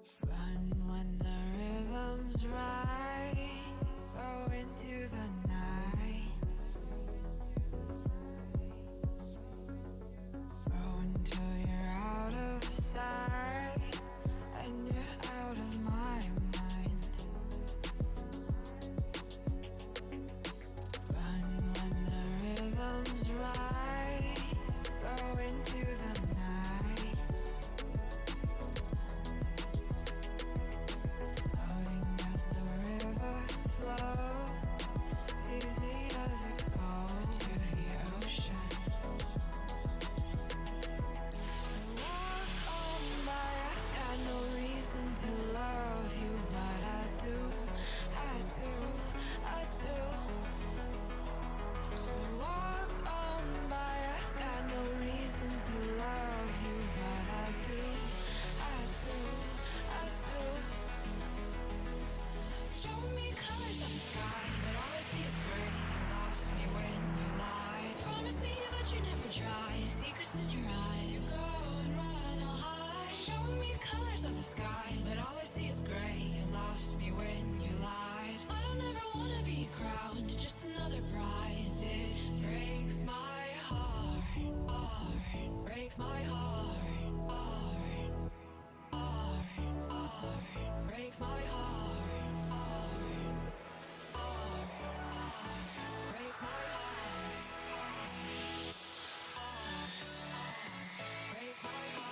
Run when the rhythm's right. Go into the night. Go until you're out of sight and you're out of my mind. Run when the rhythm's right. Go into the night. Floating as the river flows, easy as it goes to the ocean. So walk on by, I've got no reason to love you, but I do, I do, I do. So walk on by, I've got no reason to love you, but I do, I do, I do. Show me colors of the sky, but all I see is gray. You lost me when you lied. Promise me, but you never try. Secrets in your eyes. You go and run, I'll hide. Show me colors of the sky, but all I see is gray. You lost me when you lied. I don't ever wanna be crowned, just another prize. It breaks my heart, heart. Breaks my heart, heart, heart, heart. Breaks my heart, heart, heart, heart. Breaks my heart, heart, heart. Breaks my heart.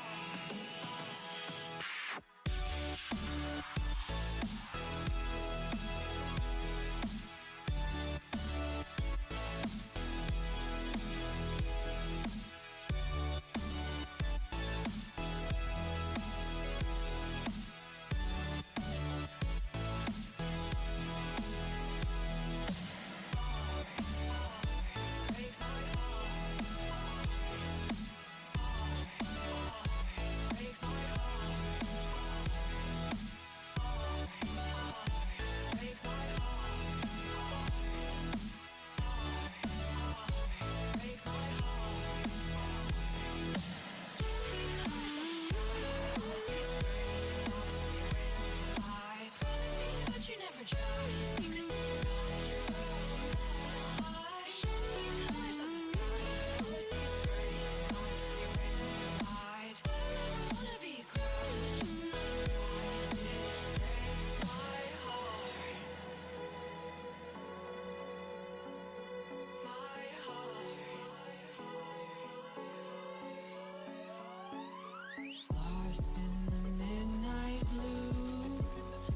Lost in the midnight blue,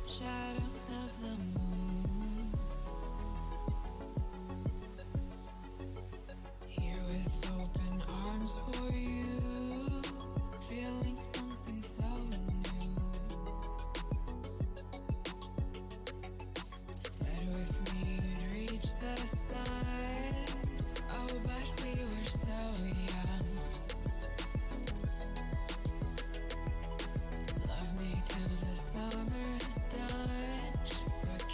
shadows of the moon. Here with open arms for you, feeling something so new. Said with me you'd reach the sun, oh but we were so young. Till the summer's done, we're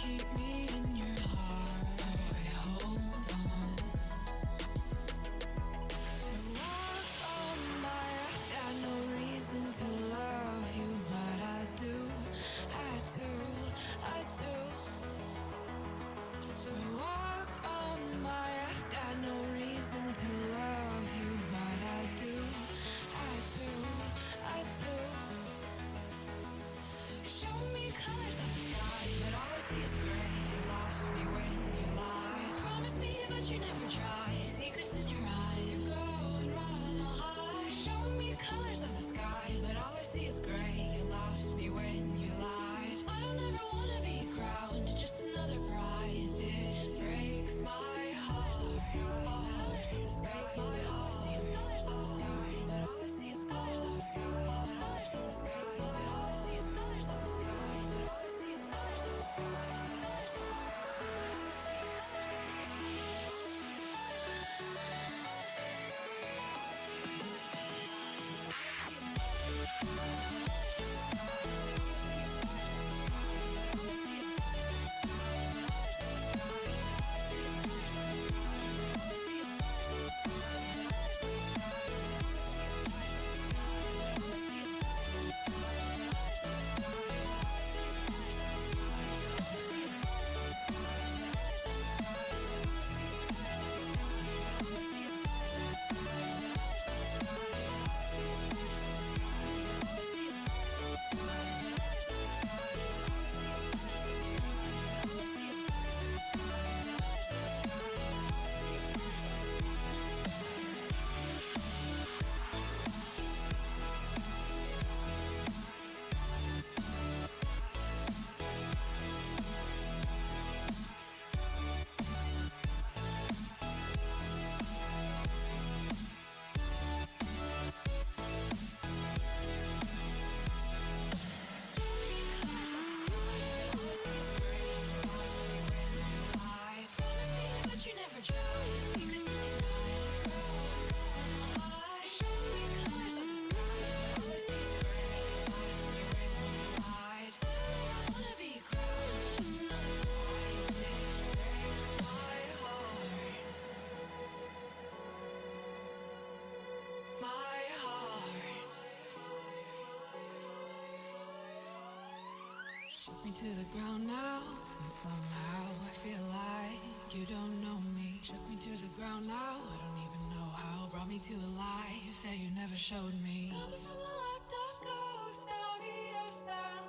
ground now, and somehow I feel like you don't know me. Shook me to the ground now, I don't even know how. Brought me to a life that you never showed me. Coming from the locked up ghost of yourself,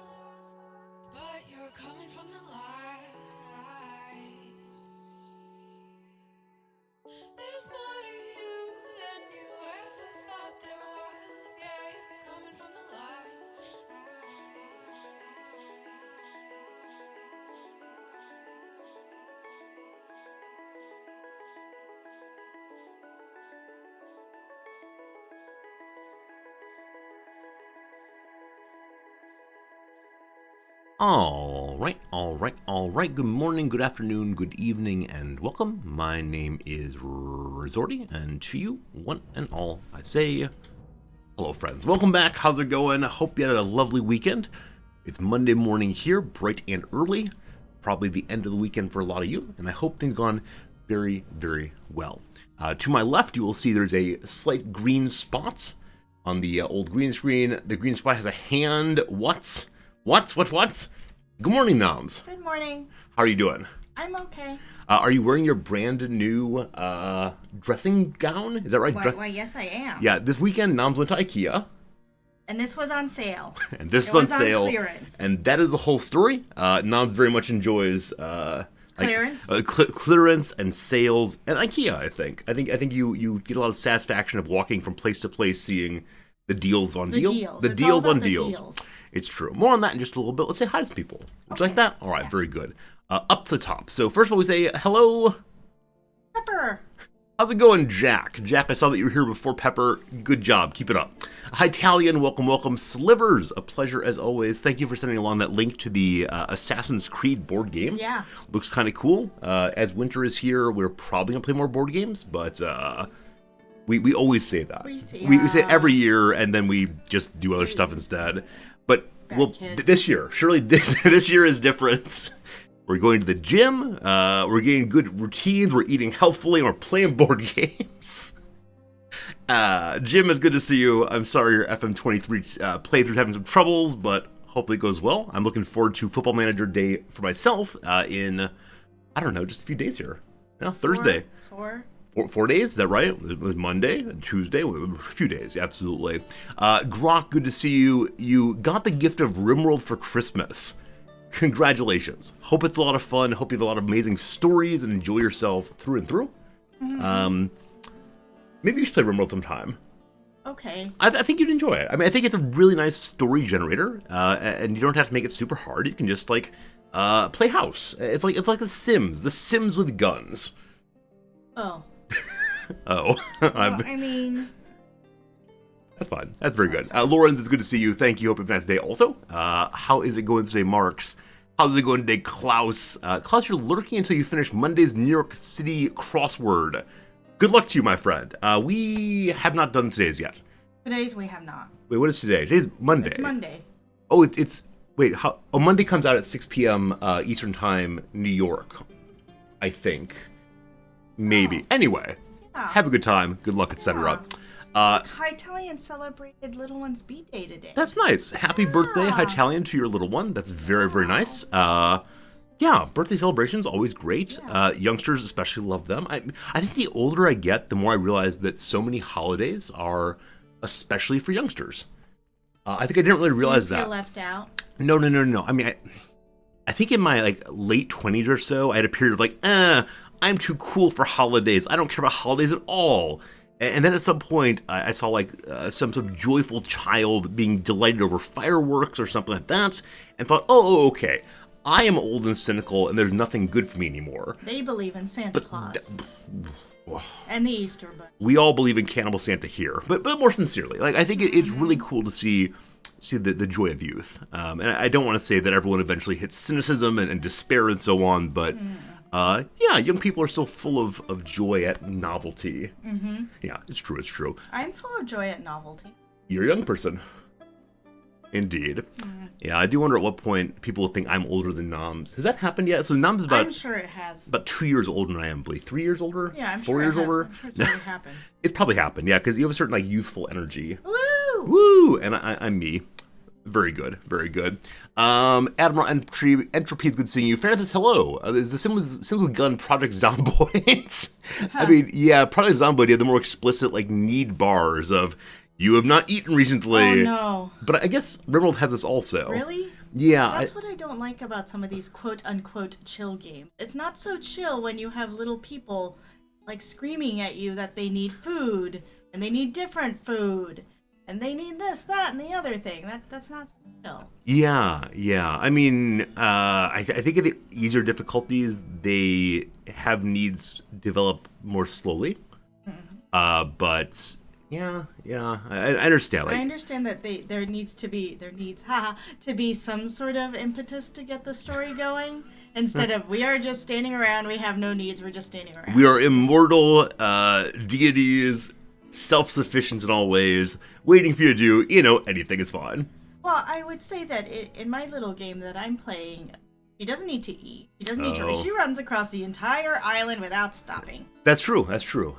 but you're coming from the light. There's more to you than you ever thought there was. Yeah, you're coming from the light. All right. Good morning, good afternoon, good evening, and welcome. My name is Resorty, and to you, one and all, I say hello, friends. Welcome back. How's it going? Hope you had a lovely weekend. It's Monday morning here, bright and early. Probably the end of the weekend for a lot of you, and I hope things gone very, very well. To my left, you will see there's a slight green spot on the old green screen. The green spot has a hand. What? Good morning, Noms. Good morning. How are you doing? I'm okay. Are you wearing your brand new dressing gown? Is that right? Why, yes, I am. Yeah, this weekend, Noms went to IKEA. And this was on sale. And this is on sale. On clearance. And that is the whole story. Noms very much enjoys clearance. Clearance and sales and IKEA. I think you get a lot of satisfaction of walking from place to place, seeing the deals on deals. The deals on deals. It's true. More on that in just a little bit. Let's say hi to people. Would you like that? All right, Very good. Up to the top. So first of all, we say hello. Pepper. How's it going, Jack? Jack, I saw that you were here before Pepper. Good job. Keep it up. Hi, Italian. Welcome. Slivers, a pleasure as always. Thank you for sending along that link to the Assassin's Creed board game. Yeah. Looks kind of cool. As winter is here, we're probably going to play more board games, but we always say that. We say it every year, and then we just do other stuff instead. But this year, surely this year is different. We're going to the gym, we're getting good routines, we're eating healthfully, and we're playing board games. Jim, it's good to see you. I'm sorry your FM23 playthrough's having some troubles, but hopefully it goes well. I'm looking forward to Football Manager Day for myself in, I don't know, just a few days here. Thursday. 4 days, is that right? It was Monday, Tuesday, a few days, absolutely. Grok, good to see you. You got the gift of RimWorld for Christmas. Congratulations. Hope it's a lot of fun. Hope you have a lot of amazing stories and enjoy yourself through and through. Mm-hmm. Maybe you should play RimWorld sometime. Okay. I think you'd enjoy it. I mean, I think it's a really nice story generator, and you don't have to make it super hard. You can just, play house. It's like The Sims with guns. Oh. Well, I mean... That's fine. That's very good. Lauren, it's good to see you. Thank you. Hope you have a nice day also. How is it going today, Marks? How's it going today, Klaus? Klaus, you're lurking until you finish Monday's New York City crossword. Good luck to you, my friend. We have not done today's yet. Today's we have not. Wait, what is today? Today's Monday. It's Monday. Oh, it's wait, how? Oh, Monday comes out at 6 p.m. Eastern Time, New York, I think. Maybe. Oh. Anyway, have a good time. Good luck, etc. Hytalian celebrated little one's B-Day today. That's nice. Happy birthday, Hytalian, to your little one. That's very, very nice. Yeah, birthday celebrations, always great. Yeah. Youngsters especially love them. I think the older I get, the more I realize that so many holidays are especially for youngsters. I think I didn't really realize that. Do you feel left out? No. I mean, I think in my late 20s or so, I had a period of I'm too cool for holidays. I don't care about holidays at all. And then at some point, I saw some sort of joyful child being delighted over fireworks or something like that, and thought, oh, okay, I am old and cynical, and there's nothing good for me anymore. They believe in Santa Claus. And the Easter Bunny. We all believe in Cannibal Santa here, but more sincerely. I think it's really cool to see the joy of youth. And I don't want to say that everyone eventually hits cynicism and despair and so on, but... yeah, young people are still full of joy at novelty. Mm-hmm. Yeah, it's true. I'm full of joy at novelty. You're a young person. Indeed. Yeah, I do wonder at what point people will think I'm older than Noms. Has that happened yet? So Noms is about... I'm sure it has. About 2 years older than I am, I believe. 3 years older? Yeah, I'm 4 sure years it has. older? I'm sure it's already happened. It's probably happened, yeah, because you have a certain youthful energy. Woo! Woo! And I'm me. Very good, very good. Admiral Entropy is good seeing you. Fairness, hello. Is the Sims Gun Project Zomboid? I mean, yeah, Project Zomboid had the more explicit, like, need bars of, you have not eaten recently. Oh, no. But I guess Rimworld has this also. Really? Yeah. That's what I don't like about some of these quote-unquote chill games. It's not so chill when you have little people, like, screaming at you that they need food, and they need different food. And they need this, that, and the other thing. That's not chill. Yeah. I mean, I think at the easier difficulties, they have needs develop more slowly. But yeah, I understand. Like, I understand that there needs to be to be some sort of impetus to get the story going. Instead of, we are just standing around, we have no needs, we're just standing around. we are immortal deities, self-sufficient in all ways, waiting for you to do, anything is fine. Well, I would say that in my little game that I'm playing, she doesn't need to eat. She doesn't need to. She runs across the entire island without stopping. That's true.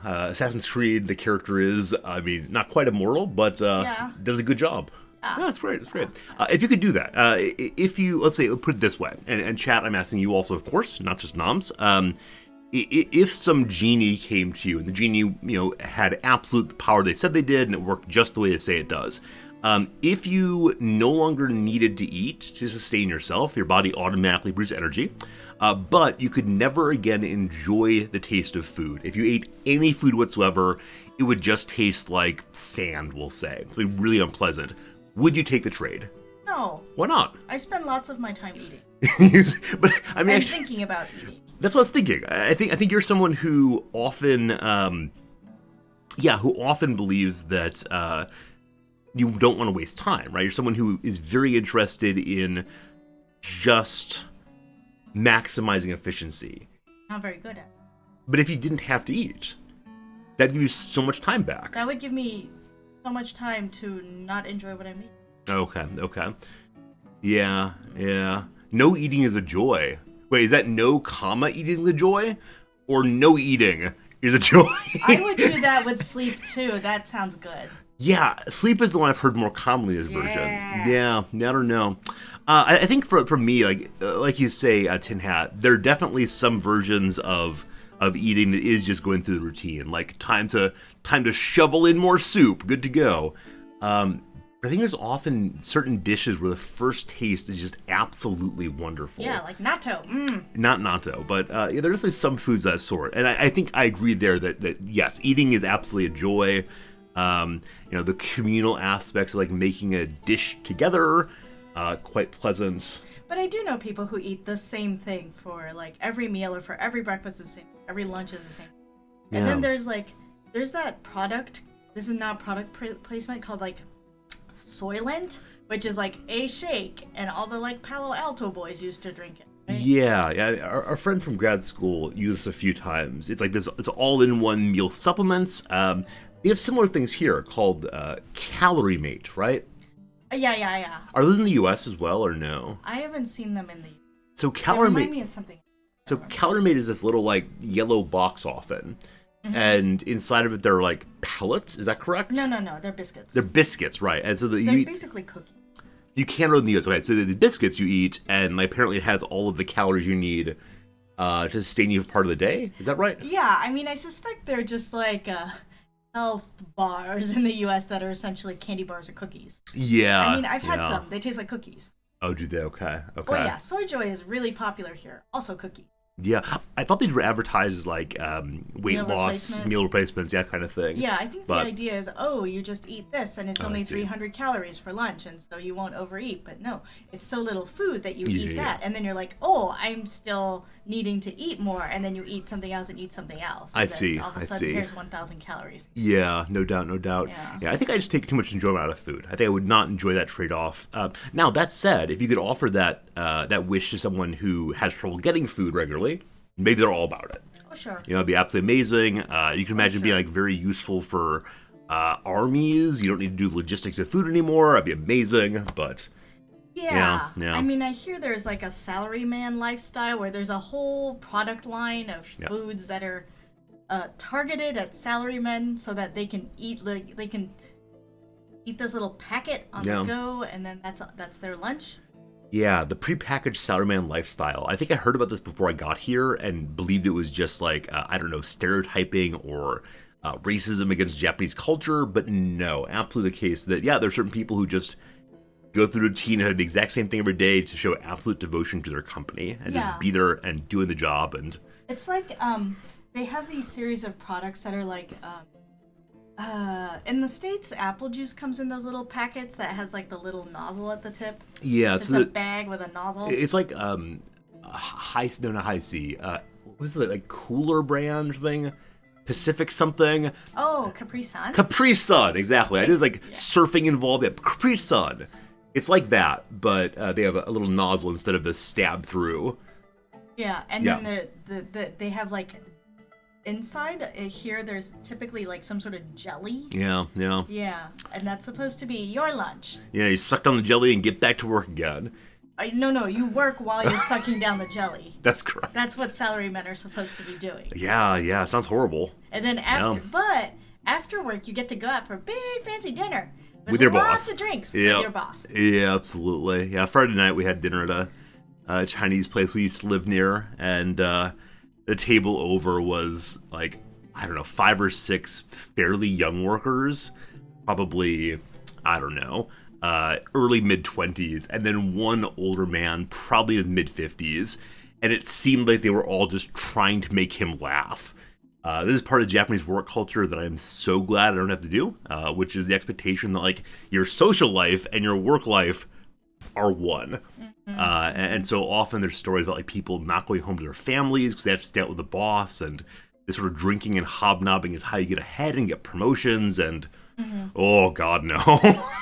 Assassin's Creed, the character is, I mean, not quite immortal, but does a good job. Yeah, that's great. If you could do that, if you, let's say, put it this way, and chat, I'm asking you also, of course, not just noms, if some genie came to you and the genie, had absolute power they said they did and it worked just the way they say it does, if you no longer needed to eat to sustain yourself, your body automatically produces energy, but you could never again enjoy the taste of food. If you ate any food whatsoever, it would just taste like sand, we'll say. So really unpleasant. Would you take the trade? No. Why not? I spend lots of my time eating. But I mean, I'm thinking about eating. That's what I was thinking. I think you're someone who often, believes that you don't want to waste time, right? You're someone who is very interested in just maximizing efficiency. Not very good at it. But if you didn't have to eat, that'd give you so much time back. That would give me so much time to not enjoy what I'm eating. Okay. Yeah. No eating is a joy. Wait, is that no comma eating is a joy? Or no eating is a joy? I would do that with sleep too. That sounds good. Yeah, sleep is the one I've heard more commonly this version. Yeah, I don't know. I think for me, like you say, Tin Hat, there are definitely some versions of eating that is just going through the routine. Like time to shovel in more soup, good to go. I think there's often certain dishes where the first taste is just absolutely wonderful. Yeah, like natto. Not natto, but there are definitely some foods that sort. And I think I agree there that yes, eating is absolutely a joy. The communal aspects of like making a dish together, quite pleasant. But I do know people who eat the same thing for like every meal or for every breakfast is the same, every lunch is the same. And then there's that product, this is not product placement, called like Soylent, which is like a shake, and all the like Palo Alto boys used to drink it. Right? Yeah. Our friend from grad school used this a few times. It's like this, it's all-in-one meal supplements. They have similar things here called Calorie Mate, right? Yeah. Are those in the U.S. as well, or no? I haven't seen them in the. So Calorie Mate. Remind me of something. So Calorie Mate is this little like yellow box often. And inside of it, there are like pellets. Is that correct? No. They're biscuits. They're biscuits, right? And so they're basically cookies. You can run these, right? So the biscuits you eat, and like, apparently it has all of the calories you need to sustain you for part of the day. Is that right? Yeah, I mean, I suspect they're just like health bars in the U.S. that are essentially candy bars or cookies. Yeah. I mean, I've had some. They taste like cookies. Oh, do they? Okay. Oh yeah, Soy Joy is really popular here. Also cookie. Yeah, I thought they'd advertise as like weight loss, meal replacements, that kind of thing. Yeah, I think the idea is, you just eat this, and it's only 300 calories for lunch, and so you won't overeat. But no, it's so little food that you eat that, and then you're like, I'm still needing to eat more, and then you eat something else and eat something else. I see. All of a sudden, there's 1,000 calories. Yeah, no doubt. Yeah, I think I just take too much enjoyment out of food. I think I would not enjoy that trade-off. Now, that said, if you could offer that wish to someone who has trouble getting food regularly, maybe they're all about it. Oh, sure. It'd be absolutely amazing. You can imagine being like very useful for armies. You don't need to do logistics of food anymore. It'd be amazing, but... Yeah. I mean, I hear there's like a salaryman lifestyle where there's a whole product line of foods that are targeted at salarymen so that they can eat, like, they can eat this little packet on the go, and then that's their lunch. Yeah, the prepackaged salaryman lifestyle. I think I heard about this before I got here and believed it was just like, I don't know, stereotyping or racism against Japanese culture, but no, absolutely the case that, yeah, there are certain people who just go through the routine and have the exact same thing every day to show absolute devotion to their company and just be there and doing the job. And it's like, they have these series of products that are like, in the States, apple juice comes in those little packets that has like the little nozzle at the tip. Yeah, it's a bag with a nozzle. It's like not high C. What was it, like Cooler brand or something? Pacific something. Oh, Capri Sun. Capri Sun, exactly. I just like surfing involved. Yeah, Capri Sun. It's like that, but they have a little nozzle instead of the stab through. Yeah, and then they have like. Inside here, there's typically like some sort of jelly. Yeah. Yeah, and that's supposed to be your lunch. Yeah, you suck down the jelly and get back to work again. No, you work while you're sucking down the jelly. That's correct. That's what salarymen are supposed to be doing. Yeah, sounds horrible. And then after work, you get to go out for a big fancy dinner with your boss. Lots of drinks with your boss. Yeah, absolutely. Yeah, Friday night we had dinner at a Chinese place we used to live near, and the table over was like, I don't know, 5 or 6 fairly young workers, probably, I don't know, early mid-20s, and then one older man, probably his mid-50s, and it seemed like they were all just trying to make him laugh. This is part of Japanese work culture that I'm so glad I don't have to do, which is the expectation that like your social life and your work life are one. And so often there's stories about like people not going home to their families because they have to stay out with the boss, and this sort of drinking and hobnobbing is how you get ahead and get promotions, and oh god, no.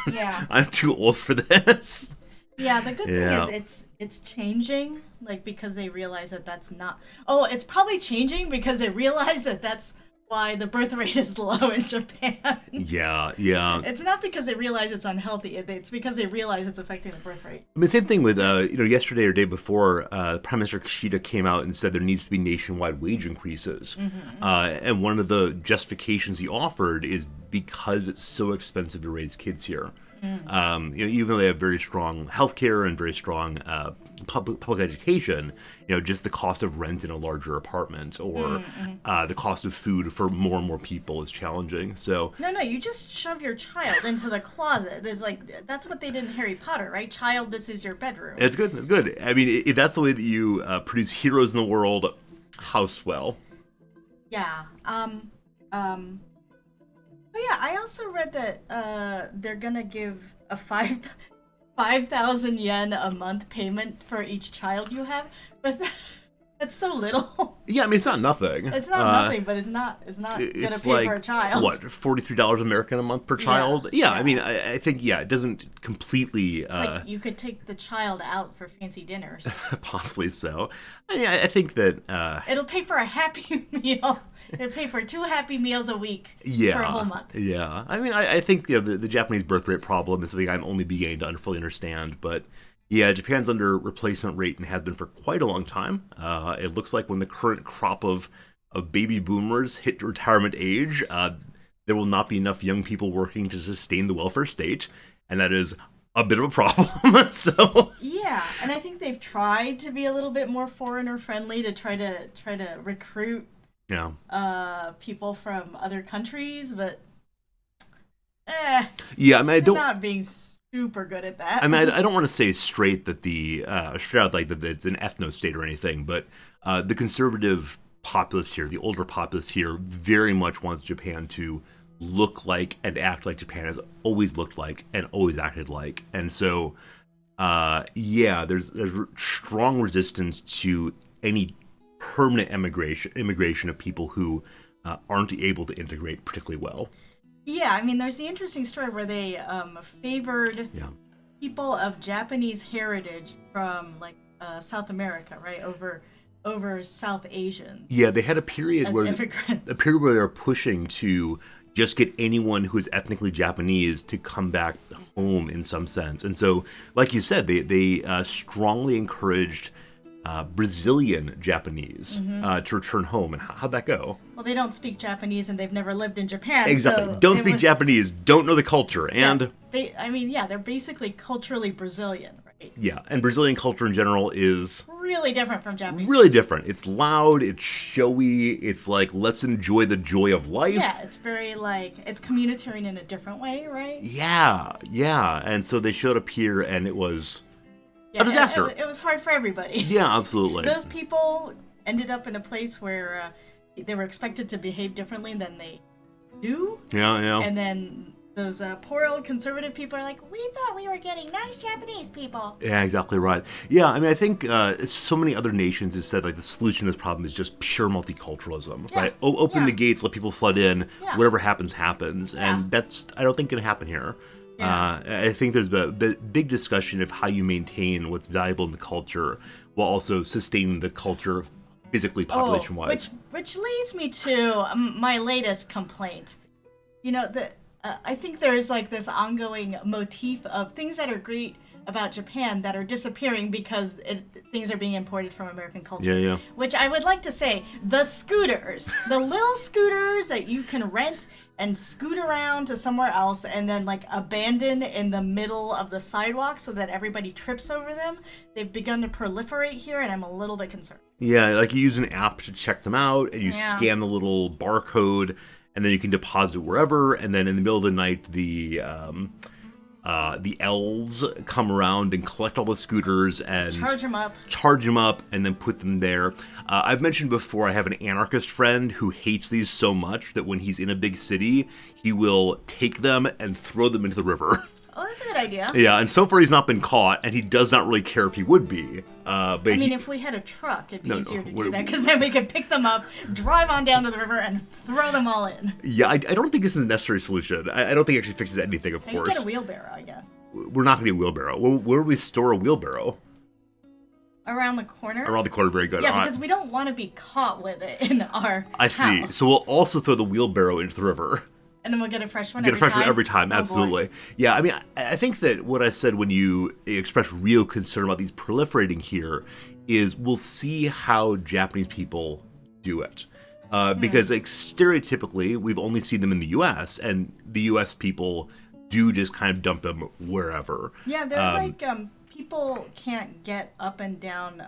Yeah. I'm too old for this. Yeah, the good thing is it's changing, like, because they realize that that's not... Oh, it's probably changing because they realize that that's why the birth rate is low in Japan. Yeah. It's not because they realize it's unhealthy. It's because they realize it's affecting the birth rate. I mean, same thing with, yesterday or day before, Prime Minister Kishida came out and said there needs to be nationwide wage increases. And one of the justifications he offered is because it's so expensive to raise kids here. Even though they have very strong healthcare and very strong public education, just the cost of rent in a larger apartment or the cost of food for more and more people is challenging. So no, you just shove your child into the closet. There's that's what they did in Harry Potter, right? Child, this is your bedroom. It's good. I mean, if that's the way that you produce heroes in the world, how swell. Yeah. But yeah, I also read that they're gonna give a 5,000 yen a month payment for each child you have, but that's so little. Yeah, I mean, it's not nothing. It's not nothing, but it's not gonna pay for a child. What, $43 American a month per child? Yeah. I mean, I think it doesn't completely. Like you could take the child out for fancy dinners. Possibly so. I think that it'll pay for a happy meal. It'll pay for 2 happy meals a week for a whole month. Yeah, I mean, I think the Japanese birth rate problem is something I'm only beginning to fully understand, but. Yeah, Japan's under replacement rate and has been for quite a long time. It looks like when the current crop of baby boomers hit retirement age, there will not be enough young people working to sustain the welfare state, and that is a bit of a problem. So yeah, and I think they've tried to be a little bit more foreigner friendly to try to recruit people from other countries, but yeah, I mean, I don't not being super good at that. I mean, I don't want to say straight that straight out like that it's an ethno state or anything, but the conservative populace here, the older populace here, very much wants Japan to look like and act like Japan has always looked like and always acted like, and so there's strong resistance to any permanent immigration of people who aren't able to integrate particularly well. Yeah, I mean, there's the interesting story where they favored people of Japanese heritage from South America, right, over South Asians. Yeah, they had a period where immigrants. they were pushing to just get anyone who is ethnically Japanese to come back home in some sense, and so, like you said, they strongly encouraged Brazilian Japanese to return home. And how'd that go? Well, they don't speak Japanese and they've never lived in Japan. Exactly. So Don't speak Japanese, don't know the culture. And they're basically culturally Brazilian, right? yeah, and Brazilian culture in general is really different from Japanese. really different. It's loud, it's showy, it's like, let's enjoy the joy of life. Yeah, it's very like, it's communitarian in a different way, right? Yeah. And so they showed up here and it was a disaster. It was hard for everybody. Yeah, absolutely. Those people ended up in a place where they were expected to behave differently than they do. Yeah. And then those poor old conservative people are like, we thought we were getting nice Japanese people. Yeah, exactly right. Yeah, I mean, I think so many other nations have said, like, the solution to this problem is just pure multiculturalism, right? Open the gates, let people flood in, whatever happens, happens. And that's, I don't think, going to happen here. Yeah. I think there's a big discussion of how you maintain what's valuable in the culture while also sustaining the culture physically, population-wise. Which leads me to my latest complaint. You know, I think there's like this ongoing motif of things that are great about Japan that are disappearing because things are being imported from American culture. Yeah. Which I would like to say, the scooters, the little scooters that you can rent and scoot around to somewhere else and then like abandon in the middle of the sidewalk so that everybody trips over them. They've begun to proliferate here and I'm a little bit concerned. Yeah, like you use an app to check them out and you scan the little barcode and then you can deposit it wherever, and then in the middle of the night, the elves come around and collect all the scooters and charge them up, and then put them there. I've mentioned before, I have an anarchist friend who hates these so much that when he's in a big city, he will take them and throw them into the river. Oh, that's a good idea. Yeah, and so far he's not been caught, and he does not really care if he would be. But if we had a truck, it'd be easier to do that, because then we could pick them up, drive on down to the river, and throw them all in. Yeah, I don't think this is a necessary solution. I don't think it actually fixes anything, of course. You get a wheelbarrow, I guess. We're not going to get a wheelbarrow. Where do we store a wheelbarrow? Around the corner? Around the corner, very good. Yeah, because we don't want to be caught with it in our house. See. So we'll also throw the wheelbarrow into the river. And then we'll get a fresh one every time, Oh, absolutely. Boy. Yeah, I mean, I think that what I said when you expressed real concern about these proliferating here is we'll see how Japanese people do it. Because like, stereotypically, we've only seen them in the U.S., and the U.S. people do just kind of dump them wherever. Yeah, they're people can't get up and down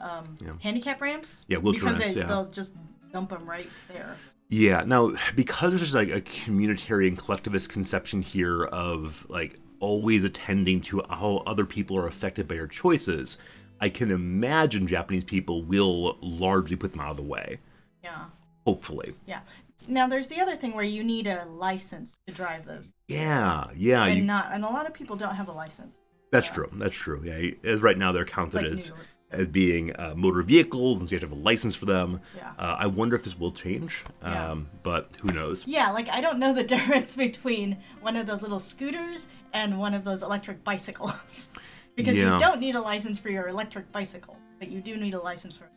handicap ramps. Yeah, wheelchair ramps, because they'll just dump them right there. Yeah, now, because there's like a communitarian collectivist conception here of like always attending to how other people are affected by your choices, I can imagine Japanese people will largely put them out of the way. Yeah. Hopefully. Yeah. Now, there's the other thing where you need a license to drive those. Yeah. And a lot of people don't have a license. That's true. Yeah, as right now they're counted as being motor vehicles, and so you have to have a license for them. Yeah. I wonder if this will change, but who knows? Yeah, like I don't know the difference between one of those little scooters and one of those electric bicycles. Because you don't need a license for your electric bicycle, but you do need a license for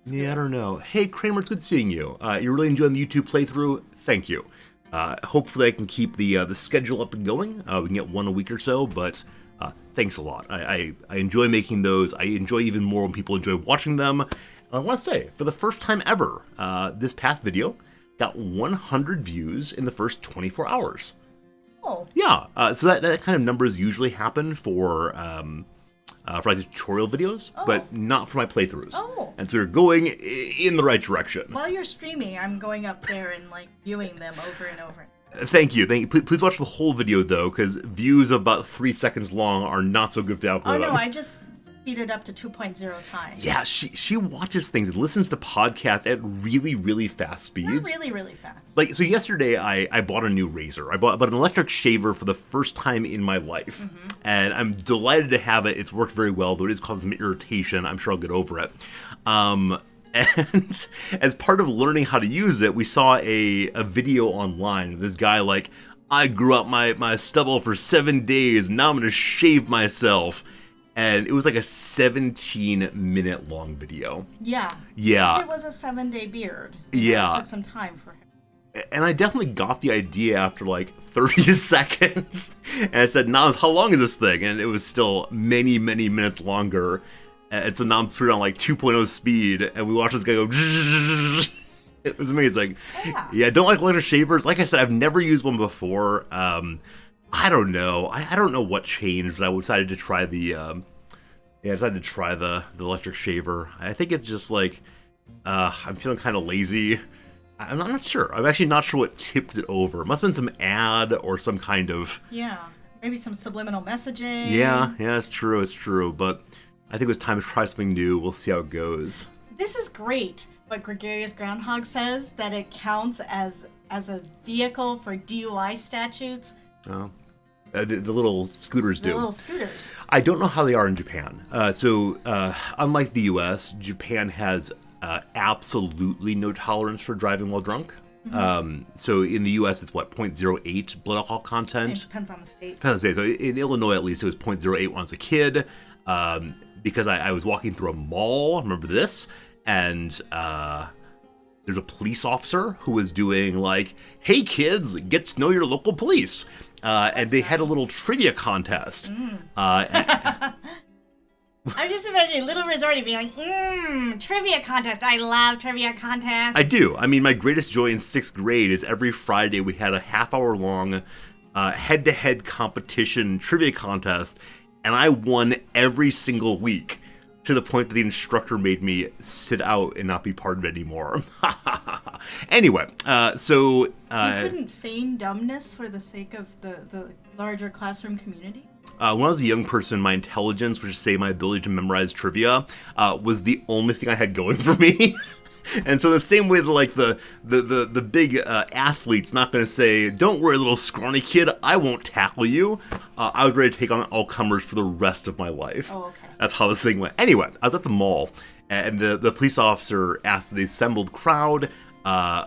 Yeah, I don't know. Hey, Kramer, it's good seeing you. You're really enjoying the YouTube playthrough? Thank you. Hopefully I can keep the schedule up and going. We can get one a week or so, but thanks a lot. I enjoy making those. I enjoy even more when people enjoy watching them. And I want to say, for the first time ever, this past video got 100 views in the first 24 hours. Oh. Yeah, so that kind of numbers usually happen for like tutorial videos, but not for my playthroughs. Oh. And so we're going in the right direction. While you're streaming, I'm going up there and like viewing them over and over. Thank you. Please watch the whole video, though, because views of about 3 seconds long are not so good for the algorithm. Oh, no, I just speed it up to 2.0 times. Yeah, she watches things and listens to podcasts at really, really fast speeds. Not really, really fast. Like, so yesterday I bought a new razor. I bought an electric shaver for the first time in my life. Mm-hmm. And I'm delighted to have it. It's worked very well, though it is causing some irritation. I'm sure I'll get over it. And as part of learning how to use it, we saw a video online of this guy like, I grew up my stubble for 7 days, now I'm going to shave myself. And it was like a 17-minute long video. Yeah. Yeah. It was a 7-day beard. Yeah. It took some time for him. And I definitely got the idea after like 30 seconds. And I said, now, how long is this thing? And it was still many, many minutes longer. And so now I'm put it on like 2.0 speed, and we watch this guy go. It was amazing. Yeah, I don't like electric shavers. Like I said, I've never used one before. I don't know. I don't know what changed, but I decided to try the electric shaver. I think it's just like I'm feeling kind of lazy. I'm not sure. I'm actually not sure what tipped it over. It must have been some ad or some kind of... Yeah, maybe some subliminal messaging. Yeah, it's true. But I think it was time to try something new. We'll see how it goes. This is great, but Gregarious Groundhog says that it counts as a vehicle for DUI statutes. Oh. The little scooters do. The little scooters. I don't know how they are in Japan. So, unlike the U.S., Japan has absolutely no tolerance for driving while drunk. Mm-hmm. So in the U.S., it's what, 0.08 blood alcohol content? It depends on the state. Depends on the state. So in Illinois, at least, it was 0.08 when I was a kid. Because I was walking through a mall, I remember this, and there's a police officer who was doing like, "Hey kids, get to know your local police." And they had a little trivia contest. I'm just imagining Little Resorty being like, trivia contest. I love trivia contests. I do. I mean, my greatest joy in 6th grade is every Friday we had a half-hour-long head-to-head competition trivia contest, and I won every single week to the point that the instructor made me sit out and not be part of it anymore. Anyway, so... you couldn't feign dumbness for the sake of the larger classroom community? When I was a young person, my intelligence, which is say my ability to memorize trivia, was the only thing I had going for me. And so the same way that like the big athlete's not going to say, "Don't worry, little scrawny kid, I won't tackle you," I was ready to take on all comers for the rest of my life. Oh, okay. That's how this thing went. Anyway, I was at the mall, and the police officer asked the assembled crowd,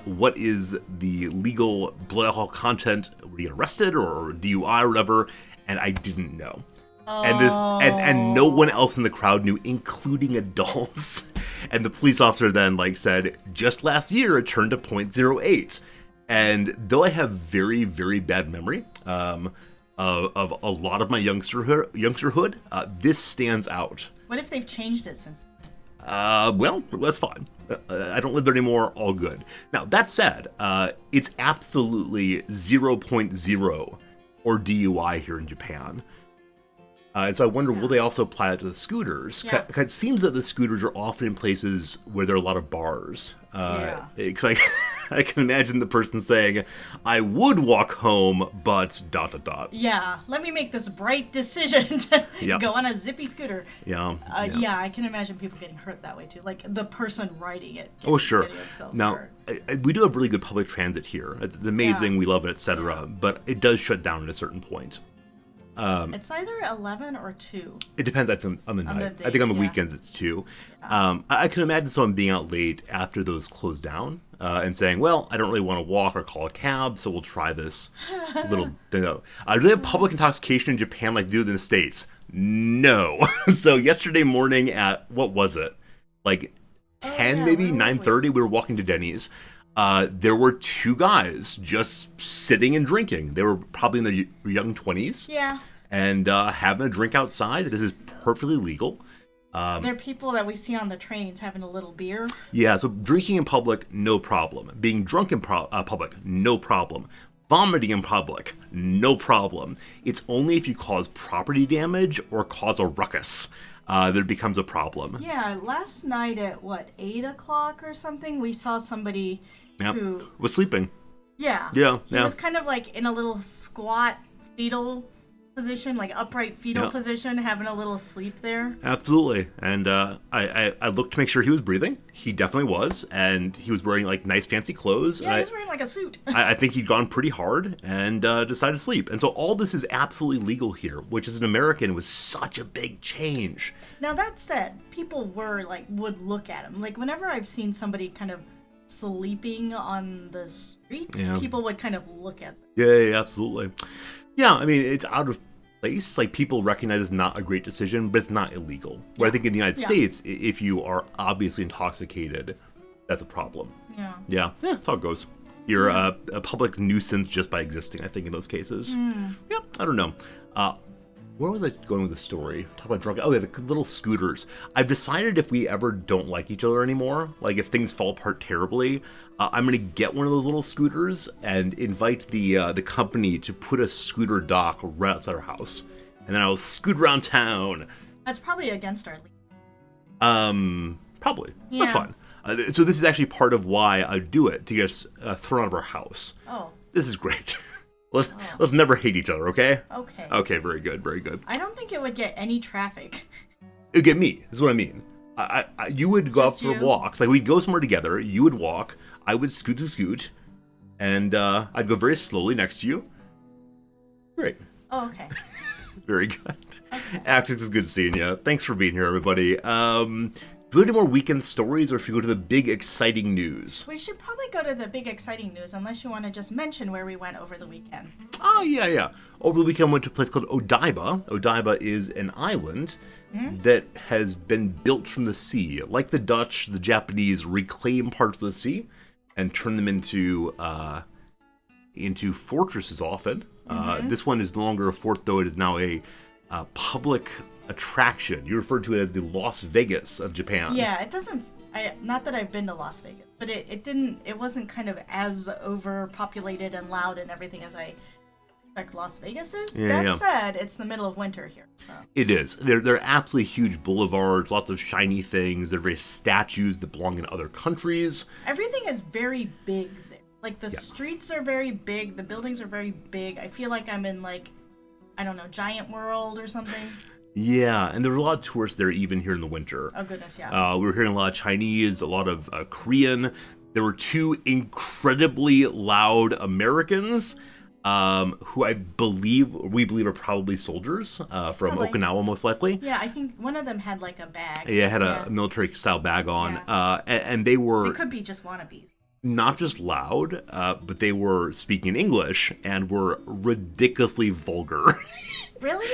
what is the legal blood alcohol content? Were you arrested or DUI or whatever? And I didn't know. And no one else in the crowd knew, including adults. And the police officer then said, "Just last year it turned to 0.08." And though I have very, very bad memory of a lot of my youngsterhood, this stands out. What if they've changed it since? Well, that's fine. I don't live there anymore. All good. Now, that said, it's absolutely 0.0 or DUI here in Japan. And so I wonder, will they also apply it to the scooters? Yeah. Because it seems that the scooters are often in places where there are a lot of bars. Because I can imagine the person saying, "I would walk home, but ... Yeah, let me make this bright decision to go on a zippy scooter. Yeah. Yeah, I can imagine people getting hurt that way too. Like the person riding it. Oh, sure. Now, hurt. we do have really good public transit here. It's amazing. We love it, etc. But it does shut down at a certain point. It's either 11 or 2. It depends on the night. Days, I think on the weekends it's 2. Yeah. I can imagine someone being out late after those close down and saying, "Well, I don't really want to walk or call a cab, so we'll try this little thing." Do they have public intoxication in Japan like they do in the States? No. So yesterday morning at, what was it? 10 maybe, 9:30, we were walking to Denny's. There were 2 guys just sitting and drinking. They were probably in their young 20s. Yeah. And having a drink outside. This is perfectly legal. There are people that we see on the trains having a little beer. Yeah, so drinking in public, no problem. Being drunk in public, no problem. Vomiting in public, no problem. It's only if you cause property damage or cause a ruckus that it becomes a problem. Yeah, last night at 8 o'clock or something, we saw somebody who was sleeping. Yeah. He was kind of in a little squat fetal position, upright fetal position, having a little sleep there. Absolutely. And I looked to make sure he was breathing. He definitely was. And he was wearing nice fancy clothes. Yeah, he was wearing a suit. I think he'd gone pretty hard and decided to sleep. And so all this is absolutely legal here, which as an American was such a big change. Now that said, people would look at him. Whenever I've seen somebody kind of sleeping on the street, people would kind of look at them. Yeah, absolutely. Yeah, I mean, it's out of place. People recognize it's not a great decision, but it's not illegal. Where I think in the United States, if you are obviously intoxicated, that's a problem. Yeah, that's how it goes. You're a public nuisance just by existing, I think, in those cases. Yeah, I don't know. Where was I going with the story? Talk about drunk. Oh yeah, the little scooters. I've decided if we ever don't like each other anymore, like if things fall apart terribly, I'm gonna get one of those little scooters and invite the company to put a scooter dock right outside our house, and then I'll scoot around town. That's probably against our league. Probably. Yeah. That's fine. So this is actually part of why I do it, to get us thrown out of our house. Oh. This is great. Let's never hate each other, okay? Okay. Okay, very good, very good. I don't think it would get any traffic. It would get me, is what I mean. You would go out Just for you? walks. Like, we'd go somewhere together, you would walk, I would scoot, and I'd go very slowly next to you. Great. Oh, okay. Very good. Okay. Axix, it's good seeing you. Thanks for being here, everybody. Do we have any more weekend stories, or should we go to the big, exciting news? We should probably go to the big, exciting news, unless you want to just mention where we went over the weekend. Oh, yeah. Over the weekend, I went to a place called Odaiba. Odaiba is an island that has been built from the sea. Like the Dutch, the Japanese reclaim parts of the sea and turn them into fortresses often. This one is no longer a fort, though. It is now a public attraction. You referred to it as the Las Vegas of Japan. Yeah, it doesn't. Not that I've been to Las Vegas, but it wasn't kind of as overpopulated and loud and everything as I expect Las Vegas is. That said, it's the middle of winter here, so. It is. They're absolutely huge boulevards, lots of shiny things. They're various statues that belong in other countries. Everything is very big there. Like, the streets are very big, the buildings are very big. I feel like I'm in, like, I don't know, Giant World or something. Yeah, and there were a lot of tourists there even here in the winter. Oh, goodness, yeah. We were hearing a lot of Chinese, a lot of Korean. There were two incredibly loud Americans who we believe are probably soldiers from Okinawa, most likely. Yeah, I think one of them had, like, a bag. Yeah, had a military-style bag on. Yeah. And they were... They could be just wannabes. Not just loud, but they were speaking English and were ridiculously vulgar. Really?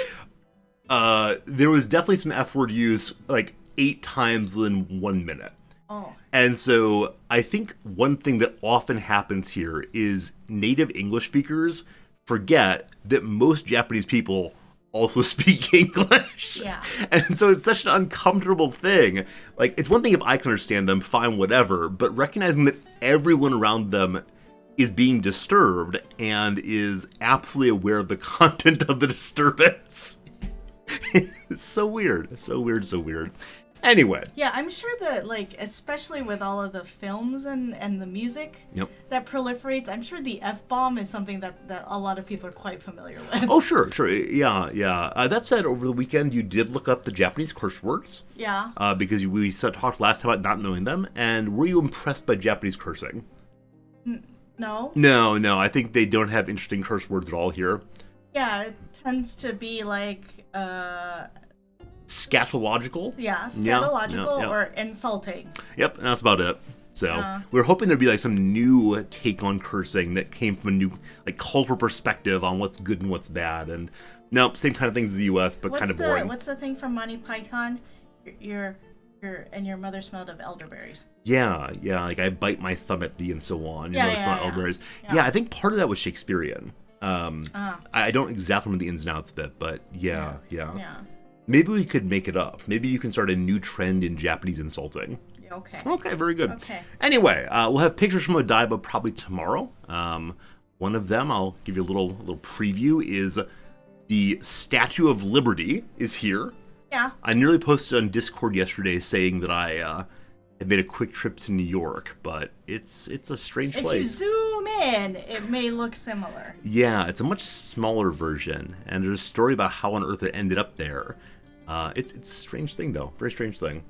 There was definitely some F-word use, like 8 times in 1 minute. Oh. And so I think one thing that often happens here is native English speakers forget that most Japanese people also speak English. Yeah. And so it's such an uncomfortable thing. Like, it's one thing if I can understand them, fine, whatever, but recognizing that everyone around them is being disturbed and is absolutely aware of the content of the disturbance. It's so weird. So weird. Anyway. Yeah, I'm sure that, like, especially with all of the films and the music that proliferates, I'm sure the F-bomb is something that a lot of people are quite familiar with. Oh, sure. Yeah. That said, over the weekend, you did look up the Japanese curse words. Yeah. Because we talked last time about not knowing them, and were you impressed by Japanese cursing? No. No, I think they don't have interesting curse words at all here. Yeah, it tends to be, like, scatological? Yeah, scatological yeah. or insulting. Yep, and that's about it. So, we were hoping there'd be, like, some new take on cursing that came from a new, like, cultural perspective on what's good and what's bad. And, nope, same kind of things in the U.S., but kind of boring. What's the thing from Monty Python? Your mother smelled of elderberries. Yeah, like, I bite my thumb at thee and so on. Your mother smelled elderberries. Yeah, I think part of that was Shakespearean. I don't exactly remember the ins and outs of it, but yeah. Maybe we could make it up. Maybe you can start a new trend in Japanese insulting. Okay, very good. Okay. Anyway, we'll have pictures from Odaiba probably tomorrow. One of them, I'll give you a little preview, is the Statue of Liberty is here. Yeah. I nearly posted on Discord yesterday saying that I had made a quick trip to New York, but it's a strange place. If you zoom in, it may look similar. Yeah, it's a much smaller version, and there's a story about how on earth it ended up there. It's a strange thing, though. Very strange thing.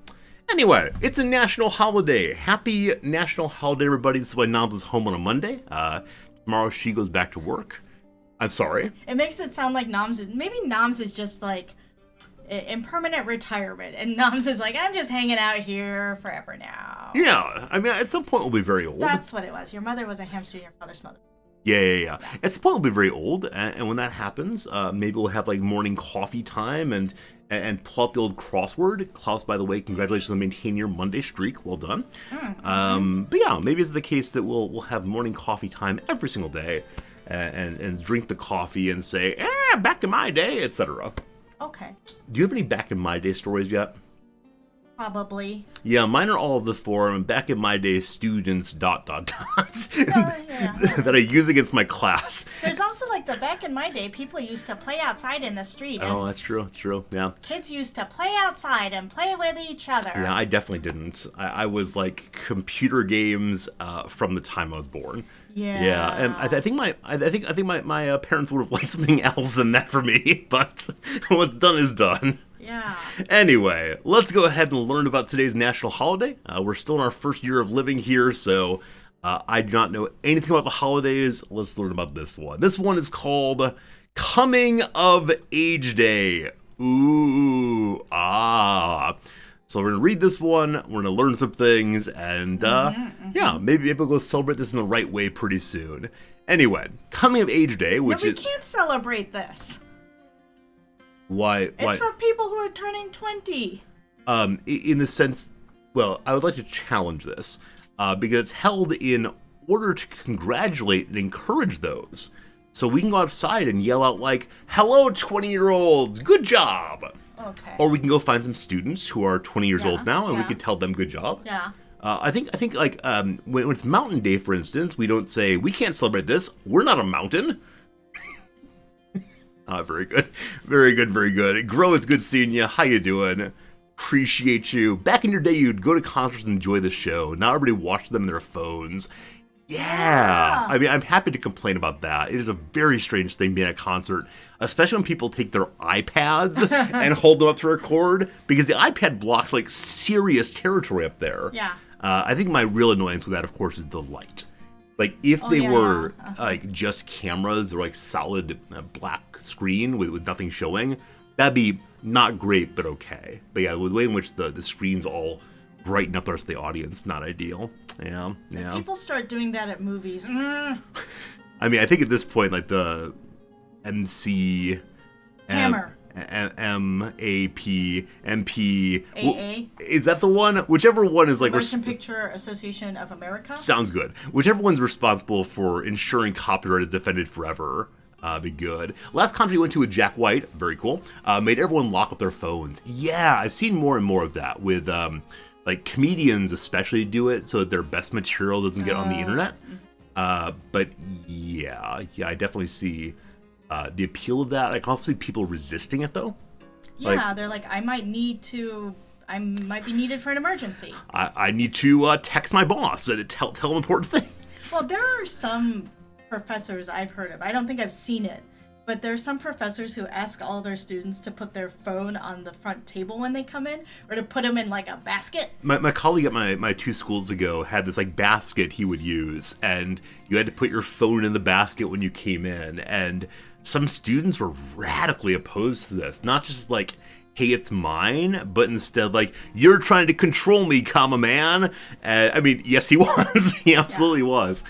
Anyway, it's a national holiday. Happy national holiday, everybody. This is why Noms is home on a Monday. Tomorrow she goes back to work. I'm sorry. It makes it sound like maybe Noms is just like in permanent retirement, and Noms is like, I'm just hanging out here forever now. Yeah, I mean, at some point we'll be very old. That's what it was. Your mother was a hamster, your father's mother. Yeah. At some point we'll be very old, and when that happens, maybe we'll have like morning coffee time and pull out the old crossword. Klaus, by the way, congratulations on maintaining your Monday streak. Well done. But yeah, maybe it's the case that we'll have morning coffee time every single day, and drink the coffee and say, back in my day, etc. okay. Do you have any back in my day stories yet? Probably. Yeah, mine are all of the forum back in my day students ... Yeah. that I use against my class. There's also like the back in my day, people used to play outside in the street. And Oh, that's true. That's true. Yeah. kids used to play outside and play with each other. Yeah, I definitely didn't. I was like computer games from the time I was born. Yeah. And I think my parents would have liked something else than that for me, but what's done is done. Yeah. Anyway, let's go ahead and learn about today's national holiday. We're still in our first year of living here, so I do not know anything about the holidays. Let's learn about this one. This one is called Coming of Age Day. Ooh, ah. So we're going to read this one, we're going to learn some things, and yeah, maybe we'll go celebrate this in the right way pretty soon. Anyway, Coming of Age Day, which we is... can't celebrate this. Why? It's for people who are turning 20. In the sense, well, I would like to challenge this, because it's held in order to congratulate and encourage those. So we can go outside and yell out like, "Hello, 20-year-olds, good job!" Okay. Or we can go find some students who are 20 years old now, and we can tell them good job. Yeah. I think like when it's Mountain Day, for instance, we don't say we can't celebrate this. We're not a mountain. Very good, very good, very good. Grow, it's good seeing you. How you doing? Appreciate you. Back in your day, you'd go to concerts and enjoy the show. Now everybody watches them on their phones. Yeah. I mean, I'm happy to complain about that. It is a very strange thing being at a concert, especially when people take their iPads and hold them up to record, because the iPad blocks like serious territory up there. Yeah. I think my real annoyance with that, of course, is the light. Like, if they were like just cameras or like solid black screen with nothing showing, that'd be not great, but okay. But yeah, with the way in which the screens all brighten up the rest of the audience, not ideal. Yeah. People start doing that at movies. I mean, I think at this point, like the MC... Hammer. M-A-P, M-P... AA? Is that the one? Whichever one is like... Motion Picture Association of America? Sounds good. Whichever one's responsible for ensuring copyright is defended forever. Be good. Last concert we went to with Jack White, very cool, made everyone lock up their phones. Yeah, I've seen more and more of that with, like, comedians especially do it so that their best material doesn't get on the internet. But yeah, I definitely see... the appeal of that. I can also see people resisting it, though. Yeah, they're like, I might be needed for an emergency. I need to text my boss and tell him important things. Well, there are some professors I've heard of. I don't think I've seen it, but there are some professors who ask all their students to put their phone on the front table when they come in, or to put them in like a basket. My colleague at my 2 schools ago had this like basket he would use, and you had to put your phone in the basket when you came in, and some students were radically opposed to this. Not just like, hey, it's mine, but instead like, you're trying to control me, comma man. I mean, yes, he was. He absolutely was.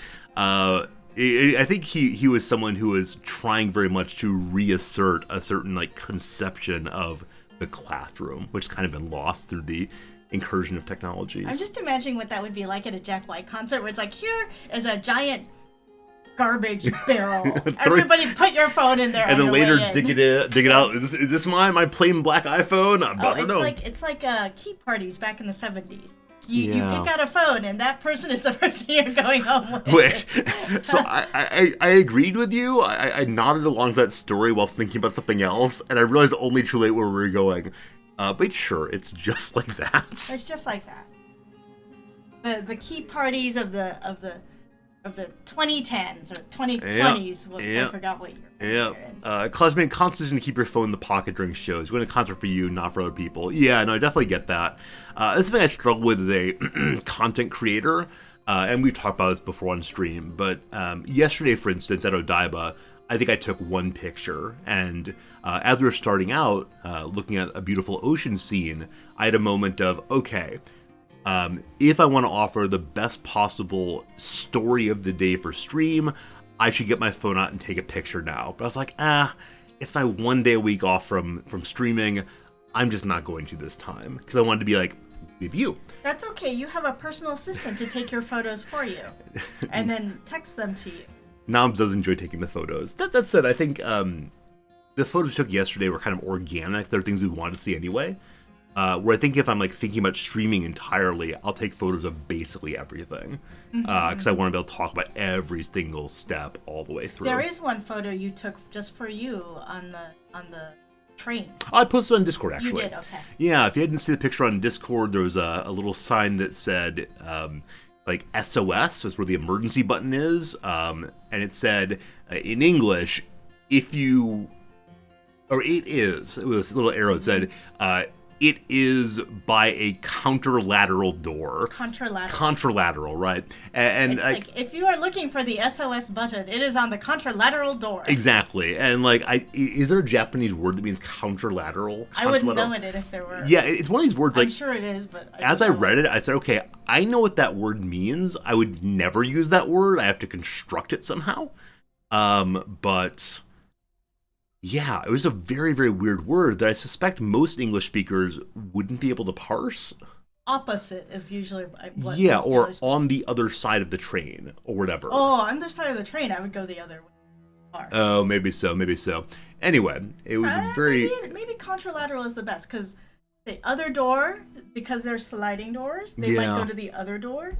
I think he was someone who was trying very much to reassert a certain like conception of the classroom, which has kind of been lost through the incursion of technologies. I'm just imagining what that would be like at a Jack White concert, where it's like, here is a giant garbage barrel. Everybody put your phone in there. And then later dig it out. Is this my plain black iPhone? I don't know. It's like key parties back in the 70s. You pick out a phone, and that person is the person you're going home with. Wait, so I agreed with you. I nodded along to that story while thinking about something else, and I realized only too late where we were going. But sure, it's just like that. It's just like that. The key parties of the 2010s or 2020s. I forgot what year. Yeah. Classmate, constant decision to keep your phone in the pocket during shows. You're going to concert for you, not for other people. Yeah, no, I definitely get that. This is something I struggle with as a content creator, and we've talked about this before on stream. But yesterday, for instance, at Odaiba, I think I took one picture, and as we were starting out, looking at a beautiful ocean scene, I had a moment of, okay, if I want to offer the best possible story of the day for stream, I should get my phone out and take a picture now. But I was like, it's my 1 day a week off from streaming. I'm just not going to this time because I wanted to be like with you. That's okay. You have a personal assistant to take your photos for you and then text them to you. Noms does enjoy taking the photos. That said, I think the photos we took yesterday were kind of organic. They're things we wanted to see anyway. Where I think if I'm like thinking about streaming entirely, I'll take photos of basically everything, because I want to be able to talk about every single step all the way through. There is one photo you took just for you on the train. I posted it on Discord, actually. You did, okay. Yeah, if you didn't see the picture on Discord, there was a little sign that said like SOS is where the emergency button is, and it said in English, if you, or it is, it was a little arrow that said, it is by a contralateral door. Contralateral, right. And it's like, if you are looking for the SOS button, it is on the contralateral door. Exactly. And like, is there a Japanese word that means contralateral? I wouldn't know it if there were. Yeah, it's one of these words like... I'm sure it is, but... As I read it, I said, okay, I know what that word means. I would never use that word. I have to construct it somehow. But... yeah, it was a very, very weird word that I suspect most English speakers wouldn't be able to parse. Opposite is usually what... yeah, or on the other side of the train, or whatever. Oh, on the side of the train, I would go the other way. Oh, maybe so, maybe so. Anyway, it was very... Maybe contralateral is the best, because the other door, because they're sliding doors, they might go to the other door.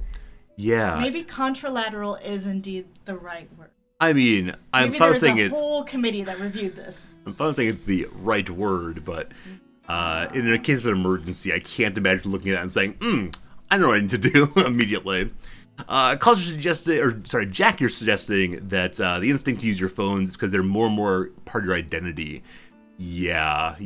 Yeah. Maybe contralateral is indeed the right word. I mean, I'm saying it's... a whole committee that reviewed this. I'm saying it's the right word, but in a case of an emergency, I can't imagine looking at that and saying, I know what I need to do immediately. Jack, you're suggesting that the instinct to use your phones is because they're more and more part of your identity. Yeah.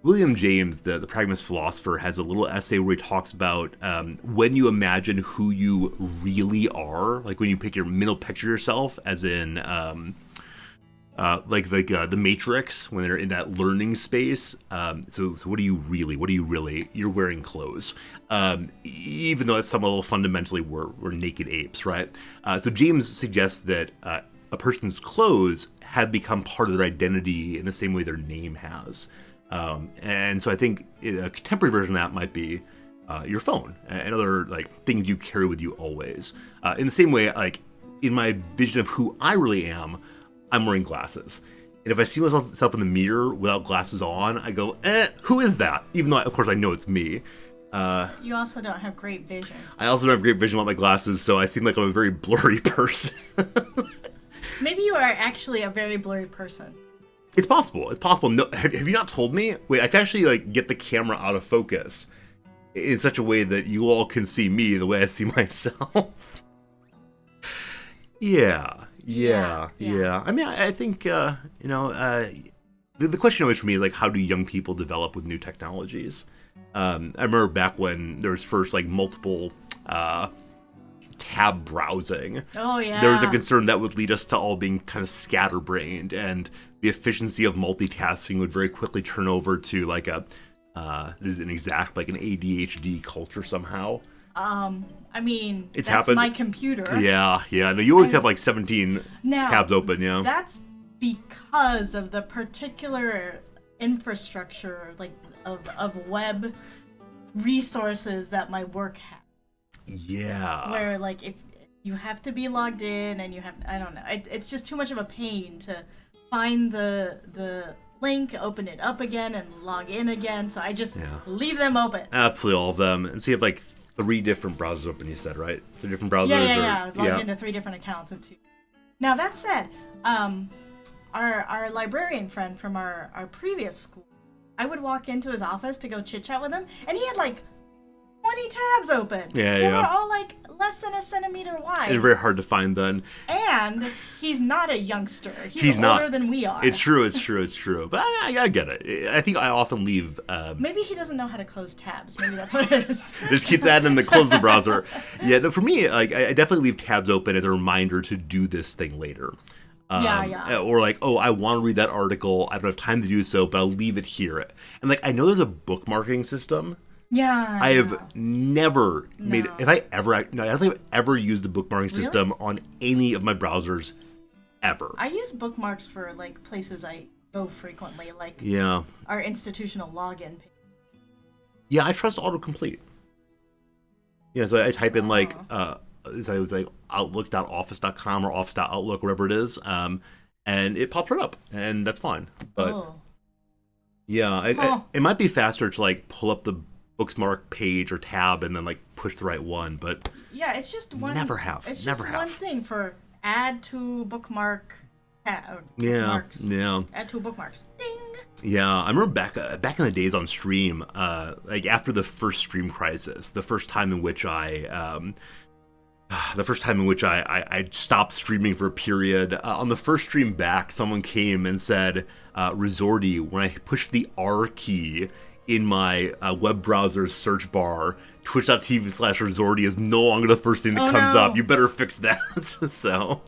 William James, the pragmatist philosopher, has a little essay where he talks about when you imagine who you really are, like when you pick your mental picture yourself, as in the Matrix, when they're in that learning space. So what are you really? You're wearing clothes. Even though at some level fundamentally we're naked apes, right? So James suggests that a person's clothes have become part of their identity in the same way their name has. And so I think a contemporary version of that might be your phone and other like things you carry with you always. In the same way, like in my vision of who I really am, I'm wearing glasses. And if I see myself in the mirror without glasses on, I go, who is that? Even though, of course, I know it's me. You also don't have great vision. I also don't have great vision without my glasses, so I seem like I'm a very blurry person. Maybe you are actually a very blurry person. It's possible. No, have you not told me? Wait, I can actually like get the camera out of focus in such a way that you all can see me the way I see myself. Yeah. I mean, I think the question always for me is like, how do young people develop with new technologies? I remember back when there was first like multiple tab browsing. Oh yeah. There was a concern that would lead us to all being kind of scatterbrained, and the efficiency of multitasking would very quickly turn over to like an ADHD culture somehow. I mean, that's happened. My computer. Yeah. No, you always have like 17 tabs open, yeah. That's because of the particular infrastructure, like of web resources that my work has. Yeah. Where like if you have to be logged in and I don't know, it's just too much of a pain to find the link, open it up again, and log in again. So I just leave them open. Absolutely, all of them. And so you have like 3 different browsers open, you said, right? 3 different browsers? Yeah. Logged into 3 different accounts. Now, that said, our librarian friend from our previous school, I would walk into his office to go chit-chat with him, and he had like 20 tabs open. They were all like less than a centimeter wide. And very hard to find then. And he's not a youngster. He's older than we are. It's true. But I get it. I think I often leave... Maybe he doesn't know how to close tabs. Maybe that's what it is. Just keeps adding to close the browser. Yeah, no, for me, like I definitely leave tabs open as a reminder to do this thing later. Or like, I want to read that article. I don't have time to do so, but I'll leave it here. And like, I know there's a bookmarking system. Yeah. I have never made it. I don't think I've ever used the bookmarking system on any of my browsers ever. I use bookmarks for like places I go frequently, like our institutional login page. Yeah, I trust autocomplete. Yeah, so I type in like Outlook.office.com or office.outlook, whatever it is, and and it pops right up, and that's fine. But Oh. yeah, it might be faster to like pull up the bookmark page or tab and then like push the right one, but Yeah, it's just one. Never have. It's Never just have. one thing for add to bookmark. yeah, Bookmarks. yeah. Add to bookmarks. Ding. Yeah, I remember back in the days on stream, like after the first stream crisis, the first time in which I stopped streaming for a period. On the first stream back, someone came and said, "Resorty, when I push the R key in my web browser's search bar, twitch.tv/Resorty is no longer the first thing that comes up. You better fix that." So,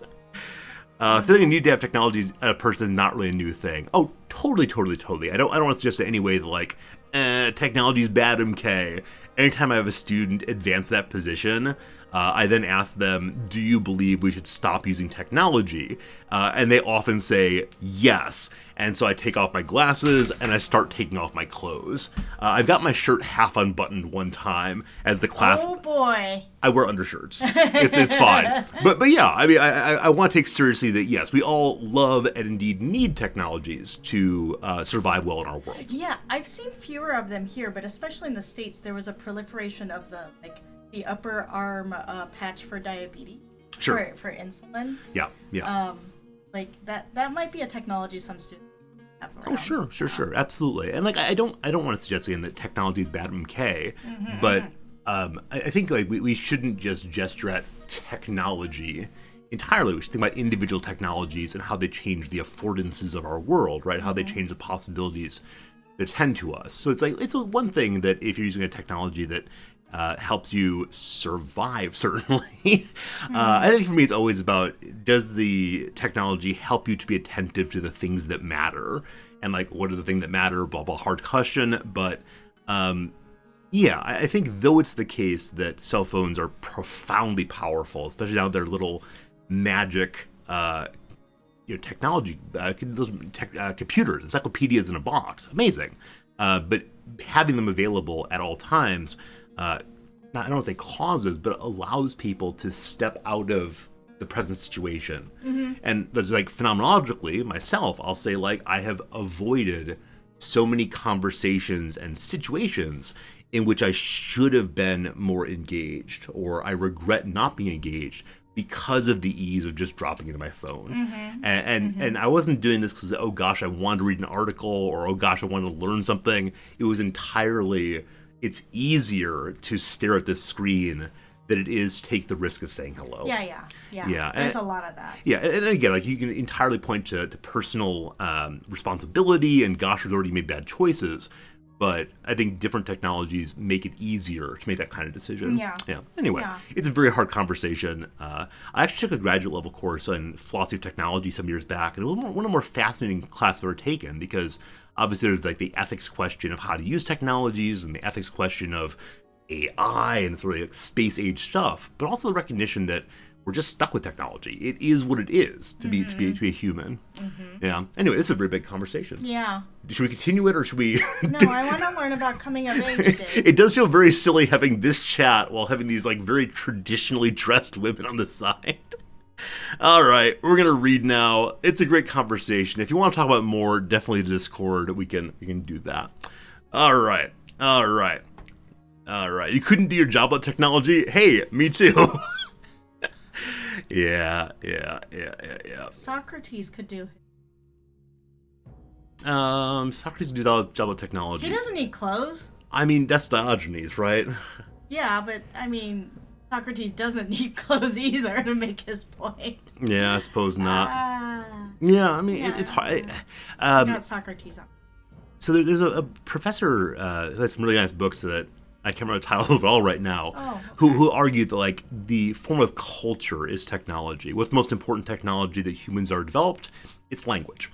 feeling a need to have technology as a person is not really a new thing. Oh, totally. I don't want to suggest in any way that like, technology is bad, MK. Anytime I have a student advance that position, I then ask them, do you believe we should stop using technology? And they often say yes. And so I take off my glasses and I start taking off my clothes. I've got my shirt half unbuttoned one time as the class. Oh boy. I wear undershirts. It's fine. But yeah, I mean, I want to take seriously that yes, we all love and indeed need technologies to survive well in our world. Yeah, I've seen fewer of them here, but especially in the States, there was a proliferation of the upper arm patch for diabetes. Sure. For insulin. Yeah. Like that might be a technology some students have around. Oh, sure, absolutely. And like, I don't want to suggest again that technology is bad, MK, but I think like we shouldn't just gesture at technology entirely. We should think about individual technologies and how they change the affordances of our world, right? How they change the possibilities that attend to us. So it's like, it's one thing that if you're using a technology that helps you survive, certainly. I think for me it's always about, does the technology help you to be attentive to the things that matter? And like, what are the things that matter? Blah, blah, hard question. But yeah, I think though it's the case that cell phones are profoundly powerful, especially now they're little magic technology, computers, encyclopedias in a box, amazing. But having them available at all times, I don't want to say causes, but allows people to step out of the present situation. And there's like phenomenologically, myself, I'll say like I have avoided so many conversations and situations in which I should have been more engaged, or I regret not being engaged because of the ease of just dropping into my phone. And I wasn't doing this because, oh gosh, I wanted to read an article, or oh gosh, I wanted to learn something. It was entirely, it's easier to stare at this screen than it is take the risk of saying hello. Yeah. There's a lot of that. Yeah, and again, like you can entirely point to personal responsibility and gosh, I've already made bad choices. But I think different technologies make it easier to make that kind of decision. Yeah. Anyway, It's a very hard conversation. I actually took a graduate level course on philosophy of technology some years back, and it was one of the more fascinating classes I've ever taken, because obviously there's like the ethics question of how to use technologies and the ethics question of AI and sort of like space age stuff, but also the recognition that we're just stuck with technology. It is what it is to be a human. Yeah. Anyway, it's a very big conversation. Yeah. Should we continue it, or should we? No, I want to learn about coming of age day. It does feel very silly having this chat while having these like very traditionally dressed women on the side. All right, we're gonna read now. It's a great conversation. If you want to talk about more, definitely Discord. We can do that. All right. You couldn't do your job on technology? Hey, me too. Yeah. Socrates could do. Socrates could do the job of technology. He doesn't need clothes. I mean, that's Diogenes, right? Yeah, but I mean, Socrates doesn't need clothes either to make his point. Yeah, I suppose not. Yeah, I mean, it's hard. Got Socrates on. So there's a professor who has some really nice books that I can't remember the title of it all right now, who argued that like the form of culture is technology. What's the most important technology that humans are developed? It's language,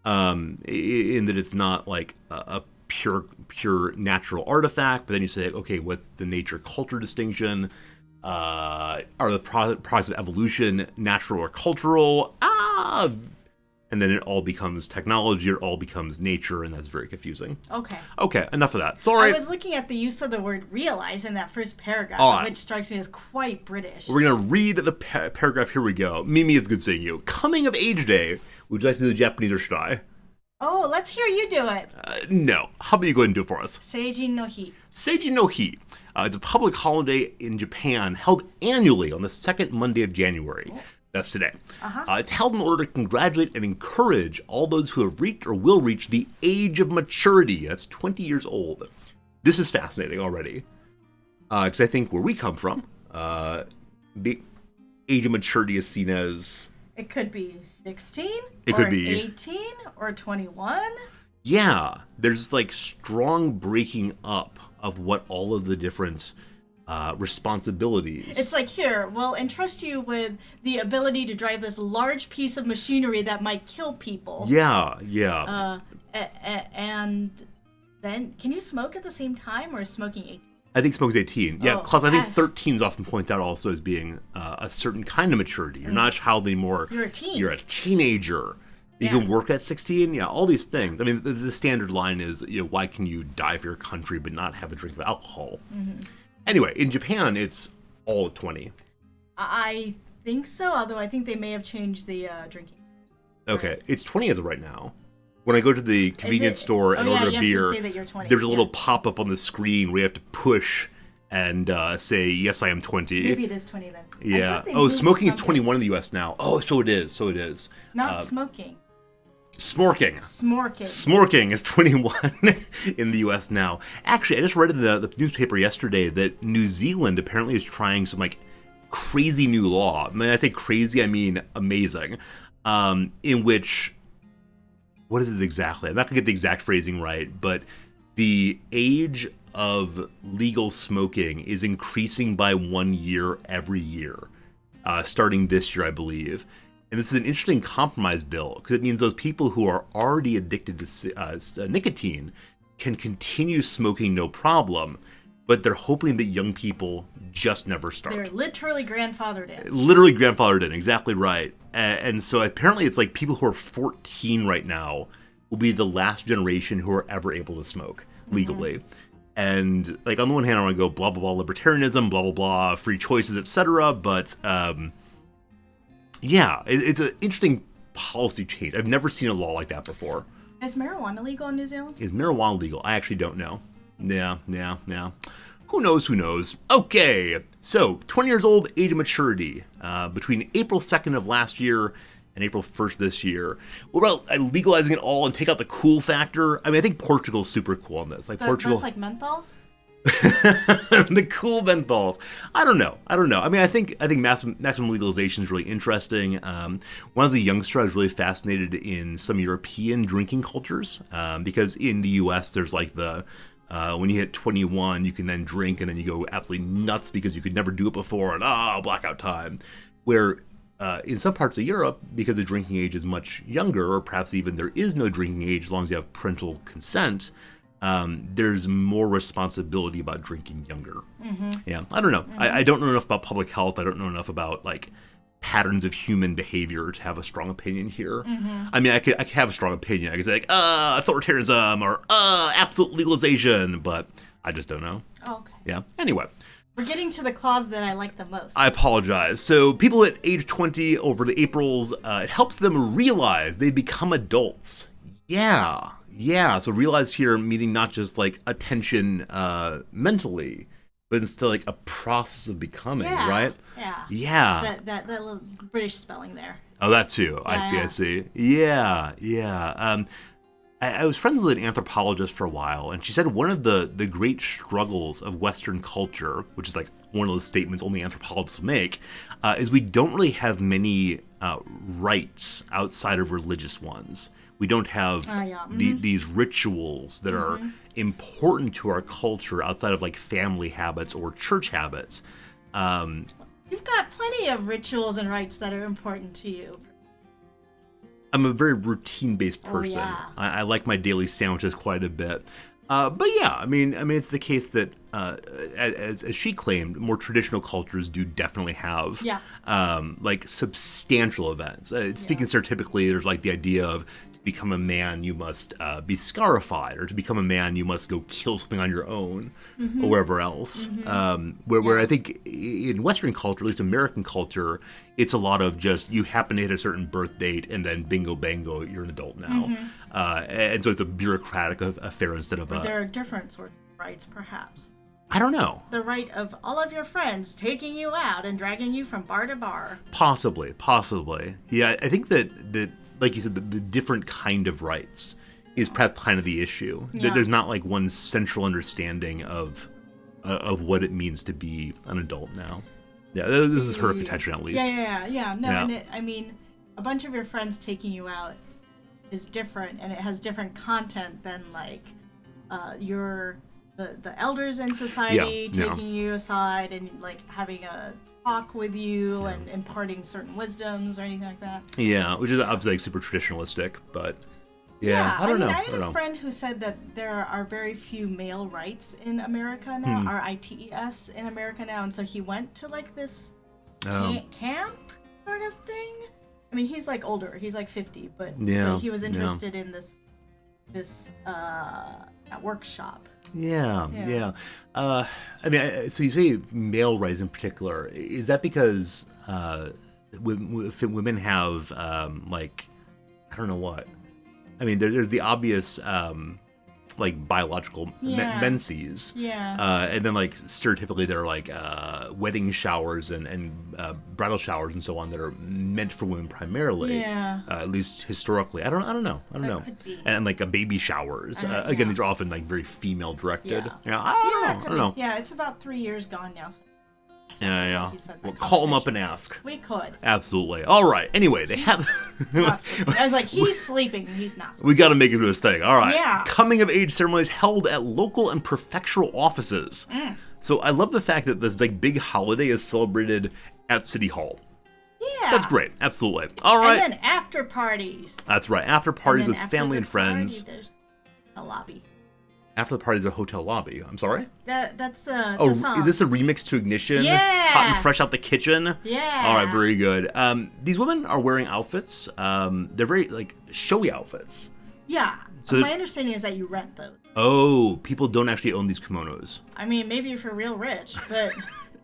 in that it's not like a pure natural artifact. But then you say, okay, what's the nature-culture distinction? Are the products of evolution natural or cultural? And then it all becomes technology, or it all becomes nature, and that's very confusing. Okay, enough of that. Sorry. I was looking at the use of the word realize in that first paragraph, which strikes me as quite British. We're going to read the paragraph. Here we go. Mimi, it's good seeing you. Coming of Age Day Would you like to do the Japanese or should I? Oh, let's hear you do it. No. How about you go ahead and do it for us? Seijin no Hi. Seiji no Hi. It's a public holiday in Japan held annually on the second Monday of January. That's today. It's held in order to congratulate and encourage all those who have reached or will reach the age of maturity. That's 20 years old. This is fascinating already. Because I think where we come from, the age of maturity is seen as... It could be 16, it could be 18, or 21. Yeah, there's this like strong breaking up of what all of the different responsibilities. It's like, here, we'll entrust you with the ability to drive this large piece of machinery that might kill people. Yeah. And then, can you smoke at the same time, or is smoking 18? I think smoke's 18. Yeah, Oh, plus I think 13 is often pointed out also as being a certain kind of maturity. You're not a child anymore. You're a teen. You're a teenager. You can work at 16. Yeah, all these things. I mean, the standard line is, why can you die for your country but not have a drink of alcohol? Mm-hmm. Anyway, in Japan, it's all 20. I think so, although I think they may have changed the drinking. Okay, it's 20 as of right now. When I go to the convenience store and order a beer, there's a little pop-up on the screen where you have to push and say, yes, I am 20. Maybe it is 20 then. Yeah. Oh, smoking is 21 in the U.S. now. Oh, so it is. Not smoking. Smorking. Smorking is 21 in the U.S. now. Actually, I just read in the newspaper yesterday that New Zealand apparently is trying some, like, crazy new law. When I say crazy, I mean amazing. In which... What is it exactly? I'm not going to get the exact phrasing right, but the age of legal smoking is increasing by 1 year every year, starting this year, I believe. And this is an interesting compromise bill, because it means those people who are already addicted to nicotine can continue smoking no problem, but they're hoping that young people just never start. They're literally grandfathered in. Exactly right. And so apparently it's like people who are 14 right now will be the last generation who are ever able to smoke legally. Mm-hmm. And like on the one hand, I want to go blah, blah, blah, libertarianism, blah, blah, blah, free choices, etc. But yeah, it's an interesting policy change. I've never seen a law like that before. Is marijuana legal in New Zealand? Is marijuana legal? I actually don't know. Yeah. Who knows? Okay, so 20 years old, age of maturity. Between April 2nd of last year and April 1st this year. What about legalizing it all and take out the cool factor? I mean, I think Portugal's super cool on this. Portugal. That's like menthols? The cool menthols. I don't know. I mean, I think maximum legalization is really interesting. One of the youngsters I was really fascinated in some European drinking cultures, because in the U.S. there's like the... when you hit 21, you can then drink, and then you go absolutely nuts because you could never do it before, and blackout time. Where in some parts of Europe, because the drinking age is much younger, or perhaps even there is no drinking age as long as you have parental consent, there's more responsibility about drinking younger. Mm-hmm. Yeah, I don't know. Mm-hmm. I don't know enough about public health. I don't know enough about patterns of human behavior to have a strong opinion here. Mm-hmm. I mean, I could have a strong opinion. I could say authoritarianism or absolute legalization, but I just don't know. Oh, okay. Yeah. Anyway. We're getting to the clause that I like the most. I apologize. So people at age 20 over the Aprils, it helps them realize they become adults. Yeah. So realize here meaning not just attention mentally, but it's still a process of becoming, right? Yeah. That little British spelling there. Oh, that too. I see. Yeah. I was friends with an anthropologist for a while, and she said one of the great struggles of Western culture, which is one of those statements only anthropologists make, is we don't really have many rites outside of religious ones. We don't have these rituals that are important to our culture outside of family habits or church habits. You've got plenty of rituals and rites that are important to you. I'm a very routine-based person. Oh, yeah. I like my daily sandwiches quite a bit. But yeah, I mean, it's the case that, as she claimed, more traditional cultures do definitely have, substantial events. Speaking stereotypically, there's the idea of become a man, you must be scarified, or to become a man, you must go kill something on your own, or wherever else. Where I think in Western culture, at least American culture, it's a lot of just you happen to hit a certain birth date, and then bingo bango, you're an adult now. And so it's a bureaucratic affair instead of But there are different sorts of rights, perhaps. I don't know. The right of all of your friends taking you out and dragging you from bar to bar. Possibly. Yeah, I think that like you said, the different kind of rights is perhaps kind of the issue. Yeah. There's not like one central understanding of what it means to be an adult now. Yeah, this is her contention at least. Yeah. No, and I mean, a bunch of your friends taking you out is different, and it has different content than like the elders in society taking you aside and like having a talk with you and imparting certain wisdoms or anything like that. Yeah, which is obviously like super traditionalistic, but I don't know. I had a friend who said that there are very few male rights in America now, RITES in America now, and so he went to like this camp sort of thing. I mean, he's like older, he's like 50, but he was interested in this workshop. Yeah. I mean, so you say male rights in particular. Is that because women have like, I don't know what. I mean, there's the obvious like biological menses. And then like stereotypically there are like wedding showers and bridal showers and so on that are meant for women primarily. At least historically. I don't know. Could be. And like baby showers. Again, these are often like very female directed. I don't know. Yeah, it's about 3 years gone now. So Well, call him up and ask. We could. Absolutely. All right. Anyway, they have. Not sleeping. I was like, he's sleeping. He's not sleeping. We got to make it to his thing. All right. Yeah. Coming of age ceremonies held at local and prefectural offices. So I love the fact that this like big holiday is celebrated at City Hall. Yeah. That's great. Absolutely. All right. And then after parties. That's right. After parties with family and friends. There's a lobby. After the party's a hotel lobby. I'm sorry? That's the song. Is this a remix to Ignition? Yeah. Hot and fresh out the kitchen? Yeah. All right, very good. These women are wearing outfits. They're very, like, showy outfits. Yeah. So my understanding is that you rent those. Oh, people don't actually own these kimonos. I mean, maybe if you're real rich, but...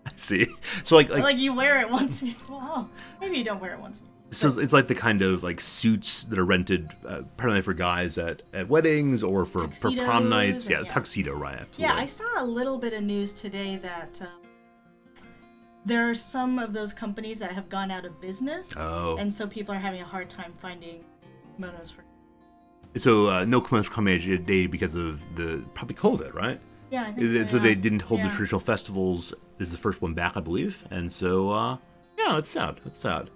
I see. So, like you wear it once in a while. Maybe you don't wear it once in a while. So it's like the kind of like suits that are rented primarily for guys at weddings or for prom nights. Yeah, tuxedo, right? Absolutely. Yeah, I saw a little bit of news today that there are some of those companies that have gone out of business. Oh. And so people are having a hard time finding kimonos for. So no kimonos come age day because of probably COVID, right? Yeah, I think so they didn't hold the traditional festivals. This is the first one back, I believe, and so it's sad. It's sad.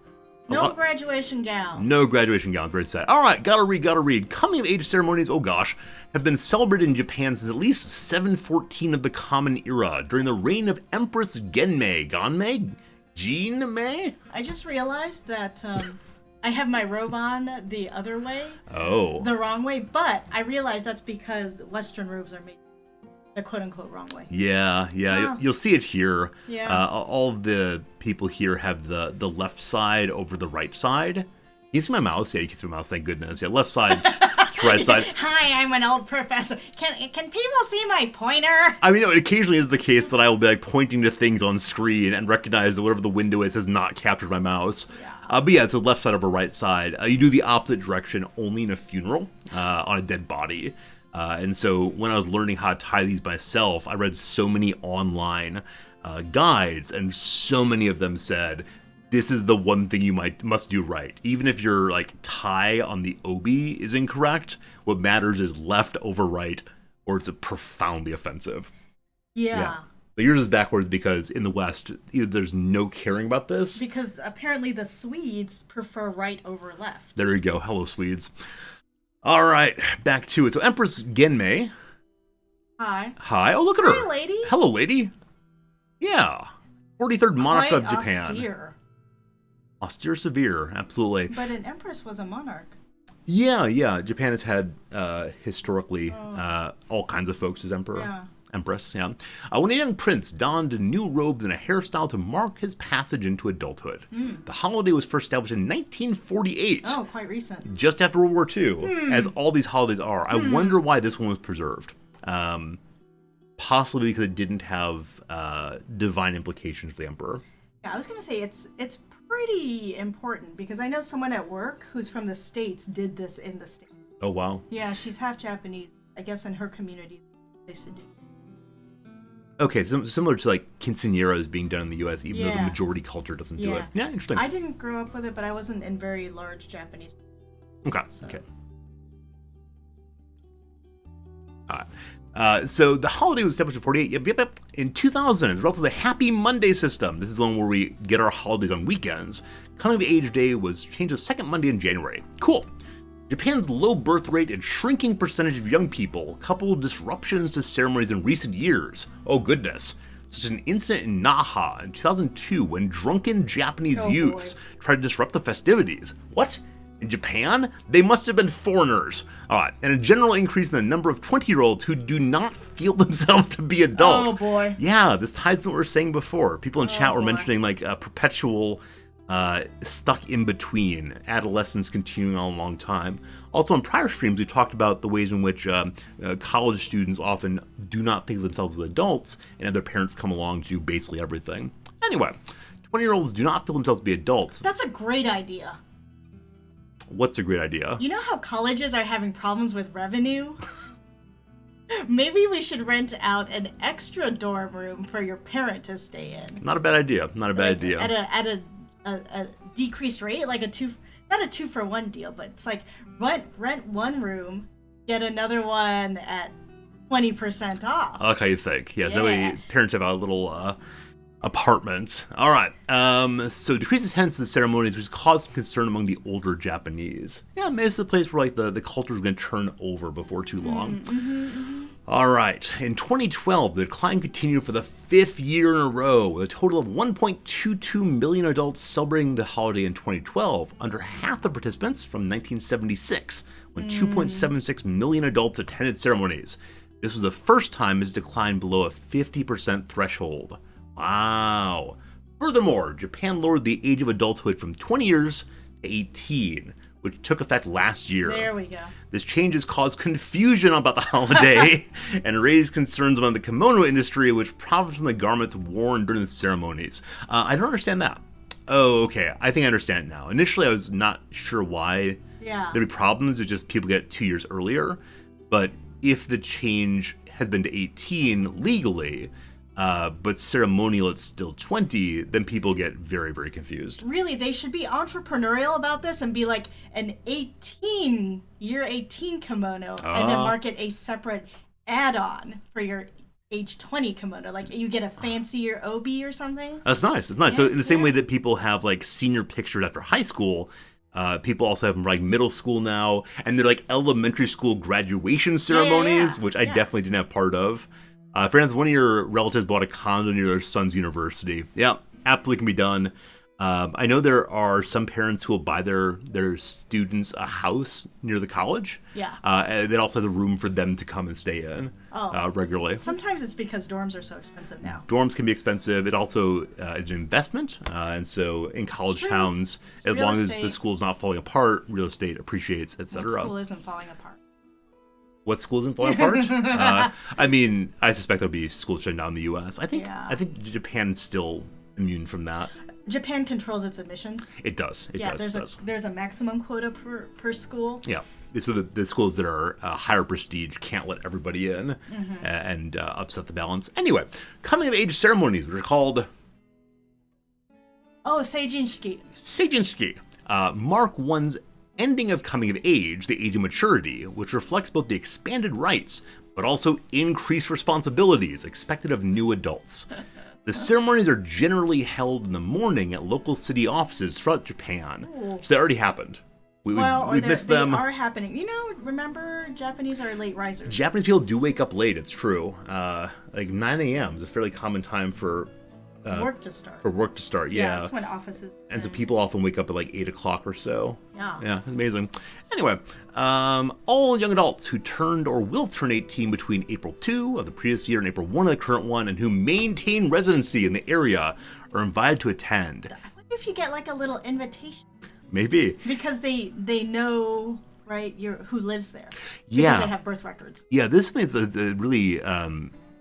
No graduation gowns. No graduation gowns. Very sad. All right, gotta read. Coming of age ceremonies, oh gosh, have been celebrated in Japan since at least 714 of the Common Era, during the reign of Empress Jean-Mei? I just realized that I have my robe on the other way. Oh. The wrong way, but I realized that's because Western robes are made the quote-unquote wrong way. Yeah. You'll see it here. Yeah. All of the people here have the left side over the right side. You can see my mouse? Yeah, you can see my mouse, thank goodness. Yeah, left side to right side. Hi, I'm an old professor. Can people see my pointer? I mean, it occasionally is the case that I will be like pointing to things on screen and recognize that whatever the window is has not captured my mouse. Yeah. But yeah, so left side over right side. You do the opposite direction only in a funeral on a dead body. And so when I was learning how to tie these myself, I read so many online guides, and so many of them said, this is the one thing you must do right. Even if your like tie on the obi is incorrect, what matters is left over right, or it's profoundly offensive. Yeah. But yours is backwards because in the West, either there's no caring about this. Because apparently the Swedes prefer right over left. There you go. Hello, Swedes. All right, back to it. So Empress Genmei. Hi. Oh, look at her. Hi, lady. Hello, lady. Yeah. 43rd monarch of Japan. Austere, severe, absolutely. But an empress was a monarch. Yeah. Japan has had historically all kinds of folks as emperor. Empress, yeah. When a young prince donned new robes and a hairstyle to mark his passage into adulthood. The holiday was first established in 1948. Oh, quite recent. Just after World War II, as all these holidays are. I wonder why this one was preserved. Possibly because it didn't have divine implications for the emperor. Yeah, I was gonna say it's pretty important because I know someone at work who's from the States did this in the States. Oh, wow. Yeah, she's half Japanese. I guess in her community, they used to do. Okay, so similar to like quinceañeras being done in the U.S., even though the Yeah. majority culture doesn't do it. Yeah, interesting. I didn't grow up with it, but I wasn't in very large Japanese. Okay, So. okay. So the holiday was established in 48. Yep. In 2000, it's a relatively Happy Monday system. This is the one where we get our holidays on weekends. Coming of age day was changed to second Monday in January. Cool. Japan's low birth rate and shrinking percentage of young people coupled disruptions to ceremonies in recent years. Oh goodness. Such an incident in Naha in 2002 when drunken Japanese youths tried to disrupt the festivities. What? In Japan? They must have been foreigners. And a general increase in the number of 20-year-olds who do not feel themselves to be adults. Oh boy. Yeah, this ties to what we were saying before. People in chat were mentioning like a perpetual stuck in between, adolescence continuing on a long time. Also, in prior streams, we talked about the ways in which college students often do not think of themselves as adults and have their parents come along to do basically everything. Anyway, 20-year-olds do not feel themselves to be adults. That's a great idea. What's a great idea? You know how colleges are having problems with revenue? Maybe we should rent out an extra dorm room for your parent to stay in. Not a bad idea. Not a bad idea. At a decreased rate, like not a 2-for-1 deal, but it's like rent one room, get another one at 20% off. I like how you think. Yeah, so that way parents have a little apartment. All right. So decreased attendance to the ceremonies, which caused some concern among the older Japanese. Yeah, maybe it's the place where like the culture is going to turn over before too long. All right. In 2012, the decline continued for the 5th year in a row, with a total of 1.22 million adults celebrating the holiday in 2012, under half the participants from 1976, when 2.76 million adults attended ceremonies. This was the first time it's declined below a 50% threshold. Wow. Furthermore, Japan lowered the age of adulthood from 20 years to 18, which took effect last year. There we go. This change has caused confusion about the holiday and raised concerns among the kimono industry, which profits from the garments worn during the ceremonies. I don't understand that. Oh, okay. I think I understand now. Initially, I was not sure why there'd be problems. It's just people get it 2 years earlier. But if the change has been to 18 legally, but ceremonial it's still 20, then people get very, very confused. Really, they should be entrepreneurial about this and be like an year 18 kimono, and then market a separate add-on for your age 20 kimono. Like you get a fancier obi or something. That's nice. It's nice. So in the same way that people have like senior pictures after high school, people also have like middle school now, and they're like elementary school graduation ceremonies, which I definitely didn't have part of. For instance, one of your relatives bought a condo near their son's university. Yeah, absolutely can be done. I know there are some parents who will buy their students a house near the college. Yeah. And it also has a room for them to come and stay in regularly. Sometimes it's because dorms are so expensive now. Dorms can be expensive. It also is an investment. And so in college towns, as long as the school's not falling apart, real estate appreciates, etc. What school isn't falling apart? What school isn't falling apart? I mean, I suspect there'll be schools shutting down in the U.S. I think Japan's still immune from that. Japan controls its admissions. It does. It does. There's a maximum quota per school. Yeah. So the schools that are higher prestige can't let everybody in and upset the balance. Anyway, coming of age ceremonies, which are called Seijinshiki. Seijinshiki. Mark one's ending of coming of age, the age of maturity, which reflects both the expanded rights but also increased responsibilities expected of new adults. The ceremonies are generally held in the morning at local city offices throughout Japan. Ooh. So they already happened. We've missed them. They are happening. You know, remember, Japanese are late risers. Japanese people do wake up late, it's true. Like 9 a.m. is a fairly common time for work to start. For work to start, yeah. That's when offices. And so people often wake up at like 8 o'clock or so. Yeah. Yeah, amazing. Anyway, all young adults who turned or will turn 18 between April 2 of the previous year and April 1 of the current one and who maintain residency in the area are invited to attend. I wonder if you get like a little invitation. Maybe. Because they know, right, who lives there. Yeah. Because they have birth records. Yeah, this means a really, it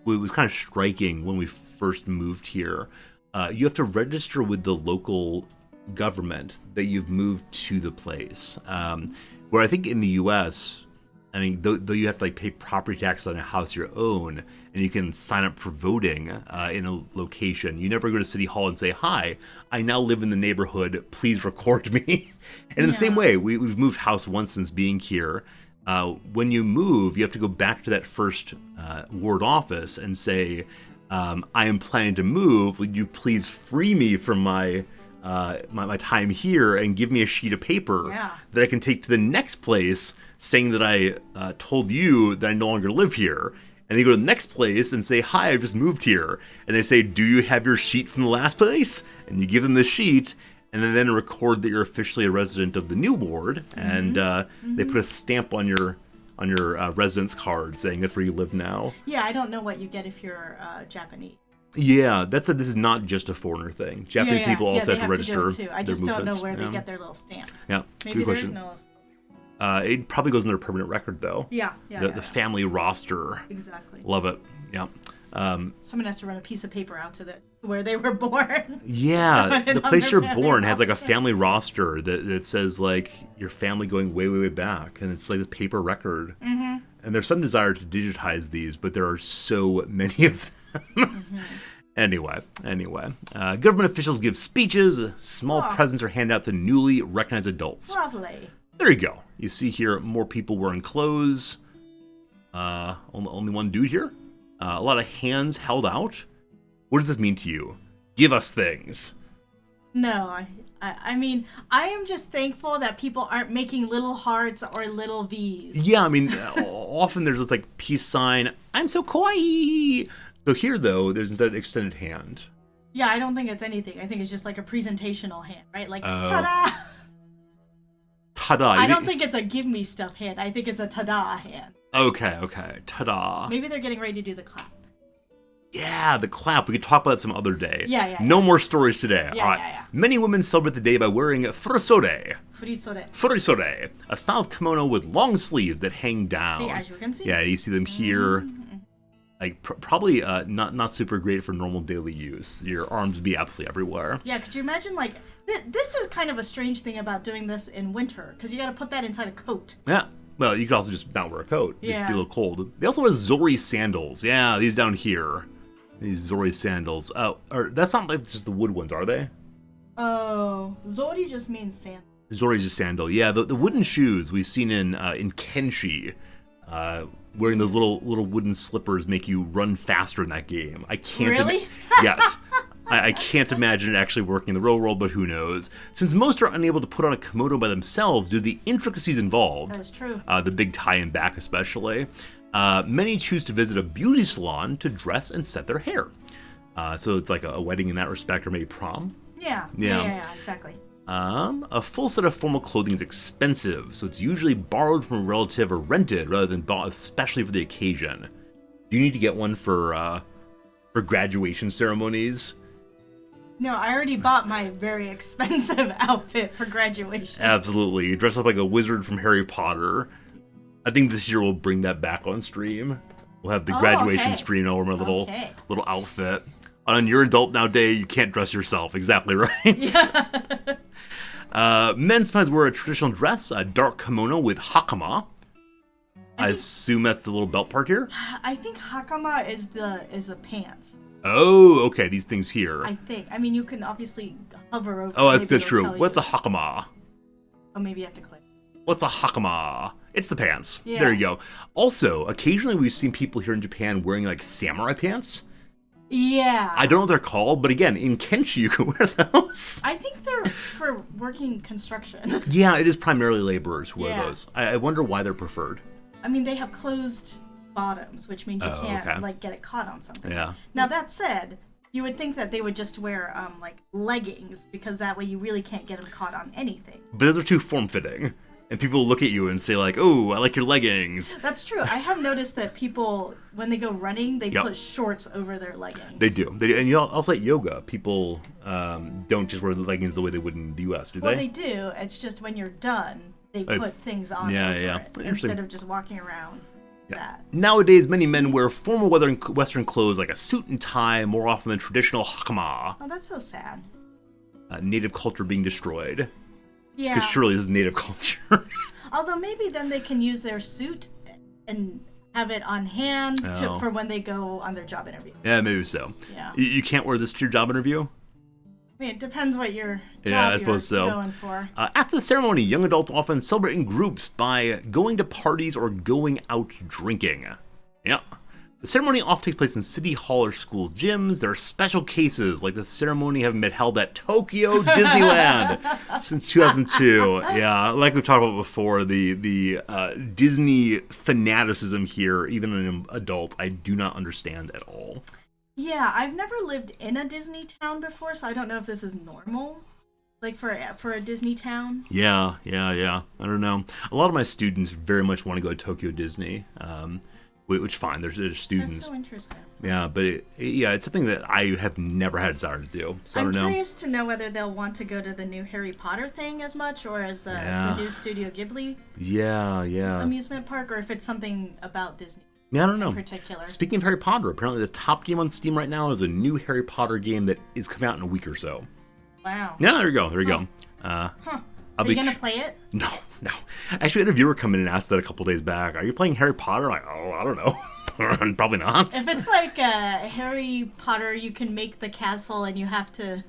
was kind of striking when we first moved here. You have to register with the local government that you've moved to the place. Where I think in the U.S., I mean, though you have to like pay property tax on a house you own, and you can sign up for voting in a location. You never go to City Hall and say, "Hi, I now live in the neighborhood. Please record me." And in the same way, we've moved house once since being here. When you move, you have to go back to that first ward office and say, "I am planning to move. Would you please free me from my time here and give me a sheet of paper that I can take to the next place saying that I told you that I no longer live here." And they go to the next place and say, "Hi, I've just moved here." And they say, "Do you have your sheet from the last place?" And you give them the sheet, and then record that you're officially a resident of the new ward. And they put a stamp on your residence card saying that's where you live now. Yeah, I don't know what you get if you're Japanese. Yeah, this is not just a foreigner thing. Japanese people also have to register. To I just don't know where they get their little stamp. Yeah, maybe good question. No... It probably goes in their permanent record, though. The family roster. Exactly. Love it. Yeah. Someone has to run a piece of paper out to where they were born. Yeah, the place you're born has like a family roster that says like your family going way, way, way back, and it's like a paper record. Mm-hmm. And there's some desire to digitize these, but there are so many of them. Anyway, government officials give speeches, small presents are handed out to newly recognized adults. Lovely. There you go. You see here more people wearing clothes. Only one dude here. A lot of hands held out. What does this mean to you? Give us things. No, I mean, I am just thankful that people aren't making little hearts or little V's. Yeah, I mean, often there's this like peace sign. I'm so kawaii. So here, though, there's instead an extended hand. Yeah, I don't think it's anything. I think it's just like a presentational hand, right? Like, ta-da! Ta-da. I don't think it's a give me stuff hand. I think it's a ta-da hand. Okay. Ta-da. Maybe they're getting ready to do the clap. Yeah, the clap. We could talk about that some other day. Yeah. No more stories today. Yeah, All right. yeah. Many women celebrate the day by wearing furisode. Furisode. A style of kimono with long sleeves that hang down. See, as you can see. Yeah, you see them here. Like, probably not super great for normal daily use. Your arms would be absolutely everywhere. Yeah, could you imagine, like, this is kind of a strange thing about doing this in winter, because you got to put that inside a coat. Yeah. Well, you could also just not wear a coat. Yeah. Just be a little cold. They also wear Zori sandals. Yeah, these down here. These Zori sandals. That's not like just the wood ones, are they? Oh, Zori just means sandal. Zori's a sandal. Yeah, the wooden shoes we've seen in Kenshi. Wearing those little wooden slippers make you run faster in that game. I can't. Really? Yes. I can't imagine it actually working in the real world, but who knows? Since most are unable to put on a kimono by themselves due to the intricacies involved. That is true. The big tie and back especially. Many choose to visit a beauty salon to dress and set their hair. So it's like a wedding in that respect, or maybe prom. Yeah, exactly. A full set of formal clothing is expensive, so it's usually borrowed from a relative or rented rather than bought especially for the occasion. Do you need to get one for graduation ceremonies? No, I already bought my very expensive outfit for graduation. Absolutely. You dress up like a wizard from Harry Potter. I think this year we'll bring that back on stream. We'll have the graduation stream over my little outfit. On your adult now day, you can't dress yourself. Exactly right. Yeah. Men sometimes wear a traditional dress, a dark kimono with hakama. I assume that's the little belt part here? I think hakama is the pants. Oh, okay, these things here. I think. I mean, you can obviously hover over. Oh, that's true. What's a hakama? Oh, maybe you have to click. What's a hakama? It's the pants. Yeah. There you go. Also, occasionally we've seen people here in Japan wearing like samurai pants. Yeah. I don't know what they're called, but again, in Kenshi you can wear those. I think they're for working construction. Yeah, it is primarily laborers who wear Yeah. those. I wonder why they're preferred. I mean, they have closed bottoms, which means you can't like get it caught on something. Yeah. Now that said, You would think that they would just wear like leggings because that way you really can't get them caught on anything. But those are too form-fitting. And people look at you and say like, "Oh, I like your leggings." That's true. I have noticed that people, when they go running, they Yep. put shorts over their leggings. They do. And you know, also at yoga, people don't just wear the leggings the way they would in the U.S., do Well, they? they do. It's just when you're done, they put things on Yeah, over yeah. it Interesting. instead of just walking around that. Nowadays, many men wear formal Western clothes like a suit and tie more often than traditional hakama. Oh, that's so sad. Native culture being destroyed. Yeah. Because surely this is native culture. Although maybe then they can use their suit and have it on hand for when they go on their job interviews. Yeah, maybe so. Yeah. You can't wear this to your job interview? I mean, it depends what your job Yeah, I suppose you're so. going for. After the ceremony, young adults often celebrate in groups by going to parties or going out drinking. Yeah. The ceremony often takes place in city hall or school gyms. There are special cases, like the ceremony having been held at Tokyo Disneyland since 2002. Yeah, like we've talked about before, the Disney fanaticism here, even an adult, I do not understand at all. Yeah, I've never lived in a Disney town before, so I don't know if this is normal, like for a Disney town. Yeah. I don't know. A lot of my students very much want to go to Tokyo Disney, which fine. There's students. That's so interesting. Yeah, but it's something that I have never had a desire to do. So I I'm don't know. curious to know whether they'll want to go to the new Harry Potter thing as much, or as the new Studio Ghibli Yeah. amusement park, or if it's something about Disney. Yeah, I don't know. In particular. Speaking of Harry Potter, apparently the top game on Steam right now is a new Harry Potter game that is coming out in a week or so. Wow. Yeah, there you go. Huh. I'll Are be you gonna play it? No. Actually, I had a viewer come in and ask that a couple days back. Are you playing Harry Potter? I'm like, oh, I don't know. Probably not. If it's like Harry Potter, you can make the castle and you have to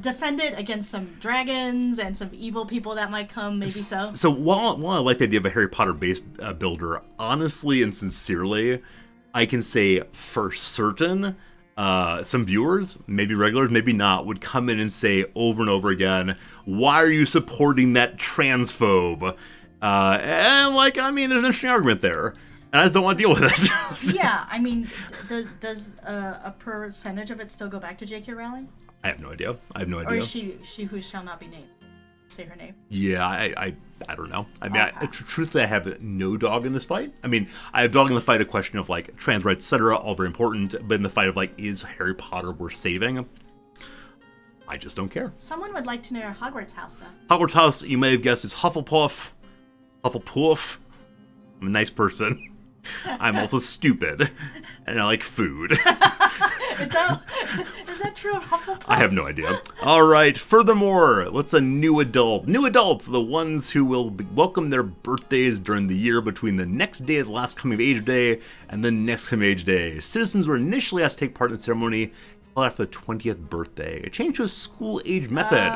defend it against some dragons and some evil people that might come, maybe so. So while I like the idea of a Harry Potter base builder, honestly and sincerely, I can say for certain, some viewers, maybe regulars, maybe not, would come in and say over and over again, "Why are you supporting that transphobe?" And like, I mean, there's an interesting argument there, and I just don't want to deal with it. So, Yeah, I mean, does a percentage of it still go back to J.K. Rowling? I have no idea. Or is she who shall not be named? Say her name. Yeah, I don't know. I mean, Okay. truthfully, I have no dog in this fight. I mean, I have dog in the fight, a question of like trans rights, etc., all very important. But in the fight of like, is Harry Potter worth saving? I just don't care. Someone would like to know your Hogwarts house, though. Hogwarts house, you may have guessed, is Hufflepuff. Hufflepuff. I'm a nice person. I'm also stupid, and I like food. Is that true of Hufflepuff? I have no idea. All right. Furthermore, what's a new adult? New adults, the ones who will welcome their birthdays during the year between the next day of the last coming of age day and the next coming of age day. Citizens were initially asked to take part in the ceremony until after the 20th birthday. A change to a school age method.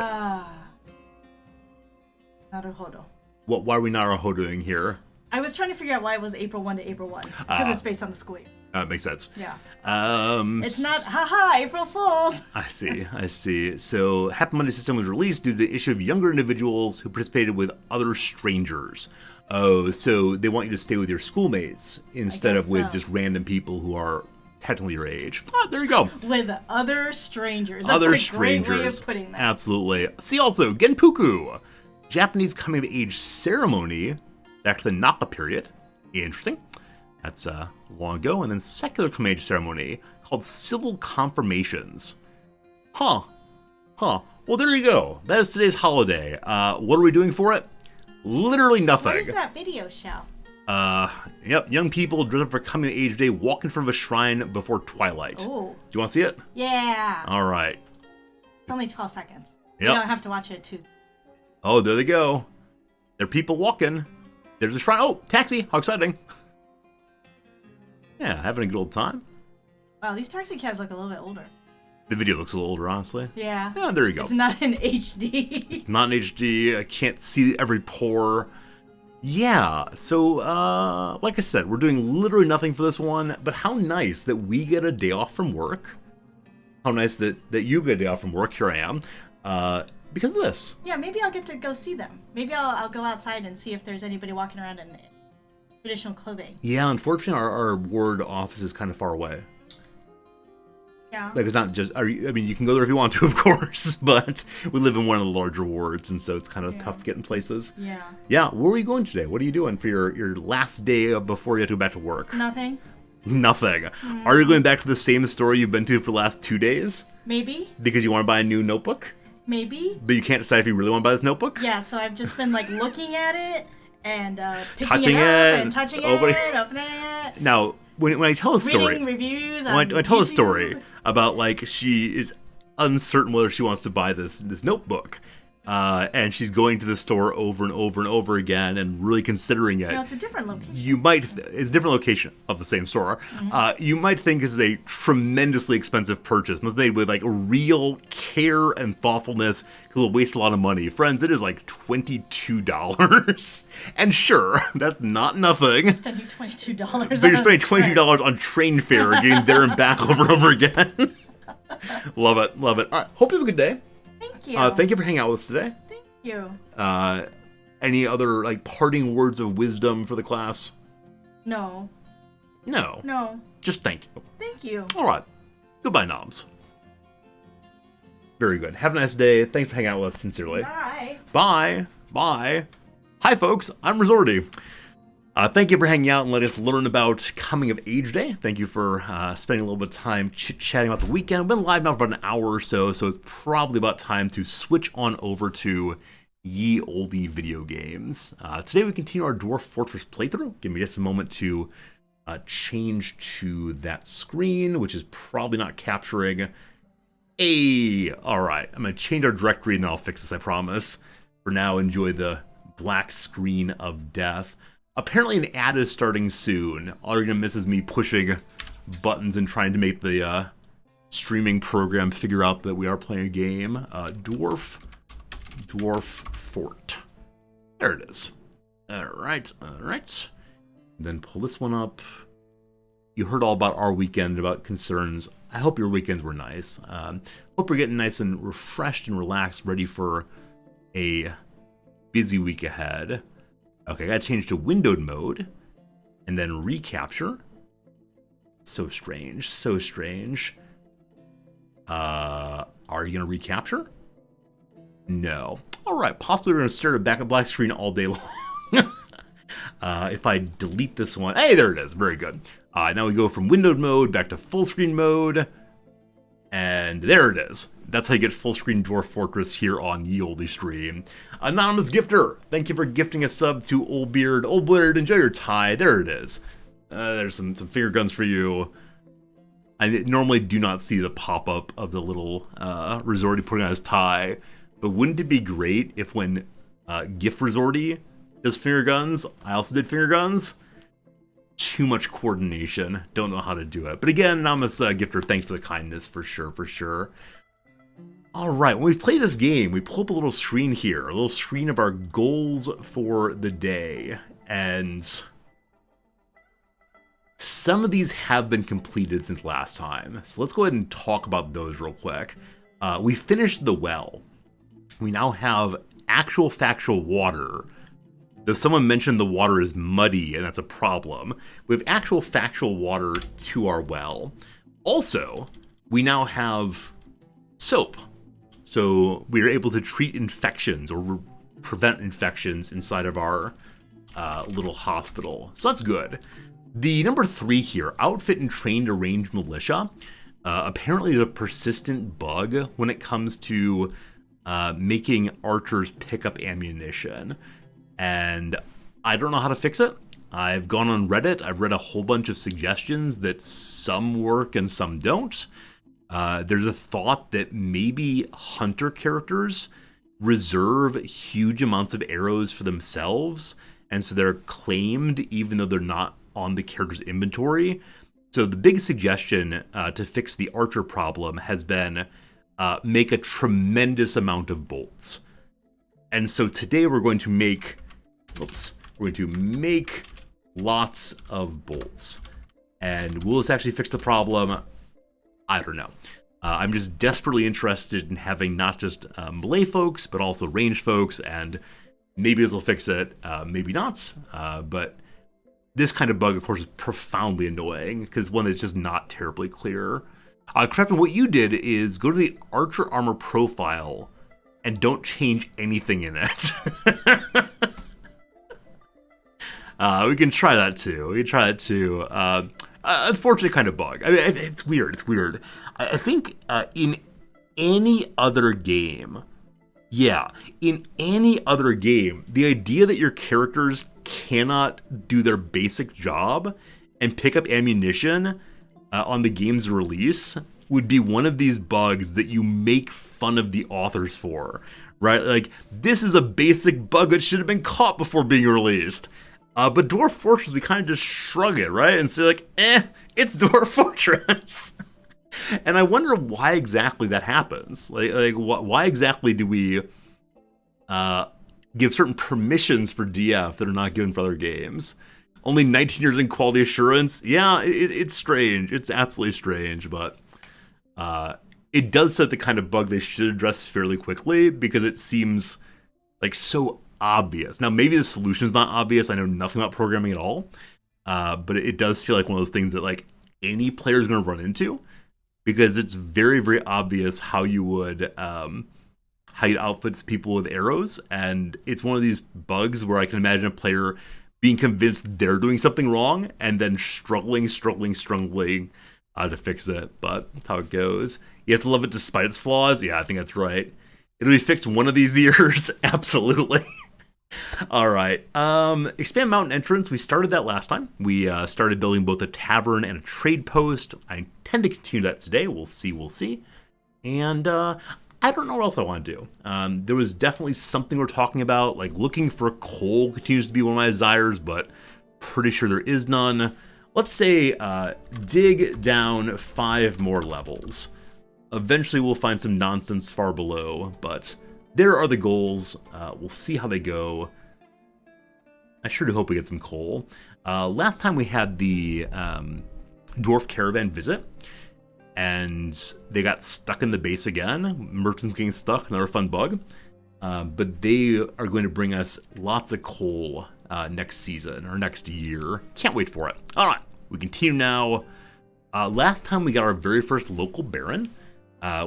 Naruhodo. Why are we Naruhodoing here? I was trying to figure out why it was April 1 to April 1. Because it's based on the school year. Makes sense. Yeah. It's not, haha, April Fools! I see. So, Happy Monday system was released due to the issue of younger individuals who participated with other strangers. Oh, so they want you to stay with your schoolmates instead of with just random people who are technically your age. There you go. With other strangers. That's great way of putting that. Absolutely. See also, Genpuku, Japanese coming of age ceremony back to the Naka period. Interesting. That's long ago. And then secular coming of age ceremony called civil confirmations. Huh. Well, there you go. That is today's holiday. What are we doing for it? Literally nothing. What is that video show? Yep. Young people dressed up for coming of age day walk in front of a shrine before twilight. Oh. Do you want to see it? Yeah. All right. It's only 12 seconds. Yep. You don't have to watch it too. Oh, there they go. There are people walking. There's a shrine. Oh, taxi. How exciting. Yeah, having a good old time. Wow, these taxi cabs look a little bit older. The video looks a little older, honestly. Yeah. Yeah, there you go. It's not in HD. It's not in HD. I can't see every pore. Yeah, so, like I said, we're doing literally nothing for this one, but how nice that we get a day off from work. How nice that you get a day off from work. Here I am. Because of this. Yeah, maybe I'll get to go see them. Maybe I'll go outside and see if there's anybody walking around in traditional clothing. Yeah, unfortunately, our ward office is kind of far away. Yeah. Like, it's not just, I mean, you can go there if you want to, of course, but we live in one of the larger wards, and so it's kind of tough to get in places. Yeah. Yeah, where are you going today? What are you doing for your last day before you have to go back to work? Nothing. Nothing. Are you going back to the same store you've been to for the last 2 days? Maybe. Because you want to buy a new notebook? Maybe. But you can't decide if you really want to buy this notebook? Yeah, so I've just been like looking at it and picking touching it up it, and touching opening it. Now, when I tell a story, Reading reviews when on I tell a YouTube. story about like she is uncertain whether she wants to buy this notebook, and she's going to the store over and over and over again and really considering it. No, it's a different location. It's a different location of the same store. You might think this is a tremendously expensive purchase. It was made with like real care and thoughtfulness because it'll waste a lot of money. Friends, it is like $22. And sure, that's not nothing. Spending $22. But you're spending $22 on train fare, getting there and back over and over again. Love it, love it. All right, hope you have a good day. Thank you. Thank you for hanging out with us today. Thank you. Any other like parting words of wisdom for the class? No. No. No. Just thank you. Thank you. All right. Goodbye, Noms. Very good. Have a nice day. Thanks for hanging out with us sincerely. Bye. Bye. Bye. Hi, folks. I'm Resorty. Thank you for hanging out and letting us learn about Coming of Age Day. Thank you for spending a little bit of time chit-chatting about the weekend. We've been live now for about an hour or so, so it's probably about time to switch on over to ye olde video games. Today we continue our Dwarf Fortress playthrough. Give me just a moment to change to that screen, which is probably not capturing. All right. I'm going to change our directory and then I'll fix this, I promise. For now, enjoy the black screen of death. Apparently an ad is starting soon. All you're going to miss is me pushing buttons and trying to make the streaming program figure out that we are playing a game. Dwarf Fort. There it is. All right. Then pull this one up. You heard all about our weekend, about concerns. I hope your weekends were nice. Hope you're getting nice and refreshed and relaxed, ready for a busy week ahead. Okay, I gotta change to windowed mode, and then recapture. So strange, so strange. Are you gonna recapture? No. Alright, possibly we're gonna stare at back at black screen all day long. If I delete this one, hey, there it is, very good. Now we go from windowed mode back to full screen mode, and there it is. That's how you get full screen Dwarf Fortress here on Ye Olde Stream. Anonymous Gifter, thank you for gifting a sub to Old Beard. Old Beard, enjoy your tie. There it is. There's some finger guns for you. I normally do not see the pop-up of the little Resorty putting on his tie, but wouldn't it be great if when Gift Resorty does finger guns, I also did finger guns? Too much coordination. Don't know how to do it. But again, Anonymous Gifter, thanks for the kindness, for sure. Alright, when we play this game, we pull up a little screen here, a little screen of our goals for the day, and some of these have been completed since last time, so let's go ahead and talk about those real quick. We finished the well. We now have actual factual water. Though someone mentioned the water is muddy, and that's a problem, we have actual factual water to our well. Also, we now have soap. So we are able to treat infections or prevent infections inside of our little hospital. So that's good. The number 3 here, outfit and trained arranged militia. Apparently there's a persistent bug when it comes to making archers pick up ammunition. And I don't know how to fix it. I've gone on Reddit. I've read a whole bunch of suggestions that some work and some don't. There's a thought that maybe hunter characters reserve huge amounts of arrows for themselves, and so they're claimed even though they're not on the character's inventory. So the big suggestion to fix the archer problem has been make a tremendous amount of bolts. And so today we're going to make, lots of bolts. And will this actually fix the problem? I don't know. I'm just desperately interested in having not just melee folks, but also ranged folks, and maybe this will fix it, maybe not. But this kind of bug, of course, is profoundly annoying, because one that's just not terribly clear. Crafton, what you did is go to the Archer Armor profile and don't change anything in it. We can try that too. Unfortunate kind of bug. I mean, it's weird. I think in any other game, the idea that your characters cannot do their basic job and pick up ammunition on the game's release would be one of these bugs that you make fun of the authors for, right? Like, this is a basic bug that should have been caught before being released. But Dwarf Fortress, we kind of just shrug it, right? And say like, it's Dwarf Fortress. And I wonder why exactly that happens. Why exactly do we give certain permissions for DF that are not given for other games? Only 19 years in quality assurance? Yeah, it's strange. It's absolutely strange, but it does set the kind of bug they should address fairly quickly because it seems like so obvious. Now, maybe the solution is not obvious. I know nothing about programming at all, but it does feel like one of those things that like any player is going to run into because it's very, very obvious how you'd outfit people with arrows, and it's one of these bugs where I can imagine a player being convinced they're doing something wrong and then struggling to fix it. But that's how it goes. You have to love it despite its flaws. Yeah, I think that's right. It'll be fixed one of these years. Absolutely. All right. Expand mountain entrance. We started that last time. We started building both a tavern and a trade post. I intend to continue that today. We'll see. And I don't know what else I want to do. There was definitely something we're talking about, like looking for coal continues to be one of my desires, but pretty sure there is none. Let's say dig down 5 more levels. Eventually we'll find some nonsense far below, but there are the goals. We'll see how they go. I sure do hope we get some coal. Last time we had the Dwarf Caravan visit, and they got stuck in the base again. Merchants getting stuck, another fun bug. But they are going to bring us lots of coal next season, or next year. Can't wait for it. All right, we continue now. Last time we got our very first local baron.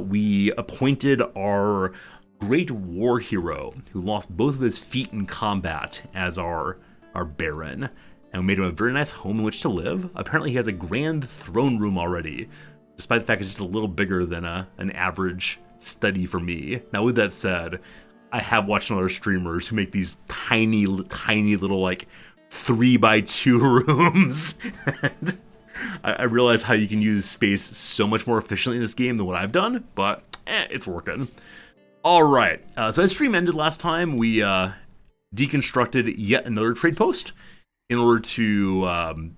We appointed our great war hero who lost both of his feet in combat as our baron, and we made him a very nice home in which to live. Apparently he has a grand throne room already, despite the fact it's just a little bigger than an average study for me. Now with that said, I have watched some other streamers who make these tiny little like 3x2 rooms. And I realize how you can use space so much more efficiently in this game than what I've done, but it's working. All right, so as stream ended last time, we deconstructed yet another trade post in order to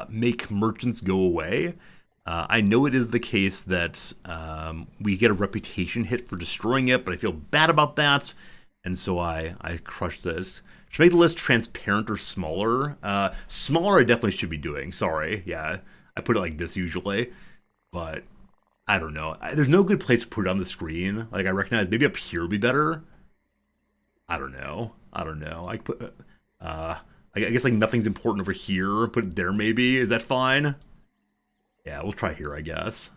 make merchants go away. I know it is the case that we get a reputation hit for destroying it, but I feel bad about that, and so I crushed this. Should I make the list transparent or smaller? Smaller I definitely should be doing, sorry. Yeah, I put it like this usually, but I don't know. There's no good place to put it on the screen. Like, I recognize maybe up here would be better. I don't know. I put, I guess like nothing's important over here. Put it there maybe. Is that fine? Yeah, we'll try here, I guess.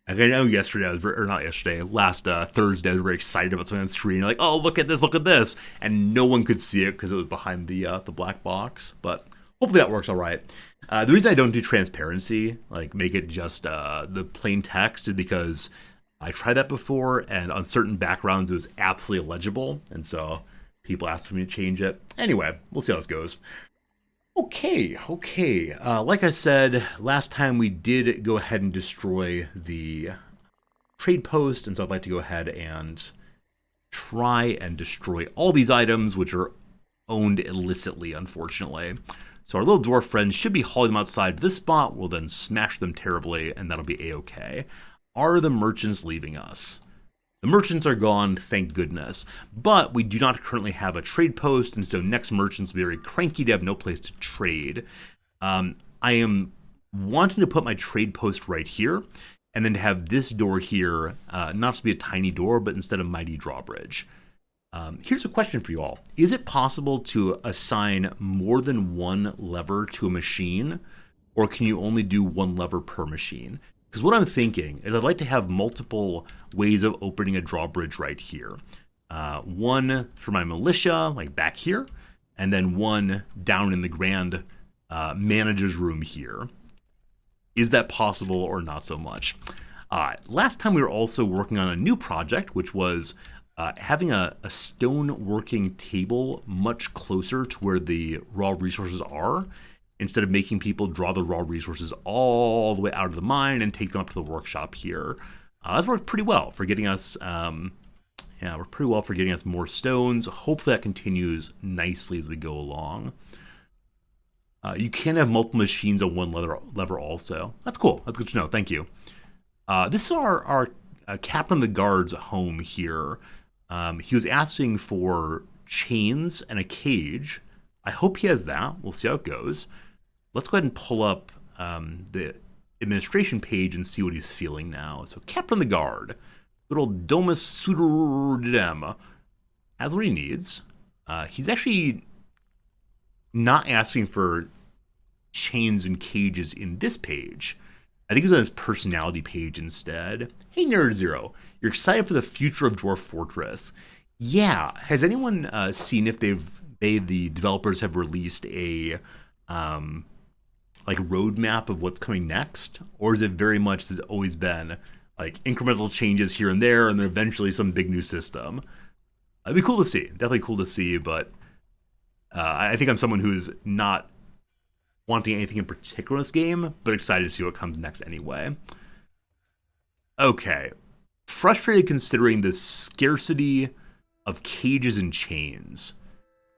I know yesterday, last Thursday, I was very excited about something on the screen. Like, oh, look at this. And no one could see it because it was behind the black box. But hopefully that works all right. The reason I don't do transparency, like make it just the plain text, is because I tried that before, and on certain backgrounds it was absolutely illegible, and so people asked for me to change it. Anyway, we'll see how this goes. Okay. Like I said, last time we did go ahead and destroy the trade post, and so I'd like to go ahead and try and destroy all these items, which are owned illicitly, unfortunately. So our little dwarf friends should be hauling them outside to this spot. We'll then smash them terribly, and that'll be a-okay. Are the merchants leaving us? The merchants are gone, thank goodness. But we do not currently have a trade post, and so next merchants will be very cranky to have no place to trade. I am wanting to put my trade post right here, and then to have this door here, not to be a tiny door, but instead a mighty drawbridge. Here's a question for you all. Is it possible to assign more than one lever to a machine, or can you only do one lever per machine? Because what I'm thinking is I'd like to have multiple ways of opening a drawbridge right here. One for my militia, like back here, and then one down in the grand manager's room here. Is that possible or not so much? Last time we were also working on a new project, which was having a stone working table much closer to where the raw resources are, instead of making people draw the raw resources all the way out of the mine and take them up to the workshop here. That's worked pretty well for getting us, worked pretty well for getting us more stones. Hopefully that continues nicely as we go along. You can have multiple machines on one lever also. That's cool. That's good to know. Thank you. This is our captain of the guard's home here. He was asking for chains and a cage. I hope he has that. We'll see how it goes. Let's go ahead and pull up the administration page and see what he's feeling now. So captain of the guard, little Domus Suderdem, has what he needs. He's actually not asking for chains and cages in this page. I think it's on his personality page instead. Hey, Nerd Zero, you're excited for the future of Dwarf Fortress. Yeah, has anyone seen if the developers have released a like roadmap of what's coming next, or is it very much as always been like incremental changes here and there, and then eventually some big new system? It'd be cool to see, definitely cool to see, but I think I'm someone who's not wanting anything in particular in this game, but excited to see what comes next anyway. Okay, frustrated considering the scarcity of cages and chains.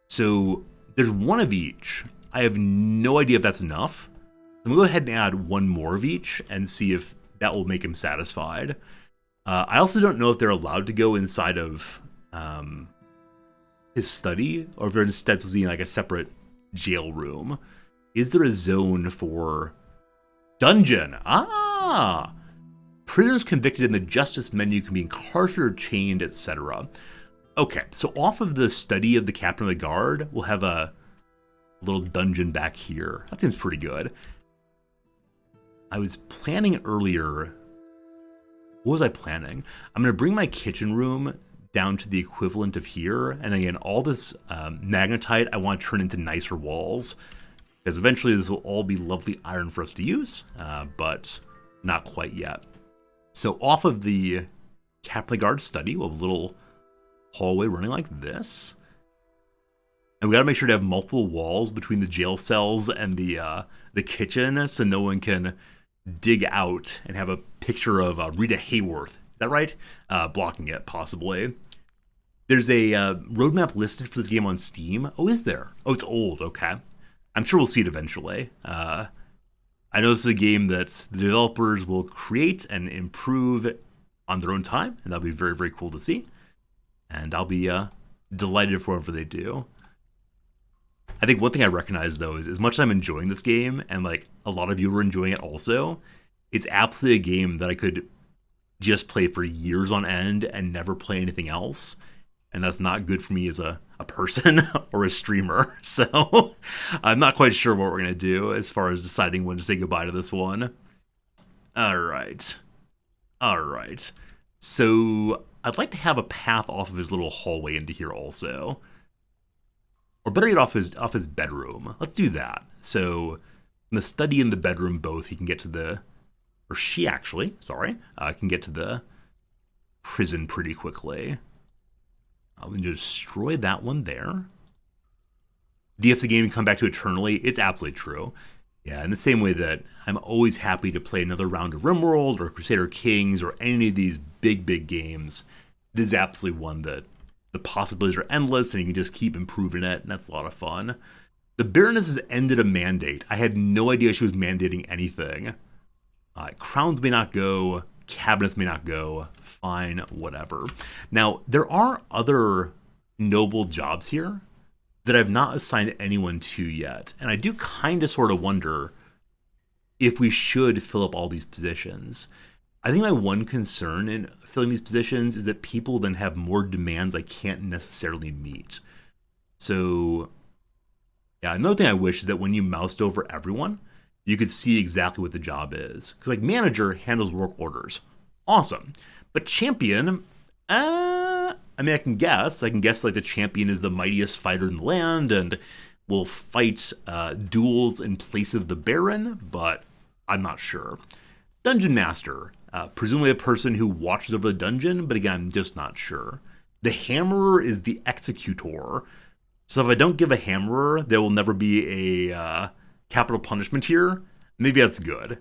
So there's one of each. I have no idea if that's enough. I'm gonna go ahead and add one more of each and see if that will make him satisfied. I also don't know if they're allowed to go inside of his study, or if they're instead supposed to be in like a separate jail room. Is there a zone for dungeon? Prisoners convicted in the justice menu can be incarcerated, chained, etc. Okay, so off of the study of the captain of the guard, we'll have a little dungeon back here. That seems pretty good. I was planning earlier. What was I planning? I'm going to bring my kitchen room down to the equivalent of here, and again, all this magnetite I want to turn into nicer walls, because eventually this will all be lovely iron for us to use, but not quite yet. So off of the captain of the guard study, we'll have a little hallway running like this. And we got to make sure to have multiple walls between the jail cells and the kitchen, so no one can dig out and have a picture of Rita Hayworth. Is that right? Blocking it, possibly. There's a roadmap listed for this game on Steam. Oh, is there? Oh, it's old. Okay. I'm sure we'll see it eventually. I know this is a game that the developers will create and improve on their own time, and that'll be very, very cool to see. And I'll be delighted for whatever they do. I think one thing I recognize, though, is as much as I'm enjoying this game, and like a lot of you are enjoying it also, it's absolutely a game that I could just play for years on end and never play anything else. And that's not good for me as a person or a streamer. So I'm not quite sure what we're going to do as far as deciding when to say goodbye to this one. All right. So I'd like to have a path off of his little hallway into here also. Or better yet, off his bedroom. Let's do that. So in the study and the bedroom both, he can get to the... Or she actually, sorry, can get to the prison pretty quickly. We need to destroy that one there. Do you have the game come back to eternally? It's absolutely true. Yeah, in the same way that I'm always happy to play another round of RimWorld or Crusader Kings or any of these big, big games. This is absolutely one that the possibilities are endless and you can just keep improving it, and that's a lot of fun. The Baroness has ended a mandate. I had no idea she was mandating anything. Crowns may not go. Cabinets may not go. Fine, whatever. Now, there are other noble jobs here that I've not assigned anyone to yet. And I do kind of sort of wonder if we should fill up all these positions. I think my one concern in filling these positions is that people then have more demands I can't necessarily meet. So, yeah, another thing I wish is that when you moused over everyone, you could see exactly what the job is. Because, like, manager handles work orders. Awesome. But champion, I mean, I can guess. Like, the champion is the mightiest fighter in the land and will fight duels in place of the Baron, but I'm not sure. Dungeon Master, presumably a person who watches over the dungeon, but again, I'm just not sure. The Hammerer is the executor. So if I don't give a Hammerer, there will never be a capital punishment here. Maybe that's good.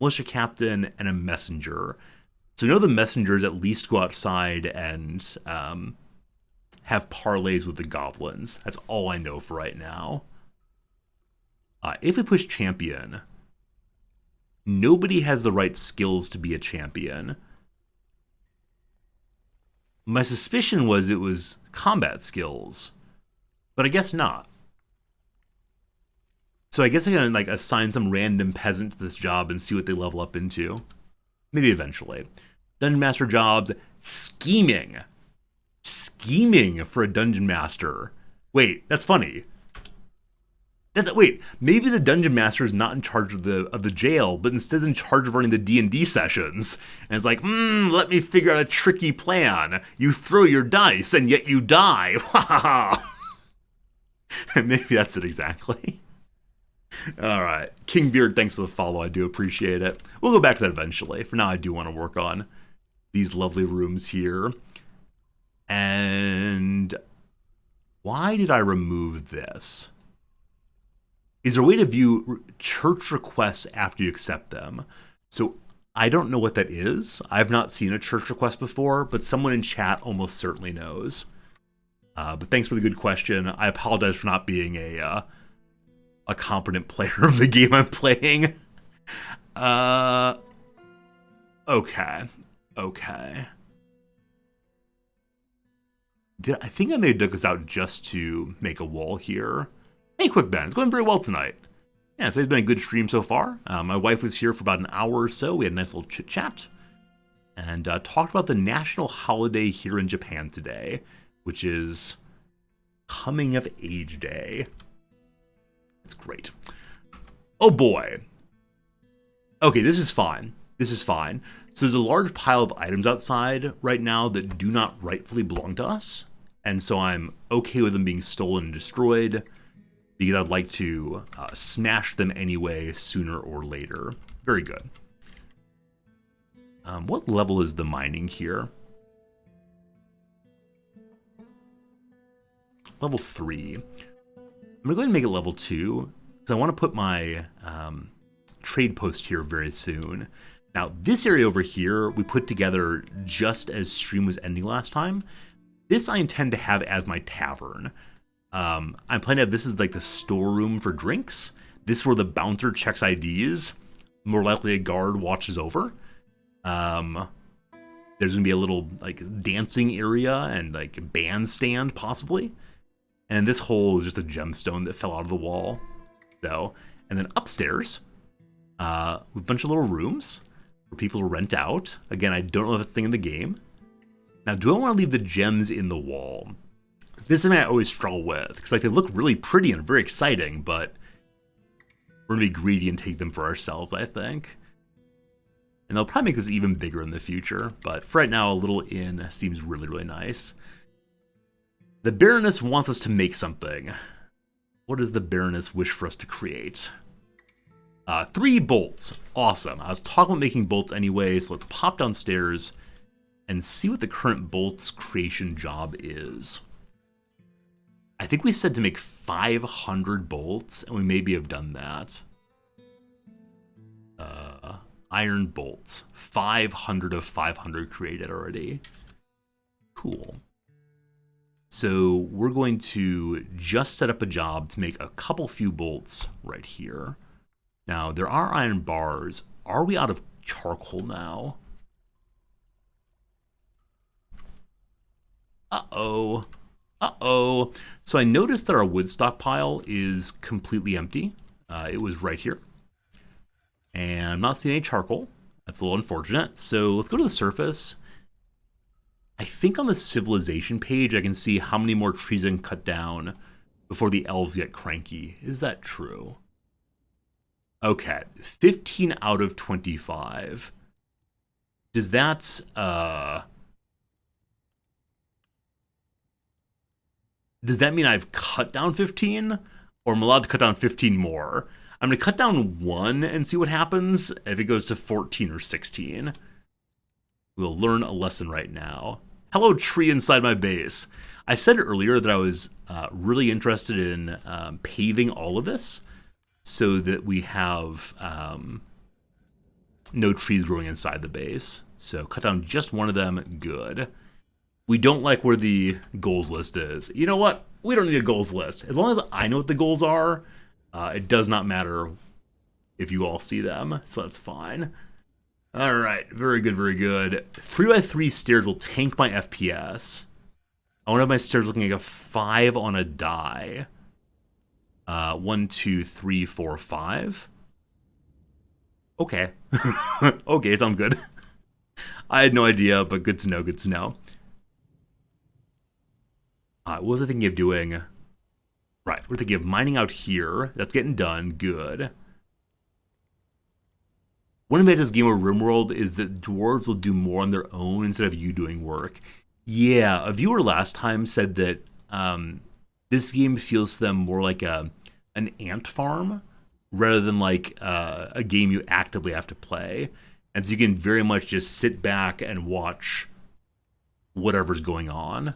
Militia Captain and a Messenger. So the messengers at least go outside and have parlays with the goblins. That's all I know for right now. If we push champion, nobody has the right skills to be a champion. My suspicion was it was combat skills, but I guess not. So I guess I'm gonna like assign some random peasant to this job and see what they level up into. Maybe eventually. Dungeon Master jobs, scheming. Scheming for a Dungeon Master. Wait, that's funny. Wait, maybe the Dungeon Master is not in charge of the jail, but instead is in charge of running the D&D sessions. And it's like, let me figure out a tricky plan. You throw your dice, and yet you die. And maybe that's it exactly. All right. Kingbeard, thanks for the follow. I do appreciate it. We'll go back to that eventually. For now, I do want to work on these lovely rooms here. And why did I remove this? Is there a way to view church requests after you accept them? So I don't know what that is. I've not seen a church request before, but someone in chat almost certainly knows. But thanks for the good question. I apologize for not being a competent player of the game I'm playing. Okay. I think I may have dug this out just to make a wall here. Hey, Quick Ben, it's going very well tonight. Yeah, so it's been a good stream so far. My wife was here for about an hour or so. We had a nice little chit-chat. And talked about the national holiday here in Japan today, which is Coming of Age Day. It's great. Oh boy. Okay, this is fine. So there's a large pile of items outside right now that do not rightfully belong to us. And so I'm okay with them being stolen and destroyed, because I'd like to smash them anyway sooner or later. Very good. What level is the mining here? Level 3. I'm going to go ahead and make it level 2, because I want to put my trade post here very soon. Now, this area over here, we put together just as stream was ending last time. This I intend to have as my tavern. I'm planning to have this is like the storeroom for drinks. This is where the bouncer checks IDs. More likely a guard watches over. There's gonna be a little like dancing area and like a bandstand possibly. And this hole is just a gemstone that fell out of the wall. So, and then upstairs, with a bunch of little rooms for people to rent out. Again, I don't know if that's a thing in the game. Now, do I want to leave the gems in the wall? This is something I always struggle with, because like they look really pretty and very exciting, but we're gonna be greedy and take them for ourselves, I think. And they'll probably make this even bigger in the future, but for right now, a little inn seems really, really nice. The Baroness wants us to make something. What does the Baroness wish for us to create? 3 bolts. Awesome. I was talking about making bolts anyway, so let's pop downstairs and see what the current bolts creation job is. I think we said to make 500 bolts, and we maybe have done that. Iron bolts. 500 of 500 created already. Cool. So we're going to just set up a job to make a couple few bolts right here. Now, there are iron bars. Are we out of charcoal now? Uh-oh. So I noticed that our wood stockpile is completely empty. It was right here. And I'm not seeing any charcoal. That's a little unfortunate. So let's go to the surface. I think on the civilization page, I can see how many more trees I can cut down before the elves get cranky. Is that true? Okay, 15 out of 25. Does that mean I've cut down 15? Or I'm allowed to cut down 15 more? I'm going to cut down 1 and see what happens if it goes to 14 or 16. We'll learn a lesson right now. Hello, tree inside my base. I said earlier that I was really interested in paving all of this so that we have no trees growing inside the base. So cut down just one of them. Good. We don't like where the goals list is. You know what? We don't need a goals list. As long as I know what the goals are, it does not matter if you all see them. So that's fine. All right. Very good, very good. 3x3 stairs will tank my FPS. I want to have my stairs looking like a 5 on a die. 1, 2, 3, 4, 5. Okay. Okay, sounds good. I had no idea, but good to know, good to know. What was I thinking of doing? Right, we're thinking of mining out here. That's getting done. Good. One advantage of this game of RimWorld is that dwarves will do more on their own instead of you doing work. Yeah, a viewer last time said that this game feels to them more like an ant farm rather than like a game you actively have to play. And so you can very much just sit back and watch whatever's going on.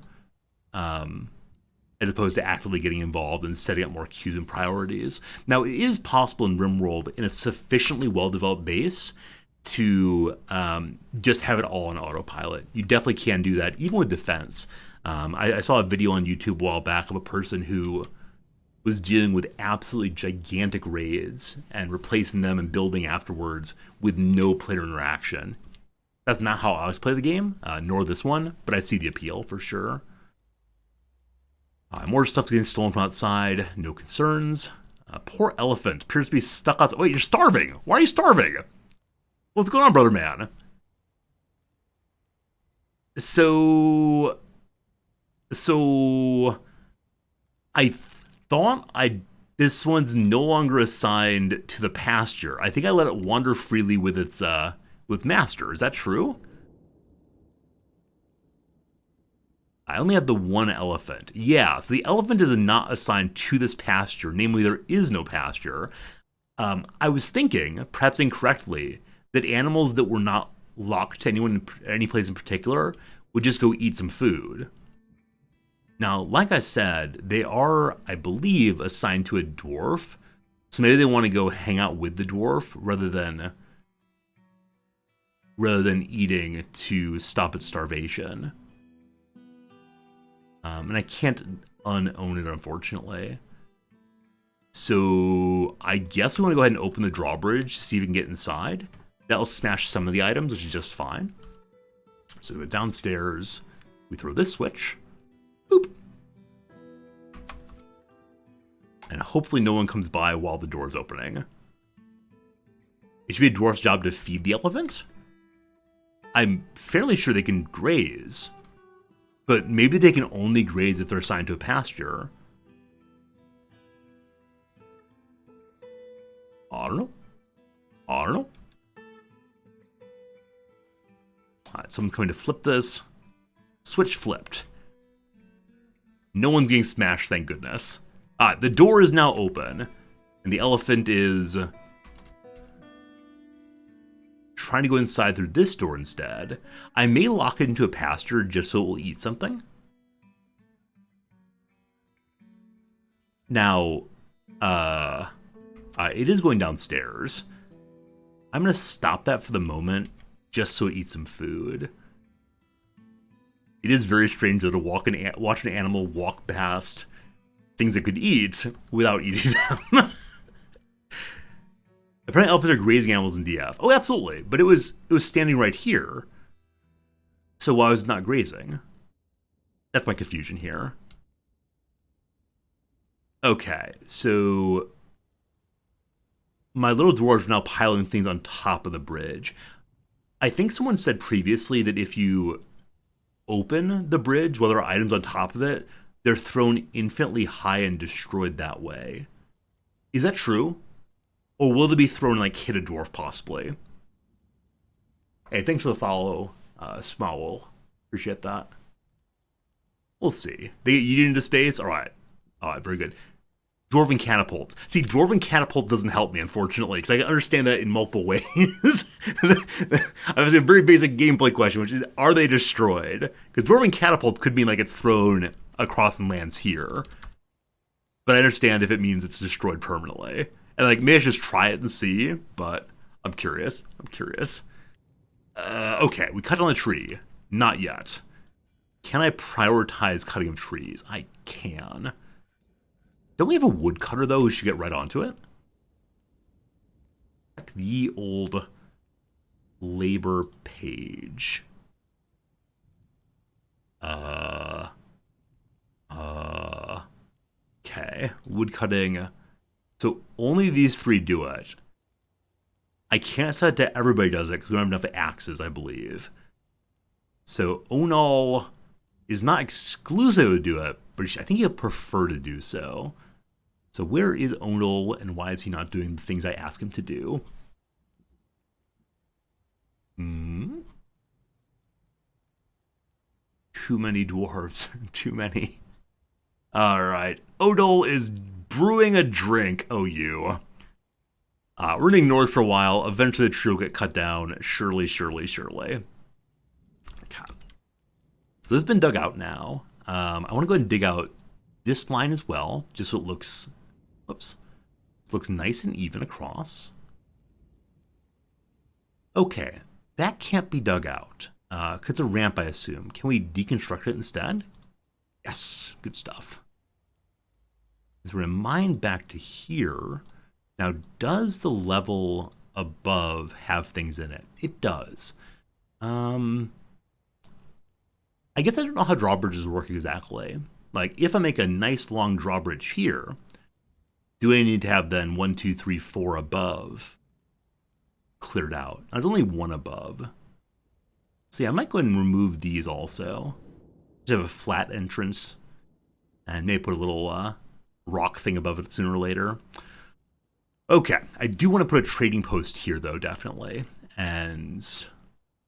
As opposed to actively getting involved and setting up more queues and priorities. Now, it is possible in RimWorld, in a sufficiently well-developed base, to just have it all on autopilot. You definitely can do that, even with defense. I saw a video on YouTube a while back of a person who was dealing with absolutely gigantic raids and replacing them and building afterwards with no player interaction. That's not how I always play the game, nor this one, but I see the appeal for sure. More stuff getting stolen from outside. No concerns. Poor elephant appears to be stuck outside. Wait, you're starving. Why are you starving? What's going on, brother man? So I thought this one's no longer assigned to the pasture. I think I let it wander freely with its master. Is that true? I only have the one elephant. Yeah, so the elephant is not assigned to this pasture. Namely, there is no pasture. I was thinking, perhaps incorrectly, that animals that were not locked to any place in particular would just go eat some food. Now, like I said, they are, I believe, assigned to a dwarf. So maybe they want to go hang out with the dwarf rather than eating to stop its starvation. And I can't unown it, unfortunately. So I guess we want to go ahead and open the drawbridge to see if we can get inside. That'll smash some of the items, which is just fine. So we go downstairs. We throw this switch. Boop. And hopefully no one comes by while the door's opening. It should be a dwarf's job to feed the elephant. I'm fairly sure they can graze. But maybe they can only graze if they're assigned to a pasture. I don't know. Alright, someone's coming to flip this. Switch flipped. No one's getting smashed, thank goodness. The door is now open. And the elephant is trying to go inside through this door instead. I may lock it into a pasture just so it will eat something. Now, it is going downstairs. I'm going to stop that for the moment just so it eats some food. It is very strange though to watch an animal walk past things it could eat without eating them. Apparently elephants are grazing animals in DF. Oh, absolutely. But it was standing right here. So why was it not grazing? That's my confusion here. Okay, so my little dwarves are now piling things on top of the bridge. I think someone said previously that if you open the bridge while there are items on top of it, they're thrown infinitely high and destroyed that way. Is that true? Or will they be thrown like hit a dwarf possibly? Hey, thanks for the follow, Small. Appreciate that. We'll see. They get yeeted into space? Alright. Alright, very good. Dwarven catapults. See, Dwarven catapults doesn't help me, unfortunately, because I can understand that in multiple ways. I have a very basic gameplay question, which is, are they destroyed? Because Dwarven catapults could mean like it's thrown across and lands here. But I understand if it means it's destroyed permanently. And like, maybe I should just try it and see, but I'm curious. Okay, we cut on a tree. Not yet. Can I prioritize cutting of trees? I can. Don't we have a woodcutter, though, who should get right onto it? Back to the old labor page. Okay. Woodcutting. So only these 3 do it. I can't set it to everybody does it because we don't have enough axes, I believe. So Onal is not exclusive to do it, but I think he'll prefer to do so. So where is Onal, and why is he not doing the things I ask him to do? Too many dwarves. Too many. Alright. Onal is brewing a drink. Oh, you. We're running north for a while. Eventually the tree will get cut down. Surely. Okay. So this has been dug out now. I want to go ahead and dig out this line as well, just so it looks... Whoops. It looks nice and even across. Okay. That can't be dug out. Because it's a ramp, I assume. Can we deconstruct it instead? Yes. Good stuff. So we're going to mine back to here. Now, does the level above have things in it? It does. I guess I don't know how drawbridges work exactly. Like, if I make a nice long drawbridge here, do I need to have then 1, 2, 3, 4 above cleared out? There's only 1 above. So yeah, I might go ahead and remove these also. Just have a flat entrance and maybe put a little rock thing above it sooner or later. Okay, I do want to put a trading post here though, definitely. And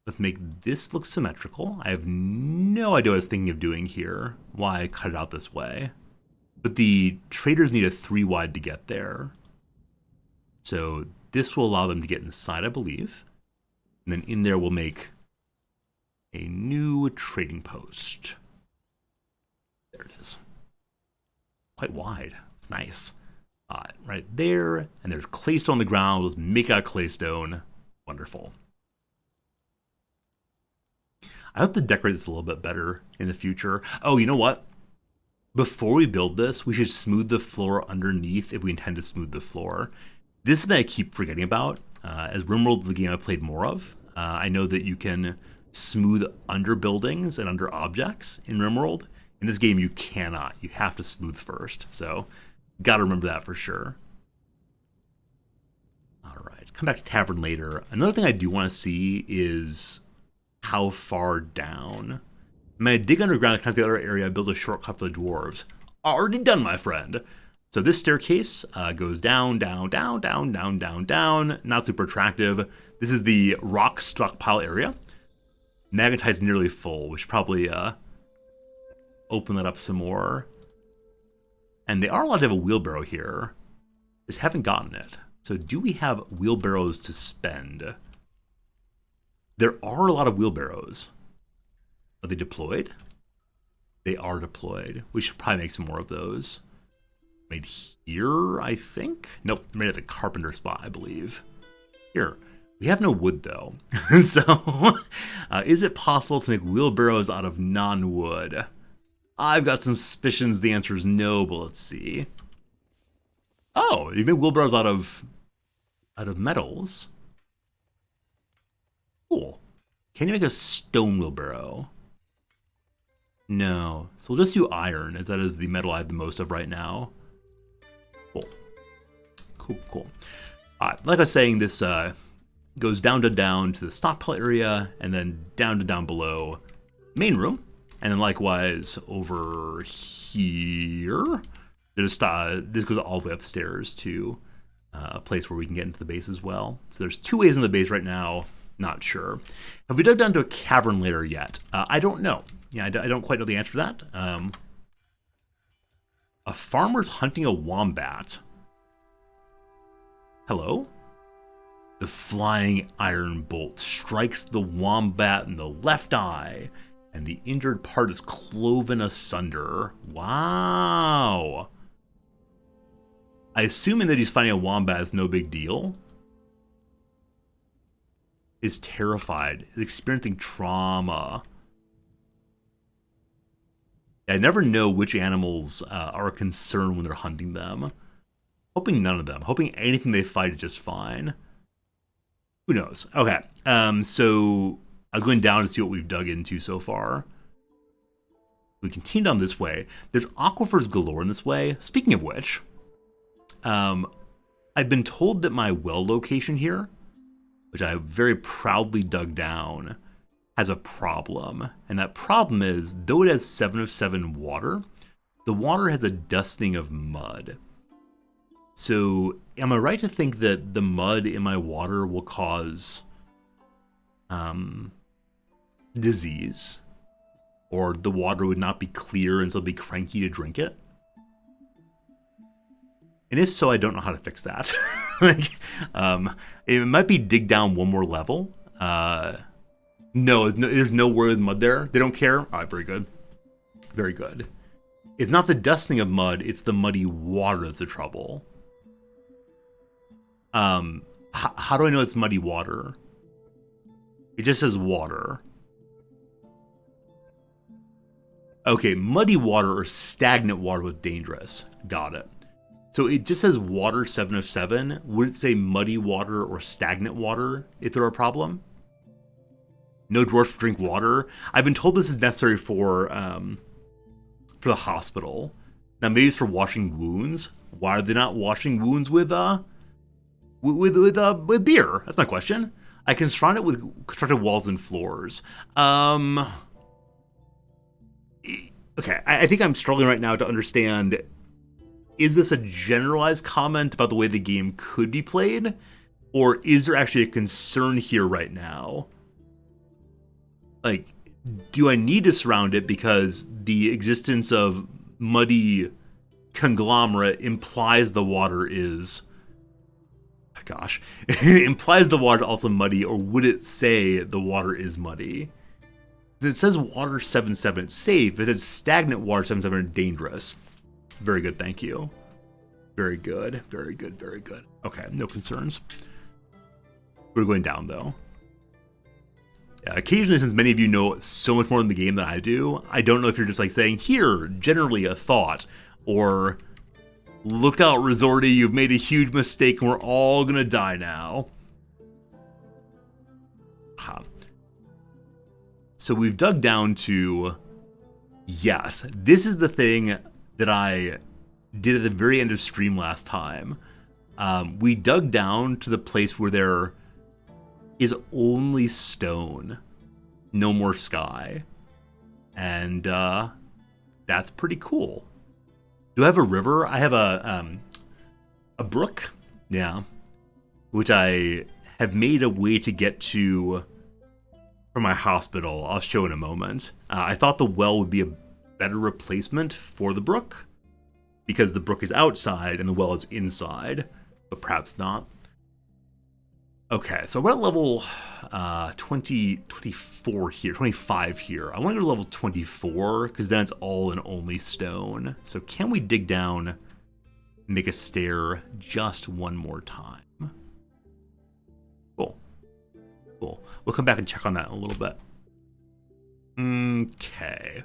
let's make this look symmetrical. I have no idea what I was thinking of doing here, why I cut it out this way. But the traders need a 3 wide to get there. So this will allow them to get inside, I believe. And then in there we'll make a new trading post. There it is. Quite wide. It's nice. Right there. And there's claystone on the ground. Let's make out claystone. Wonderful. I hope to decorate this a little bit better in the future. Oh, you know what? Before we build this, we should smooth the floor underneath if we intend to smooth the floor. This is something I keep forgetting about. As RimWorld's the game I played more of, I know that you can smooth under buildings and under objects in RimWorld. In this game, you cannot. You have to smooth first. So, gotta remember that for sure. All right, come back to Tavern later. Another thing I do want to see is how far down. I'm going to dig underground to connect the other area, build a shortcut for the dwarves. Already done, my friend. So this staircase goes down, down, down, down, down, down, down. Not super attractive. This is the rock stockpile area. Magnetite's nearly full. We should probably open that up some more. And they are allowed to have a wheelbarrow here. Just haven't gotten it. So do we have wheelbarrows to spend? There are a lot of wheelbarrows. Are they deployed? They are deployed. We should probably make some more of those. Made here, I think? Nope, made at the carpenter spot, I believe. Here. We have no wood, though. So, is it possible to make wheelbarrows out of non-wood? I've got some suspicions the answer is no, but let's see. Oh, you made wheelbarrows out of metals. Cool. Can you make a stone wheelbarrow? No. So we'll just do iron, as that is the metal I have the most of right now. Cool. Cool. Like I was saying, this goes down to the stockpile area, and then down to down below main room. And then likewise over here, there's this goes all the way upstairs to a place where we can get into the base as well. So there's 2 ways in the base right now. Not sure. Have we dug down to a cavern layer yet? I don't know. Yeah, I don't quite know the answer to that. A farmer's hunting a wombat. Hello? The flying iron bolt strikes the wombat in the left eye, and the injured part is cloven asunder. Wow. I assuming that he's finding a wombat is no big deal. Is terrified, is experiencing trauma. I never know which animals are a concern when they're hunting them. Hoping none of them. Hoping anything they fight is just fine. Who knows? Okay, so I was going down to see what we've dug into so far. We continue down this way. There's aquifers galore in this way. Speaking of which, I've been told that my well location here, which I very proudly dug down, has a problem. And that problem is, though it has 7 of 7 water, the water has a dusting of mud. So, am I right to think that the mud in my water will cause disease? Or the water would not be clear and so it'll be cranky to drink it? And if so, I don't know how to fix that. It might be dig down one more level. No, there's no word with mud there. They don't care. All right, very good. Very good. It's not the dusting of mud, it's the muddy water that's the trouble. How do I know it's muddy water? It just says water. Okay, muddy water or stagnant water was dangerous. Got it. So it just says water 7 of 7. Would it say muddy water or stagnant water if there were a problem? No dwarfs drink water. I've been told this is necessary for the hospital. Now maybe it's for washing wounds. Why are they not washing wounds with beer? That's my question. I can surround it with constructed walls and floors. Okay, I think I'm struggling right now to understand. Is this a generalized comment about the way the game could be played? Or is there actually a concern here right now? Like, do I need to surround it because the existence of muddy conglomerate implies the water is... Gosh. Implies the water is also muddy, or would it say the water is muddy? It says water 7-7, it's safe. It says stagnant water 7-7, dangerous. Very good, thank you. Very good, very good, very good. Okay, no concerns. We're going down, though. Yeah, occasionally, since many of you know so much more in the game than I do, I don't know if you're just like saying, here, generally a thought, or look out, Resorty, you've made a huge mistake and we're all gonna die now. Huh. So we've dug down to, yes, this is the thing that I did at the very end of stream last time. We dug down to the place where there is only stone, no more sky. And that's pretty cool. Do I have a river? I have a brook, yeah, which I have made a way to get to from my hospital. I'll show in a moment. I thought the well would be a better replacement for the brook, because the brook is outside and the well is inside, but perhaps not. Okay, so we're at level 24 here, 25 here. I want to go to level 24, because then it's all and only stone. So can we dig down and make a stair just one more time? Cool. Cool. We'll come back and check on that in a little bit. Okay.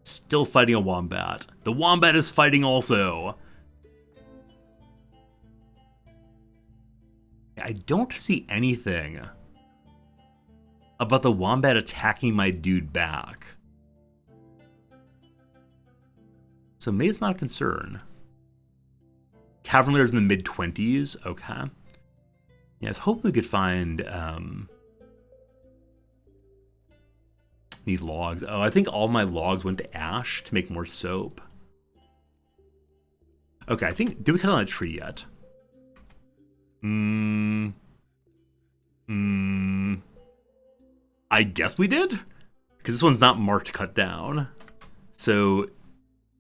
Still fighting a wombat. The wombat is fighting also. I don't see anything about the wombat attacking my dude back. So maybe it's not a concern. Cavern layers in the mid-20s. Okay. Yeah, I was hoping we could find... need logs. Oh, I think all my logs went to ash to make more soap. Okay, I think... Did we cut on a tree yet? Mm, I guess we did, because this one's not marked cut down. So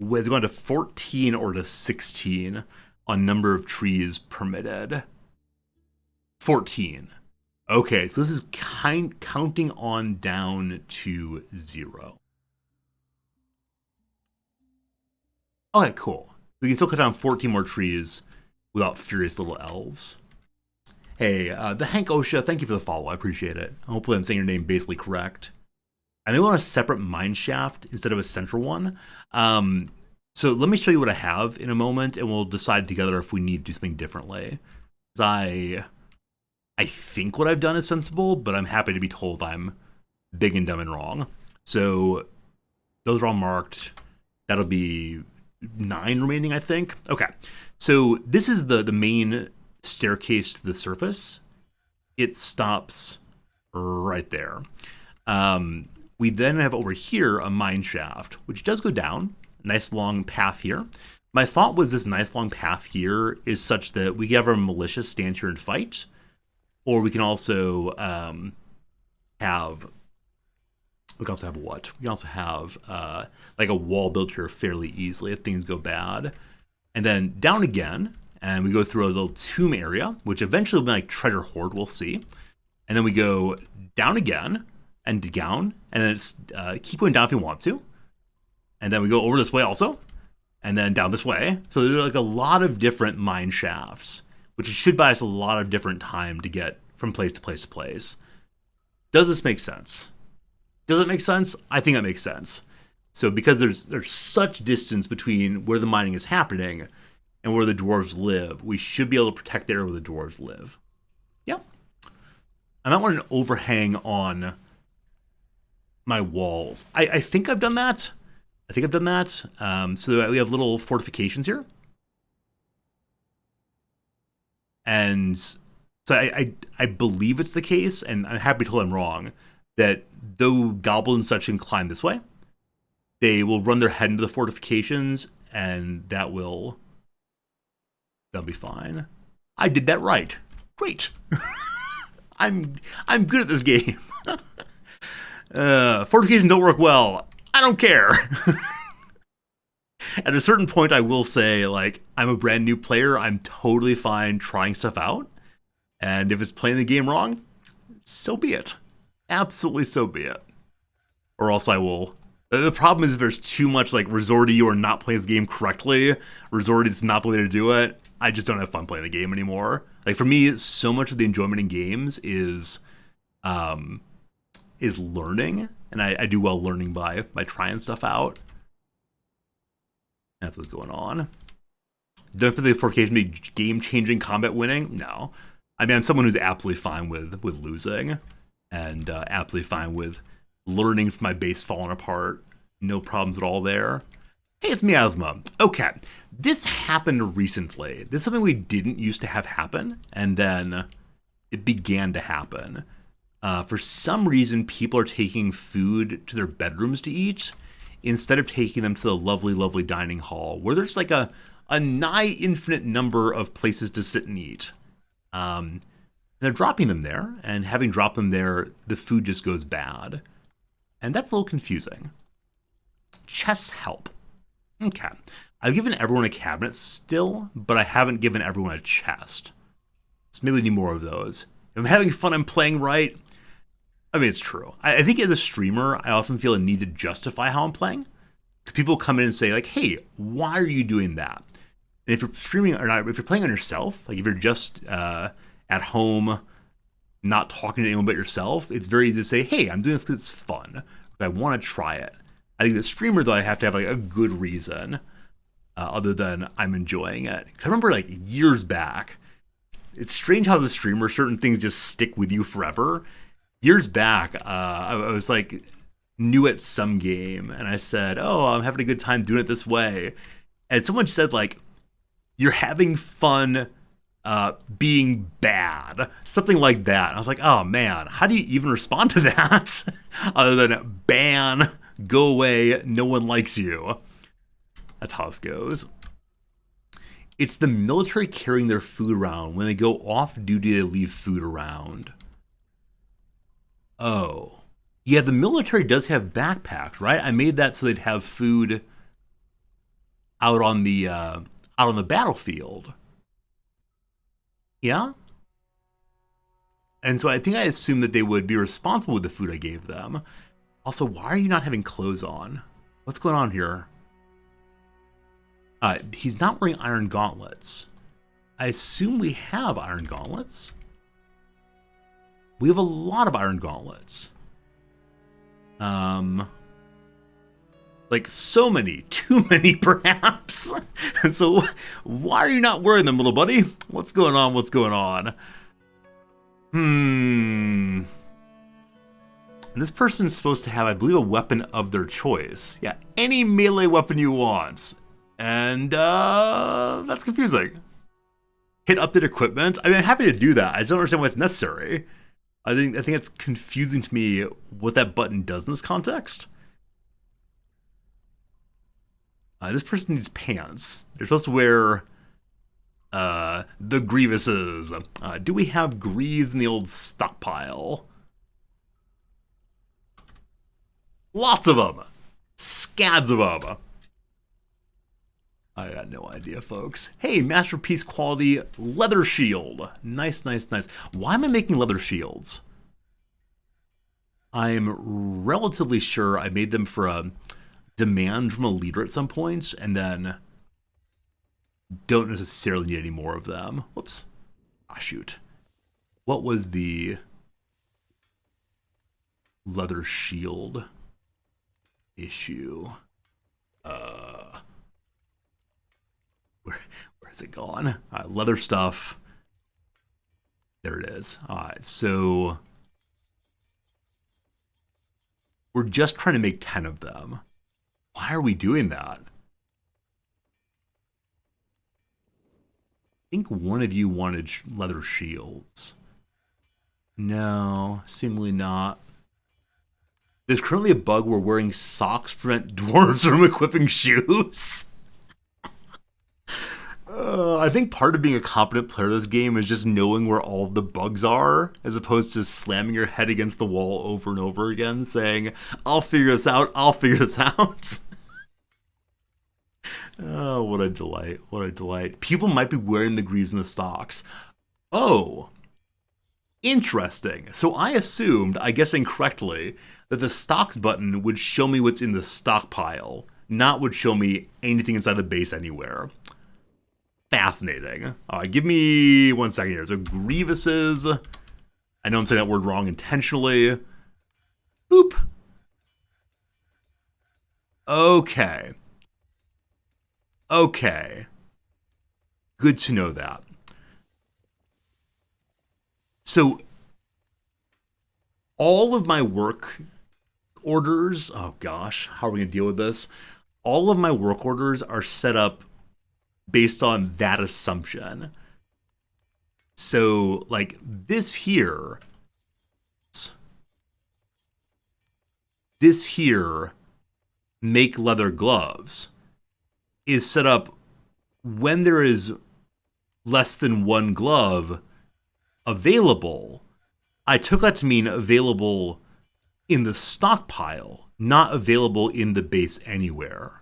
was it going to 14 or to 16 on number of trees permitted? 14. Okay, so this is counting on down to 0. Okay, cool. We can still cut down 14 more trees without furious little elves. Hey, the Hank Osha, thank you for the follow. I appreciate it. Hopefully I'm saying your name basically correct. I may want a separate mine shaft instead of a central one. So let me show you what I have in a moment, and we'll decide together if we need to do something differently. I think what I've done is sensible, but I'm happy to be told I'm big and dumb and wrong. So those are all marked. That'll be 9 remaining, I think. Okay, so this is the main staircase to the surface. It stops right there. We then have over here a mine shaft, which does go down. Nice long path here. My thought was this nice long path here is such that we can have our militia stand here and fight, or we can also have what? We can also have like a wall built here fairly easily if things go bad. And then down again, and we go through a little tomb area, which eventually will be like treasure hoard, we'll see. And then we go down again, and down, and then it's keep going down if you want to. And then we go over this way also, and then down this way. So there's like a lot of different mine shafts, which should buy us a lot of different time to get from place to place to place. Does this make sense? Does it make sense? I think that makes sense. So because there's such distance between where the mining is happening and where the dwarves live, we should be able to protect the area where the dwarves live. Yep. I might want an overhang on my walls. I think I've done that. So that we have little fortifications here. And so I believe it's the case, and I'm happy to tell I'm wrong, that though goblins and such can climb this way, they will run their head into the fortifications, and that'll be fine. I did that right. Great. I'm good at this game. Fortifications don't work well. I don't care. At a certain point, I will say, like, I'm a brand new player. I'm totally fine trying stuff out. And if it's playing the game wrong, so be it. Absolutely so be it. Or else I will... The problem is if there's too much, like, resorty or not playing this game correctly, resorty is not the way to do it, I just don't have fun playing the game anymore. Like, for me, so much of the enjoyment in games is learning. And I do well learning by trying stuff out. That's what's going on. Don't think the fortification be game-changing combat winning? No. I mean, I'm someone who's absolutely fine with losing. And absolutely fine with learning from my base falling apart. No problems at all there. Hey, it's Miasma. Okay, this happened recently. This is something we didn't used to have happen, and then it began to happen. For some reason, people are taking food to their bedrooms to eat instead of taking them to the lovely, lovely dining hall, where there's like a nigh infinite number of places to sit and eat. And they're dropping them there, and having dropped them there, the food just goes bad. And that's a little confusing. Chests help. Okay. I've given everyone a cabinet still, but I haven't given everyone a chest. So maybe we need more of those. If I'm having fun and playing right, I mean, it's true. I think as a streamer, I often feel a need to justify how I'm playing. Because people come in and say, like, hey, why are you doing that? And if you're streaming or not, if you're playing on yourself, like if you're just at home, not talking to anyone but yourself, it's very easy to say, hey, I'm doing this because it's fun. I want to try it. I think the streamer, though, I have to have like a good reason other than I'm enjoying it. Because I remember like years back, it's strange how the streamer, certain things just stick with you forever. Years back, I was like new at some game, and I said, oh, I'm having a good time doing it this way. And someone said, like, you're having fun being bad. Something like that. I was like, oh, man, how do you even respond to that? Other than ban, go away, no one likes you. That's how this goes. It's the military carrying their food around. When they go off duty, they leave food around. Oh. Yeah, the military does have backpacks, right? I made that so they'd have food out on the battlefield. Yeah? And so I think I assumed that they would be responsible with the food I gave them. Also, why are you not having clothes on? What's going on here? He's not wearing iron gauntlets. I assume we have iron gauntlets. We have a lot of iron gauntlets. Like so many, too many perhaps. So why are you not wearing them, little buddy? What's going on? What's going on? And this person's supposed to have, I believe, a weapon of their choice. Yeah, any melee weapon you want. And that's confusing. Hit update equipment. I mean, I'm happy to do that. I just don't understand why it's necessary. I think it's confusing to me what that button does in this context. This person needs pants. They're supposed to wear the grievances. Do we have greaves in the old stockpile? Lots of them. Scads of them. I got no idea, folks. Hey, masterpiece quality leather shield. Nice, nice, nice. Why am I making leather shields? I'm relatively sure I made them for a demand from a leader at some point, and then don't necessarily need any more of them. Whoops. Ah, shoot. What was the leather shield issue? Where has it gone? Leather stuff. There it is. All right, so we're just trying to make 10 of them. Why are we doing that? I think one of you wanted leather shields. No, seemingly not. There's currently a bug where wearing socks prevent dwarves from equipping shoes. I think part of being a competent player of this game is just knowing where all of the bugs are, as opposed to slamming your head against the wall over and over again, saying, I'll figure this out, I'll figure this out. Oh, what a delight, what a delight. People might be wearing the greaves and the stocks. Oh, interesting. So I assumed, I guess incorrectly, that the stocks button would show me what's in the stockpile, not would show me anything inside the base anywhere. Fascinating. Give me 1 second here. So grievances. I know I'm saying that word wrong intentionally. Boop. Okay. Okay. Good to know that. So all of my work orders, oh gosh, how are we going to deal with this? All of my work orders are set up based on that assumption. So, like, this here, make leather gloves, is set up when there is less than one glove available. I took that to mean available in the stockpile, not available in the base anywhere.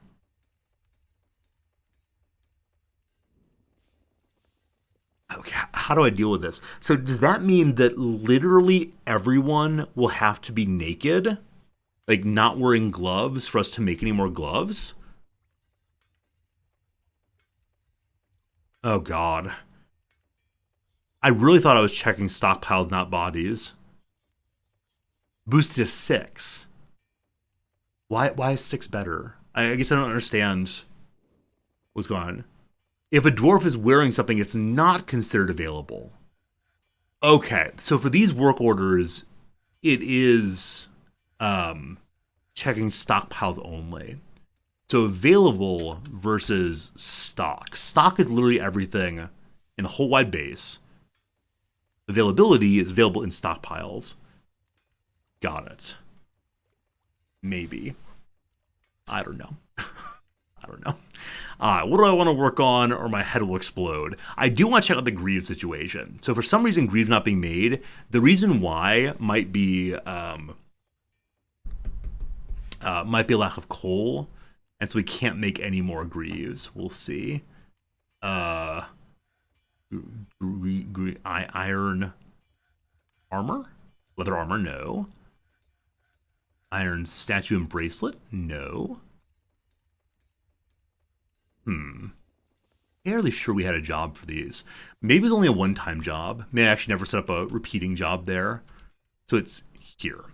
Okay, how do I deal with this? So does that mean that literally everyone will have to be naked? Like not wearing gloves for us to make any more gloves? Oh God. I really thought I was checking stockpiles, not bodies. Boosted to 6. Why is 6 better? I guess I don't understand what's going on. If a dwarf is wearing something, it's not considered available. Okay, so for these work orders, it is checking stockpiles only. So available versus stock. Stock is literally everything in the whole wide base. Availability is available in stockpiles. Got it. Maybe. I don't know. I don't know. What do I want to work on or my head will explode? I do want to check out the Grieve situation. So for some reason, Grieve's not being made. The reason why might be a lack of coal, and so we can't make any more Grieves. We'll see. Iron armor? Leather armor, no. Iron statue and bracelet, no. Fairly sure we had a job for these. Maybe it's only a one-time job. Maybe I actually never set up a repeating job there. So it's here.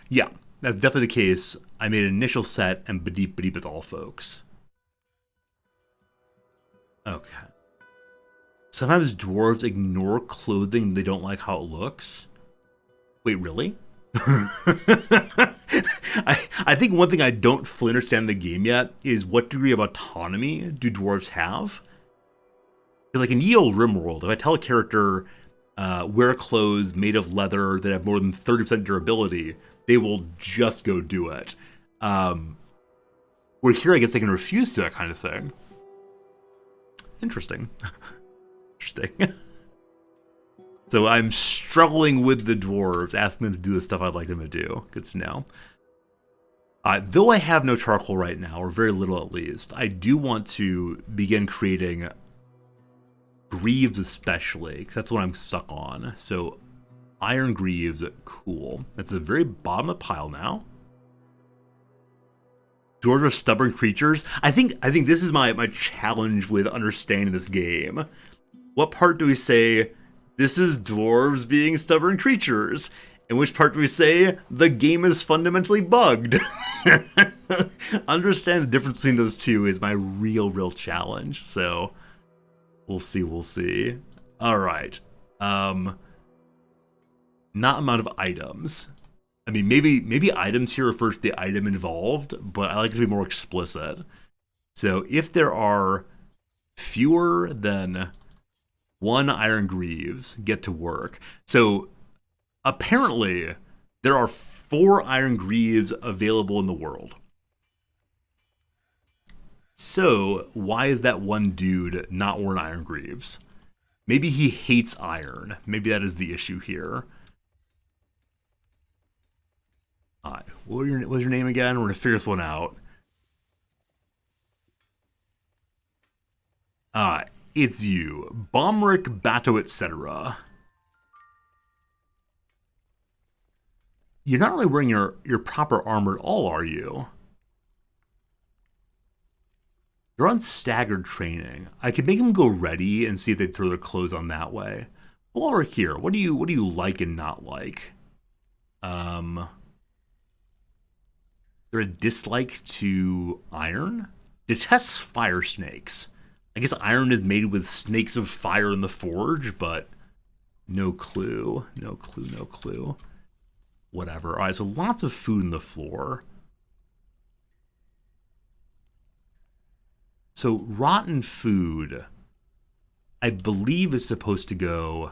Yeah, that's definitely the case. I made an initial set and badeep badeep with all folks. Okay. Sometimes dwarves ignore clothing they don't like how it looks. Wait, really? I think one thing I don't fully understand in the game yet is what degree of autonomy do dwarves have? Because like in Ye Olde Rimworld, if I tell a character wear clothes made of leather that have more than 30% durability, they will just go do it. Where here, I guess they can refuse to that kind of thing. Interesting. Interesting. So I'm struggling with the dwarves, asking them to do the stuff I'd like them to do. Good to know. Though I have no charcoal right now, or very little at least, I do want to begin creating Greaves especially, because that's what I'm stuck on. So Iron Greaves, cool. That's at the very bottom of the pile now. Dwarves are stubborn creatures. I think this is my challenge with understanding this game. What part do we say, this is dwarves being stubborn creatures? In which part do we say, the game is fundamentally bugged? Understand the difference between those two is my real challenge. So, we'll see. Alright. Not amount of items. I mean, maybe items here refers to the item involved, but I like to be more explicit. So, if there are fewer than 1 Iron Greaves, get to work. So, apparently, there are 4 Iron Greaves available in the world. So, why is that one dude not wearing Iron Greaves? Maybe he hates iron. Maybe that is the issue here. Alright, what was your name again? We're going to figure this one out. It's you. Bomric, Bato, etc. You're not really wearing your proper armor at all, are you? You're on staggered training. I could make them go ready and see if they throw their clothes on that way. While we're here, what do you like and not like? They're a dislike to iron? Detests fire snakes. I guess iron is made with snakes of fire in the forge, but no clue. No clue. Whatever. Alright, so lots of food on the floor. So rotten food, I believe, is supposed to go...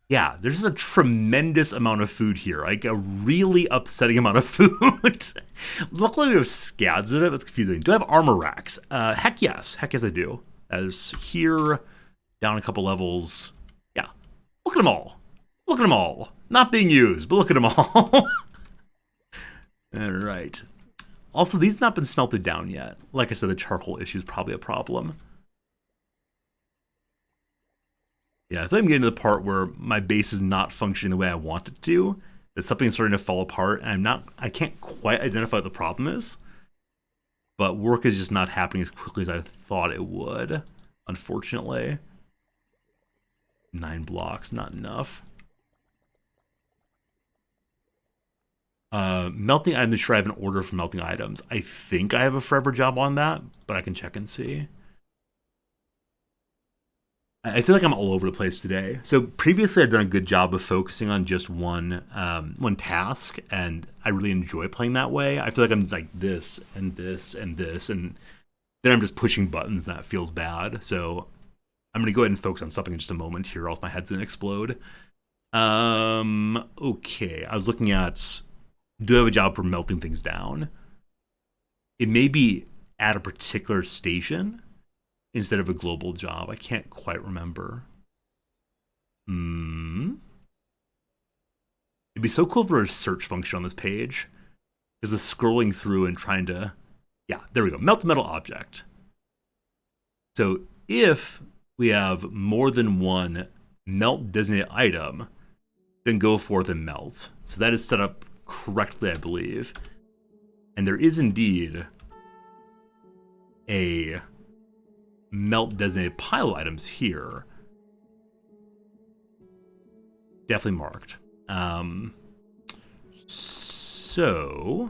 Yeah, there's a tremendous amount of food here. Like a really upsetting amount of food. Luckily we have scads of it. That's confusing. Do I have armor racks? Heck yes I do. As here, down a couple levels. Yeah. Look at them all. Not being used, but look at them all. Alright. Also, these have not been smelted down yet. Like I said, the charcoal issue is probably a problem. Yeah, I think I'm getting to the part where my base is not functioning the way I want it to. That something's starting to fall apart, and I can't quite identify what the problem is. But work is just not happening as quickly as I thought it would, unfortunately. 9 blocks, not enough. Melting items, sure I have an order for melting items. I think I have a forever job on that, but I can check and see. I feel like I'm all over the place today. So previously I've done a good job of focusing on just one task, and I really enjoy playing that way. I feel like I'm like this and this and this, and then I'm just pushing buttons, and that feels bad. So I'm going to go ahead and focus on something in just a moment here, or else my head's going to explode. Okay, I was looking at, do I have a job for melting things down? It may be at a particular station instead of a global job. I can't quite remember. It'd be so cool for a search function on this page. Because the scrolling through and trying to... Yeah, there we go. Melt a metal object. So if we have more than one melt designated item, then go forth and melt. So that is set up correctly, I believe. And there is indeed a melt designated pile of items here. Definitely marked. So,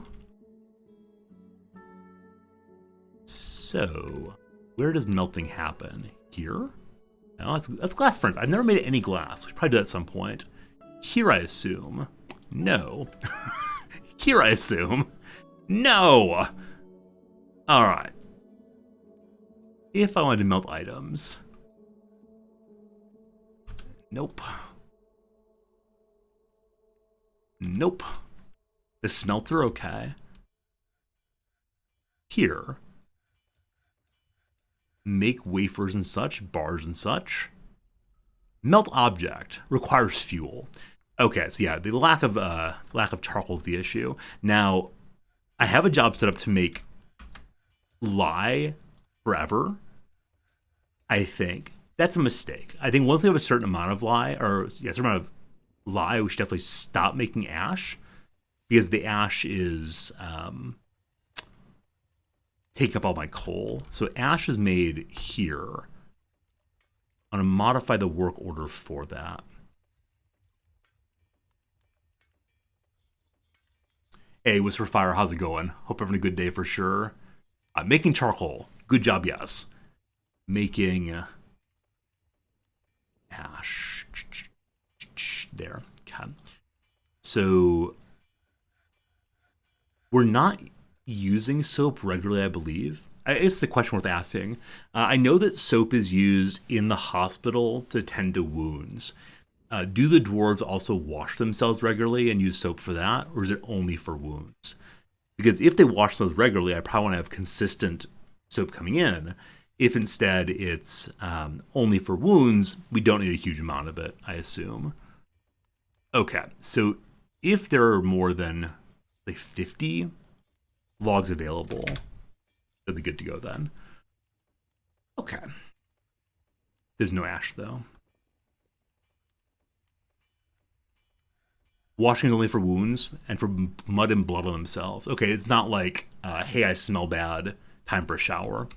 where does melting happen? Here? No, that's glass furnace. I've never made any glass. We should probably do that at some point. Here, I assume. No. Here, I assume. No! Alright. If I wanted to melt items. Nope. Nope. The smelter, okay. Here. Make wafers and such, bars and such. Melt object requires fuel. Okay, so yeah, the lack of charcoal is the issue. Now, I have a job set up to make lye forever. I think that's a mistake. I think once we have a certain amount of lye, or yeah, a certain amount of lye, we should definitely stop making ash, because the ash is taking up all my coal. So ash is made here. I'm going to modify the work order for that. Hey, Whisper Fire, how's it going? Hope you're having a good day for sure. Making charcoal. Good job, yes. Making ash. There. Okay. So we're not using soap regularly, I believe. It's a question worth asking. I know that soap is used in the hospital to tend to wounds. Do the dwarves also wash themselves regularly and use soap for that, or is it only for wounds? Because if they wash themselves regularly, I probably want to have consistent soap coming in. If instead it's only for wounds, we don't need a huge amount of it, I assume. Okay, so if there are more than like 50 logs available, that'd be good to go then. Okay. There's no ash though. Washing only for wounds and for mud and blood on themselves. Okay, it's not like, hey, I smell bad, time for a shower.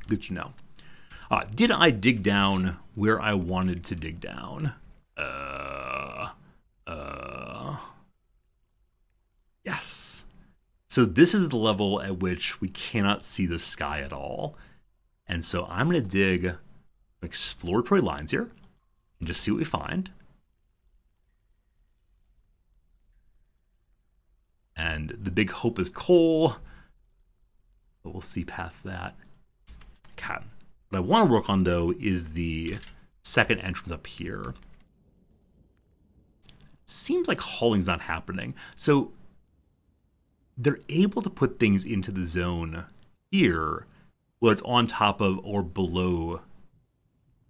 Good to know. Did I dig down where I wanted to dig down? Yes. So this is the level at which we cannot see the sky at all. And so I'm going to dig exploratory lines here and just see what we find. And the big hope is coal, but we'll see past that. Okay. What I want to work on, though, is the second entrance up here. It seems like hauling's not happening. So they're able to put things into the zone here, whether it's on top of or below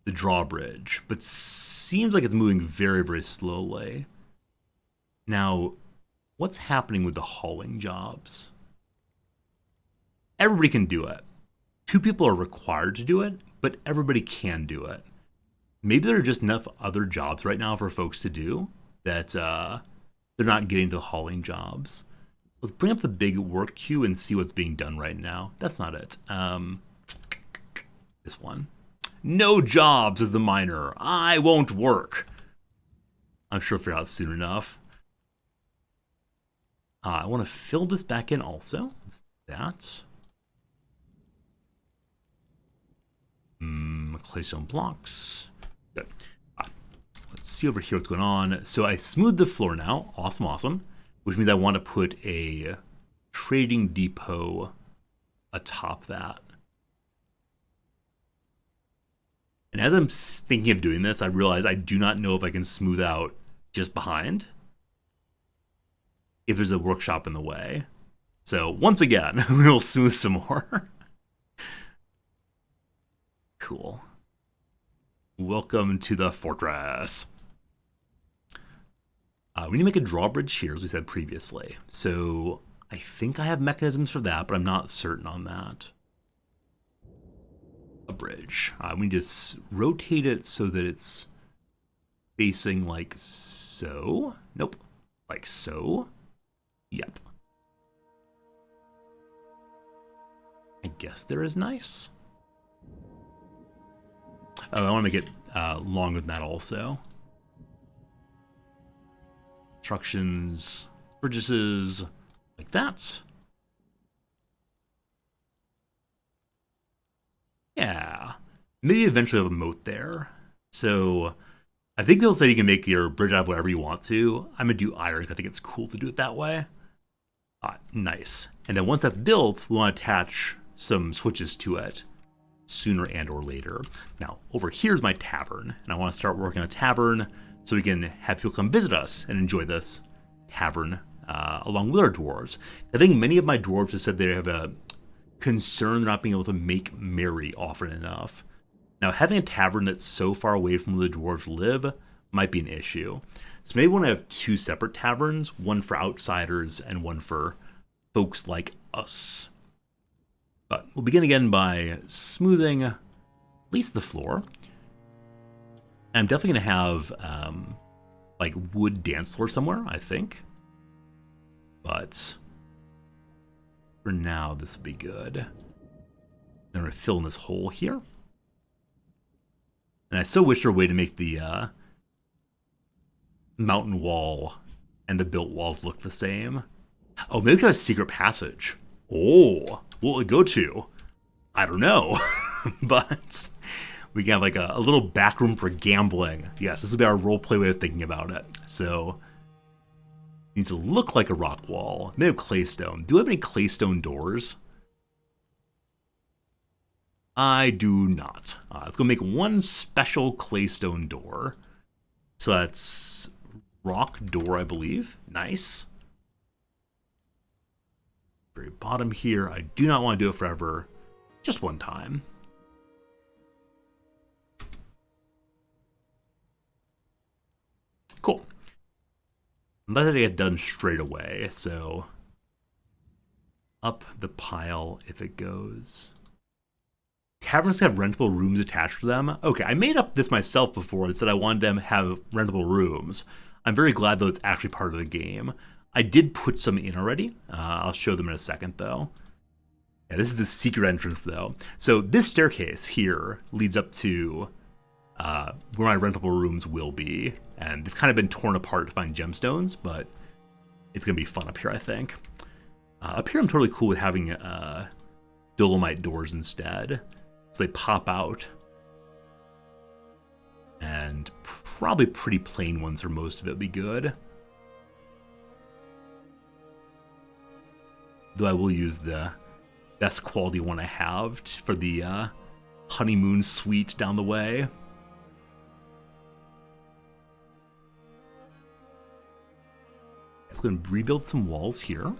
the drawbridge, but seems like it's moving very, very slowly. Now, what's happening with the hauling jobs? Everybody can do it. 2 people are required to do it, but everybody can do it. Maybe there are just enough other jobs right now for folks to do that they're not getting to the hauling jobs. Let's bring up the big work queue and see what's being done right now. That's not it. This one. No jobs as the miner. I won't work. I'm sure I'll figure out soon enough. I want to fill this back in also. Let's do that. Claystone blocks. Good. Let's see over here what's going on. So I smoothed the floor now. Awesome, awesome. Which means I want to put a trading depot atop that. And as I'm thinking of doing this, I realize I do not know if I can smooth out just behind if there's a workshop in the way. So once again, we'll smooth some more. cool. Welcome to the fortress. We need to make a drawbridge here, as we said previously. So I think I have mechanisms for that, but I'm not certain on that. A bridge. We need to rotate it so that it's facing like so. Nope. Like so. Yep. I guess there is nice. Oh, I want to make it longer than that also. Instructions, bridges, like that. Yeah. Maybe eventually have a moat there. So I think they'll say you can make your bridge out of whatever you want to. I'm going to do iron because I think it's cool to do it that way. Nice. And then once that's built, we want to attach some switches to it sooner and or later. Now, over here's my tavern, and I want to start working on a tavern so we can have people come visit us and enjoy this tavern along with our dwarves. I think many of my dwarves have said they have a concern not being able to make merry often enough. Now, having a tavern that's so far away from where the dwarves live might be an issue. So maybe we want to have two separate taverns, one for outsiders and one for folks like us. But we'll begin again by smoothing at least the floor. And I'm definitely going to have like wood dance floor somewhere, I think. But for now, this will be good. Then I'm going to fill in this hole here. And I so wish there were a way to make the mountain wall and the built walls look the same. Oh, maybe we could have a secret passage. Oh, what will it go to? I don't know. But we can have like a little back room for gambling. Yes, this will be our roleplay way of thinking about it. So it needs to look like a rock wall. Made of claystone. Do we have any claystone doors? I do not. Let's go make one special claystone door. So that's rock door, I believe. Nice. Very bottom here. I do not want to do it forever. Just one time. Cool. I'm not going to get done straight away, so up the pile if it goes. Taverns have rentable rooms attached to them. Okay, I made up this myself before and said I wanted them to have rentable rooms. I'm very glad, though, it's actually part of the game. I did put some in already. I'll show them in a second, though. Yeah, this is the secret entrance, though. So this staircase here leads up to where my rentable rooms will be. And they've kind of been torn apart to find gemstones, but it's going to be fun up here, I think. Up here, I'm totally cool with having dolomite doors instead. So they pop out. And probably pretty plain ones for most of it would be good. Though I will use the best quality one I have for the honeymoon suite down the way. Let's go and rebuild some walls here.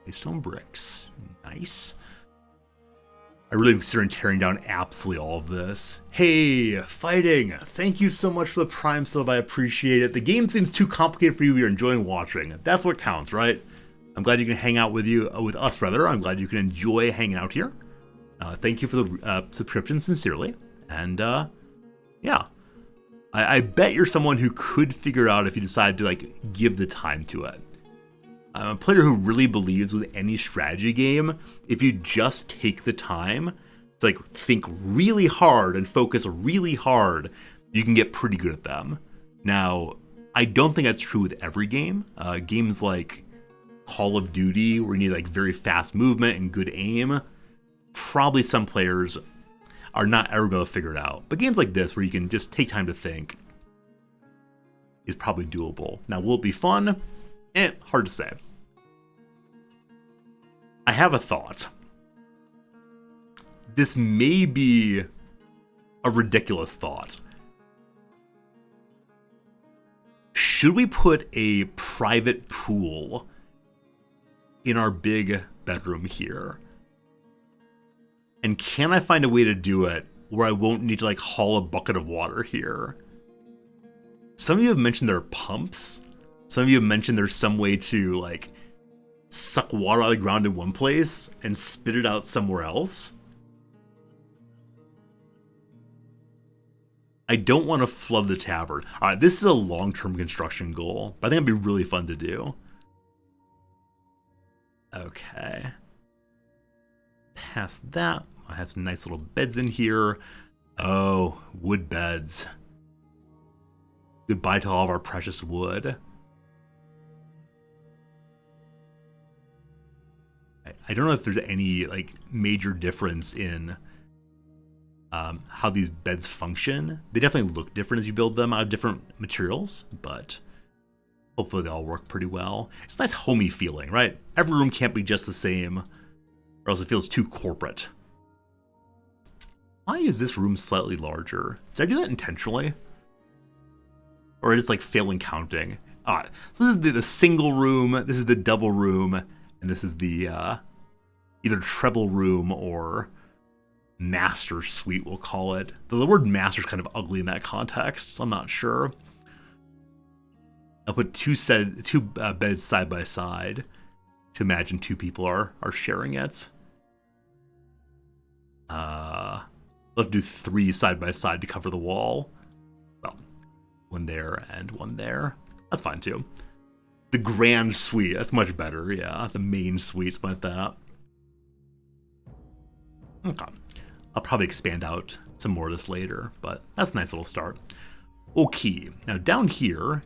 Stone bricks. Nice. I really am considering tearing down absolutely all of this. Hey, fighting! Thank you so much for the Prime sub, I appreciate it. The game seems too complicated for you, you're enjoying watching. That's what counts, right? I'm glad you can hang out with us, rather. I'm glad you can enjoy hanging out here. Thank you for the subscription, sincerely. And, yeah. I bet you're someone who could figure out if you decide to, like, give the time to it. I'm a player who really believes with any strategy game, if you just take the time to like think really hard and focus really hard, you can get pretty good at them. Now, I don't think that's true with every game. Games like Call of Duty, where you need like very fast movement and good aim, probably some players are not ever going to figure it out. But games like this, where you can just take time to think, is probably doable. Now, will it be fun? Hard to say. I have a thought. This may be a ridiculous thought. Should we put a private pool in our big bedroom here? And can I find a way to do it where I won't need to like haul a bucket of water here? Some of you have mentioned there are pumps. Some of you have mentioned there's some way to like suck water out of the ground in one place and spit it out somewhere else. I don't want to flood the tavern. All right, this is a long-term construction goal, but I think it'd be really fun to do. Okay. Past that, I have some nice little beds in here. Oh, wood beds. Goodbye to all of our precious wood. I don't know if there's any like major difference in how these beds function. They definitely look different as you build them out of different materials, but hopefully they all work pretty well. It's a nice homey feeling, right? Every room can't be just the same, or else it feels too corporate. Why is this room slightly larger? Did I do that intentionally? Or is it like failing counting? So this is the single room, this is the double room, and this is the either treble room or master suite, we'll call it. The word master is kind of ugly in that context, so I'm not sure. I'll put two beds side by side to imagine two people are sharing it. We'll have to do 3 side by side to cover the wall. Well, one there and one there. That's fine too. The grand suite, that's much better, yeah. The main suite, something like that. Okay. I'll probably expand out some more of this later, but that's a nice little start. Okay, now down here,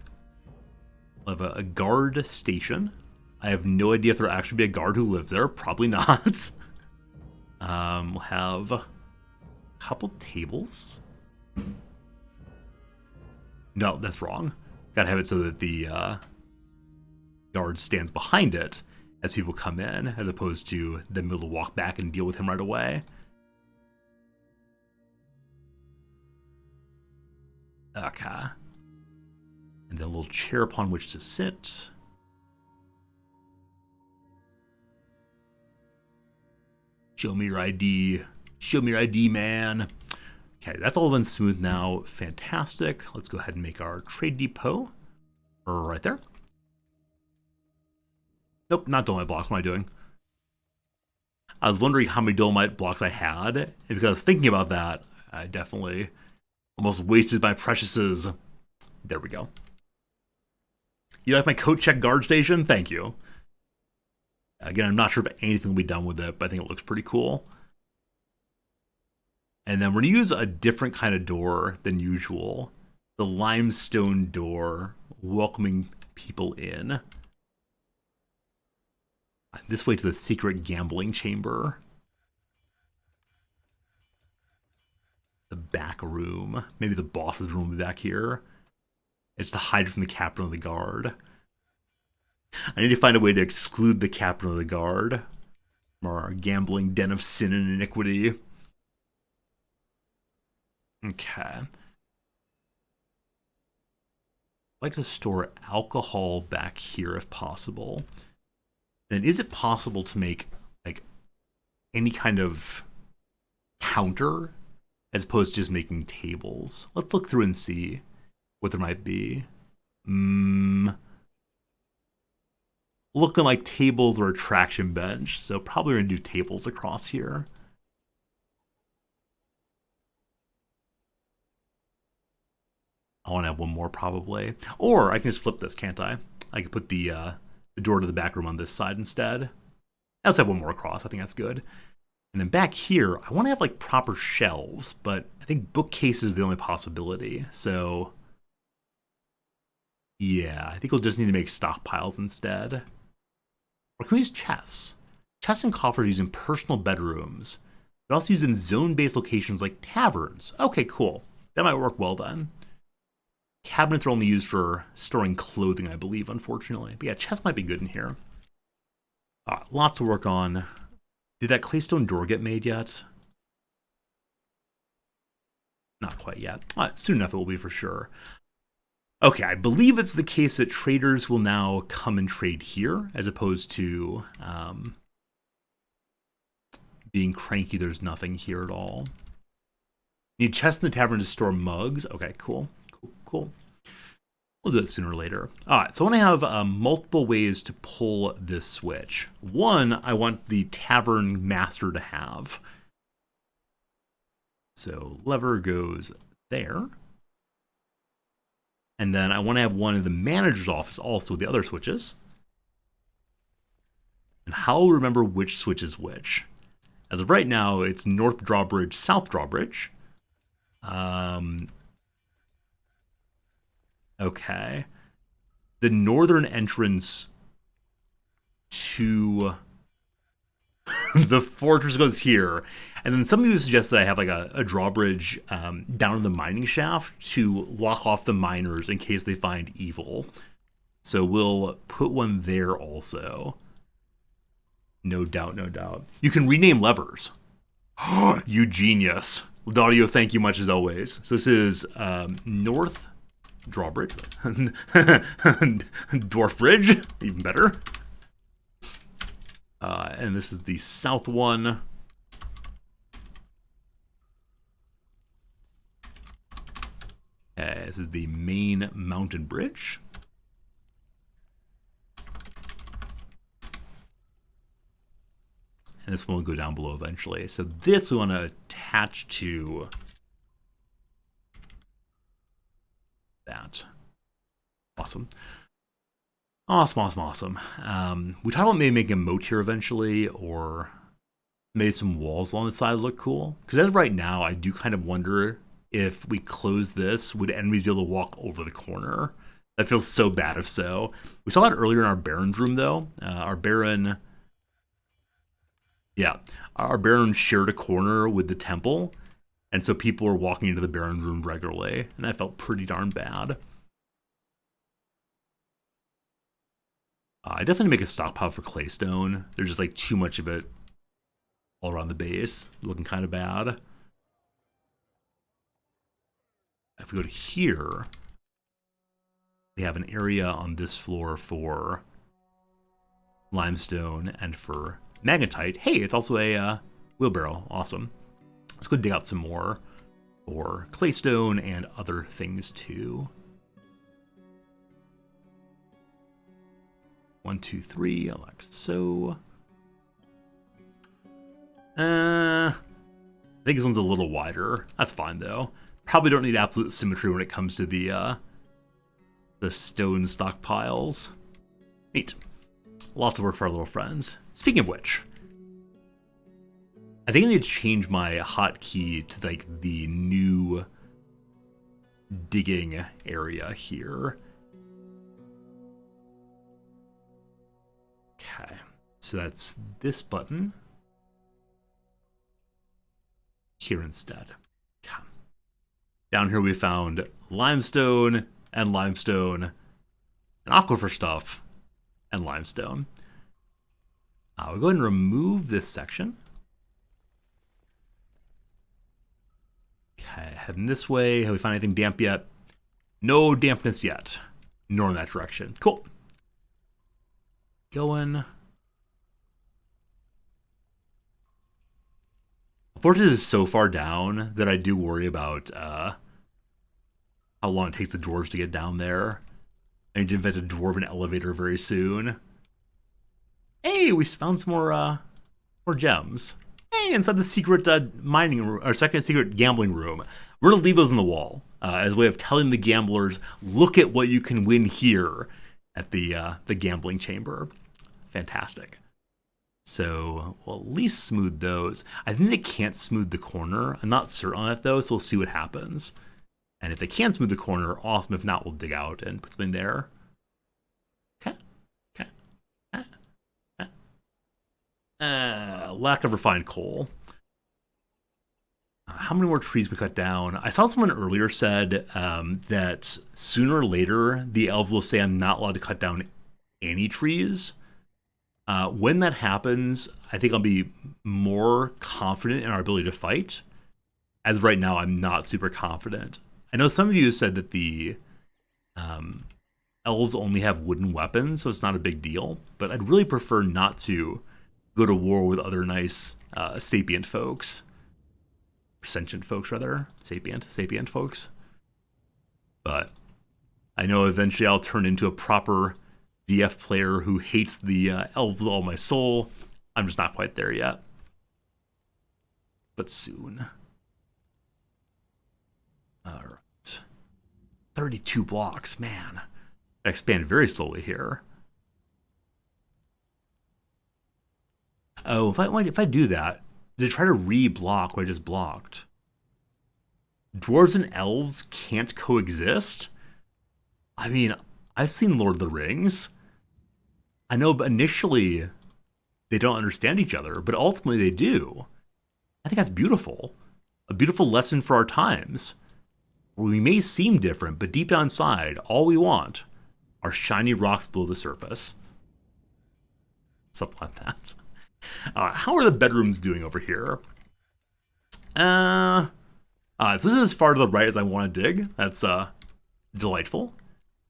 we'll have a guard station. I have no idea if there'll actually be a guard who lives there. Probably not. We'll have a couple tables. No, that's wrong. Gotta have it so that the guard stands behind it as people come in, as opposed to them able to walk back and deal with him right away. Okay. And then a little chair upon which to sit. Show me your ID. Show me your ID, man. Okay, that's all been smooth now. Fantastic. Let's go ahead and make our trade depot right there. Nope, not dolomite blocks. What am I doing? I was wondering how many dolomite blocks I had, and because I was thinking about that, I definitely almost wasted my preciouses. There we go. You like my coat check guard station? Thank you. Again, I'm not sure if anything will be done with it, but I think it looks pretty cool. And then we're going to use a different kind of door than usual. The limestone door, welcoming people in. This way to the secret gambling chamber. The back room. Maybe the boss's room will be back here. It's to hide from the captain of the guard. I need to find a way to exclude the captain of the guard from our gambling den of sin and iniquity. Okay. I'd like to store alcohol back here if possible. And is it possible to make like any kind of counter as opposed to just making tables? Let's look through and see what there might be. Looking like tables or a traction bench, so probably going to do tables across here. I want to have one more probably. Or I can just flip this, can't I? I could put the door to the back room on this side instead. Let's have one more across. I think that's good. And then back here, I want to have like proper shelves, but I think bookcases are the only possibility. So yeah, I think we'll just need to make stockpiles instead. Or can we use chests? Chests and coffers used in personal bedrooms, but also used in zone-based locations like taverns. Okay, cool. That might work well then. Cabinets are only used for storing clothing, I believe, unfortunately. But yeah, chests might be good in here. Lots to work on. Did that claystone door get made yet? Not quite yet. Soon enough it will be for sure. Okay, I believe it's the case that traders will now come and trade here, as opposed to being cranky. There's nothing here at all. Need chests in the tavern to store mugs. Okay, cool. We'll do it sooner or later. All right, so I want to have multiple ways to pull this switch. One, I want the tavern master to have. So lever goes there. And then I want to have one in the manager's office also, the other switches. And how I'll remember which switch is which. As of right now, it's North Drawbridge, South Drawbridge. Okay. The northern entrance to the fortress goes here. And then some of you suggest that I have like a drawbridge down in the mining shaft to lock off the miners in case they find evil. So we'll put one there also. No doubt, no doubt. You can rename levers. You genius. Laudio, thank you much as always. So this is North Drawbridge. Dwarf Bridge, even better. And this is the south one. This is the main mountain bridge. And this one will go down below eventually. So this we want to attach to that. Awesome. Awesome. We talked about maybe making a moat here eventually, or maybe some walls along the side look cool. Because as of right now, I do kind of wonder if we close this, would enemies be able to walk over the corner? That feels so bad if so. We saw that earlier in our Baron's room, though. Our Baron shared a corner with the temple, and so people were walking into the Baron's room regularly, and that felt pretty darn bad. I definitely make a stockpile for claystone. There's just like too much of it all around the base, looking kind of bad. If we go to here, we have an area on this floor for limestone and for magnetite. Hey, it's also a wheelbarrow. Awesome. Let's go dig out some more for claystone and other things too. 1, 2, 3, like so. I think this one's a little wider. That's fine though. Probably don't need absolute symmetry when it comes to the stone stockpiles. Neat. Lots of work for our little friends. Speaking of which, I think I need to change my hotkey to like the new digging area here. Okay, so that's this button here instead. Okay. Down here we found limestone and limestone and aquifer stuff and limestone. We'll go ahead and remove this section. Okay, heading this way. Have we found anything damp yet? No dampness yet, nor in that direction. Cool. Going. Fortress is so far down that I do worry about how long it takes the dwarves to get down there. I need to invent a dwarven elevator very soon. Hey, we found some more gems. Hey, inside the secret mining room, or secret gambling room. We're gonna leave those in the wall as a way of telling the gamblers, look at what you can win here at the gambling chamber. Fantastic. So we'll at least smooth those. I think they can't smooth the corner. I'm not certain on that though, so we'll see what happens. And if they can smooth the corner, awesome. If not, we'll dig out and put something there. Okay. Lack of refined coal. How many more trees we cut down? I saw someone earlier said that sooner or later the elves will say I'm not allowed to cut down any trees. When that happens, I think I'll be more confident in our ability to fight. As of right now, I'm not super confident. I know some of you said that the Elves only have wooden weapons, so it's not a big deal. But I'd really prefer not to go to war with other nice sapient folks. Sentient folks, rather. Sapient folks. But I know eventually I'll turn into a proper DF player who hates the elves with all my soul. I'm just not quite there yet. But soon. Alright. 32 blocks, man. I expand very slowly here. Oh, if I do that, to try to re-block what I just blocked. Dwarves and elves can't coexist? I mean, I've seen Lord of the Rings. I know initially they don't understand each other, but ultimately they do. I think that's beautiful. A beautiful lesson for our times. We may seem different, but deep down inside, all we want are shiny rocks below the surface. Something like that. How are the bedrooms doing over here? So this is as far to the right as I want to dig. That's delightful.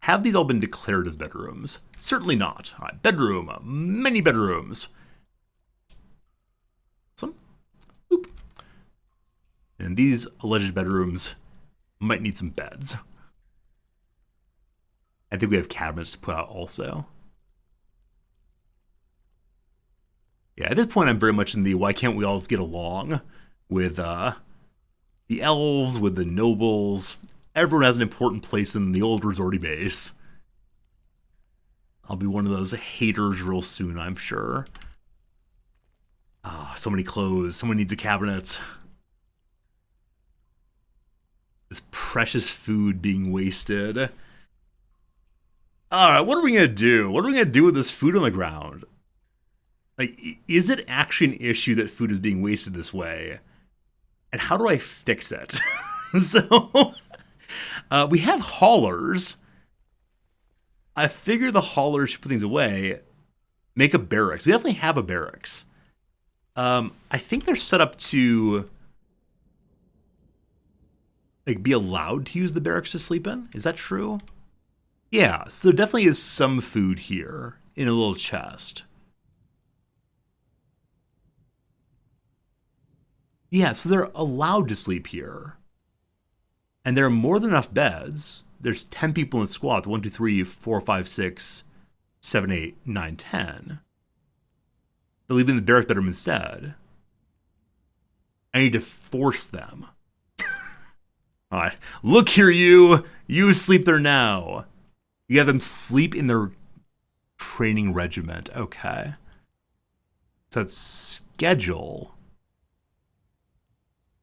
Have these all been declared as bedrooms? Certainly not. Bedroom, many bedrooms. Awesome. Boop. And these alleged bedrooms might need some beds. I think we have cabinets to put out also. Yeah, at this point I'm very much in the why can't we all get along with the elves, with the nobles. Everyone has an important place in the old resorty base. I'll be one of those haters real soon, I'm sure. So many clothes. Someone needs a cabinet. This precious food being wasted. Alright, what are we going to do? What are we going to do with this food on the ground? Like, is it actually an issue that food is being wasted this way? And how do I fix it? So, we have haulers. I figure the haulers should put things away. Make a barracks. We definitely have a barracks. I think they're set up to like be allowed to use the barracks to sleep in. Is that true? Yeah, so there definitely is some food here in a little chest. Yeah, so they're allowed to sleep here. And there are more than enough beds. There's 10 people in squads. 1, 2, 3, 4, 5, 6, 7, 8, 9, 10. They're leaving the barrack bedroom instead. I need to force them. All right. Look here, you. You sleep there now. You have them sleep in their training regiment. Okay. So it's schedule.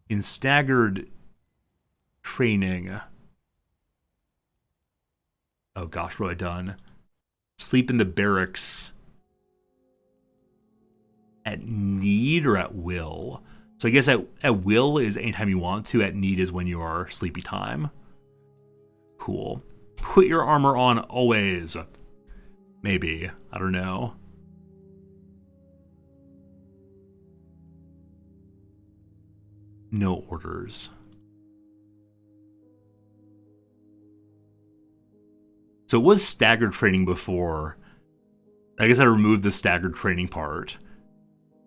In staggered training. Oh gosh, what have I done? Sleep in the barracks at need or at will? So I guess at will is anytime you want to. At need is when you are sleepy time. Cool. Put your armor on always. Maybe. I don't know. No orders. So it was staggered training before. I guess I removed the staggered training part.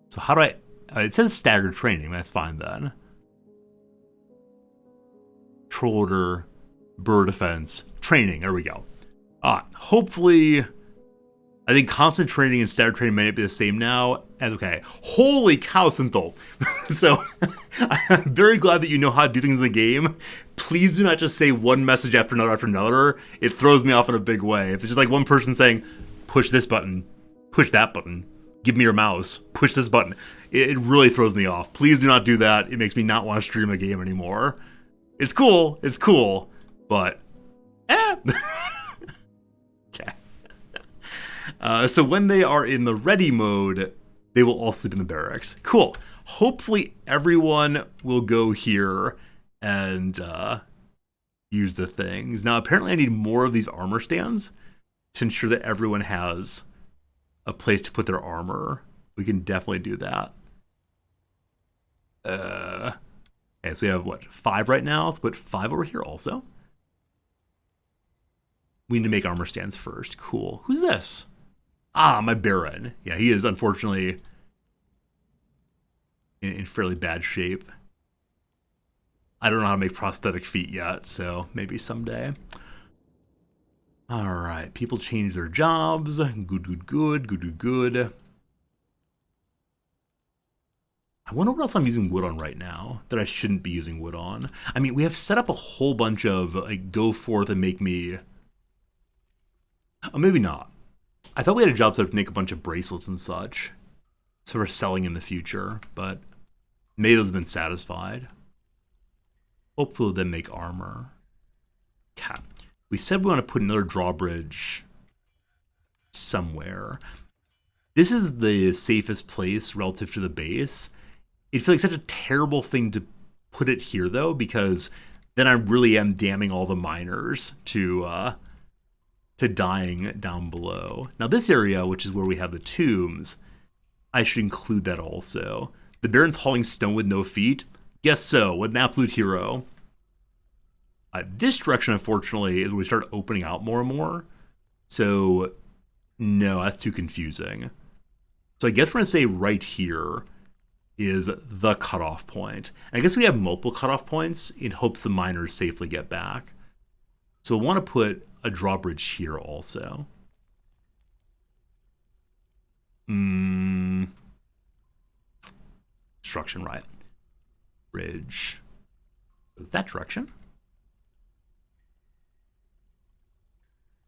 So how do I... it says staggered training. That's fine then. Control order, bird defense, training. There we go. Hopefully... I think constant training and staggered training may not be the same now. As okay. Holy cow, Synthol. So, I'm very glad that you know how to do things in the game. Please do not just say one message after another. It throws me off in a big way. If it's just like one person saying, push this button, push that button, give me your mouse, push this button. It really throws me off. Please do not do that. It makes me not want to stream a game anymore. It's cool, but okay. So when they are in the ready mode, they will all sleep in the barracks. Cool. Hopefully everyone will go here and use the things. Now, apparently I need more of these armor stands to ensure that everyone has a place to put their armor. We can definitely do that. Okay, so we have, 5 right now? Let's put 5 over here also. We need to make armor stands first. Cool. Who's this? Ah, my Baron. Yeah, he is unfortunately in fairly bad shape. I don't know how to make prosthetic feet yet, so maybe someday. All right, people change their jobs. Good. I wonder what else I'm using wood on right now that I shouldn't be using wood on. I mean, we have set up a whole bunch of, like, go forth and make me... Oh, maybe not. I thought we had a job set up to make a bunch of bracelets and such. So we're selling in the future, but maybe those have been satisfied. Hopefully then make armor. Okay. We said we want to put another drawbridge somewhere. This is the safest place relative to the base. It feels like such a terrible thing to put it here, though, because then I really am damning all the miners to dying down below. Now this area, which is where we have the tombs, I should include that also. The Baron's hauling stone with no feet? Guess so, what an absolute hero. This direction, unfortunately, is where we start opening out more and more. So, no, that's too confusing. So I guess we're going to say right here is the cutoff point. And I guess we have multiple cutoff points in hopes the miners safely get back. So we'll want to put a drawbridge here also. Construction, right. Bridge. Goes that direction.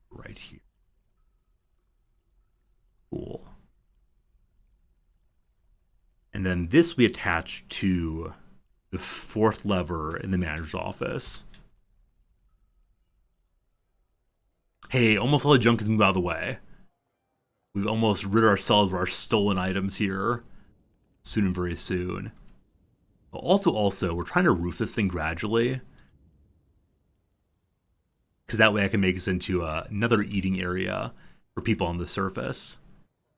Right here. Cool. And then this we attach to the fourth lever in the manager's office. Hey, almost all the junk is moved out of the way. We've almost rid ourselves of our stolen items here. Soon and very soon. Also, we're trying to roof this thing gradually. Because that way I can make this into another eating area for people on the surface.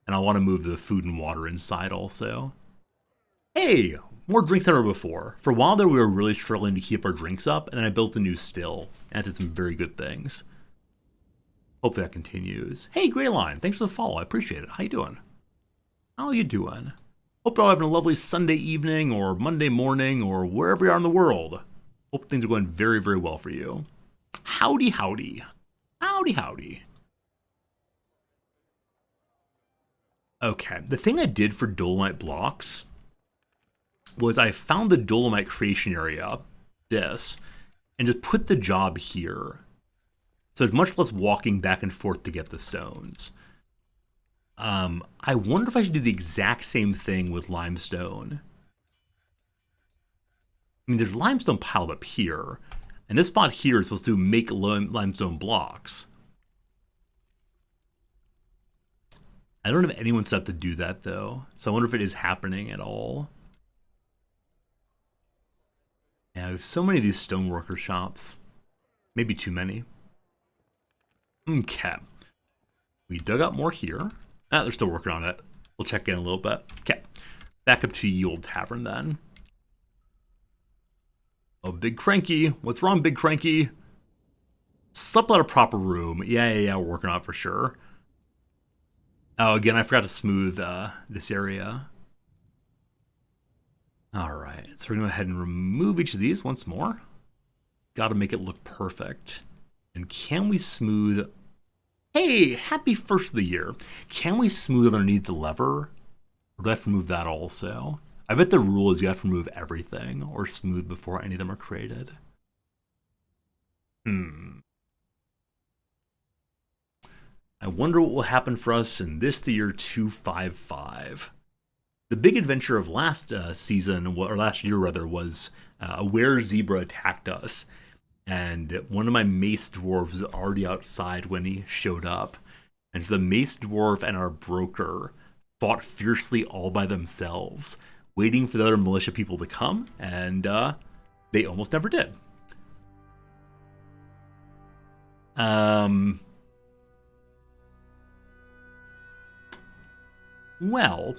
And I want to move the food and water inside also. Hey, more drinks than ever before. For a while there, we were really struggling to keep our drinks up, and then I built a new still, and did some very good things. Hope that continues. Hey, Greyline, thanks for the follow. I appreciate it. How you doing? How you doing? Hope you're all having a lovely Sunday evening, or Monday morning, or wherever you are in the world. Hope things are going very, very well for you. Howdy, howdy. Howdy, howdy. Okay, the thing I did for Dolomite blocks was I found the Dolomite creation area, this, and just put the job here. So it's much less walking back and forth to get the stones. I wonder if I should do the exact same thing with limestone. I mean, there's limestone piled up here, and this spot here is supposed to make limestone blocks. I don't have anyone set up to do that, though, so I wonder if it is happening at all. Yeah, there's so many of these stoneworker shops. Maybe too many. Okay. We dug up more here. Ah, they're still working on it. We'll check in a little bit. Okay. Back up to Ye Old Tavern then. Oh, Big Cranky. What's wrong, Big Cranky? Slept out a proper room. Yeah, we're working on it for sure. Oh, again, I forgot to smooth this area. Alright, so we're going to go ahead and remove each of these once more. Got to make it look perfect. And can we smooth... Hey, happy first of the year. Can we smooth underneath the lever? Or do I have to remove that also? I bet the rule is you have to remove everything or smooth before any of them are created. I wonder what will happen for us in this, the year 255. The big adventure of last season, or last year rather, was a were zebra attacked us. And one of my mace dwarves was already outside when he showed up. And so the mace dwarf and our broker fought fiercely all by themselves, waiting for the other militia people to come, and they almost never did. Well,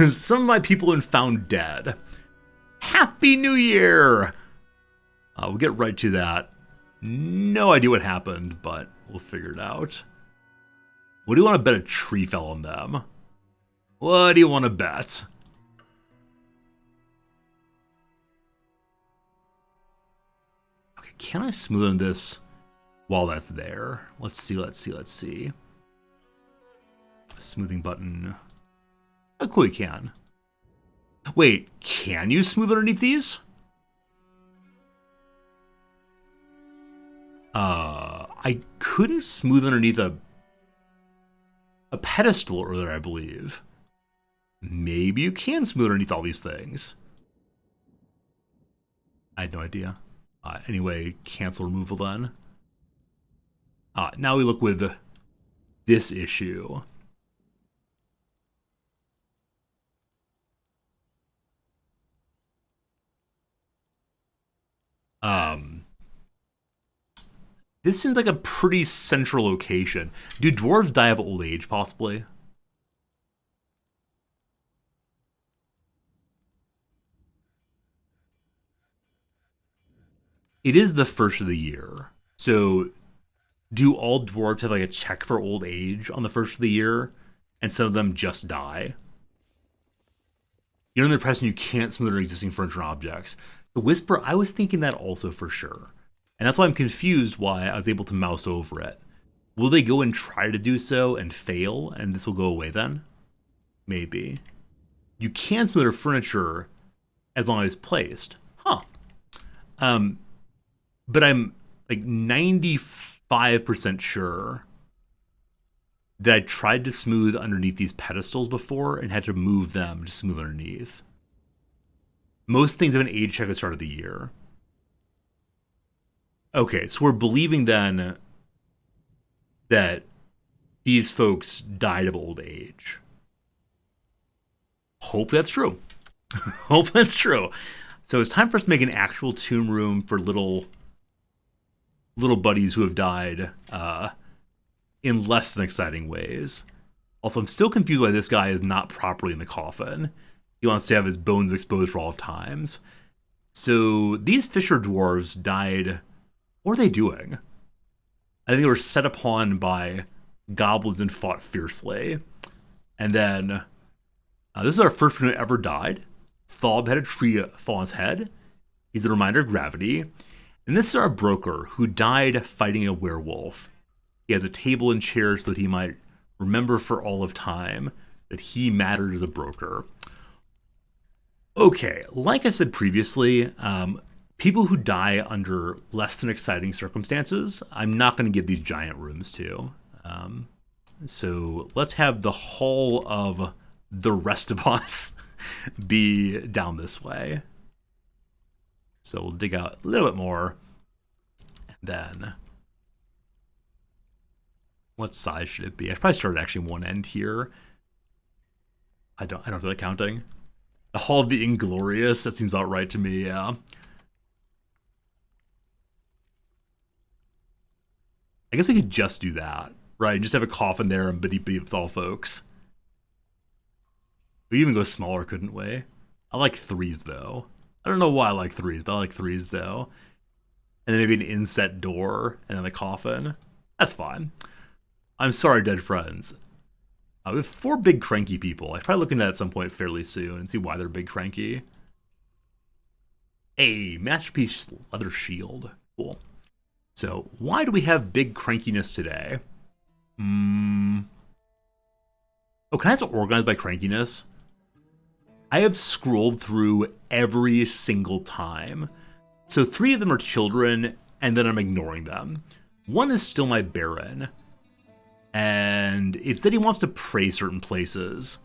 some of my people have been found dead. Happy New Year! We'll get right to that. No idea what happened, but We'll figure it out. What do you want to bet a tree fell on them? What do you want to bet? Okay, can I smooth on this while that's there? Let's see. Smoothing button. Oh, cool, you can. Wait, can you smooth underneath these? I couldn't smooth underneath a pedestal earlier, I believe. Maybe you can smooth underneath all these things. I had no idea. Anyway, cancel removal then. Now we look with this issue. This seems like a pretty central location. Do dwarves die of old age, possibly? It is the first of the year. So, do all dwarves have like a check for old age on the first of the year? And some of them just die? You're under the impression you can't smooth under existing furniture and objects. The Whisper, I was thinking that also for sure. And that's why I'm confused why I was able to mouse over it. Will they go and try to do so and fail, and this will go away then? Maybe. You can smooth under furniture as long as it's placed. Huh. But I'm like 95% sure that I tried to smooth underneath these pedestals before and had to move them to smooth underneath. Most things have an age check at the start of the year. Okay, so we're believing then that these folks died of old age. Hope that's true. Hope that's true. So it's time for us to make an actual tomb room for little buddies who have died in less than exciting ways. Also, I'm still confused why this guy is not properly in the coffin. He wants to have his bones exposed for all of times. So these Fisher dwarves died. What are they doing? I think they were set upon by goblins and fought fiercely. And then, this is our first person who ever died. Thob had a tree fall on his head. He's a reminder of gravity. And this is our broker who died fighting a werewolf. He has a table and chair so that he might remember for all of time that he mattered as a broker. Okay, like I said previously, people who die under less than exciting circumstances, I'm not going to give these giant rooms to. So let's have the Hall of the rest of us be down this way. So we'll dig out a little bit more. And then, what size should it be? I should probably start at actually one end here. I don't feel like counting. The Hall of the Inglorious, that seems about right to me, yeah. I guess we could just do that, right? Just have a coffin there and bitty with all folks. We even go smaller, couldn't we? I like threes, though. I don't know why I like threes, but I like threes, though. And then maybe an inset door and then the coffin. That's fine. I'm sorry, dead friends. We have 4 big cranky people. I should probably look into that at some point fairly soon and see why they're big cranky. A masterpiece leather shield. Cool. So, why do we have big crankiness today? Oh, can I have it organized by crankiness? I have scrolled through every single time. So 3 of them are children, and then I'm ignoring them. 1 is still my Baron. And it's that he wants to pray certain places.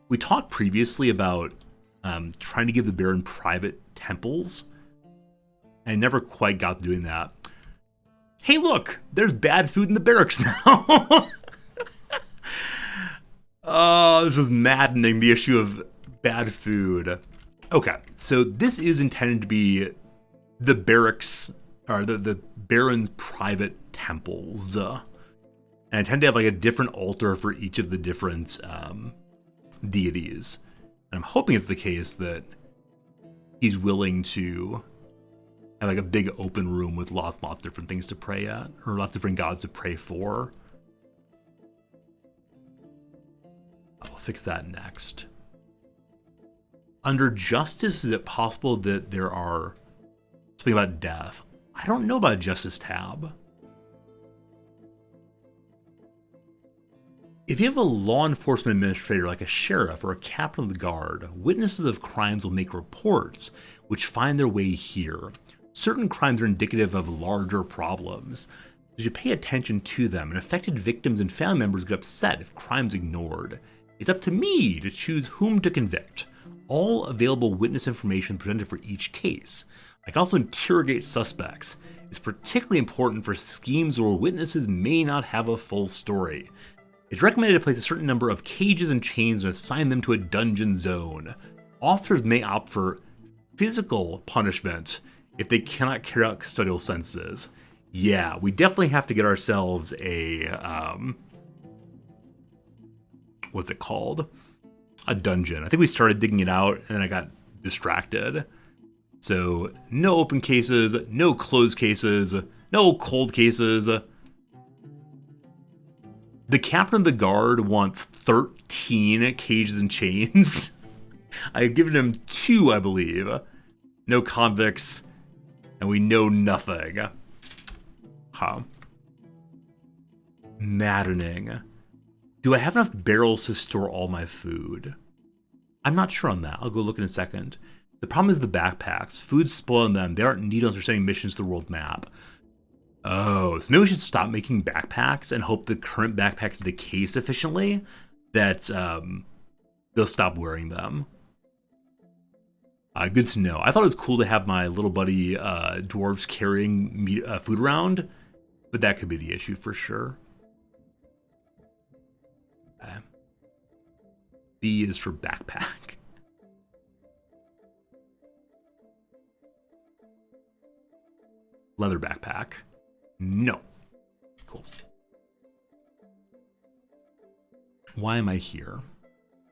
We talked previously about trying to give the Baron private temples. I never quite got to doing that. Hey, look! There's bad food in the barracks now! Oh, this is maddening, the issue of bad food. Okay, so this is intended to be the barracks, or the Baron's private temples. And I tend to have like a different altar for each of the different deities. And I'm hoping it's the case that he's willing to And like a big open room with lots of different things to pray at, or lots of different gods to pray for. I'll fix that next. Under justice, is it possible that there are something about death? I don't know about a justice tab. If you have a law enforcement administrator like a sheriff or a captain of the guard, witnesses of crimes will make reports which find their way here. Certain crimes are indicative of larger problems. You should pay attention to them, and affected victims and family members get upset if crimes ignored. It's up to me to choose whom to convict. All available witness information presented for each case. I can also interrogate suspects. It's particularly important for schemes where witnesses may not have a full story. It's recommended to place a certain number of cages and chains and assign them to a dungeon zone. Officers may opt for physical punishment if they cannot carry out custodial sentences. Yeah, we definitely have to get ourselves a, what's it called? A dungeon. I think we started digging it out and then I got distracted. So, no open cases, no closed cases, no cold cases. The captain of the guard wants 13 cages and chains. I've given him 2, I believe. No convicts, and we know nothing. Huh. Maddening. Do I have enough barrels to store all my food? I'm not sure on that. I'll go look in a second. The problem is the backpacks. Food's spoiling them. They aren't needed unless they're sending missions to the world map. Oh, so maybe we should stop making backpacks and hope the current backpacks decay sufficiently that they'll stop wearing them. Good to know. I thought it was cool to have my little buddy dwarves carrying food around, but that could be the issue for sure. B is for backpack. Leather backpack. No. Cool. Why am I here?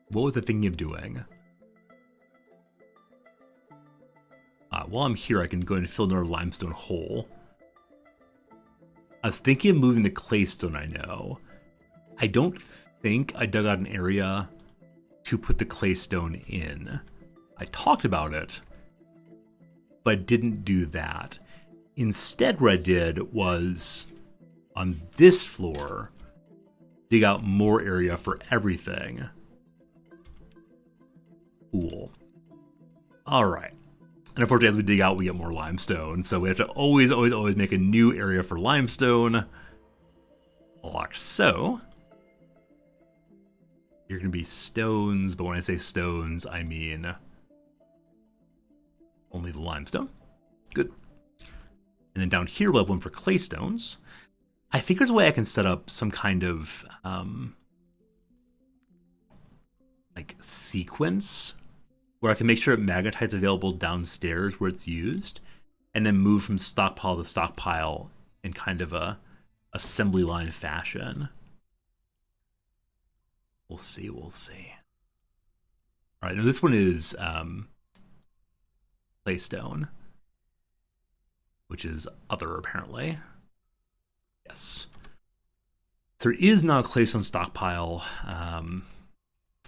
What was I thinking of doing? While I'm here, I can go and fill another limestone hole. I was thinking of moving the claystone, I know. I don't think I dug out an area to put the claystone in. I talked about it, but didn't do that. Instead, what I did was, on this floor, dig out more area for everything. Cool. Alright. And unfortunately, as we dig out, we get more limestone. So we have to always make a new area for limestone. Like so. You're going to be stones, but when I say stones, I mean only the limestone. Good. And then down here, we'll have one for clay stones. I think there's a way I can set up some kind of like sequence where I can make sure magnetite's available downstairs where it's used, and then move from stockpile to stockpile in kind of a assembly line fashion. We'll see. All right, now this one is claystone, which is other, apparently. Yes. So there is now a claystone stockpile.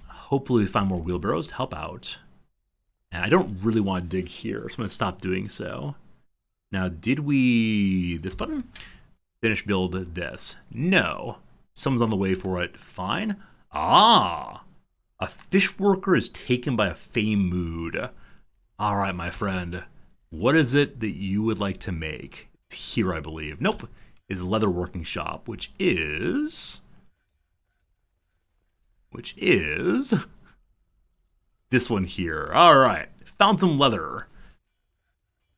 Hopefully we find more wheelbarrows to help out. And I don't really want to dig here, so I'm going to stop doing so. Now, did we... this button? Finish build this. No. Someone's on the way for it. Fine. Ah! A fish worker is taken by a fey mood. All right, my friend. What is it that you would like to make? It's here, I believe. Nope. It's a leather working shop, which is this one here. All right. Found some leather.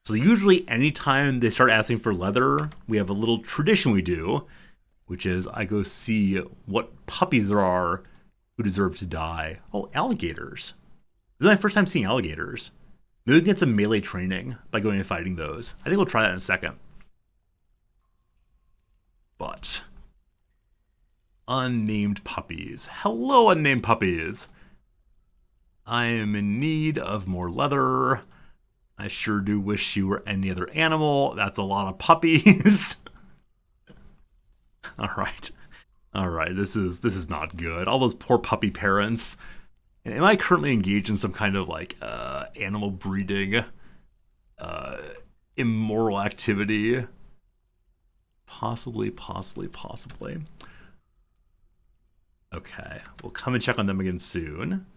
So usually anytime they start asking for leather, we have a little tradition we do, which is I go see what puppies there are who deserve to die. Oh, alligators. This is my first time seeing alligators. Maybe we can get some melee training by going and fighting those. I think we'll try that in a second. But unnamed puppies. Hello, unnamed puppies. I am in need of more leather. I sure do wish you were any other animal. That's a lot of puppies. All right. All right, this is not good. All those poor puppy parents. Am I currently engaged in some kind of like animal breeding immoral activity? Possibly. Okay, we'll come and check on them again soon.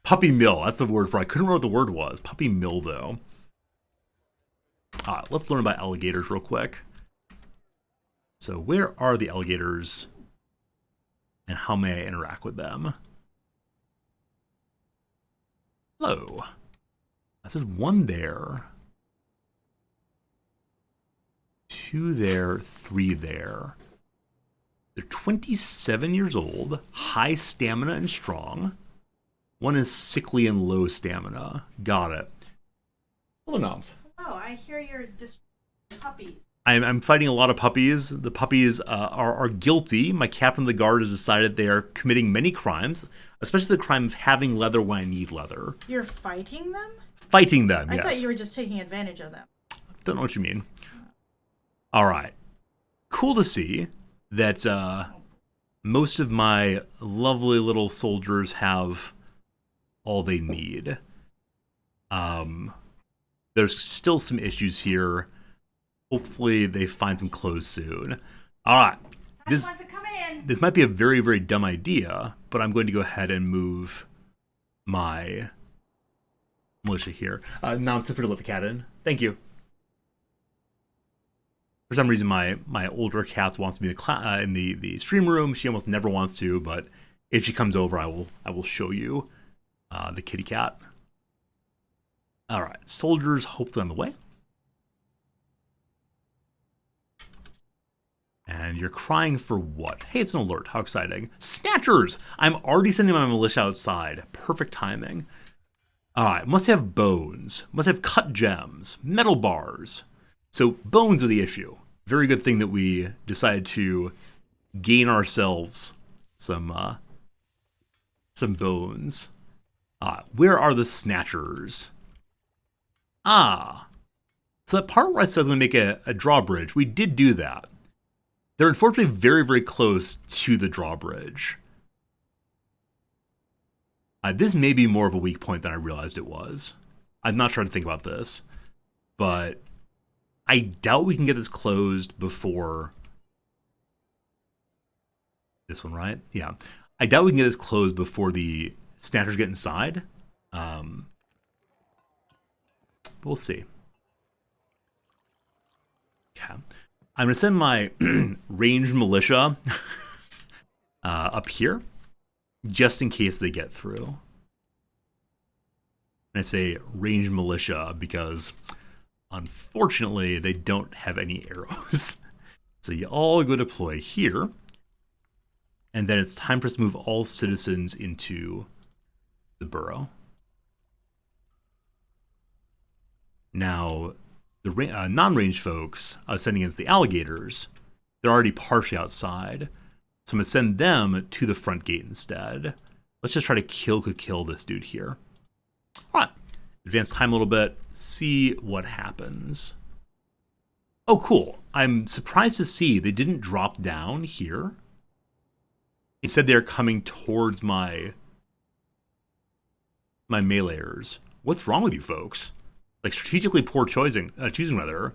Puppy mill, that's the word for it. I couldn't remember what the word was. Puppy mill, though. Let's learn about alligators real quick. So where are the alligators? And how may I interact with them? Hello. There's one there. 2 there, 3 there. They're 27 years old, high stamina and strong. One is sickly and low stamina. Got it. Hello, Noms. Oh, I hear you're just puppies. I'm fighting a lot of puppies. The puppies are guilty. My captain of the guard has decided they are committing many crimes, especially the crime of having leather when I need leather. You're fighting them? Fighting them, yes. I thought you were just taking advantage of them. Don't know what you mean. All right. Cool to see that most of my lovely little soldiers have all they need. There's still some issues here. Hopefully they find some clothes soon. All right. This might be a very, very dumb idea, but I'm going to go ahead and move my militia here. Now I'm still free to let the cat in. Thank you. For some reason, my older cat wants to be in the stream room. She almost never wants to, but if she comes over, I will show you the kitty cat. All right, soldiers hopefully on the way. And you're crying for what? Hey, it's an alert. How exciting. Snatchers! I'm already sending my militia outside. Perfect timing. All right, must have bones. Must have cut gems. Metal bars. So bones are the issue. Very good thing that we decided to gain ourselves some bones. Where are the snatchers? So that part where I said I was going to make a drawbridge, we did do that. They're unfortunately very, very close to the drawbridge. This may be more of a weak point than I realized it was. I'm not trying to think about this, but I doubt we can get this closed before this one, right? Yeah. I doubt we can get this closed before the snatchers get inside. We'll see. Okay. I'm going to send my ranged militia up here, just in case they get through. And I say ranged militia because, unfortunately, they don't have any arrows. So you all go deploy here. And then it's time for us to move all citizens into the borough. Now, the non-ranged folks sending against the alligators, they're already partially outside. So I'm going to send them to the front gate instead. Let's just try to kill this dude here. All right. Advance time a little bit. See what happens. Oh, cool. I'm surprised to see they didn't drop down here. Instead, they're coming towards my meleeers. What's wrong with you folks? Like, strategically poor choosing rather.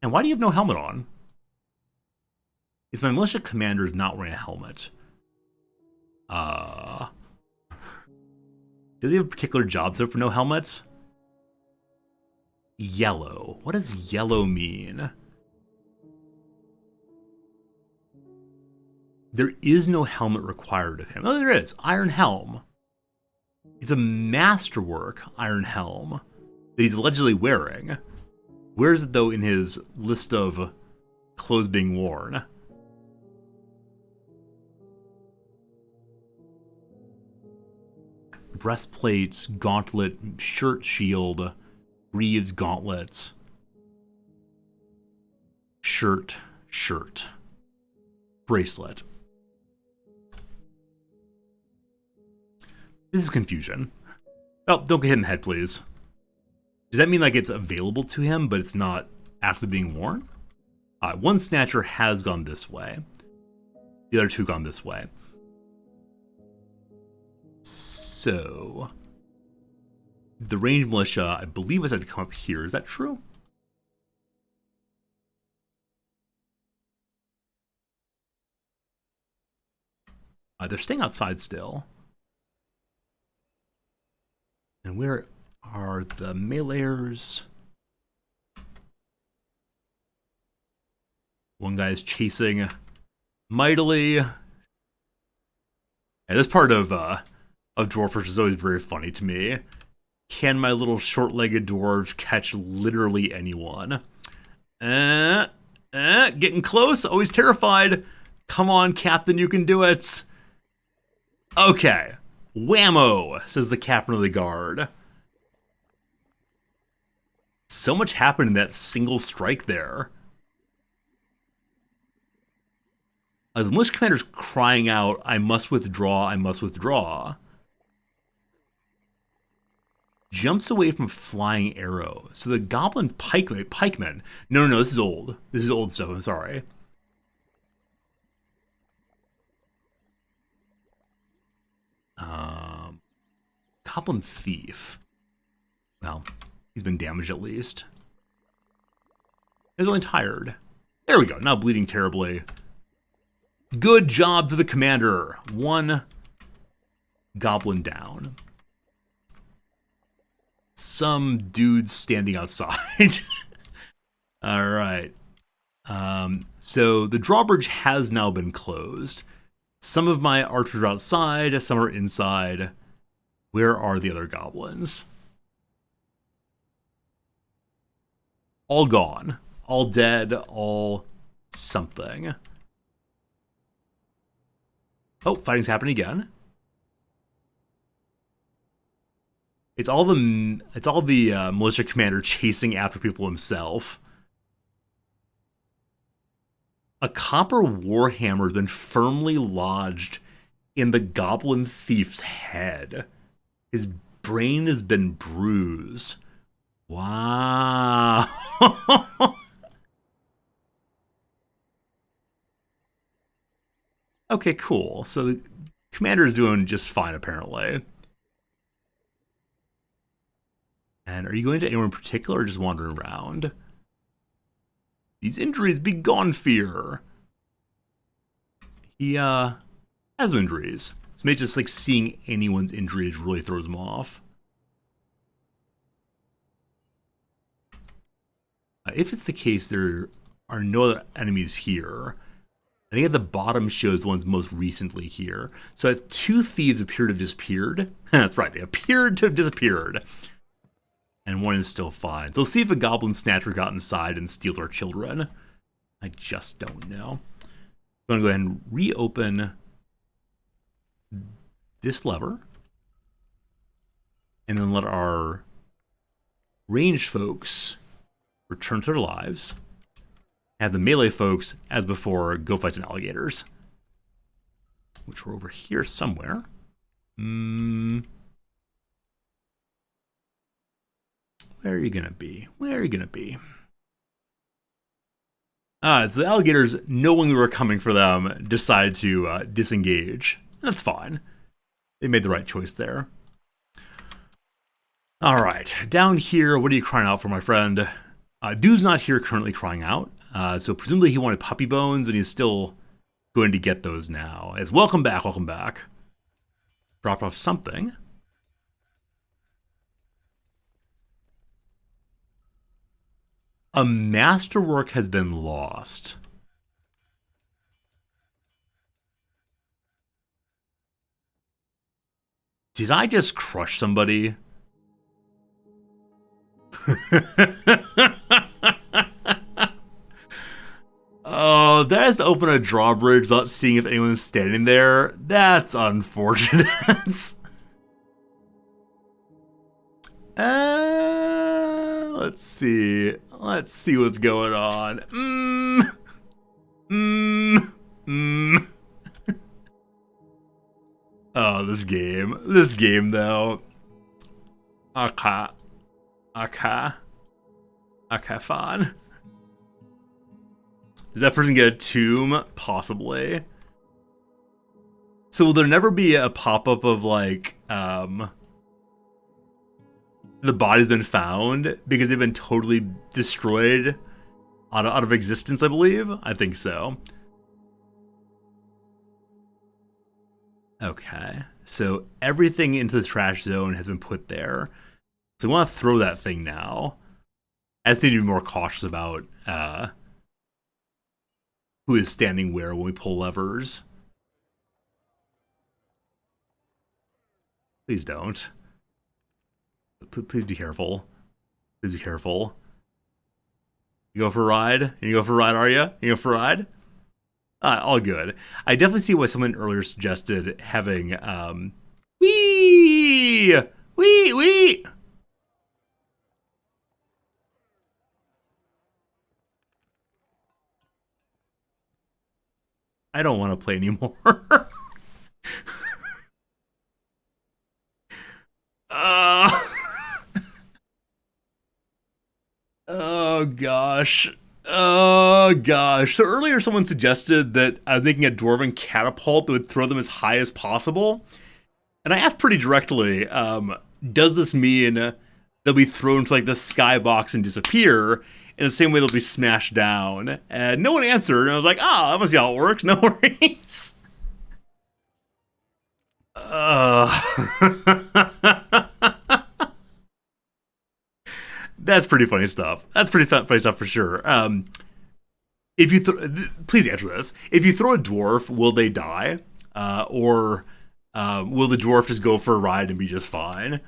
And why do you have no helmet on? Is my militia commander not wearing a helmet? Does he have a particular job set for no helmets? Yellow. What does yellow mean? There is no helmet required of him. Oh, there is. Iron helm. It's a masterwork iron helm that he's allegedly wearing. Where is it, though, in his list of clothes being worn? Breastplates, gauntlet, shirt, shield, greaves, gauntlets, shirt, bracelet. This is confusion. Oh, don't get hit in the head, please. Does that mean like it's available to him, but it's not actually being worn? One snatcher has gone this way. The other two gone this way. So the ranged militia, I believe, I said to come up here. Is that true? They're staying outside still. And where are the meleeers? One guy is chasing mightily. And this part of Dwarfers is always very funny to me. Can my little short-legged dwarves catch literally anyone? Getting close, always terrified. Come on, Captain, you can do it. Okay. Whammo, says the captain of the guard. So much happened in that single strike there. The militia commander's crying out, I must withdraw, I must withdraw. Jumps away from a flying arrow. So the goblin pikeman. No, this is old. This is old stuff, I'm sorry. Goblin thief. Well, he's been damaged at least. He's only tired. There we go, not bleeding terribly. Good job to the commander. One goblin down. Some dudes standing outside. All right. So the drawbridge has now been closed. Some of my archers are outside, some are inside. Where are the other goblins? All gone. All dead, all something. Oh, fighting's happening again. It's all the militia commander chasing after people himself. A copper warhammer has been firmly lodged in the goblin thief's head. His brain has been bruised. Wow. Okay, cool. So the commander is doing just fine, apparently. And are you going to anywhere in particular or just wandering around? These injuries, be gone, fear. He has no injuries. So maybe just like seeing anyone's injuries really throws him off. If it's the case, there are no other enemies here. I think at the bottom shows the ones most recently here. So two thieves appear to have disappeared. That's right, they appeared to have disappeared. And one is still fine. So we'll see if a goblin snatcher got inside and steals our children. I just don't know. I'm going to go ahead and reopen this lever. And then let our ranged folks return to their lives. Have the melee folks, as before, go fight some alligators. Which were over here somewhere. Where are you gonna be? Where are you gonna be? It's the alligators, knowing we were coming for them, decided to disengage. That's fine. They made the right choice there. All right, down here, what are you crying out for, my friend? Dude's not here currently crying out, so presumably he wanted puppy bones, and he's still going to get those now. As welcome back, welcome back. Drop off something. A masterwork has been lost. Did I just crush somebody? Oh, that has to open a drawbridge without seeing if anyone's standing there. That's unfortunate. Let's see. Let's see what's going on. Oh, this game. This game, though. Okay. Okay. Okay, fine. Does that person get a tomb? Possibly. So will there never be a pop-up of like, the body's been found because they've been totally destroyed out of existence, I believe? I think so. Okay. So everything into the trash zone has been put there. So we want to throw that thing now. I just need to be more cautious about who is standing where when we pull levers. Please don't. Please be careful. Please be careful. You go for a ride? You go for a ride, are you? You go for a ride? All good. I definitely see why someone earlier suggested having, wee! Wee! Wee! I don't want to play anymore. Oh gosh. Oh gosh. So earlier someone suggested that I was making a dwarven catapult that would throw them as high as possible. And I asked pretty directly, does this mean they'll be thrown to like the skybox and disappear in the same way they'll be smashed down? And no one answered, and I was like, that must be how it works, no worries. That's pretty funny stuff. That's pretty funny stuff for sure. If you please answer this. If you throw a dwarf, will they die, or will the dwarf just go for a ride and be just fine?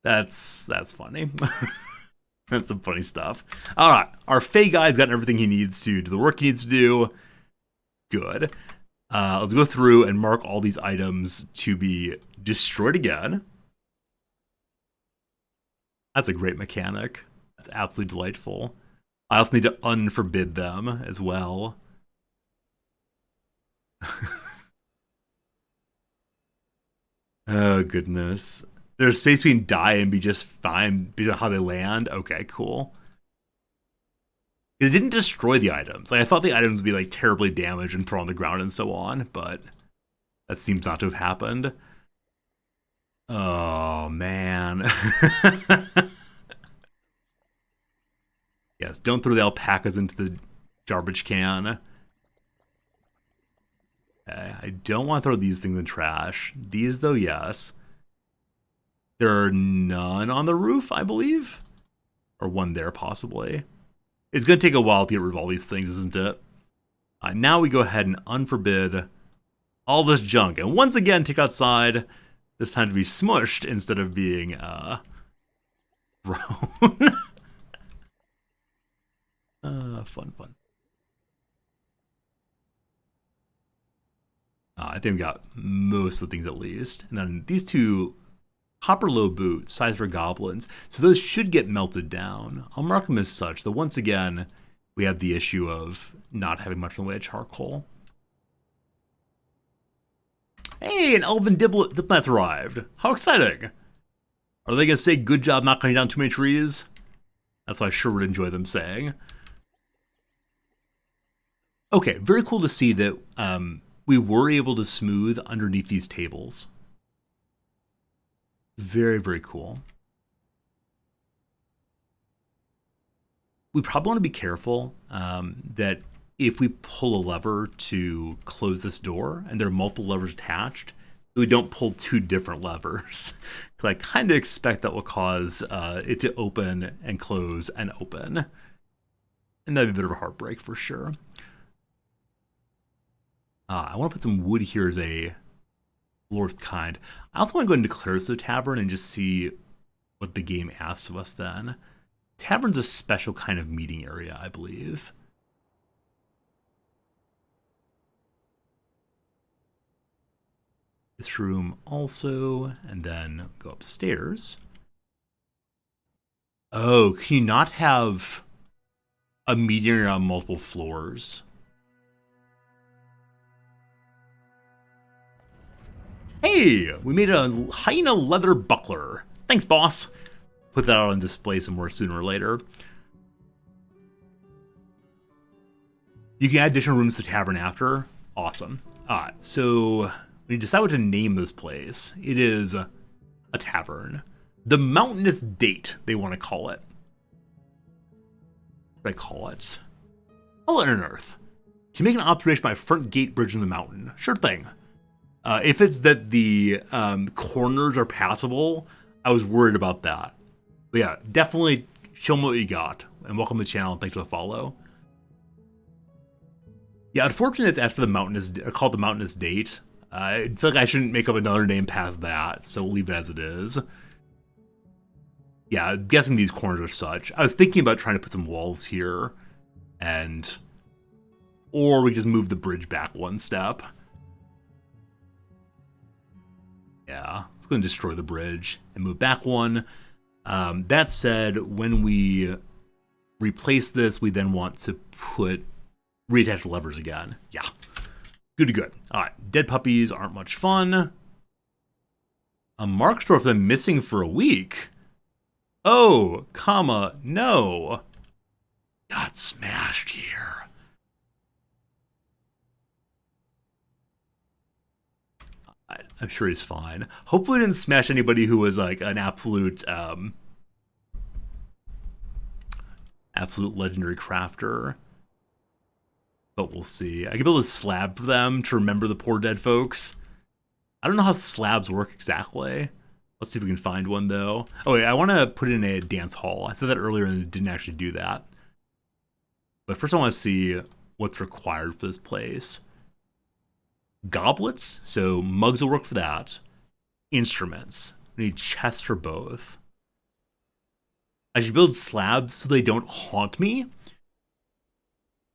That's funny. That's some funny stuff. All right, our Fey guy's gotten everything he needs to do the work he needs to do. Good. Let's go through and mark all these items to be destroyed again. That's a great mechanic. That's absolutely delightful. I also need to unforbid them as well. Oh, goodness. There's space between die and be just fine because of how they land. Okay, cool. It didn't destroy the items. Like, I thought the items would be like terribly damaged and thrown on the ground and so on, but that seems not to have happened. Oh, man. Yes, don't throw the alpacas into the garbage can. Okay, I don't want to throw these things in the trash. These, though, yes. There are none on the roof, I believe. Or one there, possibly. It's going to take a while to get rid of all these things, isn't it? Now we go ahead and unforbid all this junk. And once again, take outside. This time to be smushed instead of being thrown. Fun. I think we got most of the things at least. And then these two copper low boots, size for goblins. So those should get melted down. I'll mark them as such. Though once again, we have the issue of not having much in the way of charcoal. Hey, an elven diplomat's arrived. How exciting. Are they going to say, good job not cutting down too many trees? That's what I sure would enjoy them saying. Okay, very cool to see that we were able to smooth underneath these tables. Very, very cool. We probably want to be careful that if we pull a lever to close this door and there are multiple levers attached, we don't pull two different levers. Because I kind of expect that will cause it to open and close and open. And that'd be a bit of a heartbreak for sure. I want to put some wood here as a Lord kind. I also want to go and declare this a tavern and just see what the game asks of us then. Tavern's a special kind of meeting area, I believe. This room also, and then go upstairs. Oh, can you not have a meeting area on multiple floors? Hey, we made a hyena leather buckler. Thanks, boss. put that out on display somewhere sooner or later. You can add additional rooms to the tavern after. Awesome. Alright, so when you decide what to name this place, it is a tavern. The Mountainous Date, they want to call it. What do I call it? I'll unearth. To make an observation by front gate bridge in the mountain. Sure thing. If it's that the corners are passable, I was worried about that. But yeah, definitely show me what you got. And welcome to the channel. Thanks for the follow. Yeah, unfortunately, it's after the Mountainous, called the Mountainous Date. I feel like I shouldn't make up another name past that, so we'll leave it as it is. Yeah, I'm guessing these corners are such. I was thinking about trying to put some walls here, or we just move the bridge back one step. Yeah, let's go and destroy the bridge and move back one. That said, when we replace this, we then want to reattach the levers again. Yeah, good to good. All right, dead puppies aren't much fun. A Marksdorf been missing for a week. Oh, comma, no. Got smashed here. I'm sure he's fine. Hopefully didn't smash anybody who was like an absolute legendary crafter. But we'll see. I can build a slab for them to remember the poor dead folks. I don't know how slabs work exactly. Let's see if we can find one though. Oh wait, I want to put it in a dance hall. I said that earlier and it didn't actually do that. But first I want to see what's required for this place. Goblets, so mugs will work for that. Instruments, we need chests for both. I should build slabs so they don't haunt me.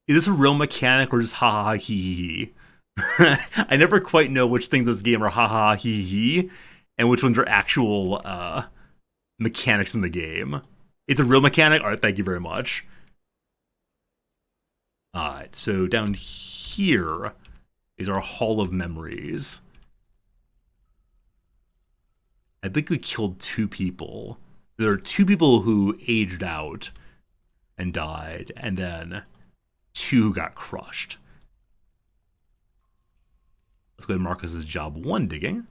Is this a real mechanic or just ha ha ha hee hee? I never quite know which things in this game are ha ha ha hee hee and which ones are actual mechanics in the game. It's a real mechanic? Alright, thank you very much. Alright, so down here is our Hall of Memories. I think we killed 2 people. There are 2 people who aged out and died, and then 2 who got crushed. Let's go ahead and mark this as job 1 digging.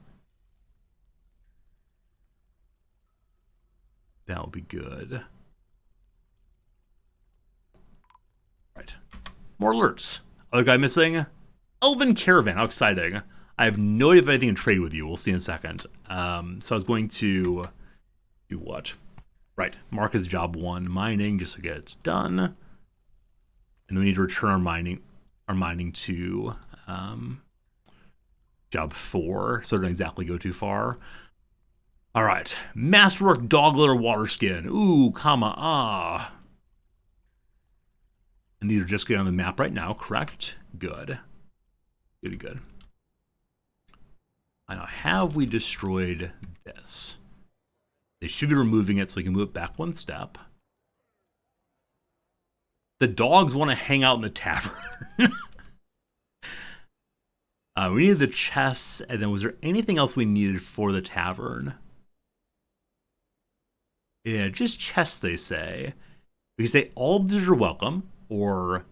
That'll be good. Right. More alerts. Other guy missing. Elven Caravan, how exciting. I have no idea if I have anything to trade with you. We'll see in a second. So I was going to do what? Right, mark as job 1, mining, just to get it done. And then we need to return our mining to job 4, so it doesn't exactly go too far. All right, Masterwork Dog Litter Water Skin. Ooh, comma, ah. And these are just getting on the map right now, correct? Good. Good, good. Now, have we destroyed this? They should be removing it so we can move it back 1 step. The dogs want to hang out in the tavern. We needed the chests, and then was there anything else we needed for the tavern? Yeah, just chests, they say. We can say all visitors are welcome, or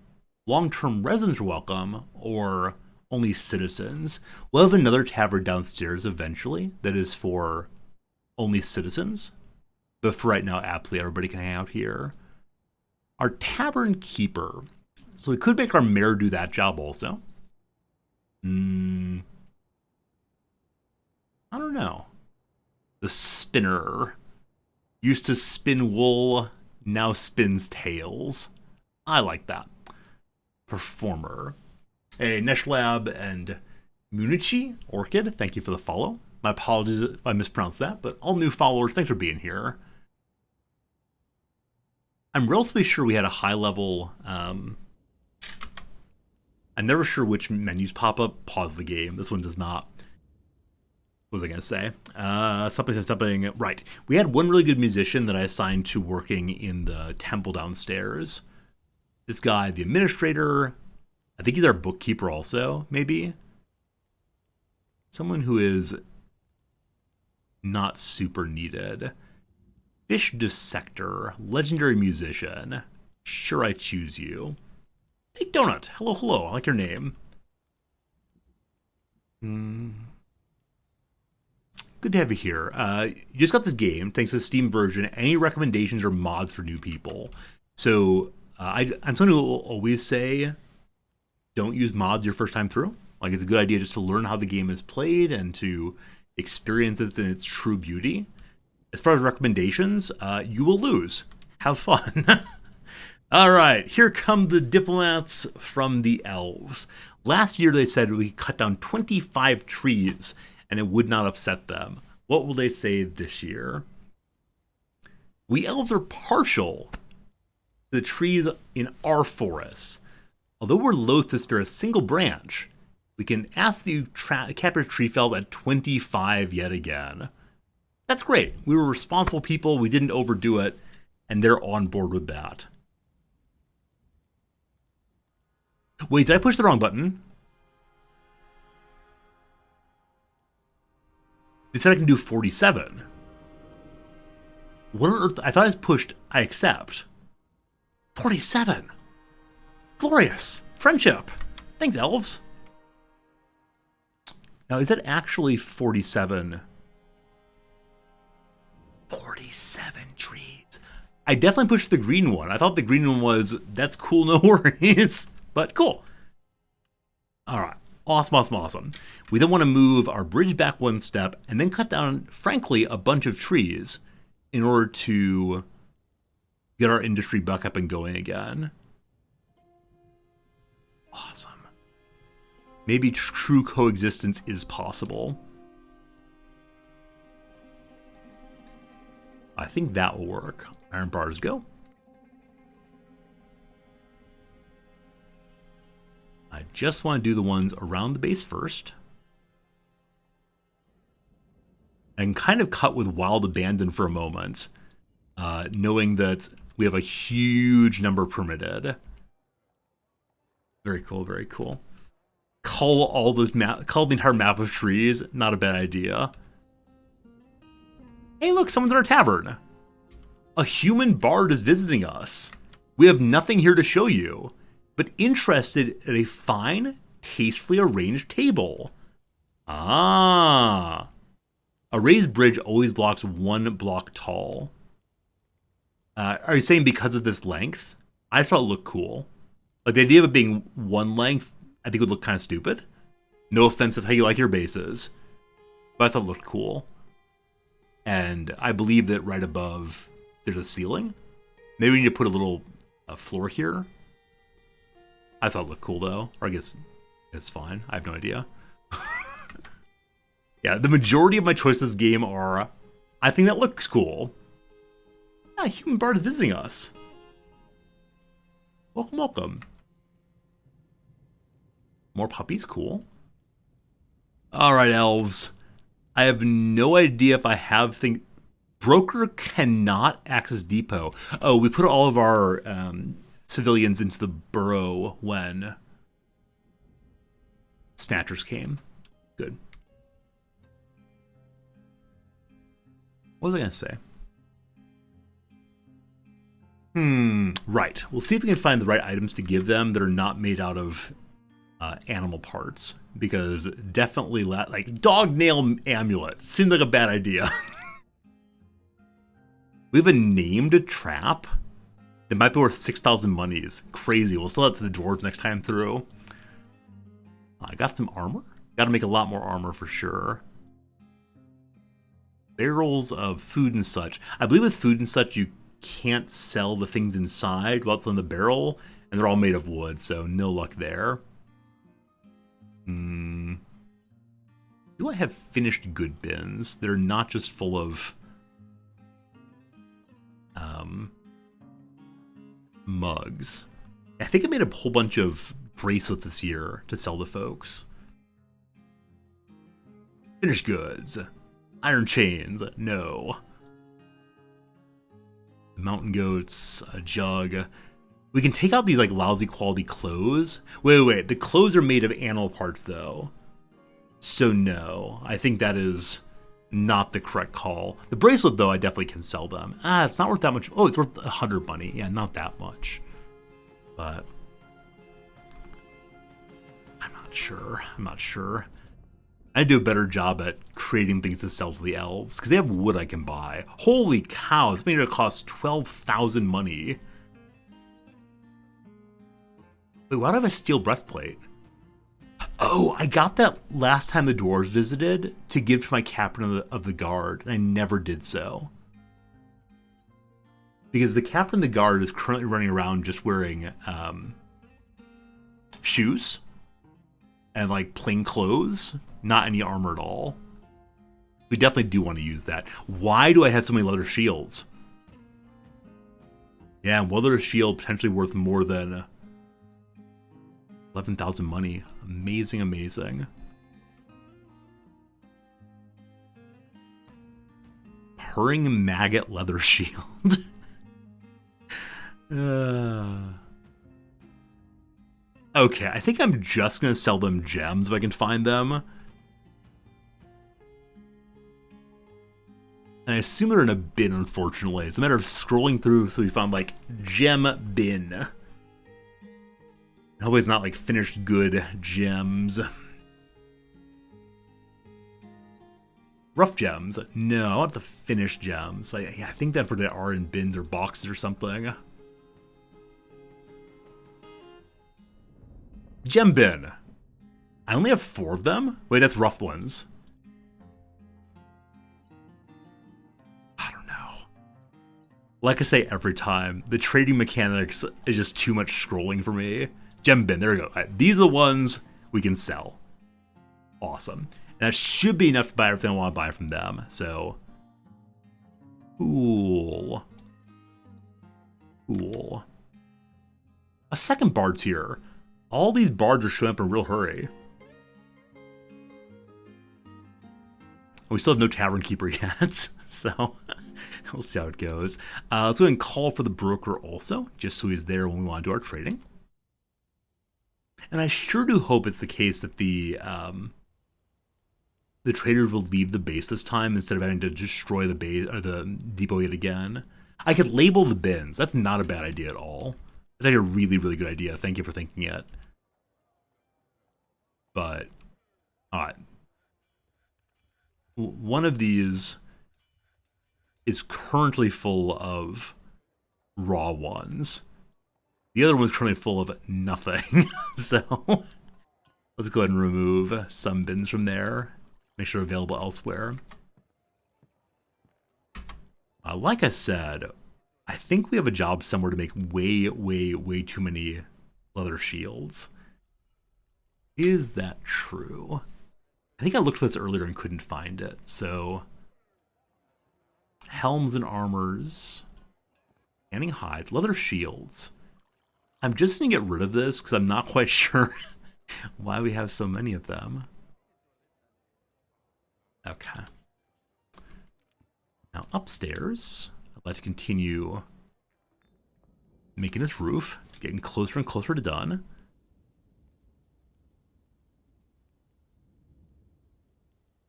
long-term residents are welcome, or only citizens. We'll have another tavern downstairs eventually that is for only citizens. But for right now, absolutely everybody can hang out here. Our tavern keeper. So we could make our mayor do that job also. I don't know. The spinner. Used to spin wool, now spins tails. I like that. Performer. Hey, Neshlab and Munichi Orchid, thank you for the follow. My apologies if I mispronounced that, but all new followers, thanks for being here. I'm relatively sure we had a high level. I'm never sure which menus pop up. Pause the game. This one does not. What was I going to say? Something. Right. We had one really good musician that I assigned to working in the temple downstairs. This guy, the administrator, I think he's our bookkeeper also, maybe. Someone who is not super needed. Fish Dissector, legendary musician. Sure, I choose you. Hey, Donut. Hello, hello. I like your name. Good to have you here. You just got this game, thanks to the Steam version. Any recommendations or mods for new people? So I'm someone who will always say, don't use mods your first time through. Like, it's a good idea just to learn how the game is played and to experience it in its true beauty. As far as recommendations, you will lose. Have fun. All right, here come the diplomats from the elves. Last year they said we cut down 25 trees and it would not upset them. What will they say this year? We elves are partial to the trees in our forests. Although we're loath to spare a single branch, we can ask that you cap your tree fells at 25 yet again. That's great. We were responsible people. We didn't overdo it, and they're on board with that. Wait, did I push the wrong button? They said I can do 47. What on earth? I thought I pushed I accept. 47. Glorious. Friendship. Thanks, elves. Now, is that actually 47? 47 trees. I definitely pushed the green one. I thought the green one was, that's cool, no worries. But cool. All right. Awesome, awesome, awesome. We then want to move our bridge back one step and then cut down, frankly, a bunch of trees in order to get our industry back up and going again. Awesome. Maybe true coexistence is possible. I think that will work. Iron bars go. I just want to do the ones around the base first. And kind of cut with Wild Abandon for a moment, knowing that we have a huge number permitted. Very cool, very cool. Cull the entire map of trees, not a bad idea. Hey, look, someone's in our tavern. A human bard is visiting us. We have nothing here to show you, but interested in a fine, tastefully arranged table. Ah. A raised bridge always blocks one block tall. Are you saying because of this length? I thought it looked cool. Like, the idea of it being one length, I think would look kind of stupid. No offense with how you like your bases, but I thought it looked cool. And I believe that right above there's a ceiling. Maybe we need to put a little floor here. I thought it looked cool though, or I guess it's fine. I have no idea. Yeah, the majority of my choices this game are, I think that looks cool. Yeah, human bard is visiting us. Welcome, welcome. More puppies, cool. All right, elves. I have no idea if I have things. Broker cannot access depot. Oh, we put all of our civilians into the burrow when Snatchers came. Good. What was I going to say? Right. We'll see if we can find the right items to give them that are not made out of animal parts. Because definitely, like, dog nail amulet seemed like a bad idea. We have a named trap that might be worth 6,000 monies. Crazy. We'll sell it to the dwarves next time through. I got some armor. Got to make a lot more armor for sure. Barrels of food and such. I believe with food and such, you can't sell the things inside while it's in the barrel, and they're all made of wood, so no luck there. Do I have finished good bins? They're not just full of mugs. I think I made a whole bunch of bracelets this year to sell to folks. Finished goods. Iron chains. No. Mountain goats. A jug. We can take out these like lousy quality clothes. Wait. The clothes are made of animal parts though. So no. I think that is not the correct call. The bracelet, though, I definitely can sell them. It's not worth that much. Oh, it's worth 100 money. Yeah, not that much. But I'm not sure. I do a better job at creating things to sell to the elves, because they have wood I can buy. Holy cow, this made it cost 12,000 money. Wait, why do I have a steel breastplate? Oh, I got that last time the dwarves visited to give to my captain of the guard, and I never did so. Because the captain of the guard is currently running around just wearing shoes and like plain clothes, not any armor at all. We definitely do want to use that. Why do I have so many leather shields? Yeah, leather shield potentially worth more than 11,000 money. Amazing, amazing. Purring maggot leather shield. Okay, I think I'm just going to sell them gems if I can find them. And I assume they're in a bin, unfortunately. It's a matter of scrolling through so we found, like, gem bin. Hopefully it's not, like, finished good gems. Rough gems. No, I want the finished gems. I think that for they are in bins or boxes or something. Gem bin. I only have 4 of them? Wait, that's rough ones. I don't know. Like I say every time, the trading mechanics is just too much scrolling for me. Gem bin, there we go. Right, these are the ones we can sell. Awesome. And that should be enough to buy everything I want to buy from them. So, cool. Cool. A second bard's here. All these bards are showing up in a real hurry. We still have no tavern keeper yet, so we'll see how it goes. Let's go ahead and call for the broker also, just so he's there when we want to do our trading. And I sure do hope it's the case that the traders will leave the base this time instead of having to destroy the base or the depot yet again. I could label the bins. That's not a bad idea at all. That's like a really, really good idea. Thank you for thinking it. But, alright. One of these is currently full of raw ones. The other one's currently full of nothing. So, let's go ahead and remove some bins from there. Make sure they're available elsewhere. Like I said, I think we have a job somewhere to make way, way, way too many leather shields. Is that true? I think I looked for this earlier and couldn't find it. So, helms and armors, tanning hides, leather shields. I'm just going to get rid of this because I'm not quite sure why we have so many of them. Okay. Now upstairs, I'd like to continue making this roof, getting closer and closer to done.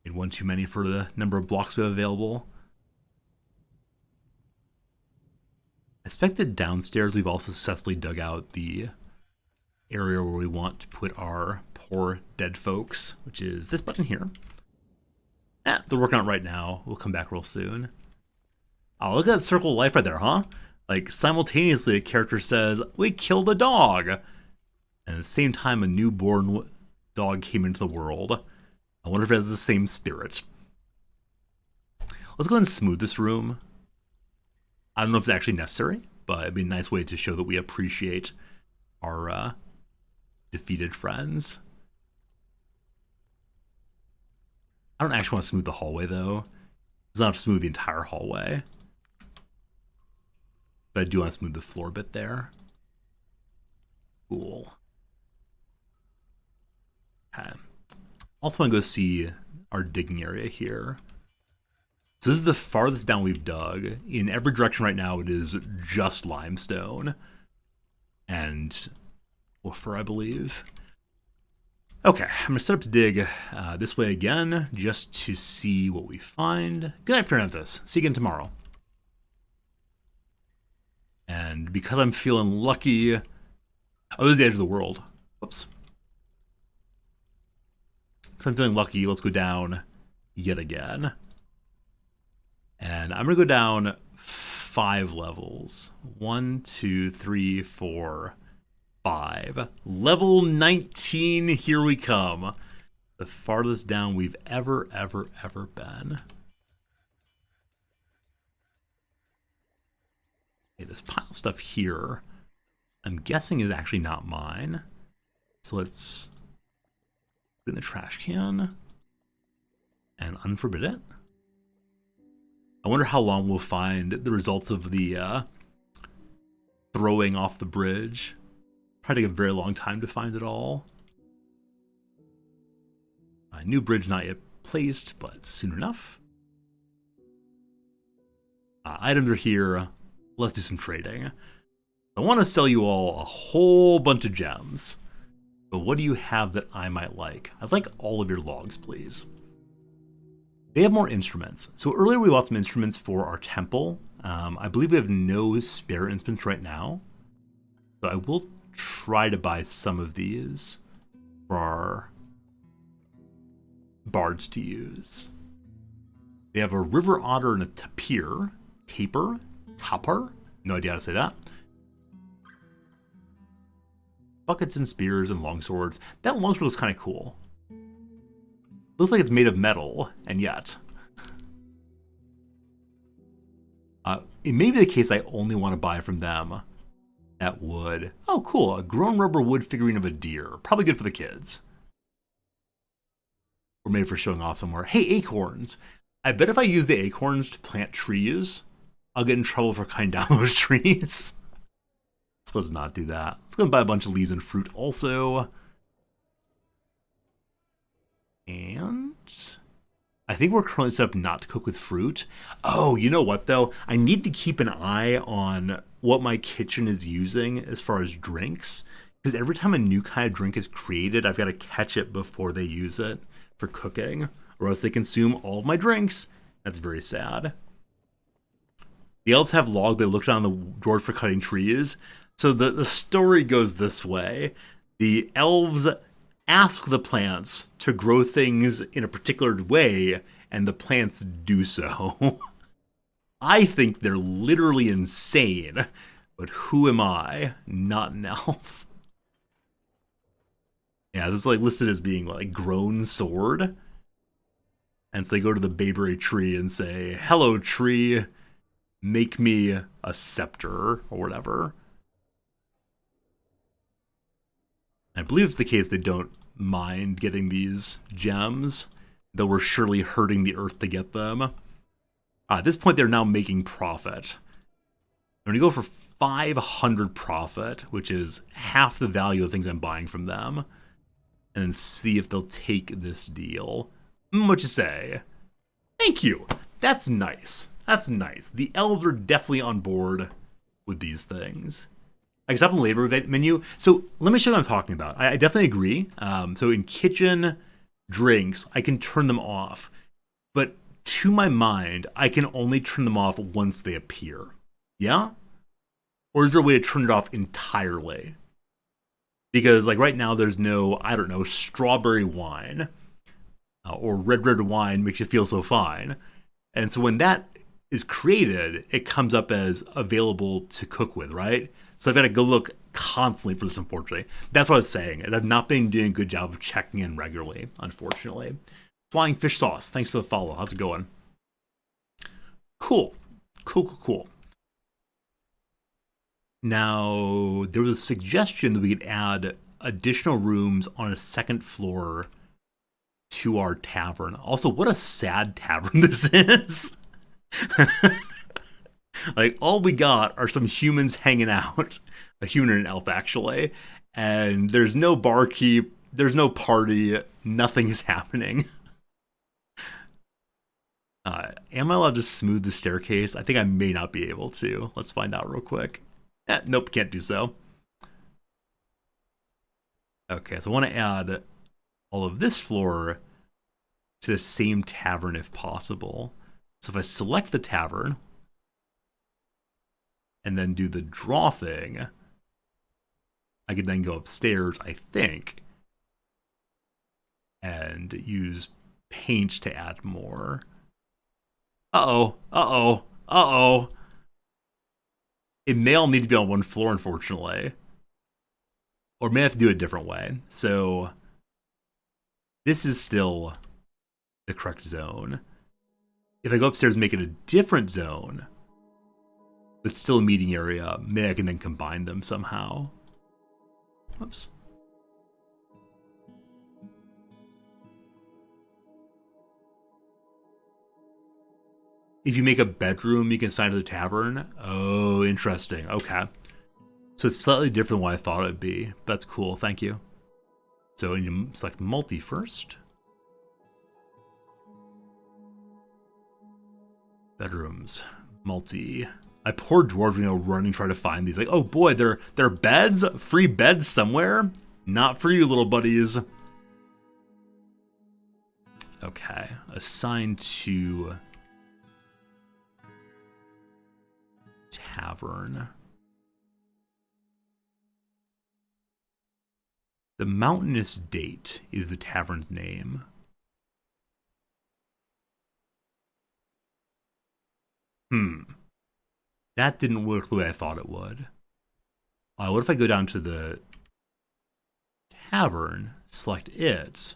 Made one too many for the number of blocks we have available. I expect that downstairs we've also successfully dug out the area where we want to put our poor dead folks, which is this button here. They're working on it right now. We'll come back real soon. Oh, look at that circle of life right there, huh? Like, simultaneously, a character says, "We killed a dog!" And at the same time, a newborn dog came into the world. I wonder if it has the same spirit. Let's go ahead and smooth this room. I don't know if it's actually necessary, but it'd be a nice way to show that we appreciate our defeated friends. I don't actually want to smooth the hallway, though. It's not to smooth the entire hallway. But I do want to smooth the floor bit there. Cool. Okay. Also want to go see our digging area here. So this is the farthest down we've dug. In every direction right now, it is just limestone. And woofer, I believe. Okay, I'm going to set up to dig this way again, just to see what we find. Good night for this. See you again tomorrow. And because I'm feeling lucky... Oh, this is the edge of the world. Whoops. Because I'm feeling lucky, let's go down yet again. And I'm going to go down 5 levels. 1, 2, 3, 4, 5. Level 19, here we come. The farthest down we've ever been. Okay, this pile of stuff here, I'm guessing is actually not mine. So let's put it in the trash can and unforbid it. I wonder how long we'll find the results of the throwing off the bridge. Probably take a very long time to find it all. A new bridge not yet placed, but soon enough. Items are here. Let's do some trading. I want to sell you all a whole bunch of gems. But what do you have that I might like? I'd like all of your logs, please. They have more instruments. So earlier we bought some instruments for our temple. I believe we have no spare instruments right now. So I will try to buy some of these for our bards to use. They have a river otter and a tapir. Topper? No idea how to say that. Buckets and spears and longswords. That longsword looks kind of cool. Looks like it's made of metal, and yet. It may be the case I only want to buy from them that wood. Oh, cool. A grown rubber wood figurine of a deer. Probably good for the kids. Or maybe for showing off somewhere. Hey, acorns. I bet if I use the acorns to plant trees, I'll get in trouble for cutting down those trees. So let's not do that. Let's go buy a bunch of leaves and fruit also. And I think we're currently set up not to cook with fruit. Oh, you know what though? I need to keep an eye on what my kitchen is using as far as drinks. Because every time a new kind of drink is created, I've got to catch it before they use it for cooking. Or else they consume all of my drinks. That's very sad. The elves have logged, they looked on the dwarves for cutting trees. So the story goes this way. The elves ask the plants to grow things in a particular way, and the plants do so. I think they're literally insane, but who am I? Not an elf. Yeah, this is like listed as being like grown sword. And so they go to the bayberry tree and say, "Hello, tree, make me a scepter," or whatever. I believe it's the case they don't mind getting these gems, though we're surely hurting the earth to get them. At this point, they're now making profit. I'm going to go for 500 profit, which is half the value of things I'm buying from them, and then see if they'll take this deal. What you say? Thank you. That's nice. That's nice. The elves are definitely on board with these things. Except in the labor menu. So let me show you what I'm talking about. I definitely agree. So in kitchen drinks, I can turn them off. But to my mind, I can only turn them off once they appear. Yeah? Or is there a way to turn it off entirely? Because like right now, there's no, I don't know, strawberry wine. Or red wine makes you feel so fine. And so when that is created, it comes up as available to cook with, right? So I've got to go look constantly for this, unfortunately. That's what I was saying. I've not been doing a good job of checking in regularly, unfortunately. Flying Fish Sauce, thanks for the follow. How's it going? Cool. Now, there was a suggestion that we could add additional rooms on a second floor to our tavern. Also, what a sad tavern this is. Like, all we got are some humans hanging out. A human and an elf, actually. And there's no barkeep, there's no party, nothing is happening. Am I allowed to smooth the staircase? I think I may not be able to. Let's find out real quick. Nope, can't do so. Okay, so I want to add all of this floor to the same tavern if possible. So if I select the tavern and then do the draw thing, I could then go upstairs, I think, and use paint to add more. Uh-oh, uh-oh, uh-oh. It may all need to be on one floor, unfortunately. Or may have to do it a different way. So this is still the correct zone. If I go upstairs and make it a different zone, but still a meeting area, maybe I can then combine them somehow. Whoops. If you make a bedroom, you can sign to the tavern. Oh, interesting. Okay. So it's slightly different than what I thought it would be. That's cool. Thank you. So you select multi first. Bedrooms. Multi. I poor dwarves, running trying to find these. Like, oh boy, there are beds? Free beds somewhere? Not for you, little buddies. Okay. Assign to tavern. The Mountainous Date is the tavern's name. That didn't work the way I thought it would. What if I go down to the tavern, select it,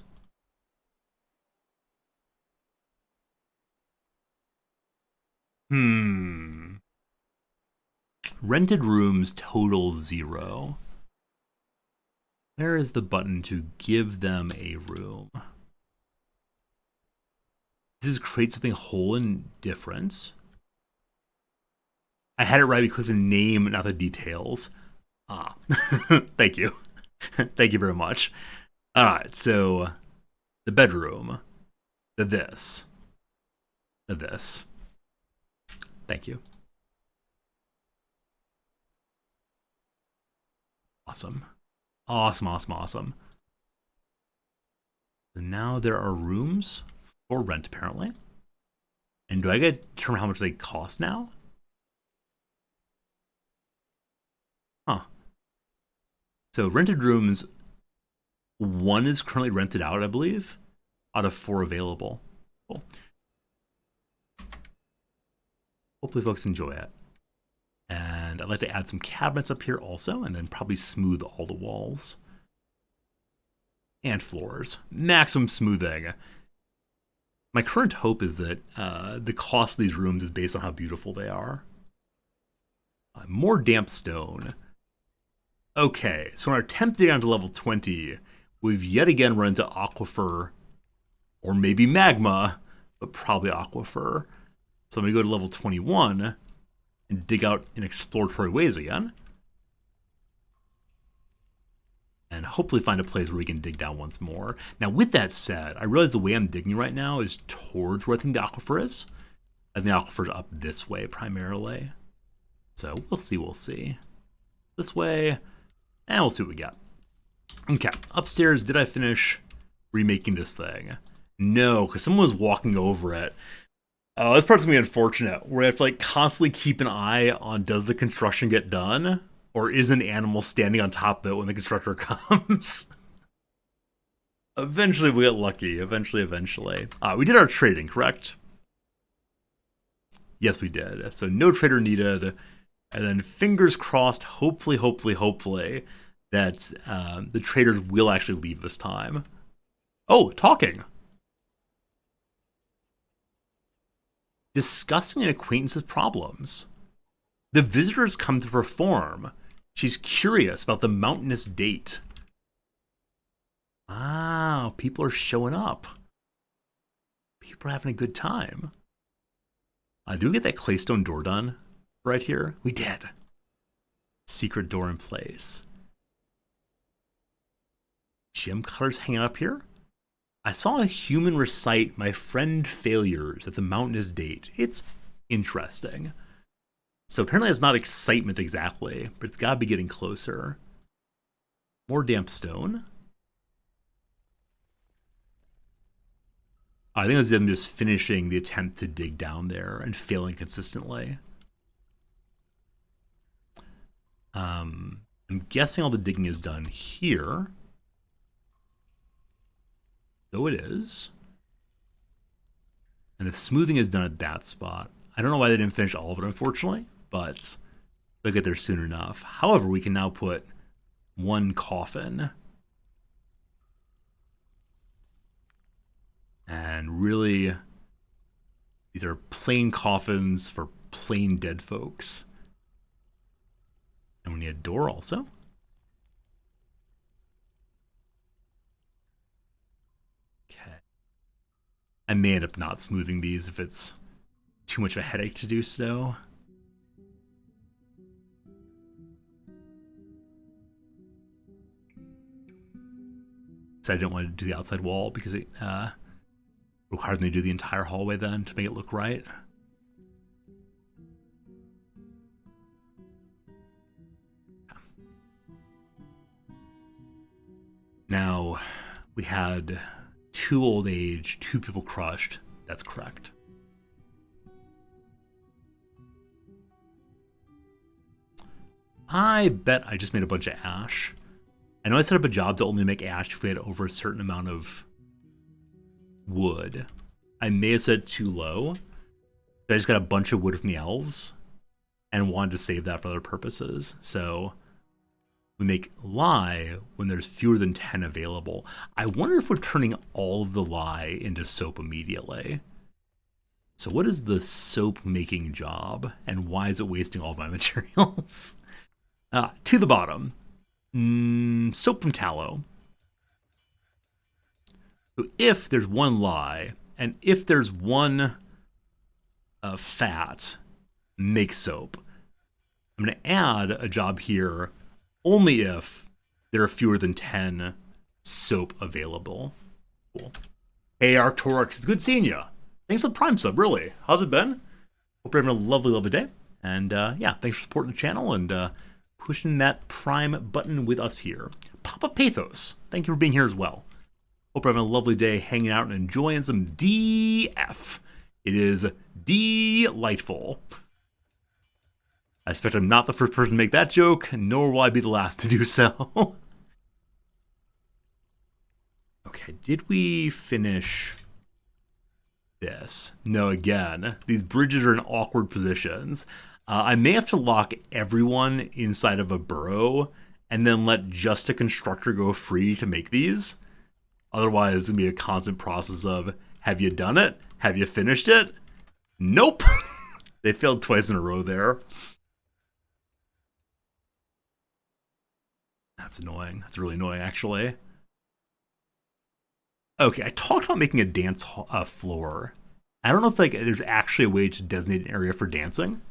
rented rooms total 0. Where is the button to give them a room? This is create something whole and different. I had it right. We clicked the name, not the details. Thank you. Thank you very much. All right, so the bedroom, the this. Thank you. Awesome. Awesome. So now there are rooms for rent, apparently. And do I get to determine how much they cost now? Huh. So rented rooms, 1 is currently rented out, I believe, out of 4 available. Cool. Hopefully folks enjoy it. And I'd like to add some cabinets up here also, and then probably smooth all the walls. And floors. Maximum smoothing. My current hope is that the cost of these rooms is based on how beautiful they are. More damp stone. Okay, so in our attempt to get down to level 20, we've yet again run into aquifer, or maybe magma, but probably aquifer. So I'm going to go to level 21 and dig out in exploratory ways again. And hopefully find a place where we can dig down once more. Now, with that said, I realize the way I'm digging right now is towards where I think the aquifer is. I think the aquifer's up this way primarily. So we'll see. This way, and we'll see what we get. Okay, upstairs, did I finish remaking this thing? No, because someone was walking over it. This part's gonna be unfortunate, where I have to constantly keep an eye on, does the construction get done? Or is an animal standing on top of it when the constructor comes? Eventually we get lucky. Eventually. We did our trading, correct? Yes, we did. So no trader needed. And then fingers crossed, hopefully, that the traders will actually leave this time. Oh, talking. Discussing an acquaintance's problems. The visitors come to perform. She's curious about the Mountainous Date. Wow, people are showing up. People are having a good time. Do we get that claystone door done right here? We did. Secret door in place. Gem colors hanging up here. I saw a human recite my friend failures at the Mountainous Date. It's interesting. So apparently it's not excitement exactly, but it's got to be getting closer. More damp stone. I think it was them just finishing the attempt to dig down there and failing consistently. I'm guessing all the digging is done here. So it is. And the smoothing is done at that spot. I don't know why they didn't finish all of it, unfortunately, but they'll get there soon enough. However, we can now put one coffin. And really, these are plain coffins for plain dead folks. And we need a door also. Okay. I may end up not smoothing these if it's too much of a headache to do so. So I don't want to do the outside wall because it required me to do the entire hallway then to make it look right. Now, we had 2 old age, 2 people crushed. That's correct. I bet I just made a bunch of ash. I know I set up a job to only make ash if we had over a certain amount of wood. I may have set it too low. I just got a bunch of wood from the elves and wanted to save that for other purposes. So we make lye when there's fewer than 10 available. I wonder if we're turning all of the lye into soap immediately. So what is the soap making job and why is it wasting all of my materials? To the bottom. Soap from tallow. So if there's 1 lye and if there's 1 fat, make soap. I'm going to add a job here only if there are fewer than 10 soap available. Cool. Hey, Arcturix, it's good seeing you. Thanks for the Prime sub, really. How's it been? Hope you're having a lovely, lovely day. And yeah, thanks for supporting the channel and pushing that Prime button with us here. Papa Pathos, thank you for being here as well. Hope you're having a lovely day hanging out and enjoying some DF. It is delightful. I expect I'm not the first person to make that joke, nor will I be the last to do so. Okay, did we finish this? No, again, these bridges are in awkward positions. I may have to lock everyone inside of a burrow and then let just a constructor go free to make these. Otherwise, it's going to be a constant process of, have you done it? Have you finished it? Nope. They failed twice in a row there. That's annoying. That's really annoying, actually. Okay, I talked about making a dance floor. I don't know if there's actually a way to designate an area for dancing,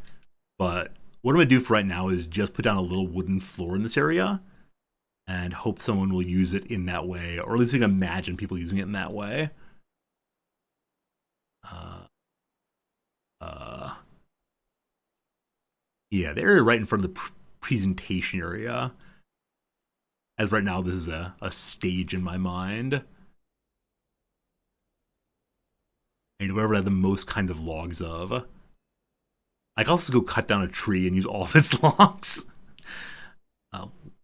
but what I'm going to do for right now is just put down a little wooden floor in this area and hope someone will use it in that way, or at least we can imagine people using it in that way. Yeah, the area right in front of the presentation area. As right now, this is a stage in my mind. And wherever I have the most kinds of logs of. I can also go cut down a tree and use all of its logs.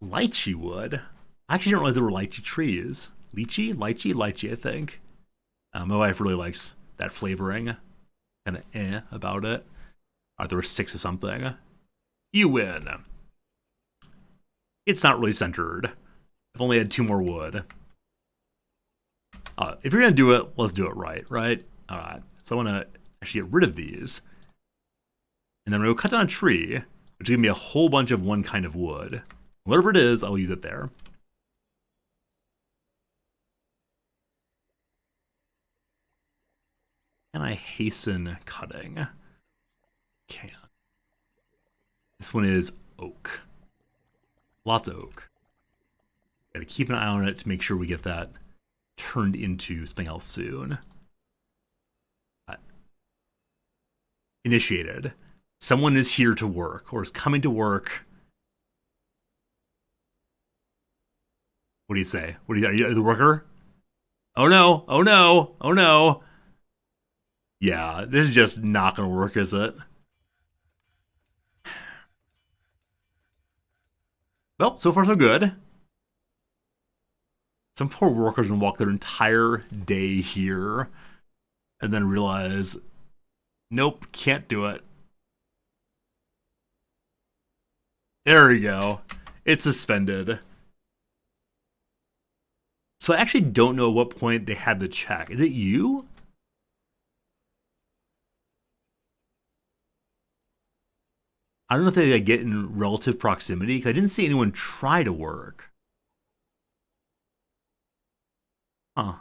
Lychee wood. I actually didn't realize there were lychee trees. Lychee, I think. My wife really likes that flavoring. Kind of about it. There were 6 or something. You win. It's not really centered. I've only had 2 more wood. If you're going to do it, let's do it right? Alright. So I want to actually get rid of these. And then I'm going to cut down a tree, which will give me a whole bunch of one kind of wood. Whatever it is, I'll use it there. And I hasten cutting. Can. This one is oak. Lots of oak. Gotta keep an eye on it to make sure we get that turned into something else soon. Initiated. Someone is here to work, or is coming to work. What do you say? Are you the worker? Oh no, oh no, oh no. Yeah, this is just not going to work, is it? Well, so far so good. Some poor workers can walk their entire day here and then realize, nope, can't do it. There we go. It's suspended. So I actually don't know at what point they had the check. Is it you? I don't know if they get in relative proximity, because I didn't see anyone try to work. Huh.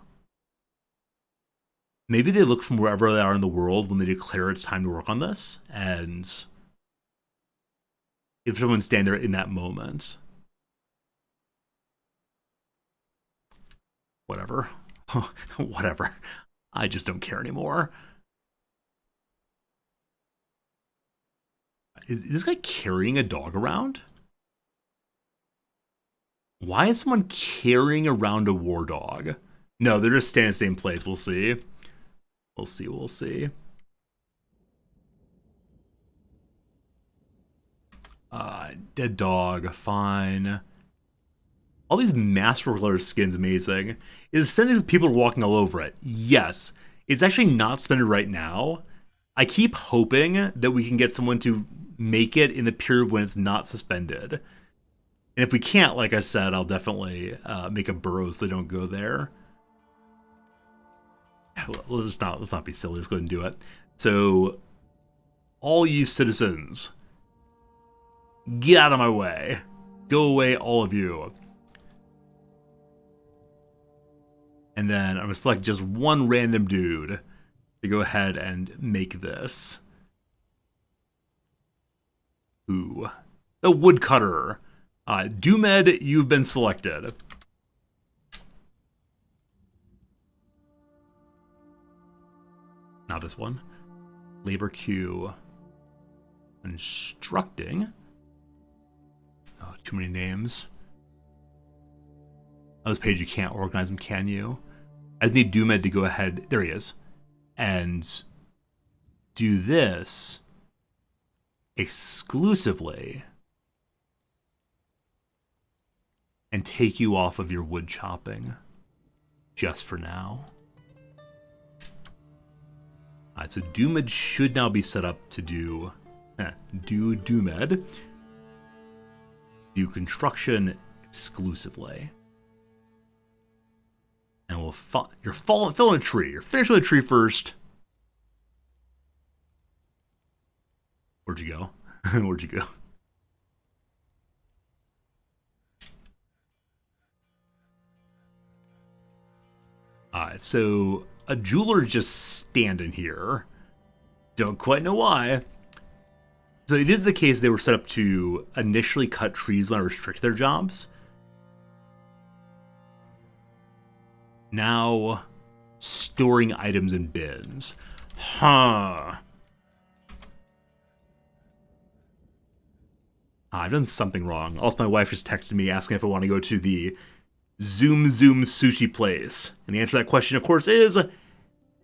Maybe they look from wherever they are in the world when they declare it's time to work on this, and if someone's standing there in that moment. Whatever. Whatever. I just don't care anymore. Is this guy carrying a dog around? Why is someone carrying around a war dog? No, they're just staying in the same place. We'll see. We'll see. Dead dog, fine. All these master color skins, amazing. Is suspended people are walking all over it? Yes. It's actually not suspended right now. I keep hoping that we can get someone to make it in the period when it's not suspended. And if we can't, like I said, I'll definitely make a burrow so they don't go there. Let's not be silly. Let's go ahead and do it. So, all you citizens, get out of my way. Go away, all of you. And then I'm going to select just one random dude to go ahead and make this. Ooh. The woodcutter. Doomed, you've been selected. Not this one. Labor queue. Instructing. Oh, too many names. On this page, you can't organize them, can you? I just need Doomed to go ahead. There he is. And do this exclusively and take you off of your wood chopping just for now. Alright, so Doomed should now be set up to do Doomed. Do construction exclusively. And we'll you're filling a tree. You're finishing the tree first. Where'd you go? Where'd you go? Alright, so a jeweler's just standing here. Don't quite know why. So it is the case they were set up to initially cut trees when I restrict their jobs. Now, storing items in bins. Huh. I've done something wrong. Also, my wife just texted me asking if I want to go to the Zoom sushi place. And the answer to that question, of course, is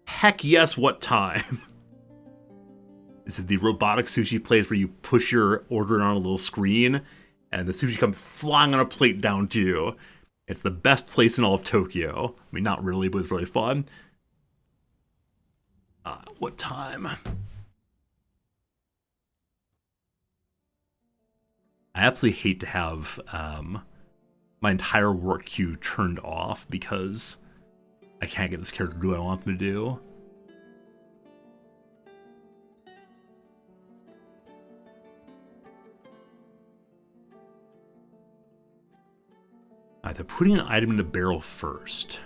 heck yes, what time? This is the robotic sushi place where you push your order on a little screen and the sushi comes flying on a plate down to you. It's the best place in all of Tokyo. I mean, not really, but it's really fun. What time? I absolutely hate to have my entire work queue turned off because I can't get this character to do what I want them to do. They're putting an item in the barrel first.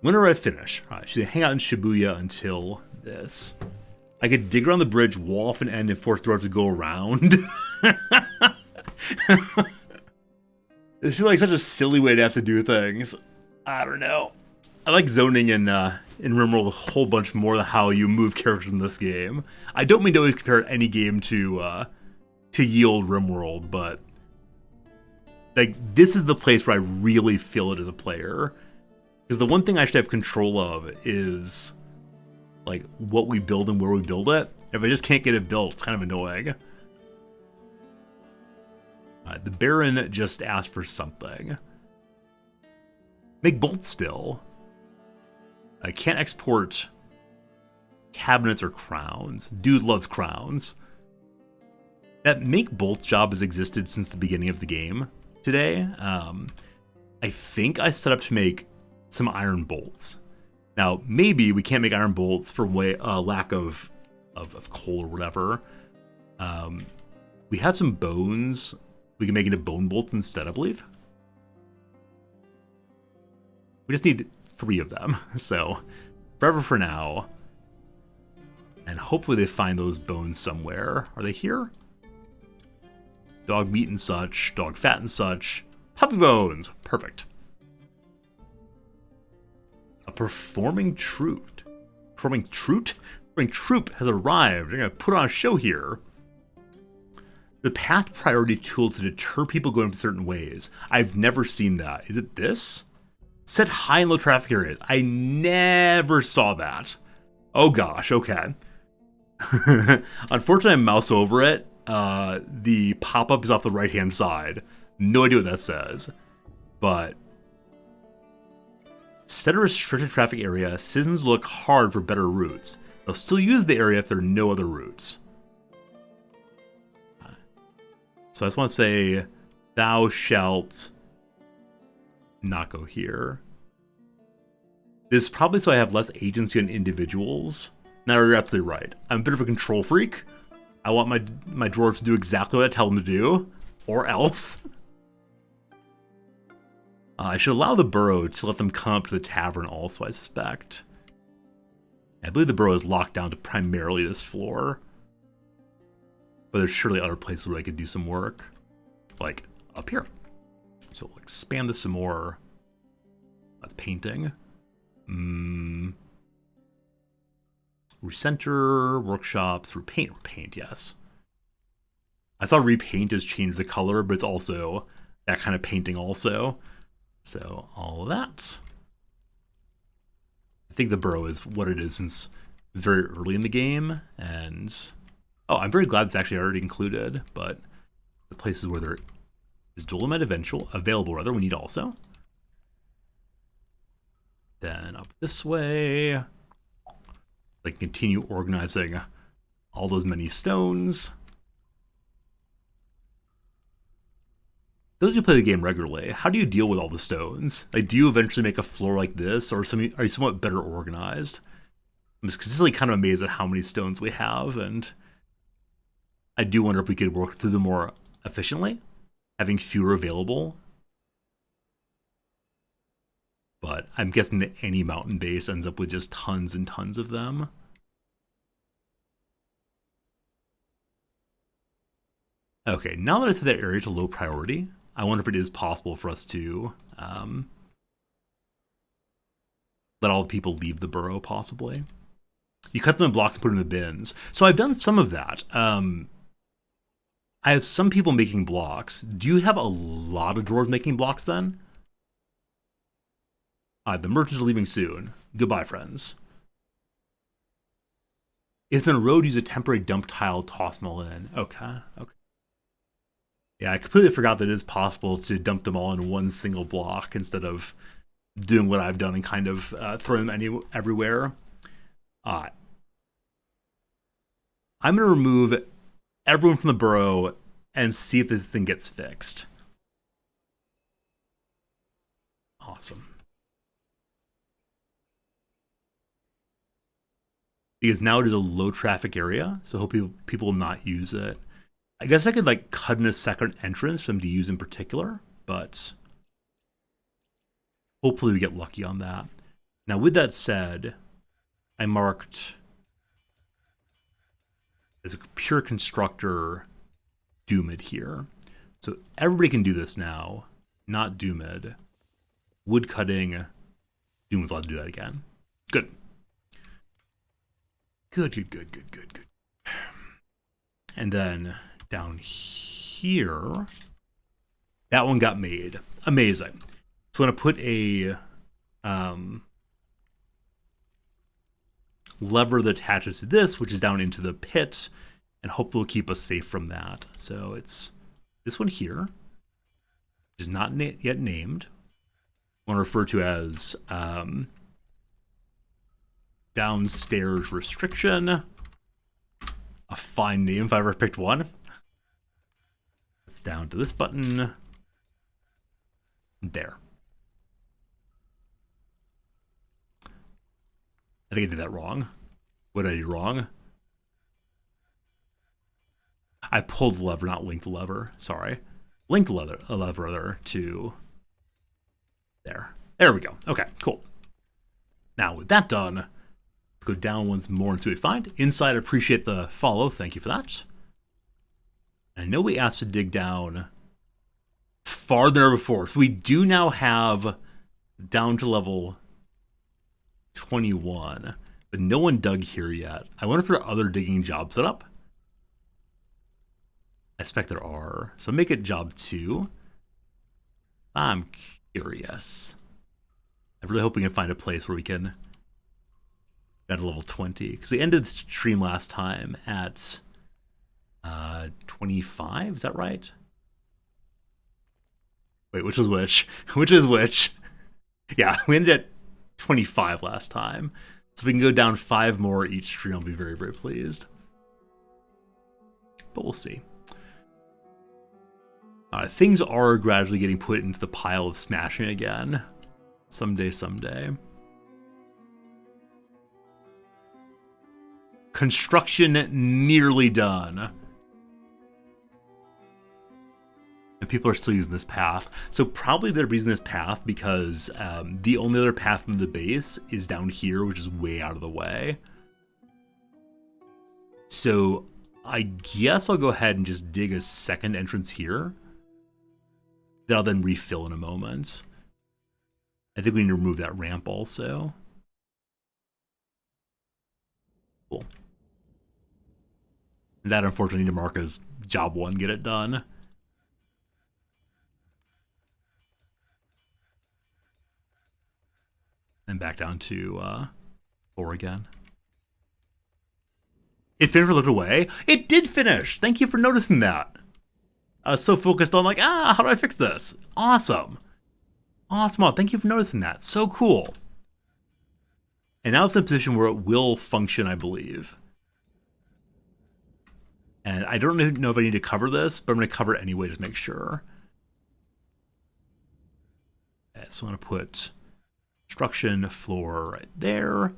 When do I finish? Alright, she's gonna hang out in Shibuya until this. I could dig around the bridge, wall off an end, and force Dwarf to go around. It feels like such a silly way to have to do things. I don't know. I like zoning in RimWorld a whole bunch more than how you move characters in this game. I don't mean to always compare any game to ye olde RimWorld, but like, this is the place where I really feel it as a player. Because the one thing I should have control of is, like, what we build and where we build it. If I just can't get it built, it's kind of annoying. The Baron just asked for something. Make bolts still. I can't export cabinets or crowns. Dude loves crowns. That make bolts job has existed since the beginning of the game today. I think I set up to make some iron bolts. Now, maybe we can't make iron bolts for lack of coal or whatever. We have some bones. We can make into bone bolts instead, I believe. We just need 3 of them. So, forever for now. And hopefully they find those bones somewhere. Are they here? Dog meat and such. Dog fat and such. Puppy bones. Perfect. A performing troop. Performing troop? Performing troop has arrived. They're going to put on a show here. The path priority tool to deter people going certain ways. I've never seen that. Is it this? Set high and low traffic areas. I never saw that. Oh gosh, okay. Unfortunately, I mouse over it. The pop-up is off the right-hand side. No idea what that says. But set a restricted traffic area. Citizens will look hard for better routes. They'll still use the area if there are no other routes. So I just want to say, thou shalt not go here. This is probably so I have less agency on individuals. Now you're absolutely right. I'm a bit of a control freak. I want my dwarves to do exactly what I tell them to do, or else. I should allow the burrow to let them come up to the tavern also, I suspect. I believe the burrow is locked down to primarily this floor. But there's surely other places where I could do some work. Like, up here. So we'll expand this some more. That's painting. Recenter, workshops, repaint, yes. I saw repaint has changed the color, but it's also that kind of painting also. So, all of that. I think the burrow is what it is since very early in the game, and... Oh, I'm very glad it's actually already included, but the places where there is Dolomite available, we need also. Then up this way, like continue organizing all those many stones. Those who play the game regularly, how do you deal with all the stones? Like, do you eventually make a floor like this, or are you somewhat better organized? I'm just consistently kind of amazed at how many stones we have, and I do wonder if we could work through them more efficiently, having fewer available. But I'm guessing that any mountain base ends up with just tons and tons of them. Okay, now that I set that area to low priority, I wonder if it is possible for us to let all the people leave the burrow, possibly. You cut them in blocks and put them in the bins. So I've done some of that. I have some people making blocks. Do you have a lot of dwarves making blocks then? The merchants are leaving soon. Goodbye, friends. If in a road, use a temporary dump tile, toss them all in. Okay. Yeah, I completely forgot that it is possible to dump them all in one single block instead of doing what I've done and kind of throwing them everywhere. I'm going to remove everyone from the burrow and see if this thing gets fixed. Awesome. Because now it is a low traffic area, so I hope people will not use it. I guess I could like cut in a second entrance for them to use in particular, but hopefully we get lucky on that. Now with that said, I marked as a pure constructor Doomid here. So everybody can do this now, not Doomid. Wood cutting, Doomid's allowed to do that again. Good. Good. And then down here, That one got made. Amazing. So I'm going to put a lever that attaches to this, which is down into the pit, and hopefully will keep us safe from that. So it's this one here, which is not yet named. I want to refer to as downstairs restriction. A fine name if I ever picked one. It's down to this button. There. I think I did that wrong. What did I do wrong? I pulled the lever, not linked the lever. Sorry. Linked the lever to there. There we go. Okay, cool. Now with that done, let's go down once more and see what we find. Inside, appreciate the follow. Thank you for that. I know we asked to dig down farther before. So we do now have down to level 21, but no one dug here yet. I wonder if there are other digging jobs set up. I expect there are. So make it job 2. I'm curious. I'm really hoping to find a place where we can get to level 20. Because we ended the stream last time at 25, is that right? Wait, which was which? Which is which? Yeah, we ended at 25 last time. So if we can go down 5 more each stream, I'll be very, very pleased. But we'll see. Things are gradually getting put into the pile of smashing again. Someday. Construction nearly done. And people are still using this path. So probably they're using this path because the only other path from the base is down here, which is way out of the way. So I guess I'll go ahead and just dig a second entrance here. That I'll then refill in a moment. I think we need to remove that ramp also. Cool. And that unfortunately need to mark as job 1, get it done. And back down to 4 again. It finished or looked away? It did finish! Thank you for noticing that. I was so focused on how do I fix this? Awesome. Awesome. Thank you for noticing that. So cool. And now it's in a position where it will function, I believe. And I don't know if I need to cover this, but I'm going to cover it anyway, just to make sure. Okay, so I'm going to put construction floor right there.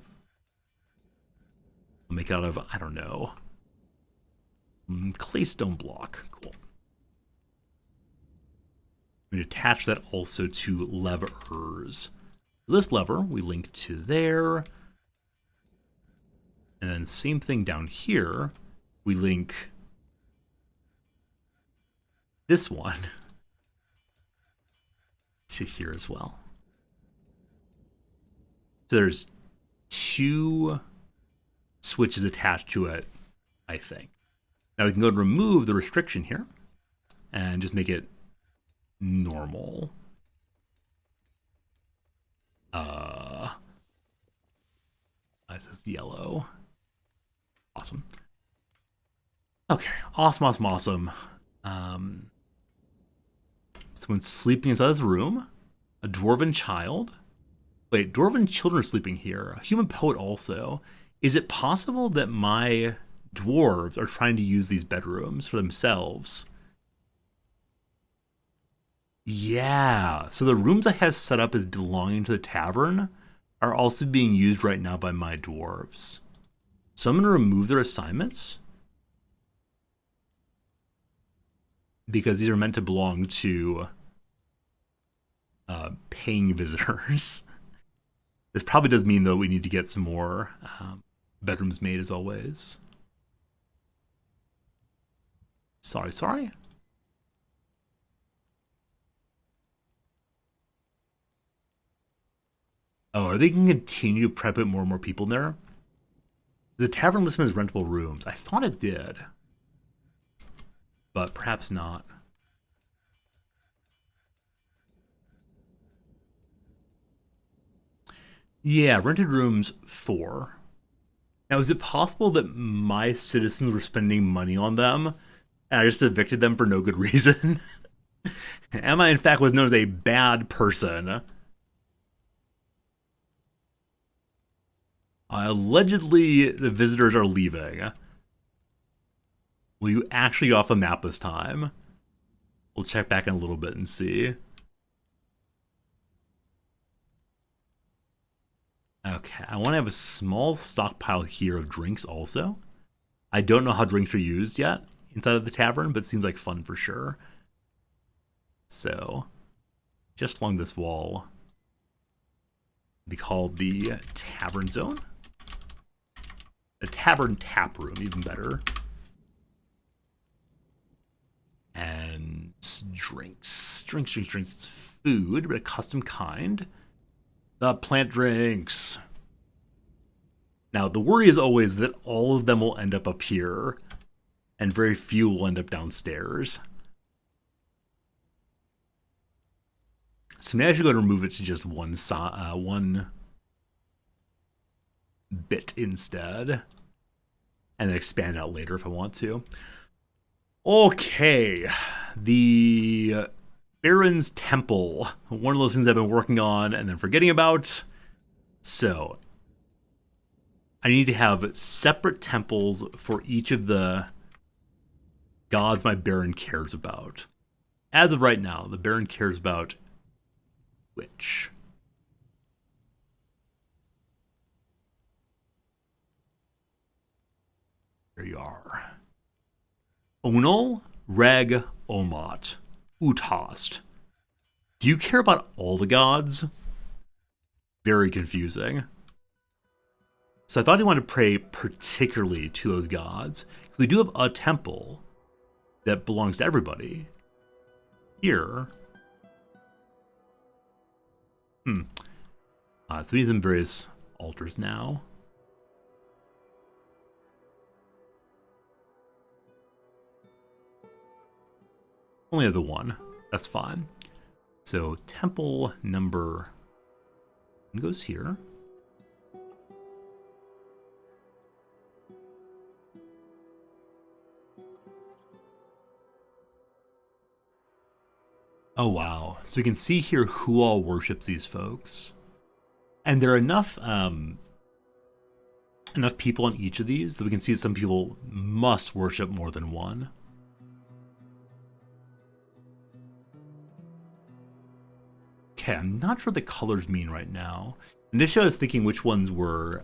I'll make it out of, I don't know, claystone block. Cool. We attach that also to levers. This lever we link to there. And then same thing down here. We link this one to here as well. So there's 2 switches attached to it, I think. Now we can go and remove the restriction here and just make it normal. This is yellow. Awesome. Okay, awesome. Someone's sleeping inside this room. A dwarven child. Wait, dwarven children are sleeping here. A human poet also. Is it possible that my dwarves are trying to use these bedrooms for themselves? Yeah, so the rooms I have set up as belonging to the tavern are also being used right now by my dwarves. So I'm going to remove their assignments because these are meant to belong to paying visitors. This probably does mean, though, we need to get some more bedrooms made, as always. Sorry. Oh, are they going to continue to prep it more and more people in there? The tavern lists them as rentable rooms. I thought it did. But perhaps not. Yeah, rented rooms 4. Now, is it possible that my citizens were spending money on them and I just evicted them for no good reason? Am I, in fact, was known as a bad person? Allegedly, the visitors are leaving. Will you actually get off the map this time? We'll check back in a little bit and see. Okay, I want to have a small stockpile here of drinks also. I don't know how drinks are used yet inside of the tavern, but it seems like fun for sure. So, just along this wall, be called the Tavern Zone. The Tavern Tap Room, even better. And drinks. Drinks. It's food, but a custom kind. The plant drinks. Now, the worry is always that all of them will end up here, and very few will end up downstairs. So maybe I should go and remove it to just one bit instead, and then expand out later if I want to. Okay, the Baron's Temple. One of those things I've been working on and then forgetting about. So, I need to have separate temples for each of the gods my Baron cares about. As of right now, the Baron cares about which? There you are. Onal, Reg, Omat, Utast. Do you care about all the gods? Very confusing. So I thought he wanted to pray particularly to those gods. Because we do have a temple that belongs to everybody. Here. So he's in various altars now. Only have the one. That's fine. So temple number goes here. Oh wow. So we can see here who all worships these folks. And there are enough people on each of these that we can see some people must worship more than one. Okay, I'm not sure what the colors mean right now. Initially I was thinking which ones were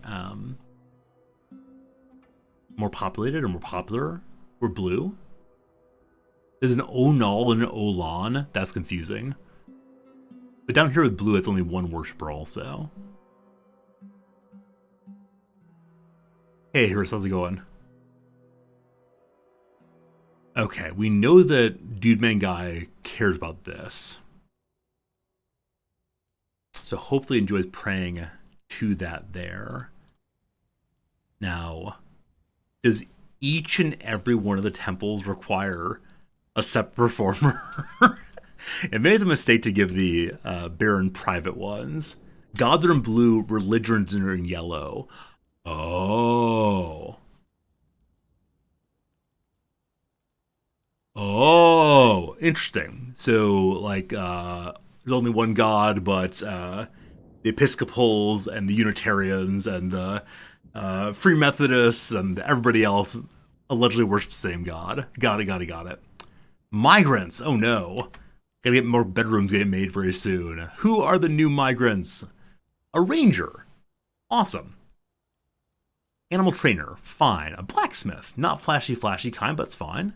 more populated or more popular. Were blue. There's an Onal and an Olan. That's confusing. But down here with blue, it's only one worshiper also. Hey, Hirsch, how's it going? Okay, we know that Dude Man Guy cares about this. So hopefully enjoys praying to that there. Now, does each and every one of the temples require a separate performer? It made a mistake to give the Baron private ones. Gods are in blue, religions are in yellow. Oh, interesting. So, like, there's only one god, but the Episcopals and the Unitarians and the Free Methodists and everybody else allegedly worship the same god. Got it. Migrants. Oh no. Gotta get more bedrooms getting made very soon. Who are the new migrants? A ranger. Awesome. Animal trainer. Fine. A blacksmith. Not flashy kind, but it's fine.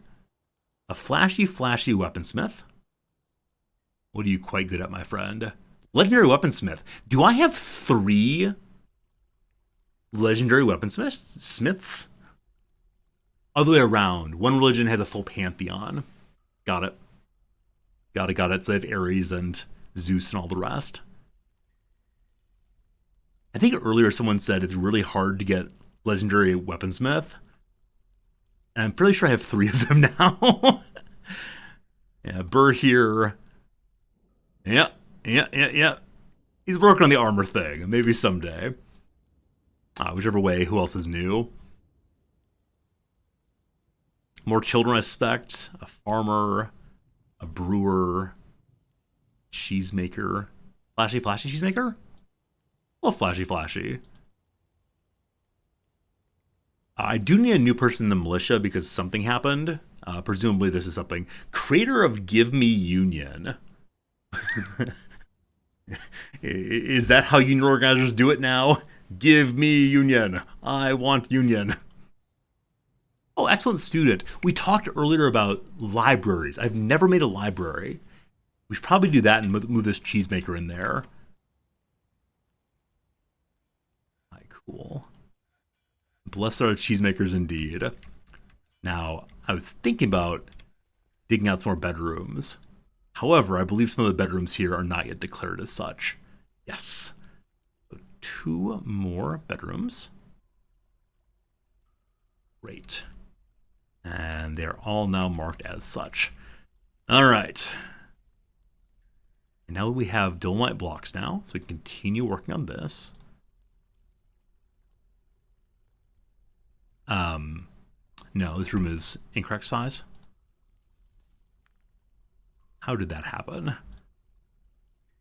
A flashy weaponsmith. What are you quite good at, my friend? Legendary weaponsmith. Do I have 3 legendary weaponsmiths? Smiths? Other way around. One religion has a full pantheon. Got it. So I have Ares and Zeus and all the rest. I think earlier someone said it's really hard to get legendary weaponsmith. And I'm pretty sure I have 3 of them now. Yeah, Burr here. Yeah. He's working on the armor thing. Maybe someday. Whichever way, who else is new? More children, I expect. A farmer, a brewer, cheesemaker. Flashy cheesemaker? Love flashy. I do need a new person in the militia because something happened. Presumably this is something. Creator of Give Me Union. Is that how union organizers do it now? Give me union. I want union. Oh, excellent student. We talked earlier about libraries. I've never made a library. We should probably do that and move this cheesemaker in there. Cool. Blessed are cheesemakers indeed. Now, I was thinking about digging out some more bedrooms. However, I believe some of the bedrooms here are not yet declared as such. Yes. So 2 more bedrooms. Great. And they're all now marked as such. All right. And now we have dolomite blocks now, so we can continue working on this. No, this room is incorrect size. How did that happen?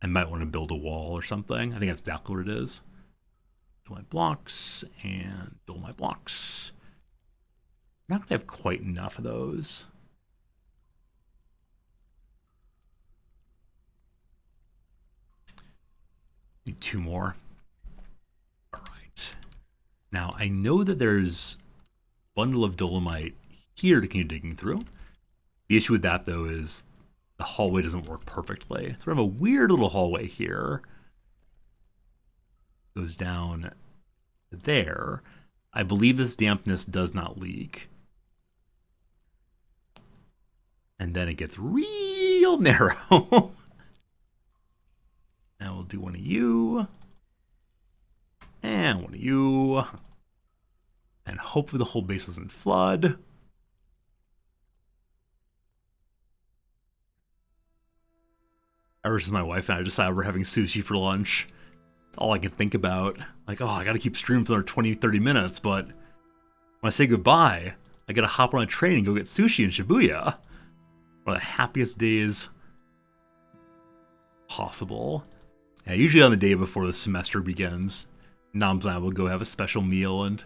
I might want to build a wall or something. I think that's exactly what it is. Dolomite blocks and dolomite blocks. I'm not going to have quite enough of those. Need 2 more. All right. Now, I know that there's bundle of dolomite here to continue digging through. The issue with that, though, is the hallway doesn't work perfectly. So we have a weird little hallway here. Goes down there. I believe this dampness does not leak. And then it gets real narrow. And we'll do one of you. And one of you. And hopefully the whole base doesn't flood. Ever since my wife and I decided we're having sushi for lunch, it's all I can think about. Like, oh, I gotta keep streaming for another 20, 30 minutes, but when I say goodbye, I gotta hop on a train and go get sushi in Shibuya. One of the happiest days possible. Yeah, usually on the day before the semester begins, Noms and I will go have a special meal and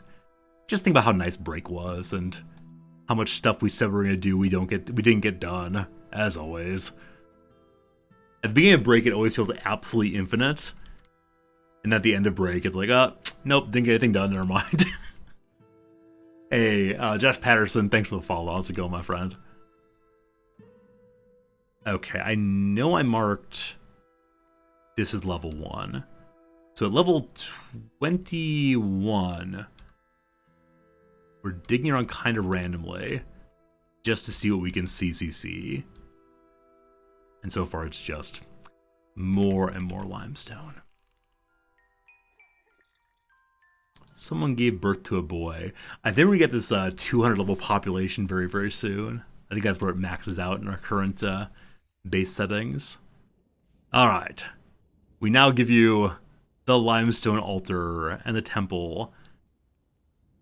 just think about how nice break was and how much stuff we said we were gonna do we didn't get done, as always. At the beginning of break, it always feels absolutely infinite. And at the end of break, it's like, nope, didn't get anything done, never mind. Hey, Josh Patterson, thanks for the follow. How's it going, my friend? Okay, I know I marked this is level 1. So at level 21, we're digging around kind of randomly just to see what we can CCC. And so far it's just more and more limestone. Someone gave birth to a boy. I think we get this 200 level population very, very soon. I think that's where it maxes out in our current base settings. Alright. We now give you the limestone altar and the temple.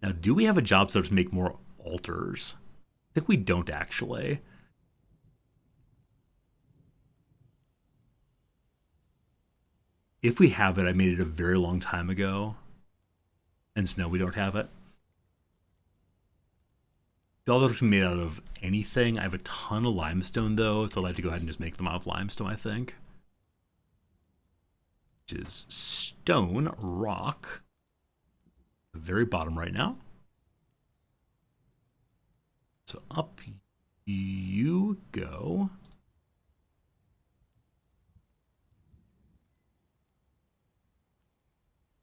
Now, do we have a job set up to make more altars? I think we don't, actually. If we have it, I made it a very long time ago. And so no, we don't have it. The altars can be made out of anything. I have a ton of limestone, though, so I'll have to go ahead and just make them out of limestone, I think. Which is stone, rock. The very bottom right now. So up you go.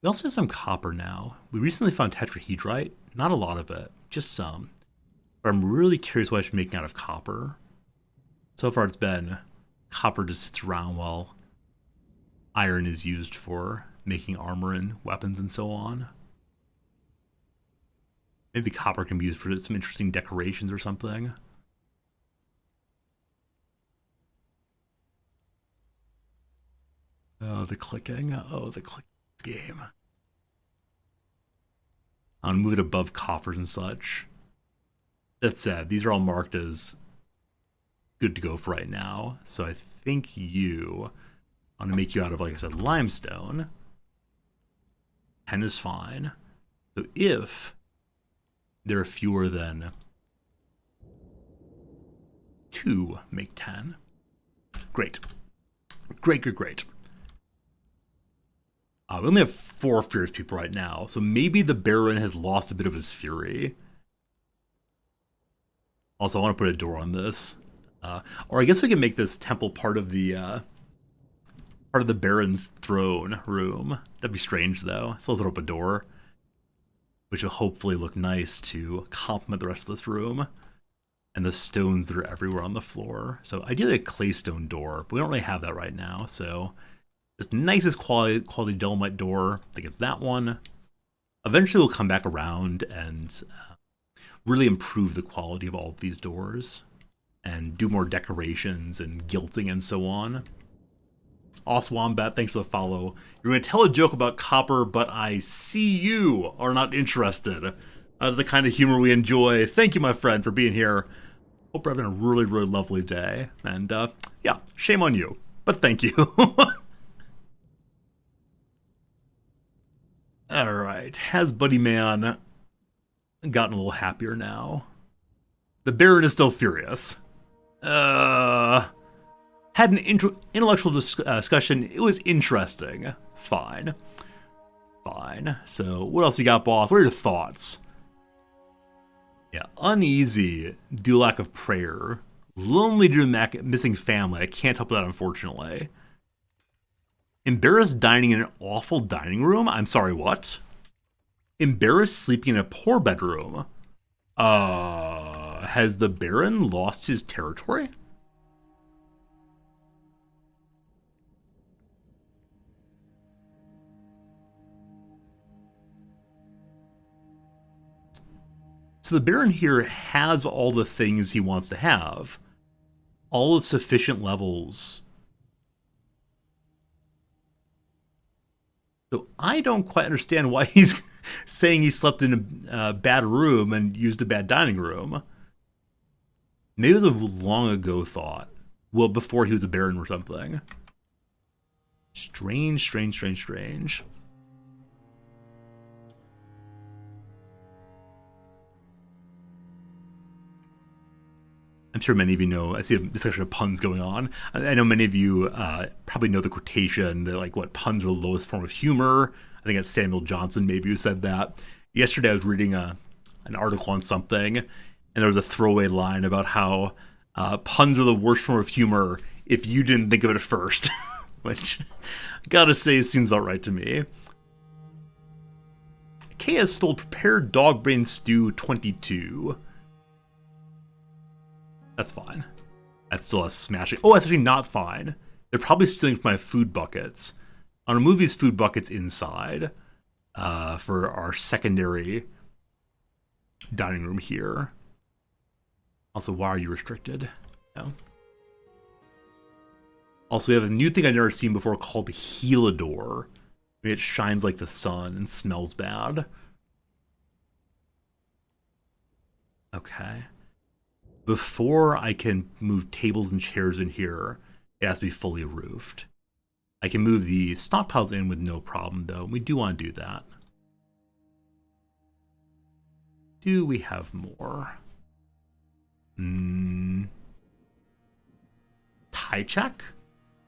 We also have some copper now. We recently found tetrahedrite. Not a lot of it, just some. But I'm really curious what I should be making out of copper. So far it's been copper just sits around while iron is used for making armor and weapons and so on. Maybe copper can be used for some interesting decorations or something. Oh, the clicking. Oh, the clicking game. I'm gonna move it above coffers and such. That said, these are all marked as good to go for right now. So I think I'm gonna make you out of, like I said, limestone. 10 is fine. So if there are fewer than 2, make 10. Great. Great. We only have 4 fierce people right now, so maybe the Baron has lost a bit of his fury. Also, I want to put a door on this. Or I guess we can make this temple part of the Baron's throne room. That'd be strange, though. So I'll throw up a door, which will hopefully look nice to complement the rest of this room. And the stones that are everywhere on the floor. So ideally a claystone door, but we don't really have that right now, so this nicest quality dolomite door, I think it's that one. Eventually we'll come back around and really improve the quality of all of these doors and do more decorations and gilding and so on. Oswombat, thanks for the follow. You're going to tell a joke about copper, but I see you are not interested. That's the kind of humor we enjoy. Thank you, my friend, for being here. Hope you're having a really, really lovely day. And, yeah, shame on you. But thank you. Alright, has Buddy Man gotten a little happier now? The Baron is still furious. Had an intellectual discussion. It was interesting. Fine. So, what else you got, boss? What are your thoughts? Yeah, uneasy due to lack of prayer. Lonely due to missing family. I can't help that, unfortunately. Embarrassed dining in an awful dining room? I'm sorry, what? Embarrassed sleeping in a poor bedroom? Has the Baron lost his territory? So the Baron here has all the things he wants to have. All of sufficient levels. So I don't quite understand why he's saying he slept in a bad room and used a bad dining room. Maybe it was a long ago thought. Well, before he was a Baron or something. Strange. I'm sure many of you know, I see a discussion of puns going on. I know many of you probably know the quotation that, like, what, puns are the lowest form of humor. I think it's Samuel Johnson maybe who said that. Yesterday I was reading an article on something, and there was a throwaway line about how puns are the worst form of humor if you didn't think of it at first. Which, gotta say, seems about right to me. Kaya stole prepared dog brain stew 22. That's fine. That's still a smashing. Oh, that's actually not fine. They're probably stealing from my food buckets. I'm gonna move these food buckets inside for our secondary dining room here. Also, why are you restricted? No. Also, we have a new thing I've never seen before called the Healador. It shines like the sun and smells bad. Okay. Before I can move tables and chairs in here, it has to be fully roofed. I can move the stockpiles in with no problem, though. We do want to do that. Do we have more? Tie check?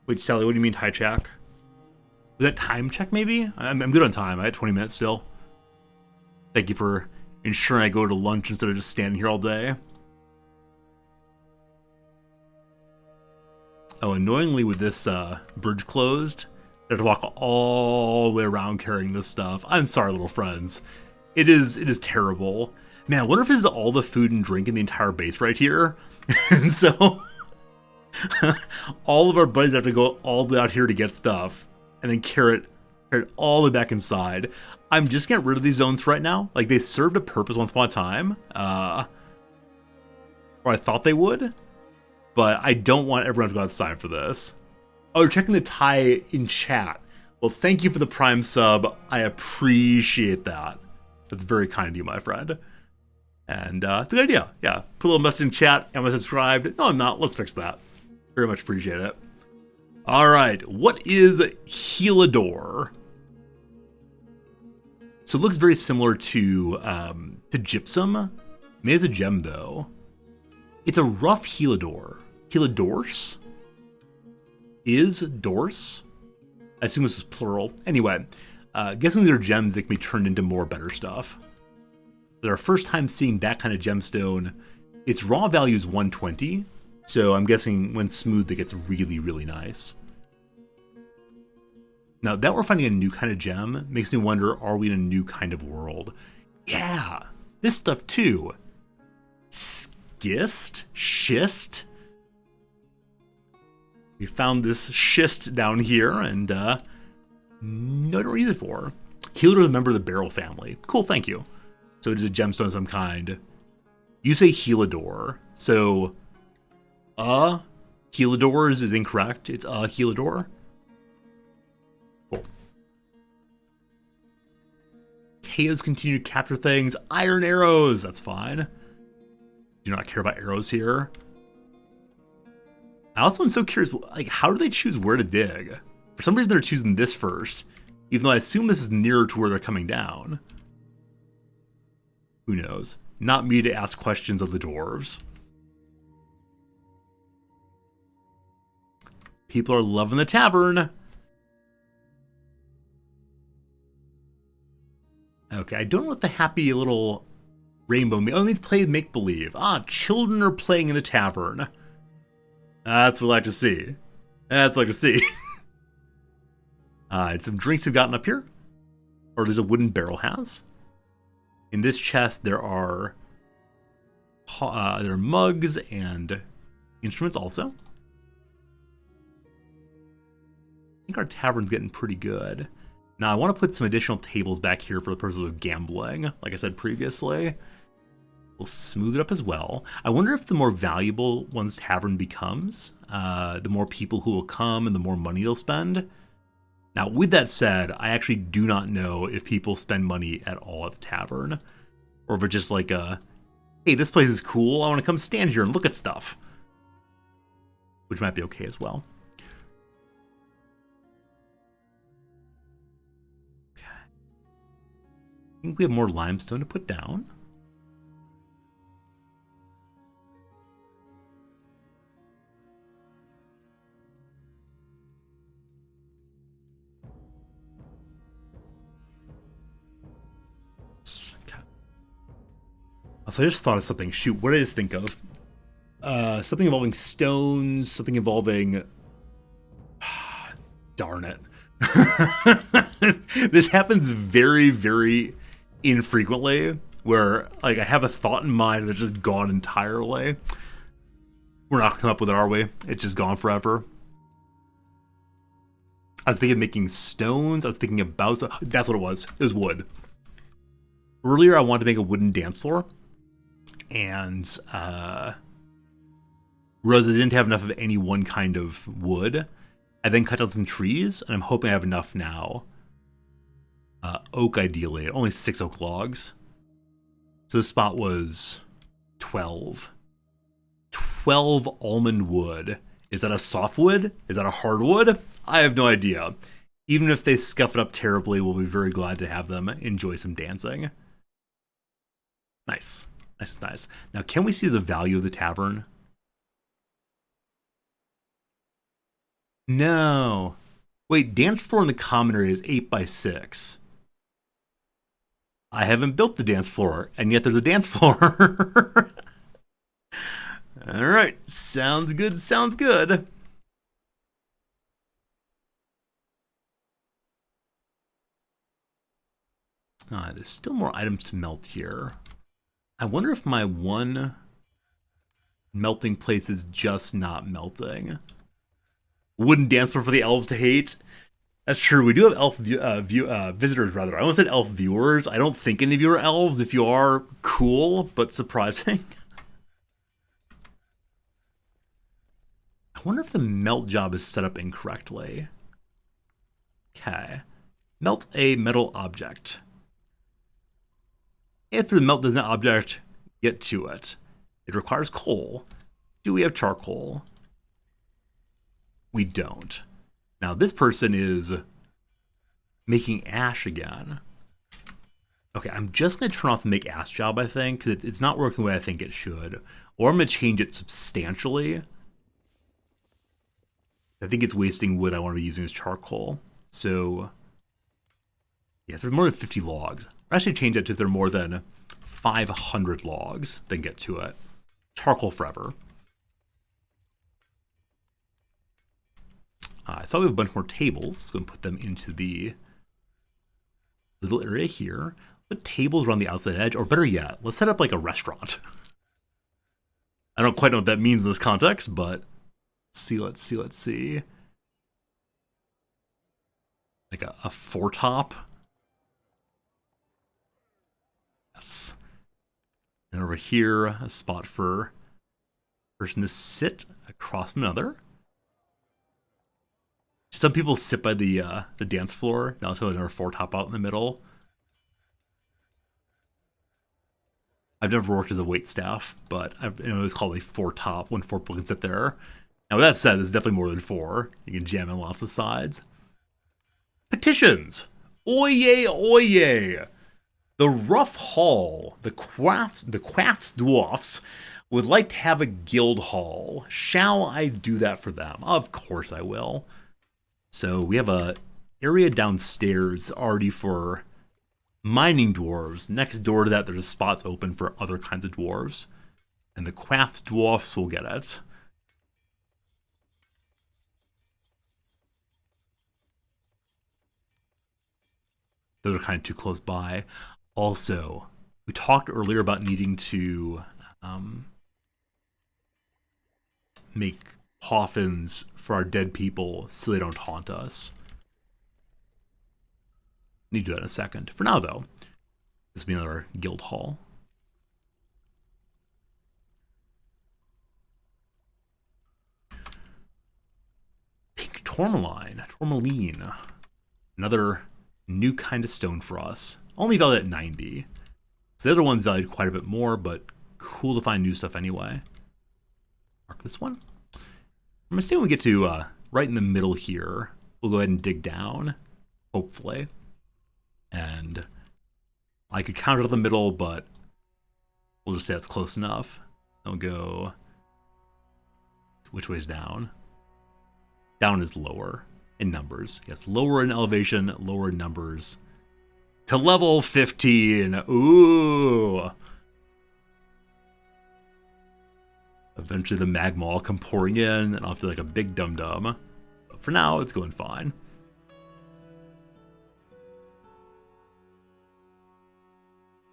Wait, Sally, what do you mean tie check? Was that time check, maybe? I'm good on time. I had 20 minutes still. Thank you for ensuring I go to lunch instead of just standing here all day. Oh, annoyingly with this bridge closed, I have to walk all the way around carrying this stuff. I'm sorry, little friends. It is terrible. Man, I wonder if this is all the food and drink in the entire base right here. And so all of our buddies have to go all the way out here to get stuff and then carry it all the way back inside. I'm just getting rid of these zones for right now. Like, they served a purpose once upon a time. Or I thought they would. But I don't want everyone to go outside for this. Oh, you're checking the tie in chat. Well, thank you for the Prime sub. I appreciate that. That's very kind of you, my friend. And it's a good idea. Yeah, put a little message in chat. Am I subscribed? No, I'm not. Let's fix that. Very much appreciate it. All right, what is Helador? So it looks very similar to Gypsum. Maybe it's a gem, though. It's a rough Helador. Heladors? Is Dorse? I assume this is plural. Anyway, guessing these are gems that can be turned into more better stuff. It's our first time seeing that kind of gemstone. Its raw value is 120, so I'm guessing when smooth it gets really, really nice. Now that we're finding a new kind of gem makes me wonder, are we in a new kind of world? Yeah, this stuff too. Schist? We found this schist down here, and no idea what to use it for. Healer is a member of the Beryl family. Cool, thank you. So it is a gemstone of some kind. You say Helador, so Heladors is incorrect. It's a Helador. Cool. Chaos continue to capture things. Iron arrows, that's fine. Do not care about arrows here. I also am so curious, like, how do they choose where to dig? For some reason, they're choosing this first, even though I assume this is nearer to where they're coming down. Who knows? Not me to ask questions of the dwarves. People are loving the tavern. Okay, I don't know what the happy little rainbow means. Oh, it means play make-believe. Ah, children are playing in the tavern. That's what I like to see. That's what I like to see. And some drinks have gotten up here. Or at least a wooden barrel has. In this chest, there are mugs and instruments also. I think our tavern's getting pretty good. Now, I want to put some additional tables back here for the purpose of gambling, like I said previously. We'll smooth it up as well. I wonder if the more valuable one's tavern becomes, the more people who will come and the more money they'll spend. Now, with that said, I actually do not know if people spend money at all at the tavern. Or if it's just like hey, this place is cool, I want to come stand here and look at stuff. Which might be okay as well. Okay. I think we have more limestone to put down. So I just thought of something. Shoot, what did I just think of? Something involving stones, something involving... Darn it. This happens very, very infrequently, where like I have a thought in mind that's just gone entirely. We're not coming up with it, are we? It's just gone forever. I was thinking of making stones. I was thinking about... That's what it was. It was wood. Earlier, I wanted to make a wooden dance floor. And realized I didn't have enough of any one kind of wood. I then cut down some trees, and I'm hoping I have enough now. Oak, ideally. Only 6 oak logs. So the spot was 12. 12 almond wood. Is that a softwood? Is that a hardwood? I have no idea. Even if they scuff it up terribly, we'll be very glad to have them enjoy some dancing. Nice. Nice, nice. Now, can we see the value of the tavern? No. Wait, dance floor in the common area is 8x6. I haven't built the dance floor, and yet there's a dance floor. All right, sounds good, sounds good. There's still more items to melt here. I wonder if my one melting place is just not melting. Wooden dance floor for the elves to hate. That's true. We do have elf visitors, rather. I almost said elf viewers. I don't think any of you are elves. If you are, cool, but surprising. I wonder if the melt job is set up incorrectly. Okay. Melt a metal object. If the melt does not object, get to it. It requires coal. Do we have charcoal? We don't. Now this person is making ash again. Okay, I'm just going to turn off the make ash job, I think, because it's not working the way I think it should. Or I'm going to change it substantially. I think it's wasting wood I want to be using as charcoal. So, yeah, if there's more than 50 logs, I'll actually change it to if there are more than 500 logs, then get to it. Charcoal forever. So we have a bunch more tables. Let's go and put them into the little area here. Put tables around the outside edge, or better yet, let's set up like a restaurant. I don't quite know what that means in this context, but let's see. Like a foretop. Yes. And over here, a spot for a person to sit across from another. Some people sit by the dance floor. Now let's have another foretop out in the middle. I've never worked as a waitstaff, but it's called a foretop when 4 people can sit there. Now, with that said, there's definitely more than 4. You can jam in lots of sides. Petitions! Oyez, oyez! The Rough Hall, the Quaffs Dwarfs, would like to have a guild hall. Shall I do that for them? Of course I will. So we have a area downstairs already for mining dwarves. Next door to that, there's spots open for other kinds of dwarves. And the Quaffs Dwarfs will get it. Those are kind of too close by. Also, we talked earlier about needing to make coffins for our dead people so they don't haunt us. Need to do that in a second. For now, though, this will be another guild hall. Pink tourmaline. Another new kind of stone for us. Only valued at 90. So the other one's valued quite a bit more, but cool to find new stuff anyway. Mark this one. I'm going to say when we get to right in the middle here, we'll go ahead and dig down, hopefully. And I could count it up the middle, but we'll just say that's close enough. I'll go... Which way's down? Down is lower in numbers. Yes, lower in elevation, lower in numbers. To level 15. Ooh. Eventually the magma will come pouring in, and I'll feel like a big dum-dum. But for now, it's going fine.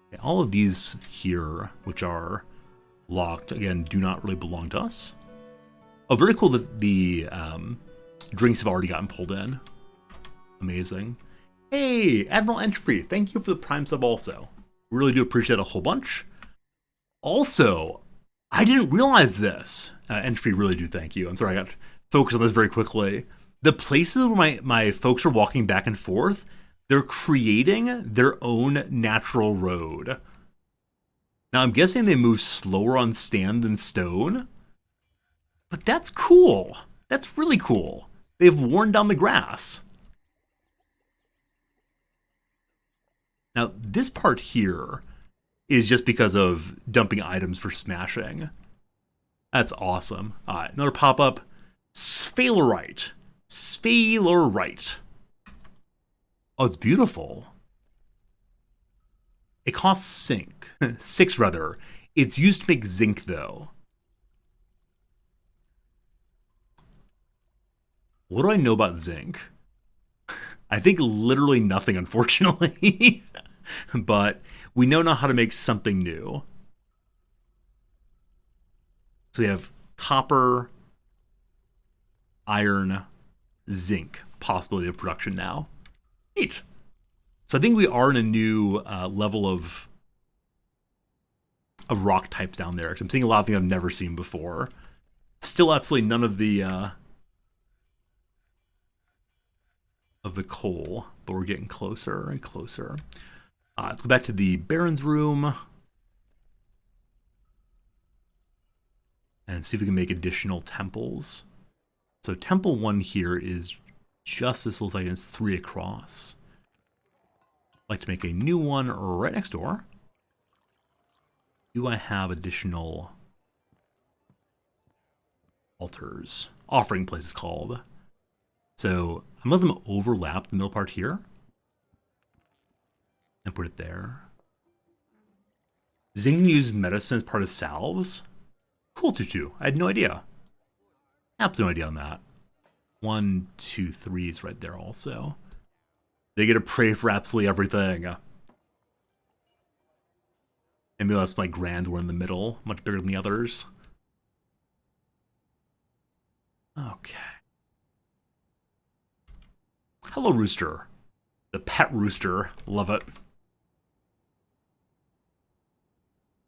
Okay, all of these here, which are locked, again, do not really belong to us. Oh, very cool that the drinks have already gotten pulled in. Amazing. Hey, Admiral Entropy, thank you for the Prime sub also. Really do appreciate it a whole bunch. Also, I didn't realize this. Entropy, really do thank you. I'm sorry I got focused on this very quickly. The places where my folks are walking back and forth, they're creating their own natural road. Now, I'm guessing they move slower on sand than stone. But that's cool. That's really cool. They've worn down the grass. Now, this part here is just because of dumping items for smashing. That's awesome. Another pop-up. Sphalerite. Sphalerite. Oh, it's beautiful. It costs 6 rather. It's used to make zinc, though. What do I know about zinc? I think literally nothing, unfortunately. But we know now how to make something new. So we have copper, iron, zinc possibility of production now. Neat. So I think we are in a new level of rock types down there. I'm seeing a lot of things I've never seen before. Still absolutely none of the of the coal, but we're getting closer and closer. Let's go back to the Baron's room and see if we can make additional temples. So temple 1 here is just this, looks like it's 3 across. I'd like to make a new one right next door. Do I have additional altars? Offering place is called. So I'm going to let them overlap the middle part here. And put it there. Zinc can use medicine as part of salves. Cool, Tutu. I had no idea. Absolutely no idea on that. 1, 2, 3 is right there also. They get to pray for absolutely everything. And maybe that's my grand one in the middle, much bigger than the others. Okay. Hello, Rooster. The pet rooster. Love it.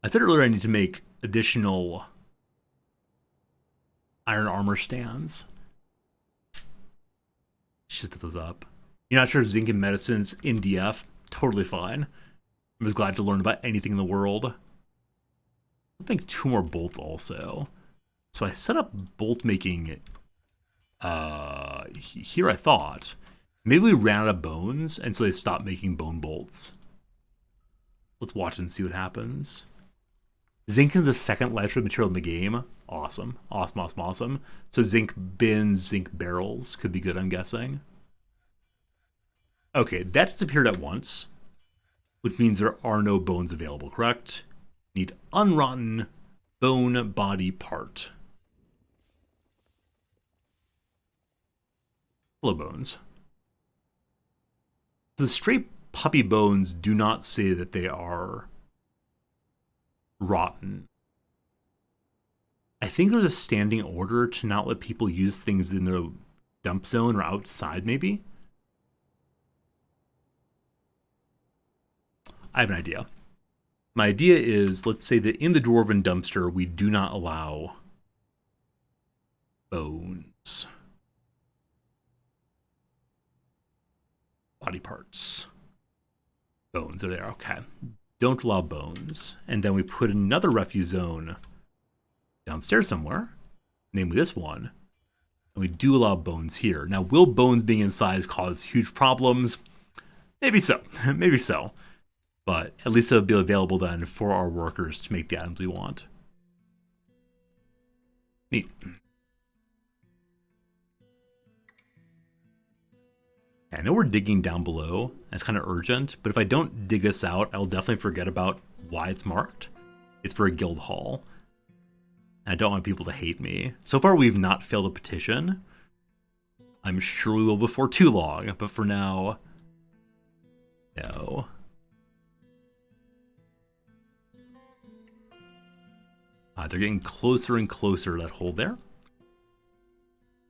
I said earlier I need to make additional iron armor stands. Just set those up. You're not sure if zinc and medicine's in DF? Totally fine. I'm just glad to learn about anything in the world. I think 2 more bolts also. So I set up bolt making here, I thought. Maybe we ran out of bones, and so they stopped making bone bolts. Let's watch and see what happens. Zinc is the second lightest material in the game. Awesome. Awesome, awesome, awesome. So zinc bins, zinc barrels could be good, I'm guessing. Okay, that disappeared at once, which means there are no bones available, correct? Need unrotten bone body part. Hello, bones. The straight puppy bones do not say that they are rotten. I think there's a standing order to not let people use things in their dump zone or outside, maybe? I have an idea. My idea is, let's say that in the Dwarven dumpster, we do not allow bones. Body parts. Bones are there, okay. Don't allow bones. And then we put another refuse zone downstairs somewhere, namely this one, and we do allow bones here. Now, will bones being in size cause huge problems? Maybe so, maybe so. But at least it'll be available then for our workers to make the items we want. Neat. I know we're digging down below. That's kind of urgent, but if I don't dig this out, I'll definitely forget about why it's marked. It's for a guild hall. I don't want people to hate me. So far, we've not failed a petition. I'm sure we will before too long, but for now, no. They're getting closer and closer to that hole there.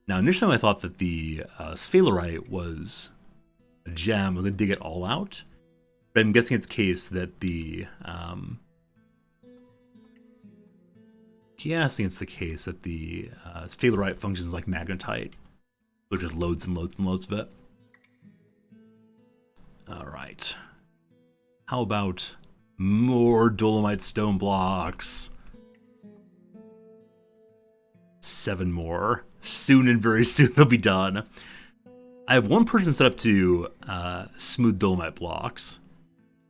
Now, initially I thought that the sphalerite was a gem. I was going to dig it all out. But I'm guessing it's the case that the... yeah, I think it's the case that the sphalerite functions like magnetite. So just loads and loads and loads of it. Alright. How about more dolomite stone blocks? 7 more. Soon and very soon they'll be done. I have one person set up to smooth dolomite blocks.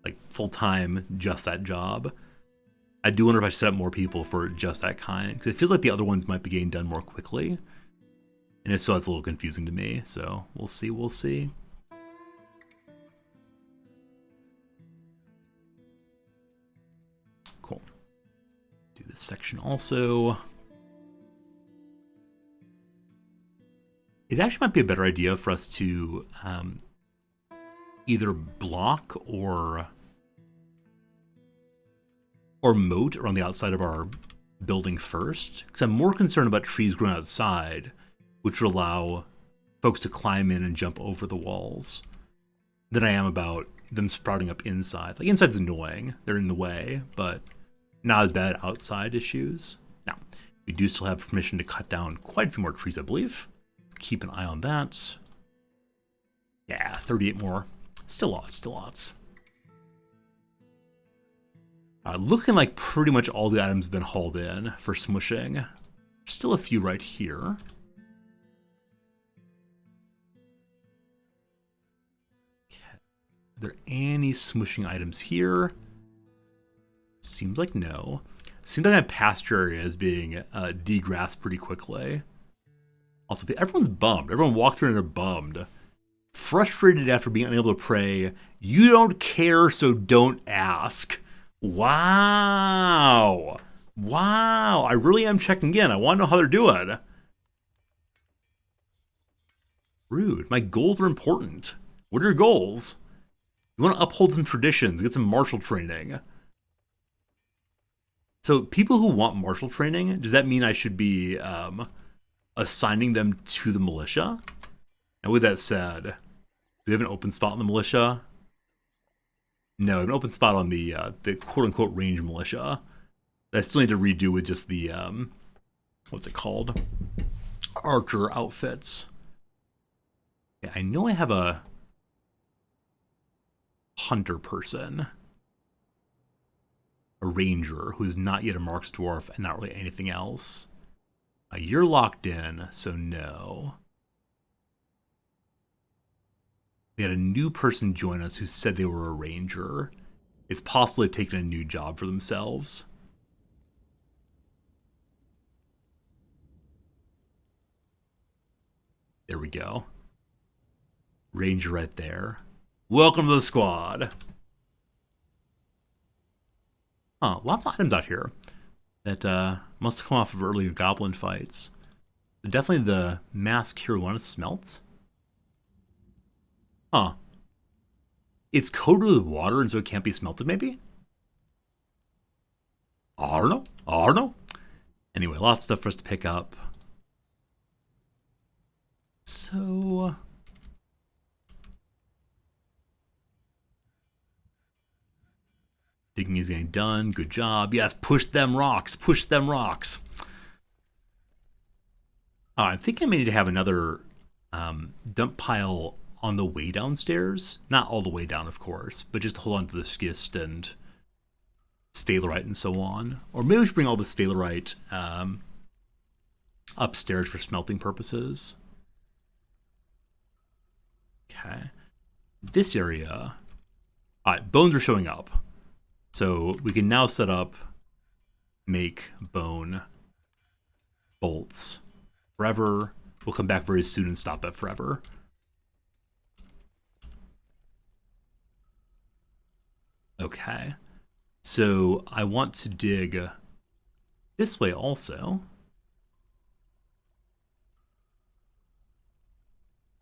Like full-time, just that job. I do wonder if I should set up more people for just that kind. Because it feels like the other ones might be getting done more quickly. And if so, that's a little confusing to me. So we'll see, we'll see. Cool. Do this section also. It actually might be a better idea for us to either block or moat around the outside of our building first, because I'm more concerned about trees growing outside, which would allow folks to climb in and jump over the walls, than I am about them sprouting up inside. Like, inside's annoying, they're in the way, but not as bad outside issues. Now, we do still have permission to cut down quite a few more trees, I believe. Keep an eye on that. Yeah, 38 more. Still lots, still lots. Looking like pretty much all the items have been hauled in for smushing. Still a few right here. Okay. Are there any smushing items here? Seems like no. Seems like my pasture area is being degrassed pretty quickly. Also, everyone's bummed. Everyone walks through and they're bummed. Frustrated after being unable to pray. You don't care, so don't ask. Wow. Wow. I really am checking in. I want to know how they're doing. Rude. My goals are important. What are your goals? You want to uphold some traditions, get some martial training. So people who want martial training, does that mean I should be assigning them to the militia? And with that said, do we have an open spot in the militia? No, an open spot on the quote-unquote range militia. I still need to redo with just the, what's it called? Archer outfits. Yeah, I know I have a hunter person. A ranger who's not yet a marks dwarf and not really anything else. You're locked in, so no. We had a new person join us who said they were a ranger. It's possible they've taken a new job for themselves. There we go. Ranger right there. Welcome to the squad. Lots of items out here that must have come off of earlier goblin fights. Definitely the mask here we want to smelt. Huh. It's coated with water and so it can't be smelted, maybe? I don't know. Anyway, lots of stuff for us to pick up. So... digging is getting done. Good job. Yes, push them rocks. Push them rocks. I think I may need to have another dump pile on the way downstairs. Not all the way down, of course, but just to hold on to the schist and sphalerite and so on. Or maybe we should bring all the sphalerite upstairs for smelting purposes. Okay. This area... Alright, bones are showing up. So we can now set up, make bone bolts forever. We'll come back very soon and stop at forever. Okay. So I want to dig this way also.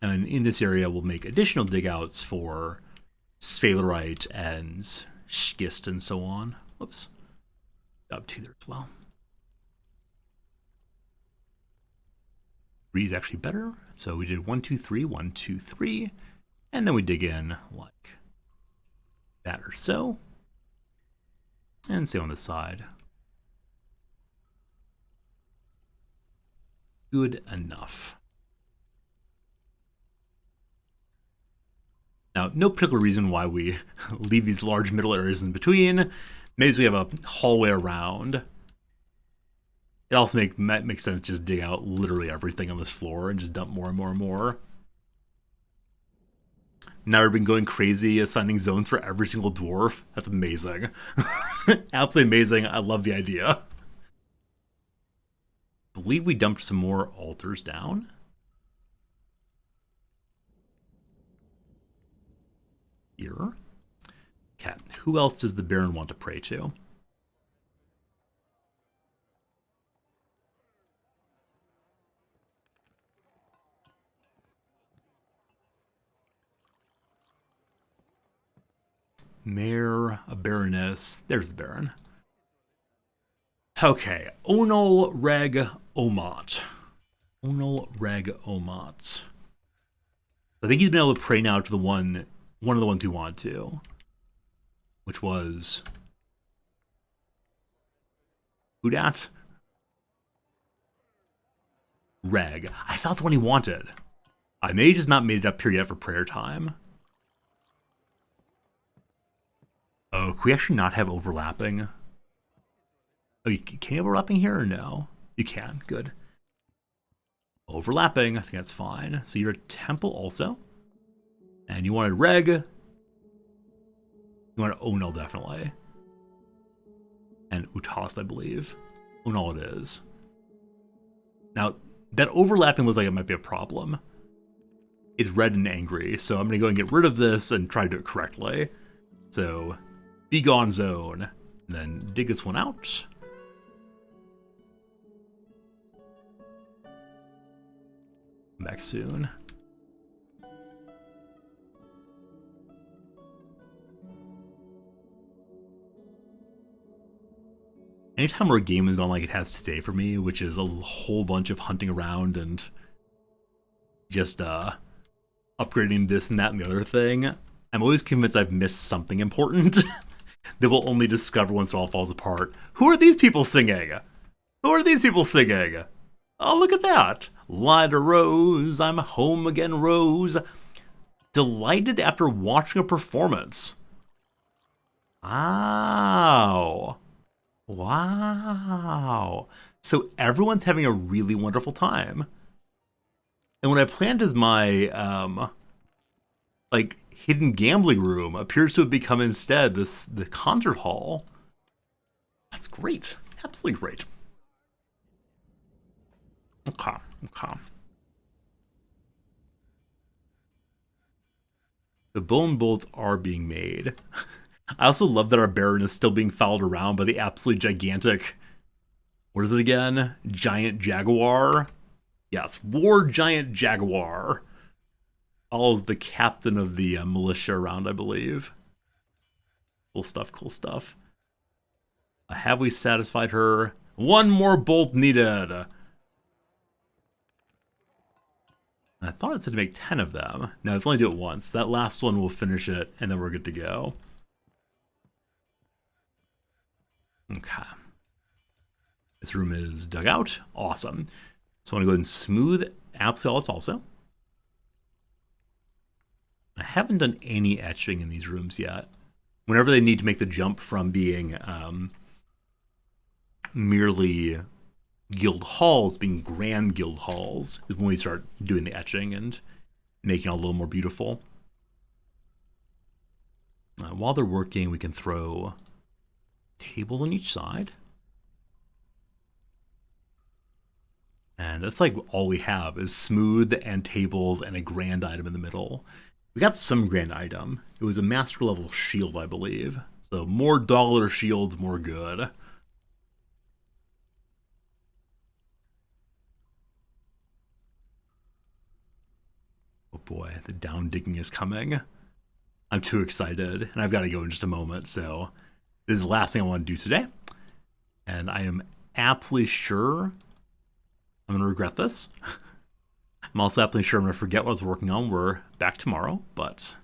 And in this area, we'll make additional dig outs for sphalerite and schist and so on. Whoops. Up 2 there as well. 3 is actually better. So we did 1, 2, 3, 1, 2, 3. And then we dig in like that or so. And same on the side. Good enough. Now, no particular reason why we leave these large middle areas in between. Maybe we have a hallway around. It also makes sense to just dig out literally everything on this floor and just dump more and more and more. Now we've been going crazy assigning zones for every single dwarf. That's amazing. Absolutely amazing. I love the idea. I believe we dumped some more altars down. Here. Okay, who else does the Baron want to pray to? Mayor, a Baroness. There's the Baron. Okay, Onal Reg Omat. Onal Reg Omat. I think he's been able to pray now to one of the ones he wanted to, which was who dat? Reg. I thought the one he wanted. I may just not made it up here yet for prayer time. Oh, can we actually not have overlapping? Oh, can you have overlapping here or no? You can, good. Overlapping, I think that's fine. So you're a temple also. And you wanted reg. You wanted Onal definitely. And Utast, I believe. Onal it is. Now, that overlapping looks like it might be a problem. It's red and angry, so I'm going to go and get rid of this and try to do it correctly. So, be gone zone. And then dig this one out. Come back soon. Anytime where a game has gone like it has today for me, which is a whole bunch of hunting around and just upgrading this and that and the other thing, I'm always convinced I've missed something important that we'll only discover once it all falls apart. Who are these people singing? Who are these people singing? Oh, look at that. Light a rose, I'm home again, Rose. Delighted after watching a performance. Wow. Wow. So everyone's having a really wonderful time. And what I planned as my like hidden gambling room appears to have become instead the concert hall. That's great. Absolutely great. Okay. The bone bolts are being made. I also love that our Baron is still being fouled around by the absolutely gigantic, what is it again? Giant Jaguar? Yes, War Giant Jaguar. Follows the captain of the militia around, I believe. Cool stuff. Have we satisfied her? One more bolt needed. I thought it said to make 10 of them. No, let's only do it once. That last one will finish it, and then we're good to go. Okay. This room is dug out. Awesome. So I want to go ahead and smooth absolutely all this also. I haven't done any etching in these rooms yet. Whenever they need to make the jump from being merely guild halls being grand guild halls is when we start doing the etching and making it a little more beautiful. While they're working, we can throw table on each side. And that's like all we have is smooth and tables and a grand item in the middle. We got some grand item. It was a master level shield, I believe. So more dollar shields, more good. Oh boy, the down digging is coming. I'm too excited, and I've got to go in just a moment, so this is the last thing I want to do today. And I am absolutely sure I'm going to regret this. I'm also absolutely sure I'm going to forget what I was working on. We're back tomorrow, but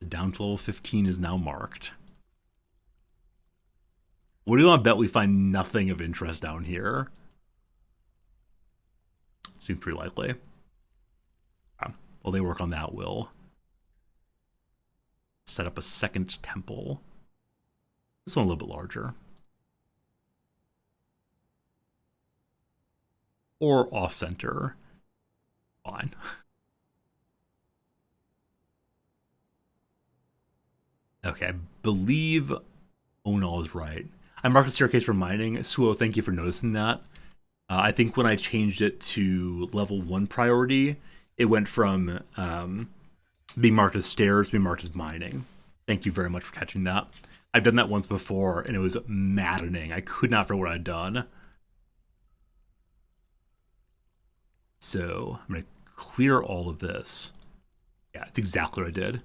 the down to level 15 is now marked. What do you want to bet we find nothing of interest down here? Seems pretty likely. While they work on that, we'll set up a second temple. This one a little bit larger. Or off-center. Fine. Okay, I believe Onal is right. I marked the staircase for mining. Suo, thank you for noticing that. I think when I changed it to level 1 priority, it went from being marked as stairs to being marked as mining. Thank you very much for catching that. I've done that once before, and it was maddening. I could not figure what I'd done. So I'm going to clear all of this. Yeah, it's exactly what I did.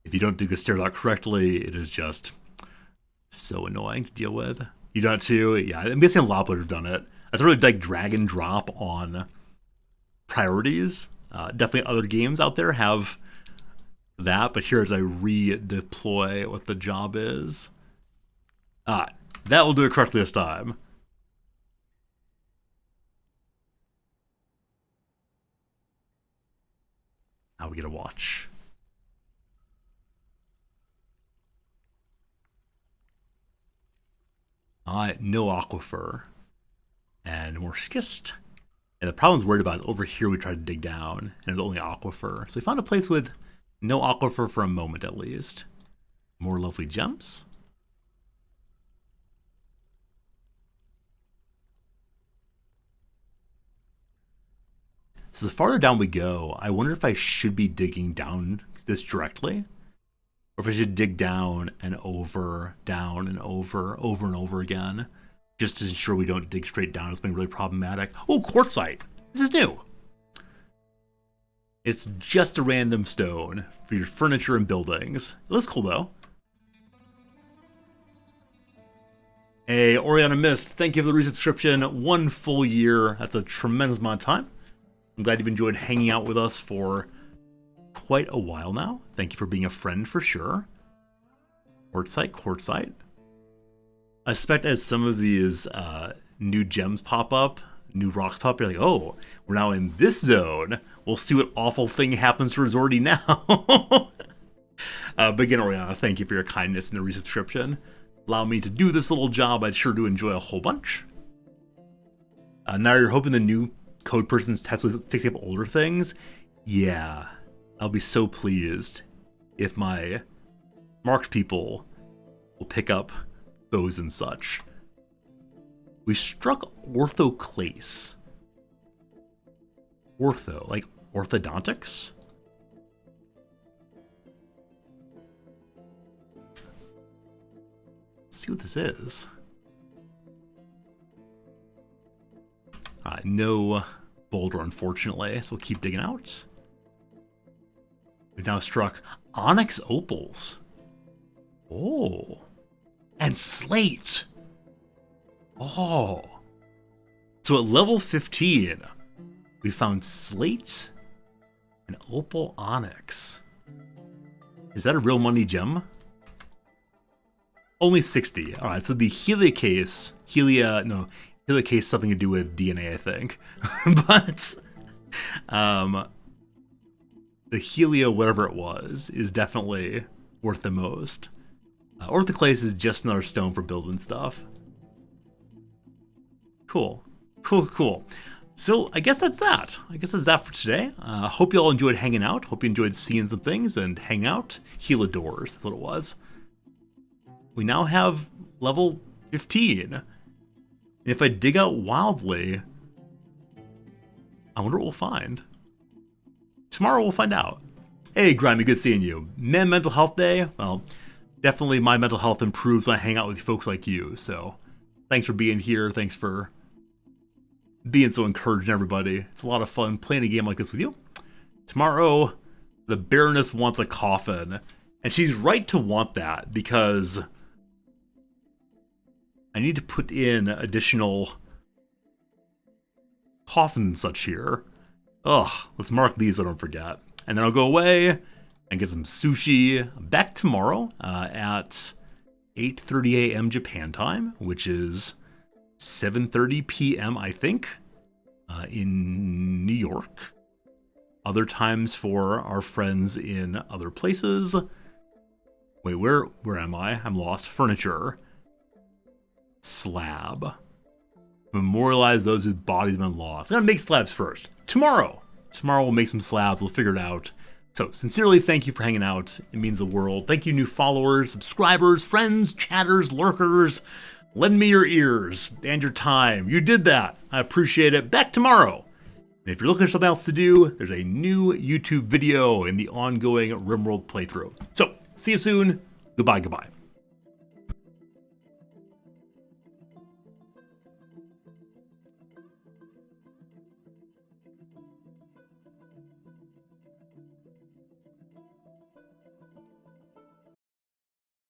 If you don't do the stairs out correctly, it is just so annoying to deal with. You done it too? Yeah, I'm guessing a lot of players have done it. I sort of like drag and drop on priorities. Definitely other games out there have that, but here as I redeploy what the job is. That will do it correctly this time. Now we get a watch. No aquifer. And more schist. And the problem's worried about is over here we tried to dig down, and there's only aquifer. So we found a place with no aquifer for a moment at least. More lovely gems. So the farther down we go, I wonder if I should be digging down this directly, or if I should dig down and over, down and over and over again, just to ensure we don't dig straight down. It's been really problematic. Oh, quartzite. This is new. It's just a random stone for your furniture and buildings. It looks cool, though. Hey, Oriana Mist, thank you for the resubscription. 1 full year. That's a tremendous amount of time. I'm glad you've enjoyed hanging out with us for quite a while now. Thank you for being a friend for sure. Quartzite, quartzite. I suspect as some of these new gems pop up, new rocks pop up, you're like, oh, we're now in this zone. We'll see what awful thing happens to Resorty now. But again, Oriana, thank you for your kindness and the resubscription. Allow me to do this little job. I'd sure do enjoy a whole bunch. Now you're hoping the new code person's test with fixing up older things? Yeah, I'll be so pleased if my marked people will pick up those and such. We struck orthoclase. Ortho, like orthodontics? Let's see what this is. No boulder, unfortunately, so we'll keep digging out. We've now struck onyx opals. Oh. And slate. Oh. So at level 15, we found slate and opal onyx. Is that a real money gem? Only 60. All right, so the helicase, helicase something to do with DNA, I think. But the helio, whatever it was, is definitely worth the most. Orthoclase is just another stone for building stuff. Cool. Cool. So I guess that's that. I guess that's that for today. Hope you all enjoyed hanging out. Hope you enjoyed seeing some things and hanging out. Heladors, that's what it was. We now have level 15. And if I dig out wildly, I wonder what we'll find. Tomorrow we'll find out. Hey, Grimy, good seeing you. Mental Health Day. Well, definitely my mental health improves when I hang out with folks like you. So thanks for being here. Thanks for being so encouraging, everybody. It's a lot of fun playing a game like this with you. Tomorrow, the Baroness wants a coffin. And she's right to want that because I need to put in additional coffins and such here. Ugh, let's mark these so I don't forget. And then I'll go away and get some sushi. Back tomorrow at 8:30 a.m. Japan time, which is 7:30 p.m. I think, in New York. Other times for our friends in other places. Wait, where am I? I'm lost. Furniture. Slab. Memorialize those whose bodies have been lost. I'm gonna make slabs first. Tomorrow we'll make some slabs. We'll figure it out. So, sincerely, thank you for hanging out. It means the world. Thank you, new followers, subscribers, friends, chatters, lurkers. Lend me your ears and your time. You did that. I appreciate it. Back tomorrow. And if you're looking for something else to do, there's a new YouTube video in the ongoing RimWorld playthrough. So, see you soon. Goodbye.